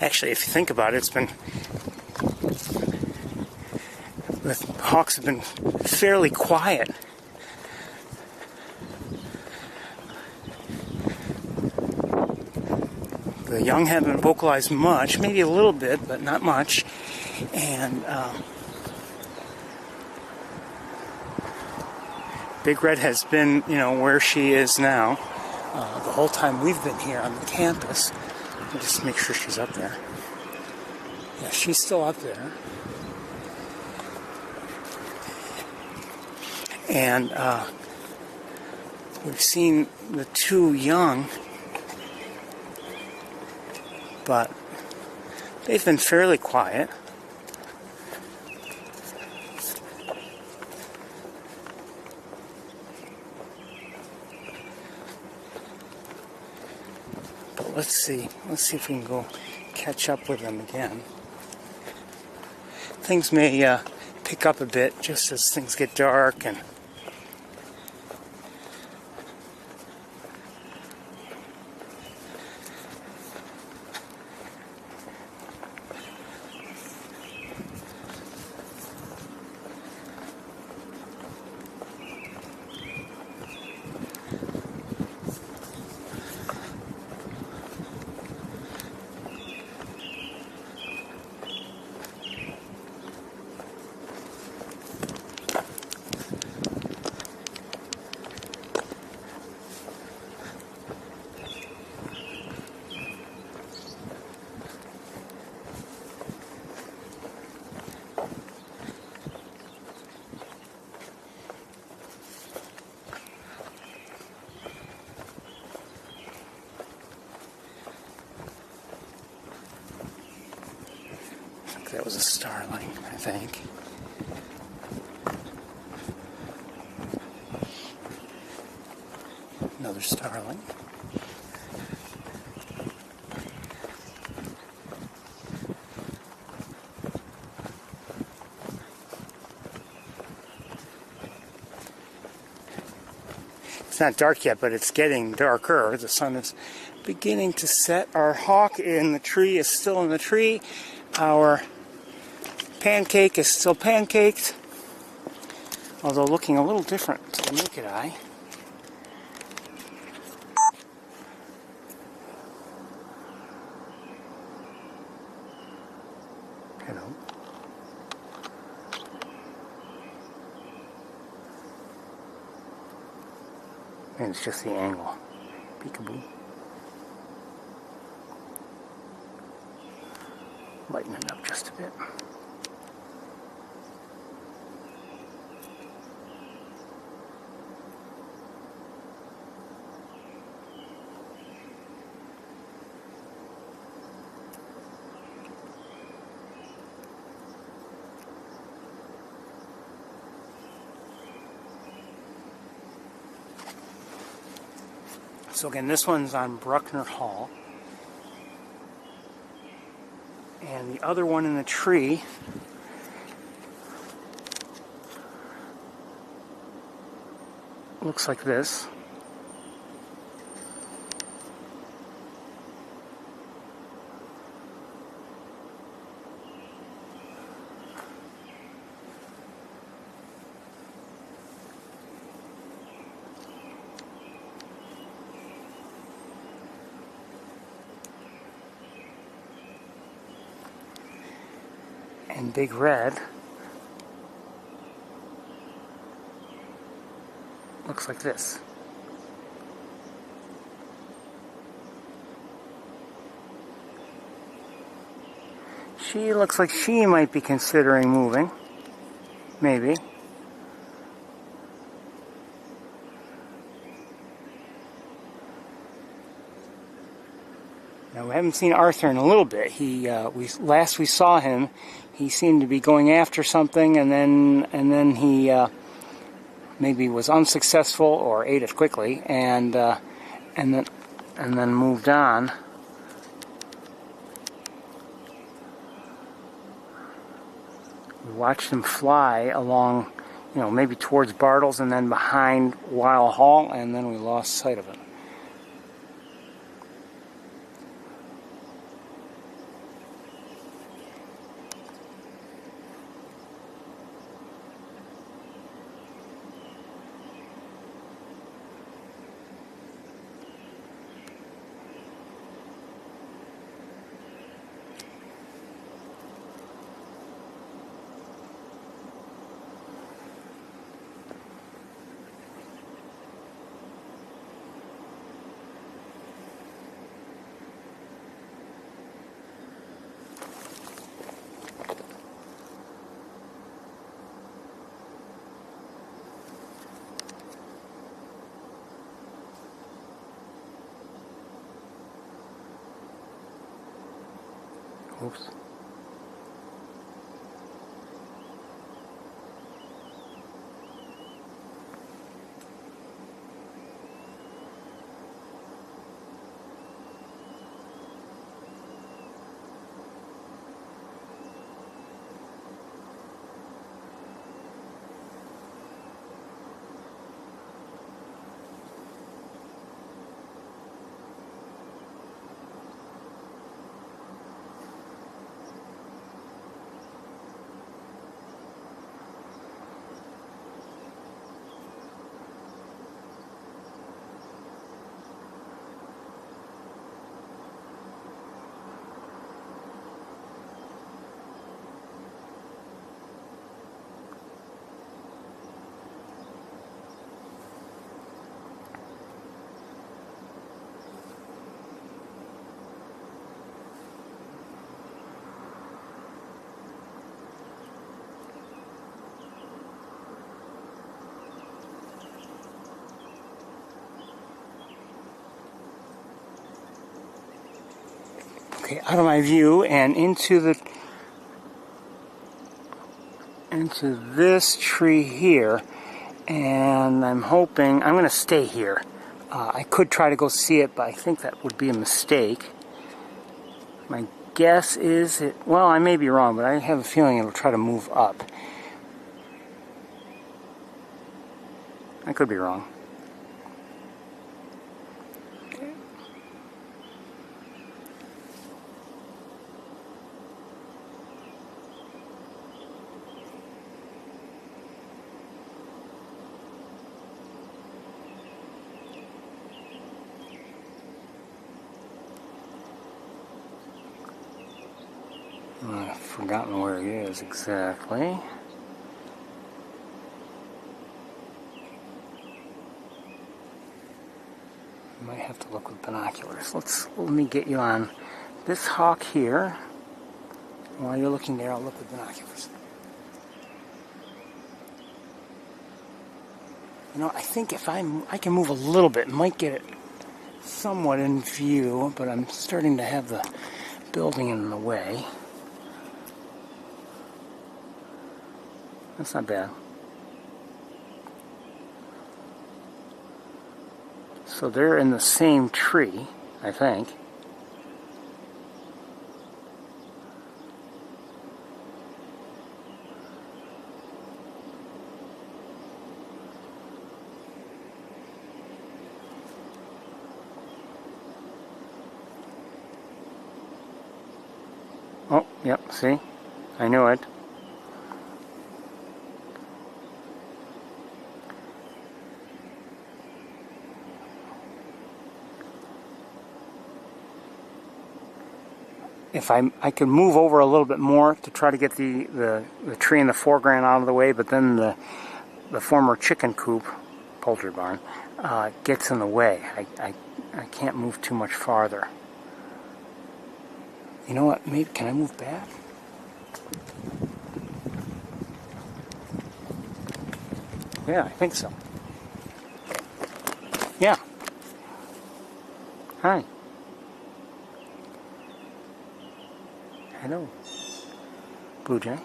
Actually, if you think about it, the hawks have been fairly quiet. The young haven't vocalized much, maybe a little bit, but not much. And Big Red has been, where she is now the whole time we've been here on the campus. I'll just make sure she's up there. Yeah, she's still up there. And we've seen the two young, but they've been fairly quiet. But let's see if we can go catch up with them again. Things may pick up a bit just as things get dark and that was a starling, I think. Another starling. It's not dark yet, but it's getting darker. The sun is beginning to set. Our hawk in the tree is still in the tree. Our pancake is still pancaked, although looking a little different to the naked eye. Hello. And it's just the angle. Peekaboo. Lighten it up just a bit. So again, this one's on Bruckner Hall. And the other one in the tree looks like this. And Big Red looks like this. She looks like she might be considering moving. Maybe. Now, we haven't seen Arthur in a little bit. Last we saw him, he seemed to be going after something, and then he maybe was unsuccessful or ate it quickly, and then moved on. We watched him fly along, maybe towards Bartles and then behind Weil Hall, and then we lost sight of it. Oops. Okay, out of my view and into this tree here, and I'm hoping I'm going to stay here. I could try to go see it, but I think that would be a mistake. My guess is well, I may be wrong, but I have a feeling it'll try to move up. I could be wrong. I've forgotten where he is exactly. Might have to look with binoculars. Let me get you on this hawk here. While you're looking there, I'll look with binoculars. You know, I think if I can move a little bit, might get it somewhat in view, but I'm starting to have the building in the way. That's not bad. So they're in the same tree, I think. Oh, yep, see? I knew it. If I could move over a little bit more to try to get the tree in the foreground out of the way, but then the former chicken coop, poultry barn, gets in the way. I can't move too much farther. You know what? Maybe can I move back? Yeah, I think so. Yeah. Hi. Hello, Blue Jay.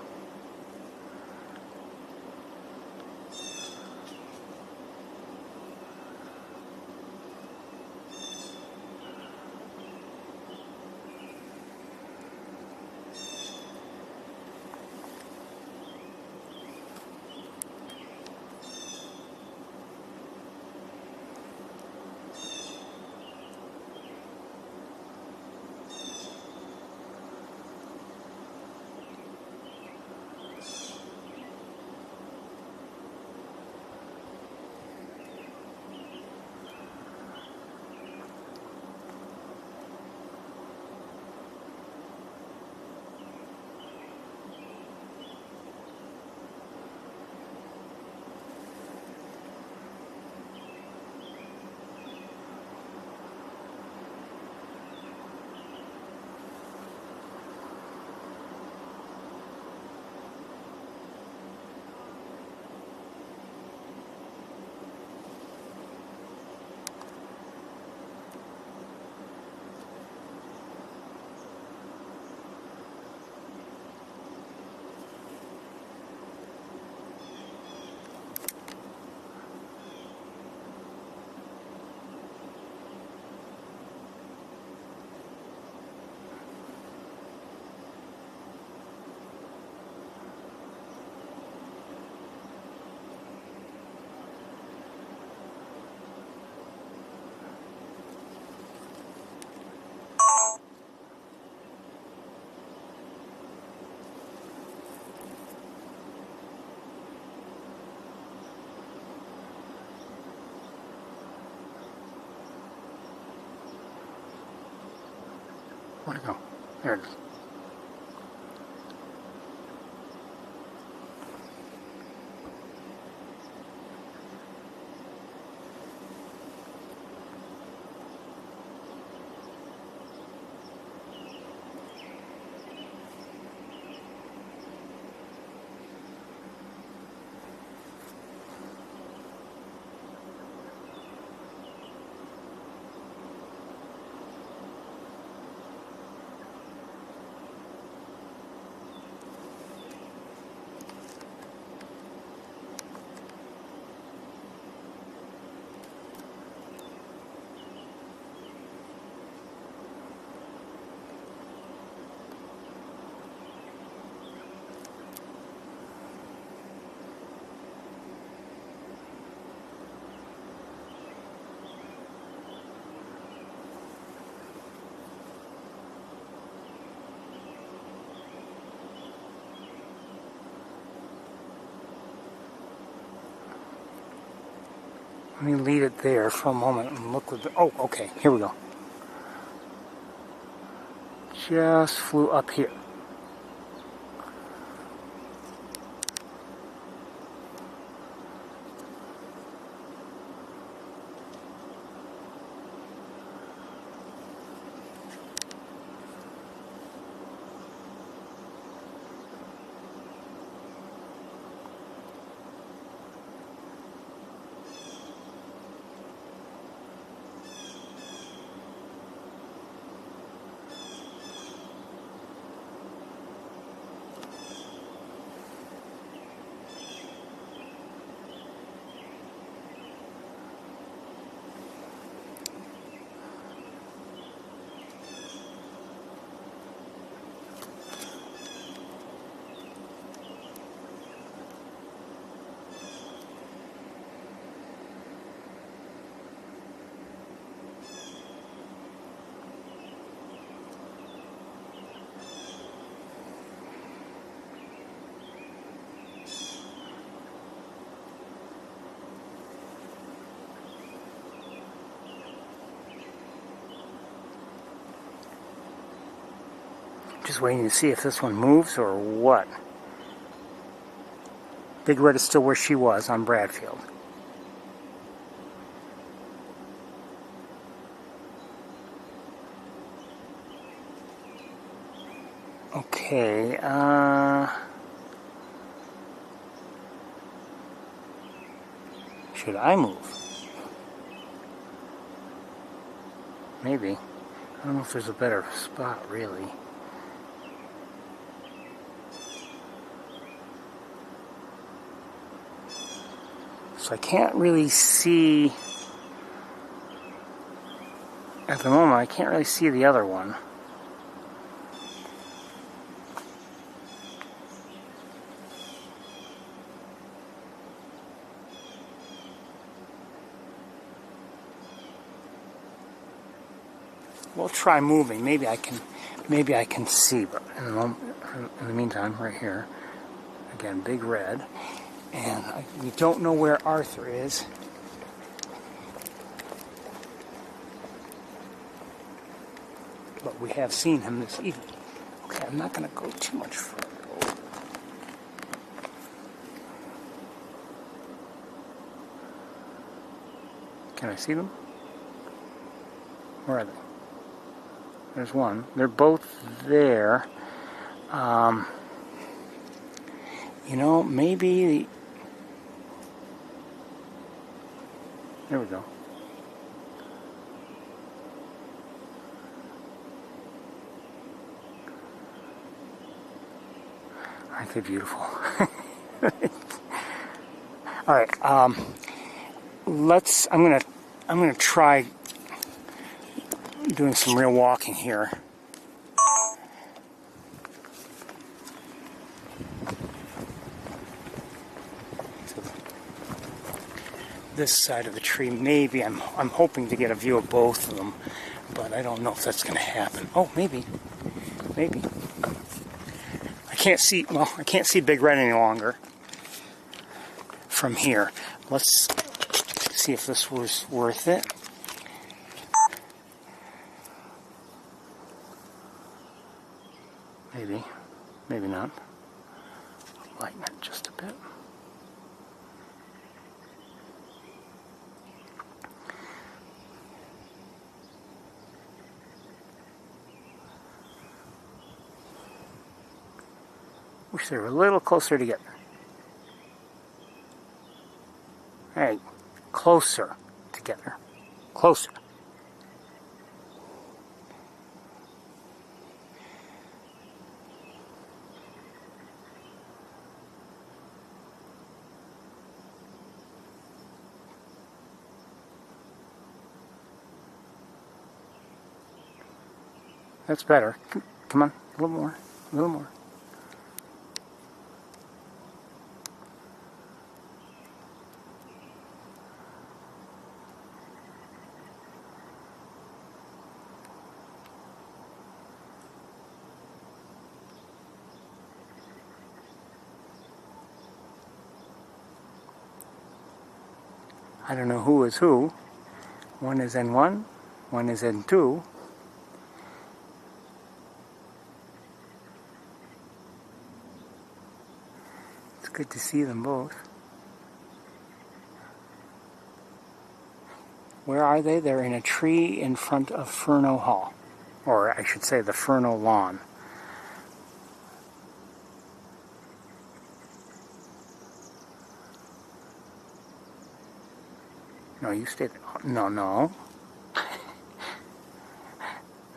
Where'd it go? There it is. Let me leave it there for a moment and look with the... Oh, okay, here we go. Just flew up here. Just waiting to see if this one moves or what. Big Red is still where she was on Bradfield. Okay, should I move? Maybe. I don't know if there's a better spot, really. So I can't really see, at the moment, I can't really see the other one. We'll try moving. Maybe I can see, but in the meantime, right here, again, Big Red. And we don't know where Arthur is. But we have seen him this evening. Okay, I'm not going to go too much further over. Can I see them? Where are they? There's one. They're both there. You know, maybe... There we go. Aren't they beautiful? All right. I'm gonna try doing some real walking here. This side of the tree, maybe I'm hoping to get a view of both of them, but I don't know if that's going to happen. Oh, maybe. I can't see Big Red any longer from here. Let's see if this was worth it. Maybe. Maybe not. Lighten it just a bit. Wish they were a little closer together. Hey, closer together. Closer. That's better. Come on, a little more, a little more. I don't know who is who. One is N1, one is N2. It's good to see them both. Where are they? They're in a tree in front of Ferno Hall. Or I should say the Ferno Lawn. No, you stay there. No, no.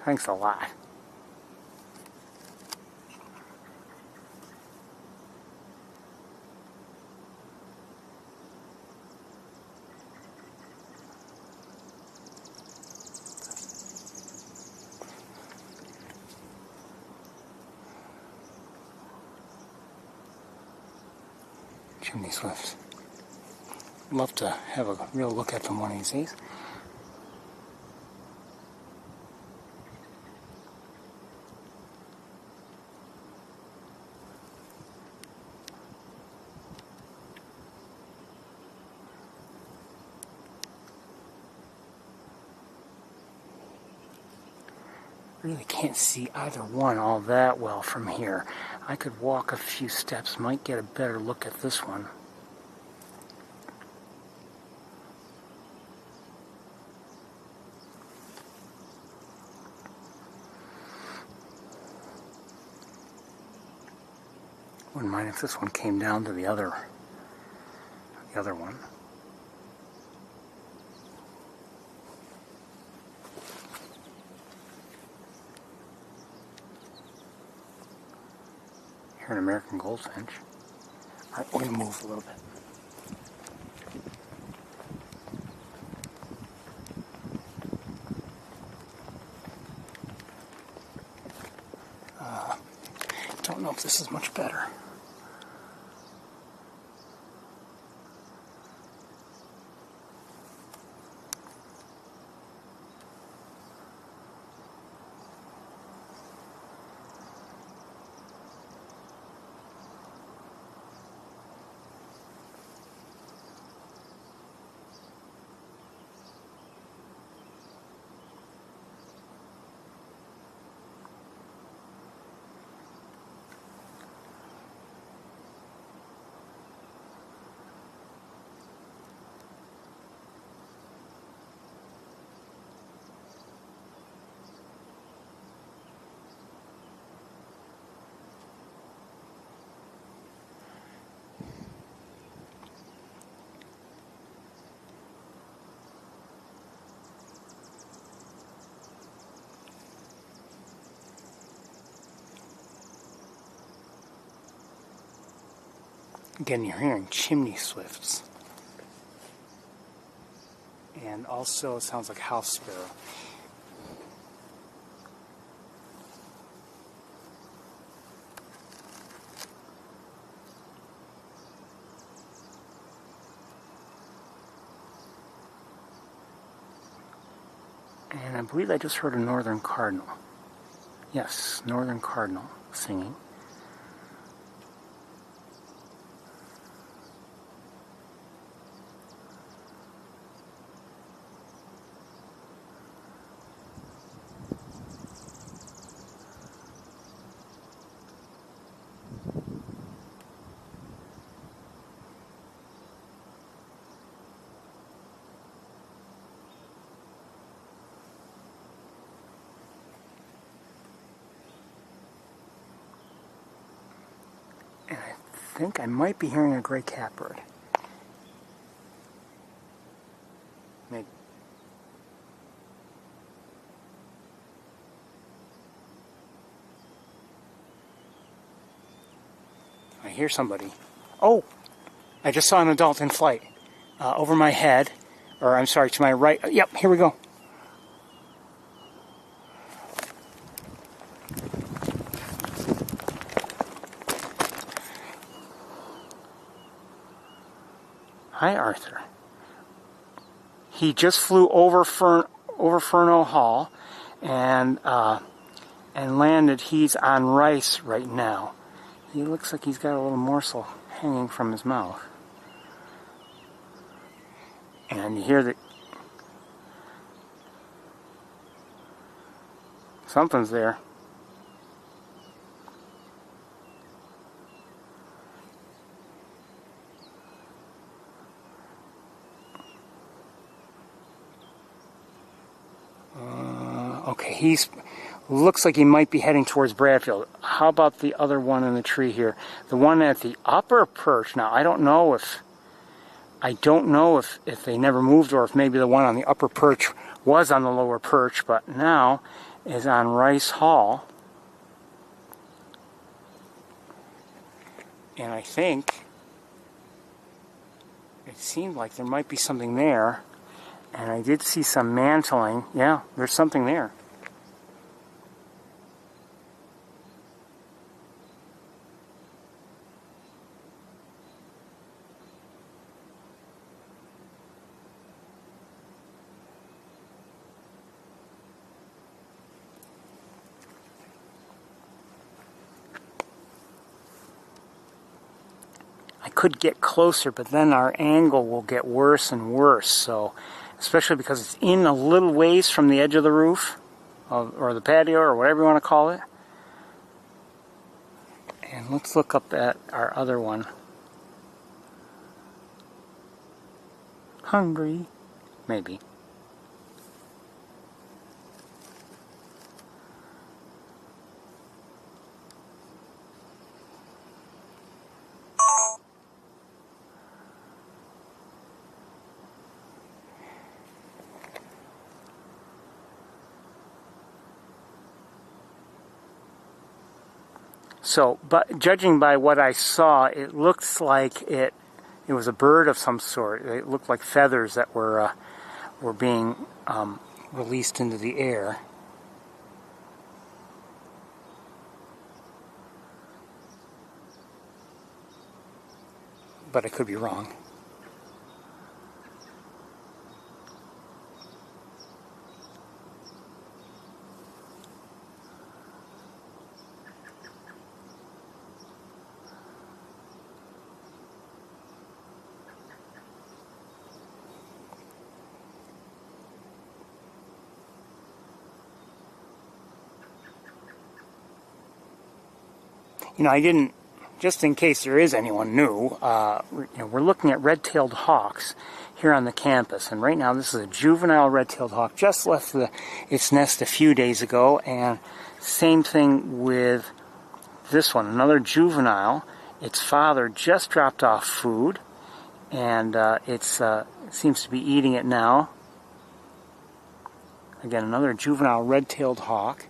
Thanks a lot. Chimney swifts. Love to have a real look at them one of these days. Really can't see either one all that well from here. I could walk a few steps, might get a better look at this one. Wouldn't mind if this one came down to the other one. Here an American goldfinch. Alright, we're going to move a little bit. Don't know if this is much better. Again, you're hearing chimney swifts. And also, it sounds like house sparrow. And I believe I just heard a northern cardinal. Yes, northern cardinal singing. think I might be hearing a gray catbird. Maybe. I hear somebody. Oh! I just saw an adult in flight. Over my head. Or, I'm sorry, to my right. Yep, here we go. Hi, Arthur. He just flew over Furno Hall and landed. He's on rice right now. He looks like he's got a little morsel hanging from his mouth. And you hear that something's there. Okay, he's looks like he might be heading towards Bradfield. How about the other one in the tree here? The one at the upper perch. Now, I don't know if they never moved, or if maybe the one on the upper perch was on the lower perch, but now is on Rice Hall. And I think it seemed like there might be something there. And I did see some mantling. Yeah, there's something there. I could get closer, but then our angle will get worse and worse. So, especially because it's in a little ways from the edge of the roof, or the patio, or whatever you want to call it. And let's look up at our other one. Hungry? Maybe. So, but judging by what I saw, it looks like it was a bird of some sort. It looked like feathers that were being released into the air. But I could be wrong. You know, I didn't, just in case there is anyone new, we're looking at red-tailed hawks here on the campus. And right now this is a juvenile red-tailed hawk, just left its nest a few days ago. And same thing with this one, another juvenile. Its father just dropped off food, and it seems to be eating it now. Again, another juvenile red-tailed hawk.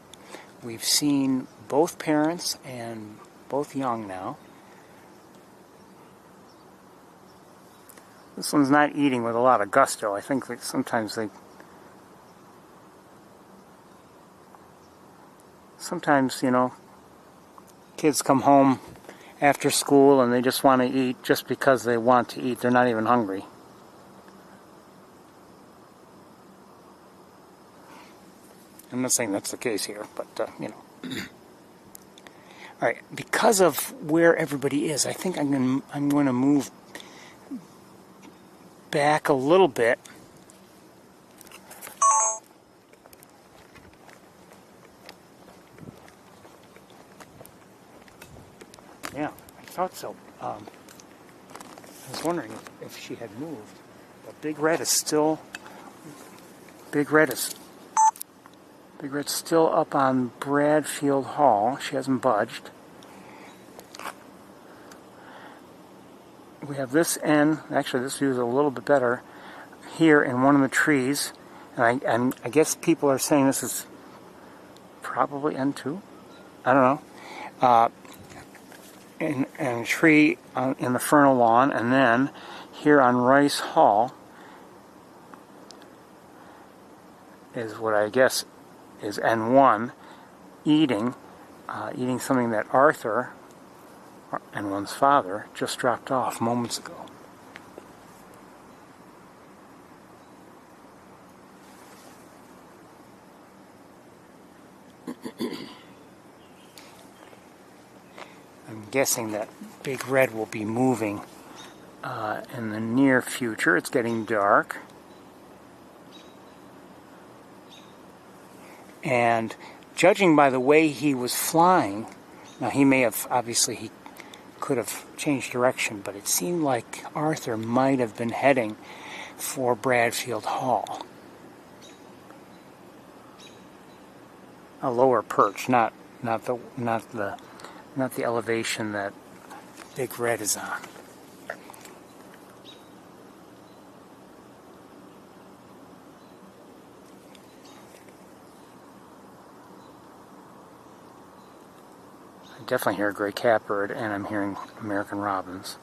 We've seen both parents and both young now. This one's not eating with a lot of gusto. I think that sometimes, you know, kids come home after school and they just want to eat just because they want to eat. They're not even hungry. I'm not saying that's the case here, but, you know. All right, because of where everybody is, I think I'm going to move back a little bit. Yeah, I thought so. I was wondering if she had moved. But Big Red's still up on Bradfield Hall. She hasn't budged. we have this N. Actually, this view is a little bit better here in one of the trees. And I guess people are saying this is probably N2. I don't know. In a tree in the Fernal Lawn, and then here on Rice Hall is what I guess is N1, eating something that Arthur, N1's father, just dropped off moments ago. I'm guessing that Big Red will be moving in the near future. It's getting dark. And judging by the way he was flying, now he may have, obviously he could have changed direction, but it seemed like Arthur might have been heading for Bradfield Hall. A lower perch, not the elevation that Big Red is on. I definitely hear a gray catbird, and I'm hearing American robins.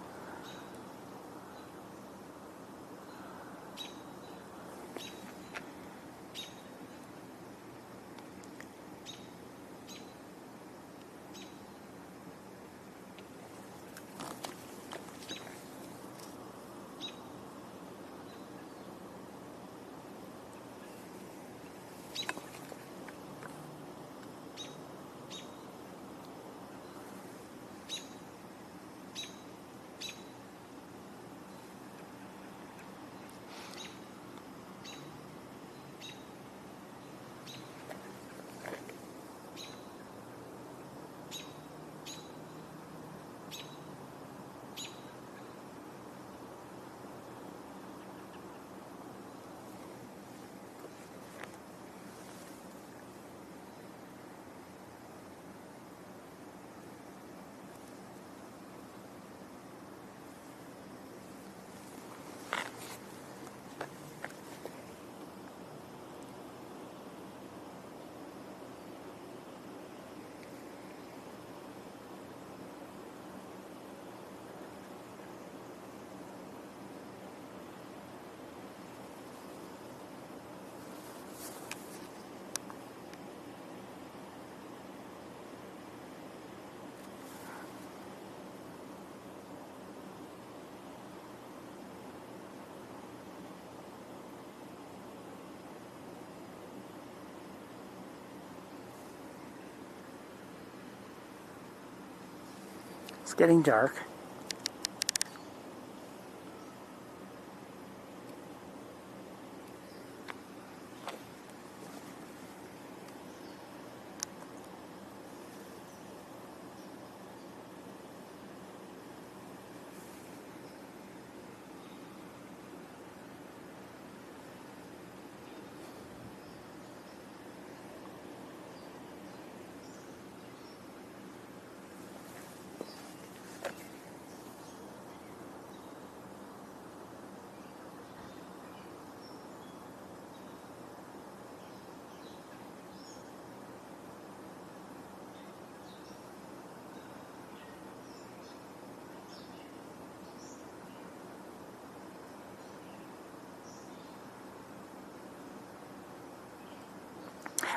It's getting dark.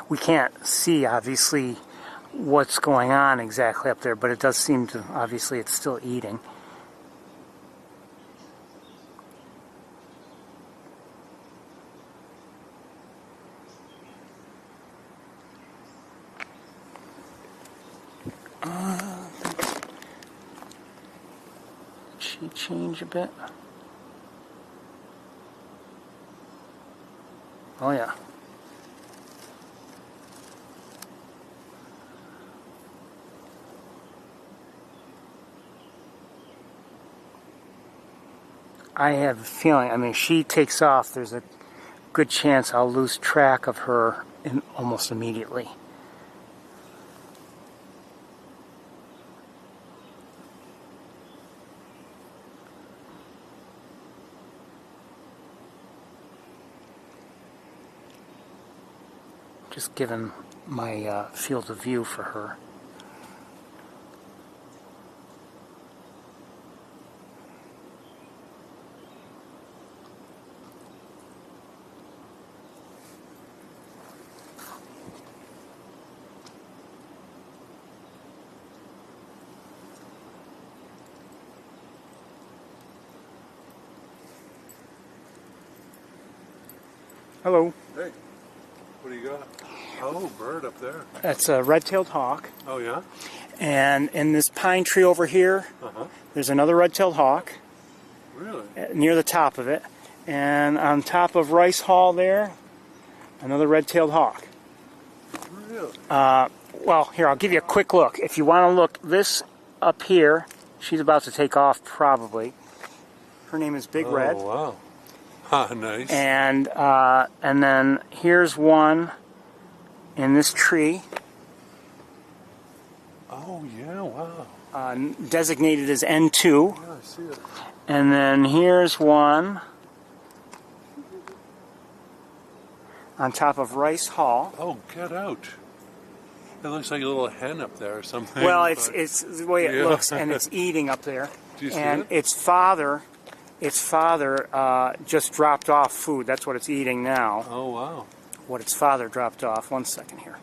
We can't see, obviously, what's going on exactly up there, but it does seem to, obviously, it's still eating. Did she change a bit? Oh, yeah. I have a feeling, I mean, she takes off, there's a good chance I'll lose track of her almost immediately. Just giving my field of view for her. Hello. Hey, what do you got? Oh, bird up there. That's a red-tailed hawk. Oh, yeah? And in this pine tree over here, there's another red-tailed hawk. Really? Near the top of it. And on top of Rice Hall there, another red-tailed hawk. Really? Well, here, I'll give you a quick look. If you want to look, this up here, she's about to take off probably. Her name is Big Red. Oh, wow. Ah, nice. And then here's one in this tree. Oh, yeah, wow. Designated as N2. Yeah, I see it. And then here's one on top of Rice Hall. Oh, get out. It looks like a little hen up there or something. Well, it's the way it looks, and it's eating up there. Do you see and it? its father just dropped off food. That's what it's eating now. Oh, wow. What its father dropped off. One second here.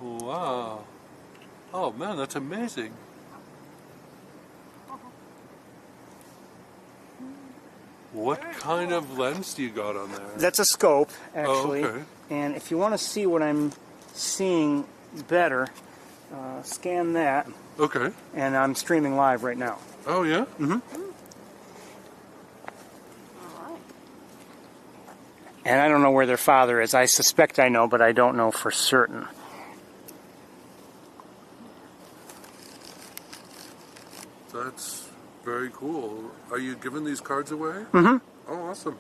Wow. Oh, man, that's amazing. What kind of lens do you got on there? That's a scope, actually. Oh, okay. And if you want to see what I'm seeing better, scan that. Okay. And I'm streaming live right now. Oh, yeah? Mm-hmm. And I don't know where their father is. I suspect I know, but I don't know for certain. That's very cool. Are you giving these cards away? Mm-hmm. Oh, awesome.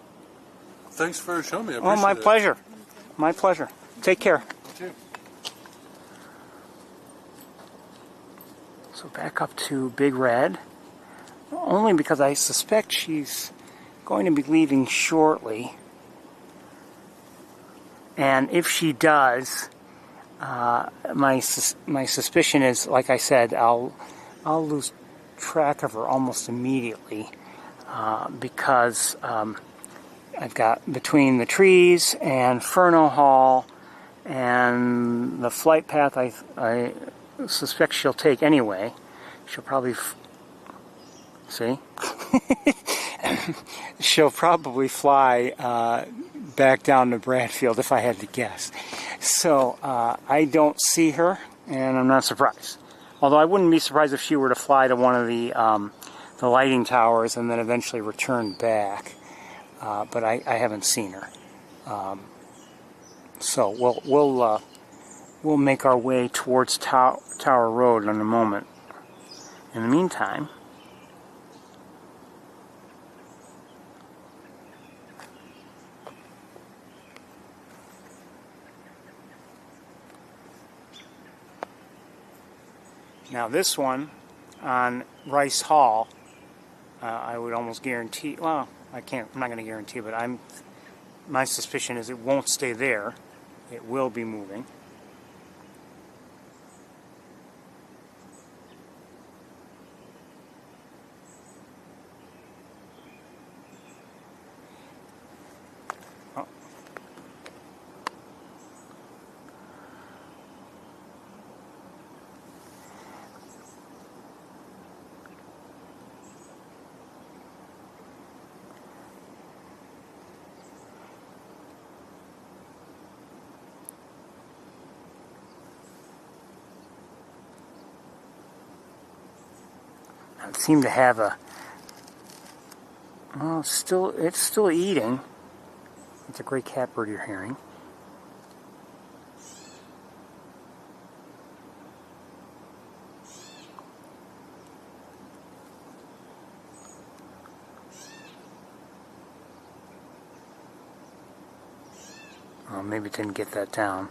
Thanks for showing me. I Oh, appreciate my it. pleasure. My pleasure. Take care. You too. So back up to Big Red. Only because I suspect she's going to be leaving shortly. And if she does, my suspicion is, like I said, I'll lose track of her almost immediately because I've got between the trees and Ferno Hall and the flight path I suspect she'll take anyway. She'll probably see. She'll probably fly back down to Bradfield if I had to guess. So I don't see her, and I'm not surprised. Although I wouldn't be surprised if she were to fly to one of the lighting towers and then eventually return back. But I haven't seen her. So we'll make our way towards Tower Road in a moment. In the meantime, now this one on Rice Hall, I would almost guarantee, well, I'm not going to guarantee, but my suspicion is it won't stay there. It will be moving. Oh. It seemed to have a, well, it's still eating. It's a gray catbird you're hearing. Well, maybe it didn't get that down.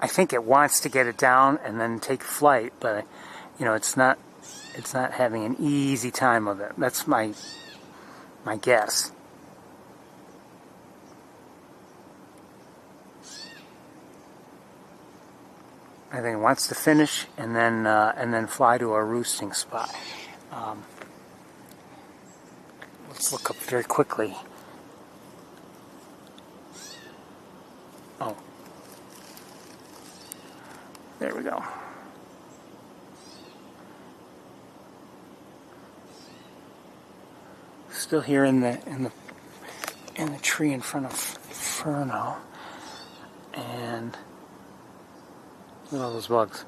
I think it wants to get it down and then take flight, but it's not having an easy time of it. That's my I think he wants to finish and then fly to a roosting spot. Let's look up very quickly. Oh, there we go. Still here in the tree in front of Ferno, and look at all those bugs.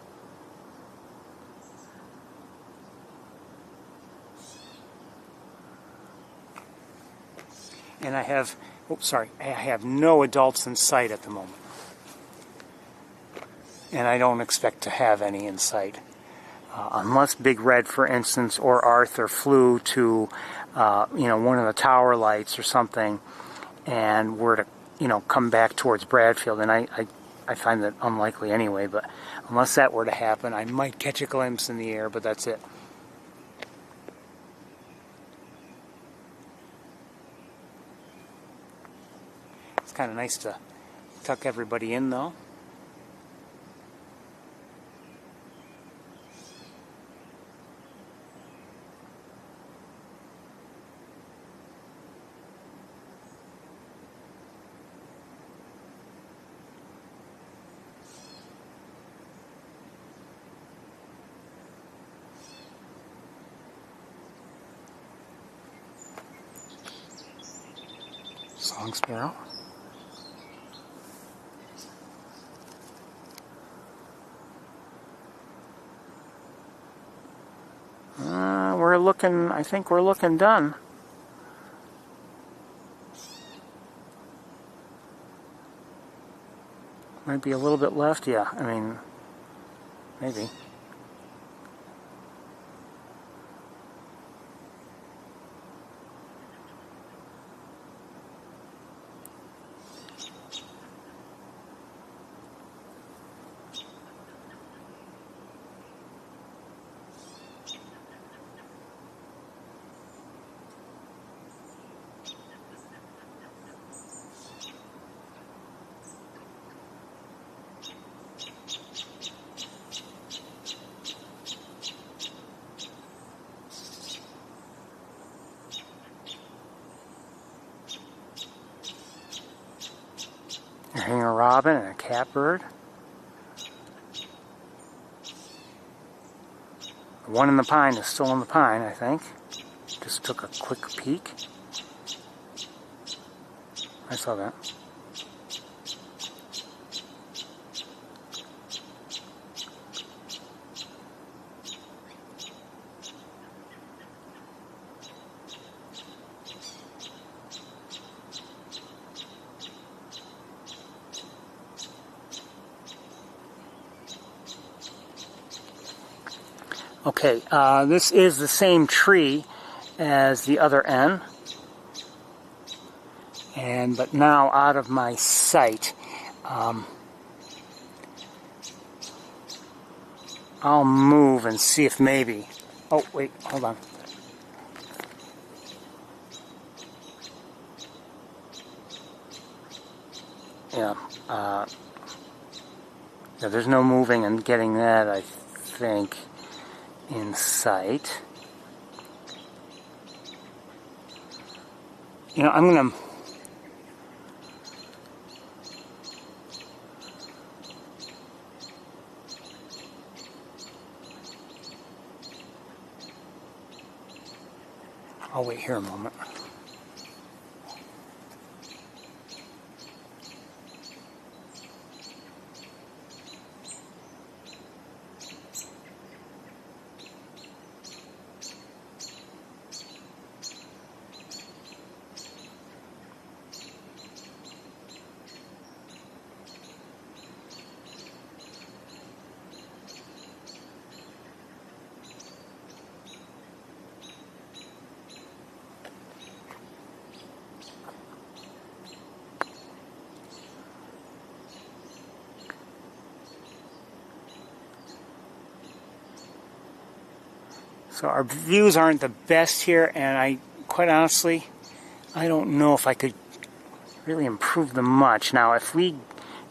And I have, I have no adults in sight at the moment, and I don't expect to have any in sight. Unless Big Red, for instance, or Arthur flew to, one of the tower lights or something, and were to, come back towards Bradfield, and I find that unlikely anyway, but unless that were to happen, I might catch a glimpse in the air, but that's it. It's kind of nice to tuck everybody in, though. Song sparrow. I think we're looking done. Might be a little bit left, yeah. I mean, maybe. A hanger robin and a catbird. The one in the pine is still in the pine, I think. Just took a quick peek. I saw that. Okay, this is the same tree as the other N, but now out of my sight. I'll move and see if maybe... Oh, wait, hold on. Yeah, there's no moving and getting that, I think, in sight. I'm gonna... I'll wait here a moment. So our views aren't the best here, and quite honestly, I don't know if I could really improve them much. Now, if we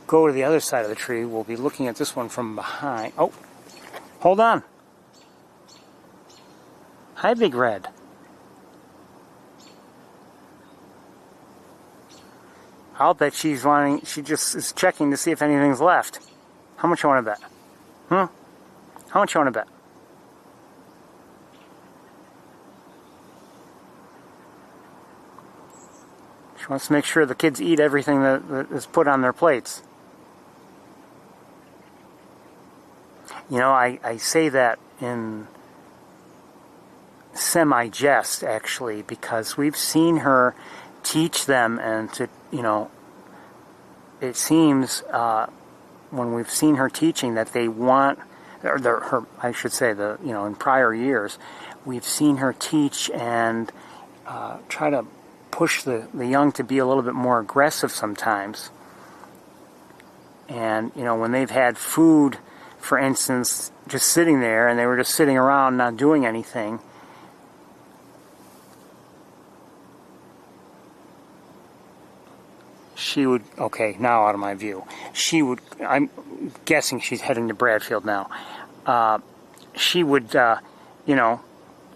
go to the other side of the tree, we'll be looking at this one from behind. Oh, hold on. Hi, Big Red. I'll bet she just is checking to see if anything's left. How much you want to bet? How much you want to bet? She wants to make sure the kids eat everything that is put on their plates. You know, I say that in semi-jest, actually, because we've seen her teach them, and to, you know, it seems when we've seen her teaching that they want, I should say, in prior years, we've seen her teach and try to push the young to be a little bit more aggressive sometimes. And, you know, when they've had food, for instance, just sitting there, and they were just sitting around not doing anything, she would, okay, now out of my view, she would, I'm guessing she's heading to Bradfield now, she would, you know,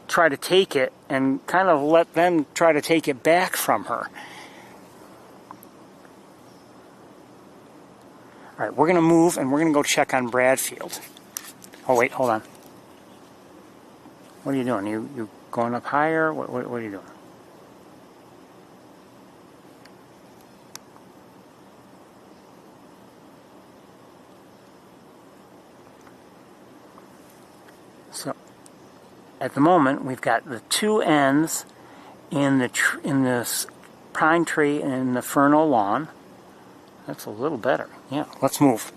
try to take it and kind of let them try to take it back from her. All right, we're going to move, and we're going to go check on Bradfield. Oh, wait, hold on. What are you doing? You going up higher? What are you doing? So, at the moment, we've got the two ends in this pine tree and in the fernal lawn. That's a little better. Yeah, let's move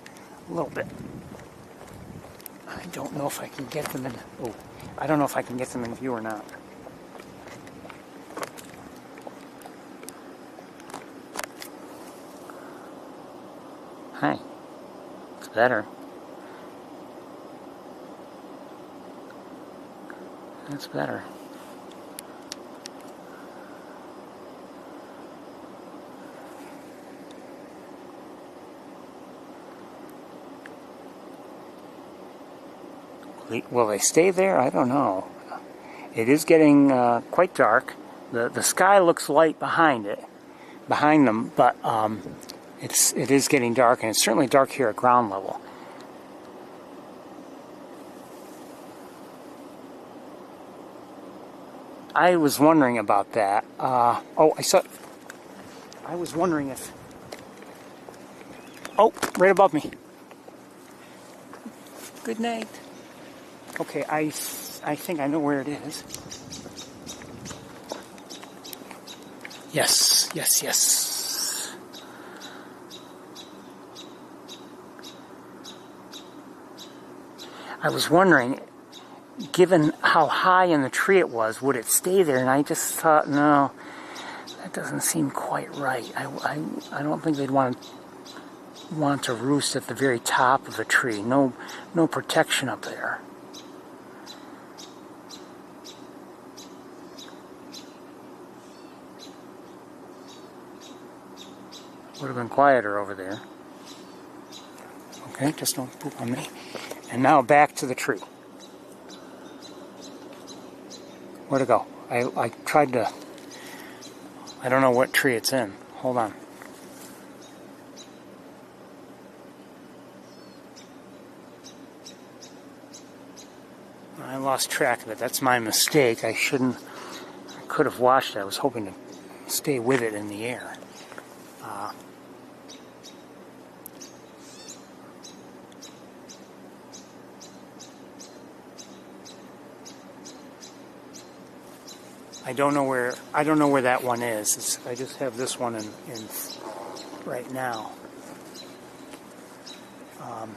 a little bit. I don't know if I can get them in. Oh, I don't know if I can get them in view or not. Hi. It's better. That's better. Will they stay there? I don't know. It is getting quite dark. The sky looks light behind them, but it is getting dark, and it's certainly dark here at ground level. I was wondering about that. I was wondering if... Oh, right above me. Good night. Okay, I think I know where it is. Yes. I was wondering, given how high in the tree it was, would it stay there? And I just thought, no, that doesn't seem quite right. I don't think they'd want to roost at the very top of a tree. No protection up there. Would have been quieter over there. Okay, just don't poop on me. And now back to the tree. Where'd it go? I tried to... I don't know what tree it's in. Hold on. I lost track of it. That's my mistake. I could have watched it. I was hoping to stay with it in the air. I don't know where that one is. I just have this one in right now. All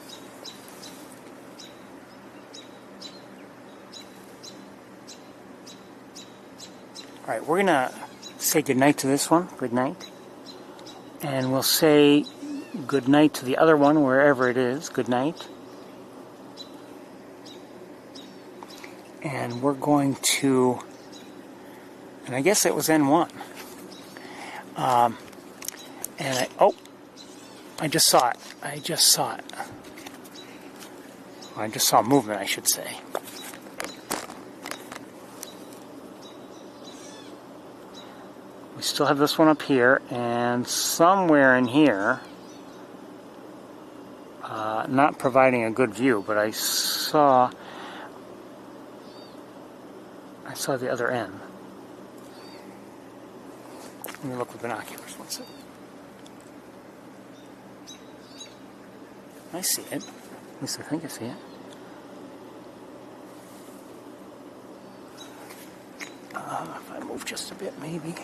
right, we're gonna say goodnight to this one. Good night, and we'll say good night to the other one wherever it is. Good night, and we're going to. And I guess it was N1. I just saw it. I just saw it. I just saw movement, I should say. We still have this one up here, and somewhere in here, not providing a good view, but I saw the other end. Let me look with binoculars. One second. I see it. At least I think I see it. If I move just a bit, maybe.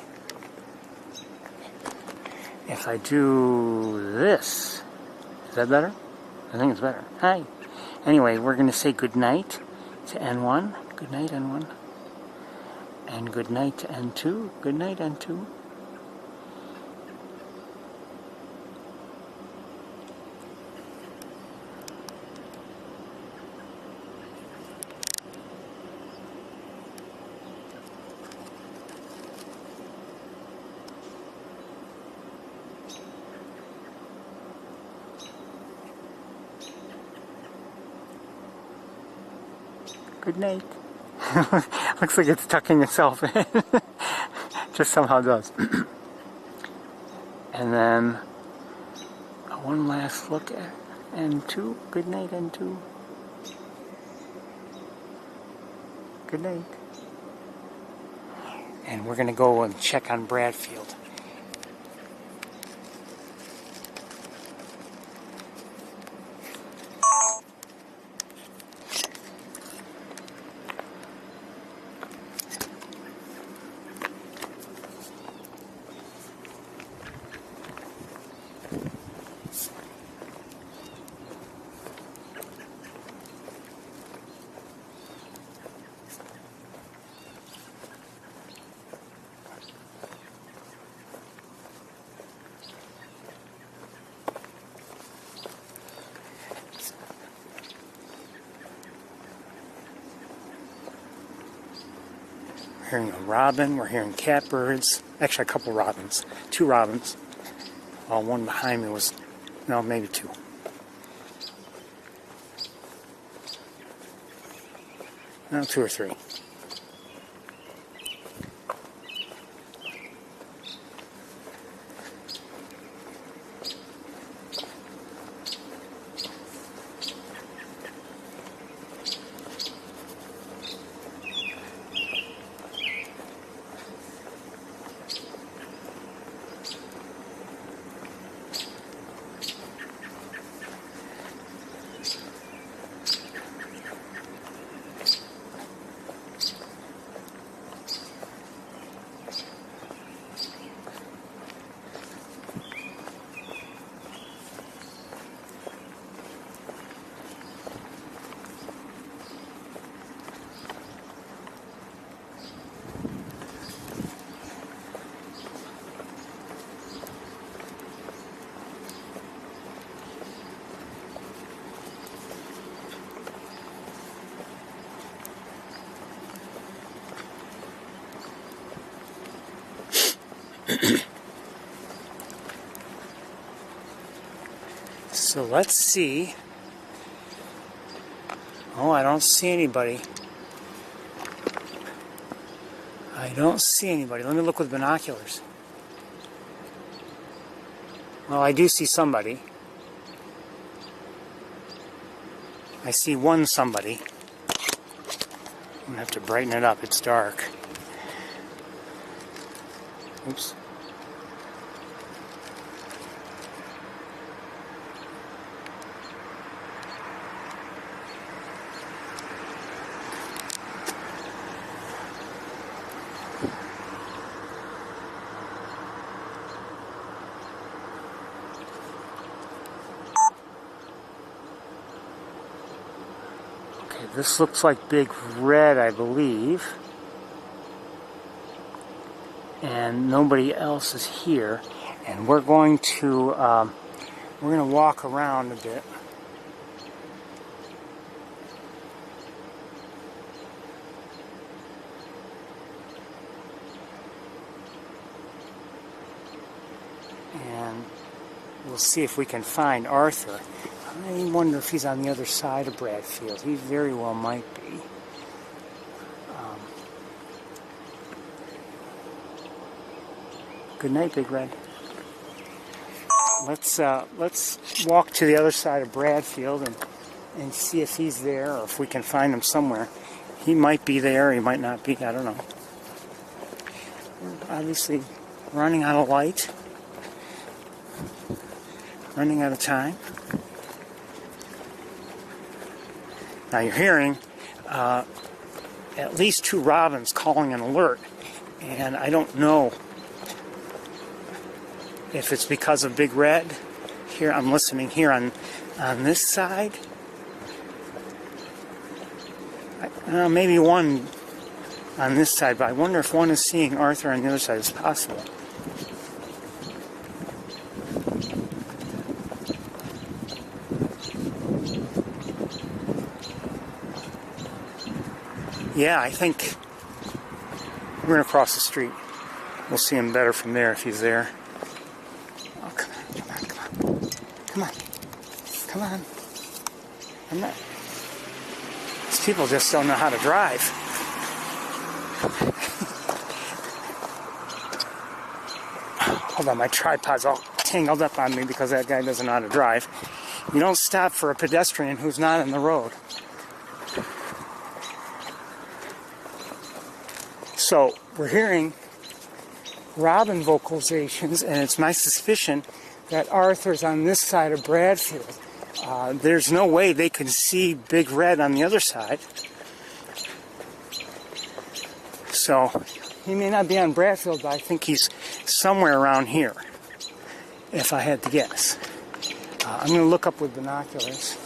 If I do this, is that better? I think it's better. Hi. Anyway, we're going to say good night to N1. Good night, N1. And good night to N2. Good night, N2. Good night. Looks like it's tucking itself in. Just somehow does. And then one last look at N2. Good night, N2. Good night. And we're going to go and check on Bradfield. Hearing a robin, we're hearing catbirds, actually a couple robins, 2 robins. Well, one behind me was, no, maybe 2. No, 2 or 3. So let's see. Oh, I don't see anybody. I don't see anybody. Let me look with binoculars. Well, I do see somebody. I see one somebody. I'm going to have to brighten it up. It's dark. Oops. This looks like Big Red, I believe. And nobody else is here. And we're going to walk around a bit. And we'll see if we can find Arthur. I wonder if he's on the other side of Bradfield. He very well might be. Good night, Big Red. Let's walk to the other side of Bradfield and see if he's there or if we can find him somewhere. He might be there, he might not be, I don't know. We're obviously running out of light, running out of time. Now you're hearing at least 2 robins calling an alert, and I don't know if it's because of Big Red. Here, I'm listening here on this side. Maybe one on this side, but I wonder if one is seeing Arthur on the other side. It's possible. Yeah, I think we're going to cross the street. We'll see him better from there if he's there. Oh, come on. Come on. I'm not... These people just don't know how to drive. Hold on, my tripod's all tangled up on me because that guy doesn't know how to drive. You don't stop for a pedestrian who's not on the road. So, we're hearing robin vocalizations, and it's my suspicion that Arthur's on this side of Bradfield. There's no way they can see Big Red on the other side. So, he may not be on Bradfield, but I think he's somewhere around here, if I had to guess. I'm going to look up with binoculars.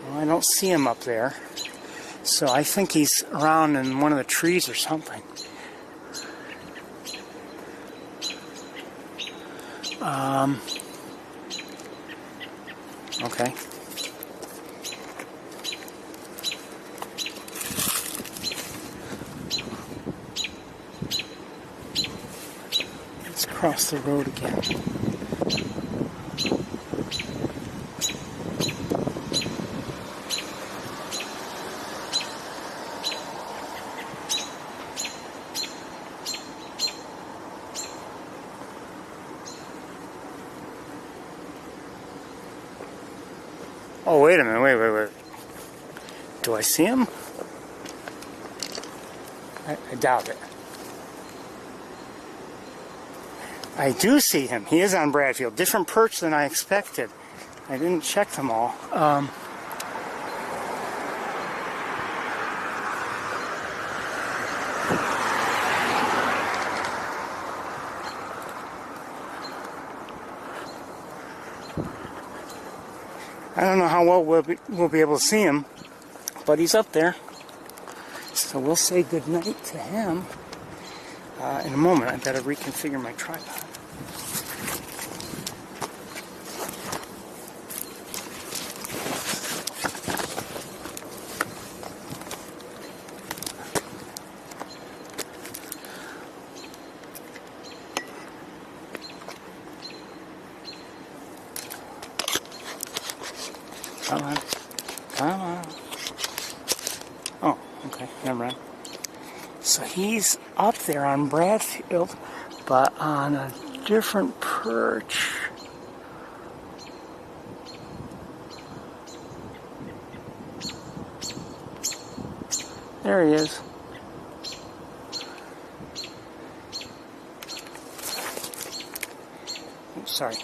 Well, I don't see him up there. So I think he's around in one of the trees or something. Okay. Let's cross the road again. Oh, wait a minute, wait. Do I see him? I doubt it. I do see him. He is on Bradfield. Different perch than I expected. I didn't check them all. I don't know how well we'll be able to see him, but he's up there. So we'll say goodnight to him. In a moment, I better reconfigure my tripod. Come on. Oh, okay, never mind. So he's up there on Bradfield, but on a different perch. There he is. Oops, sorry.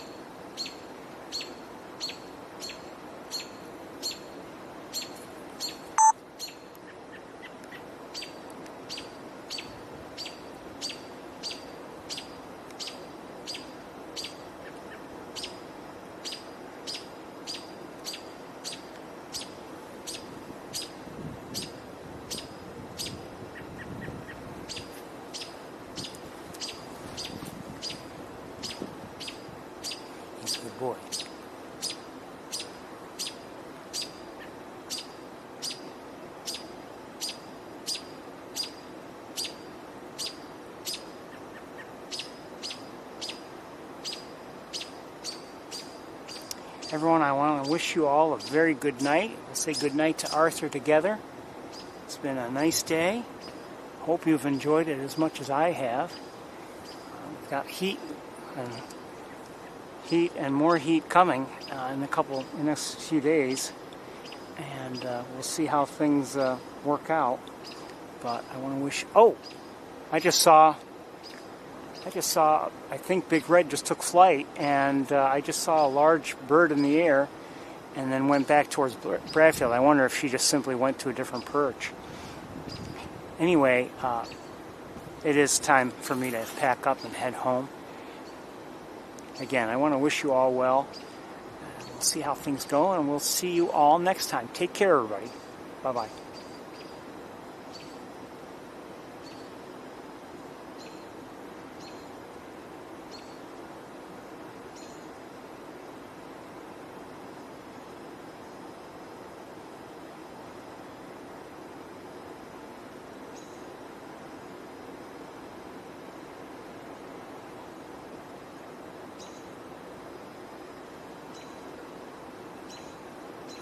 Boy. Everyone, I want to wish you all a very good night. We'll say good night to Arthur together. It's been a nice day. Hope you've enjoyed it as much as I have. We've got heat and more heat coming in the next few days, and we'll see how things work out. But I want to wish. Oh, I just saw. I think Big Red just took flight, and I just saw a large bird in the air, and then went back towards Bradfield. I wonder if she just simply went to a different perch. Anyway, it is time for me to pack up and head home. Again, I want to wish you all well. We'll see how things go, and we'll see you all next time. Take care, everybody. Bye-bye.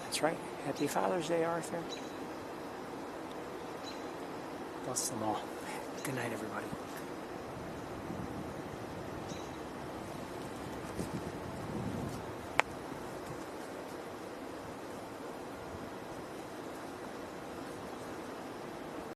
That's right. Happy Father's Day, Arthur. Bless them all. Good night, everybody.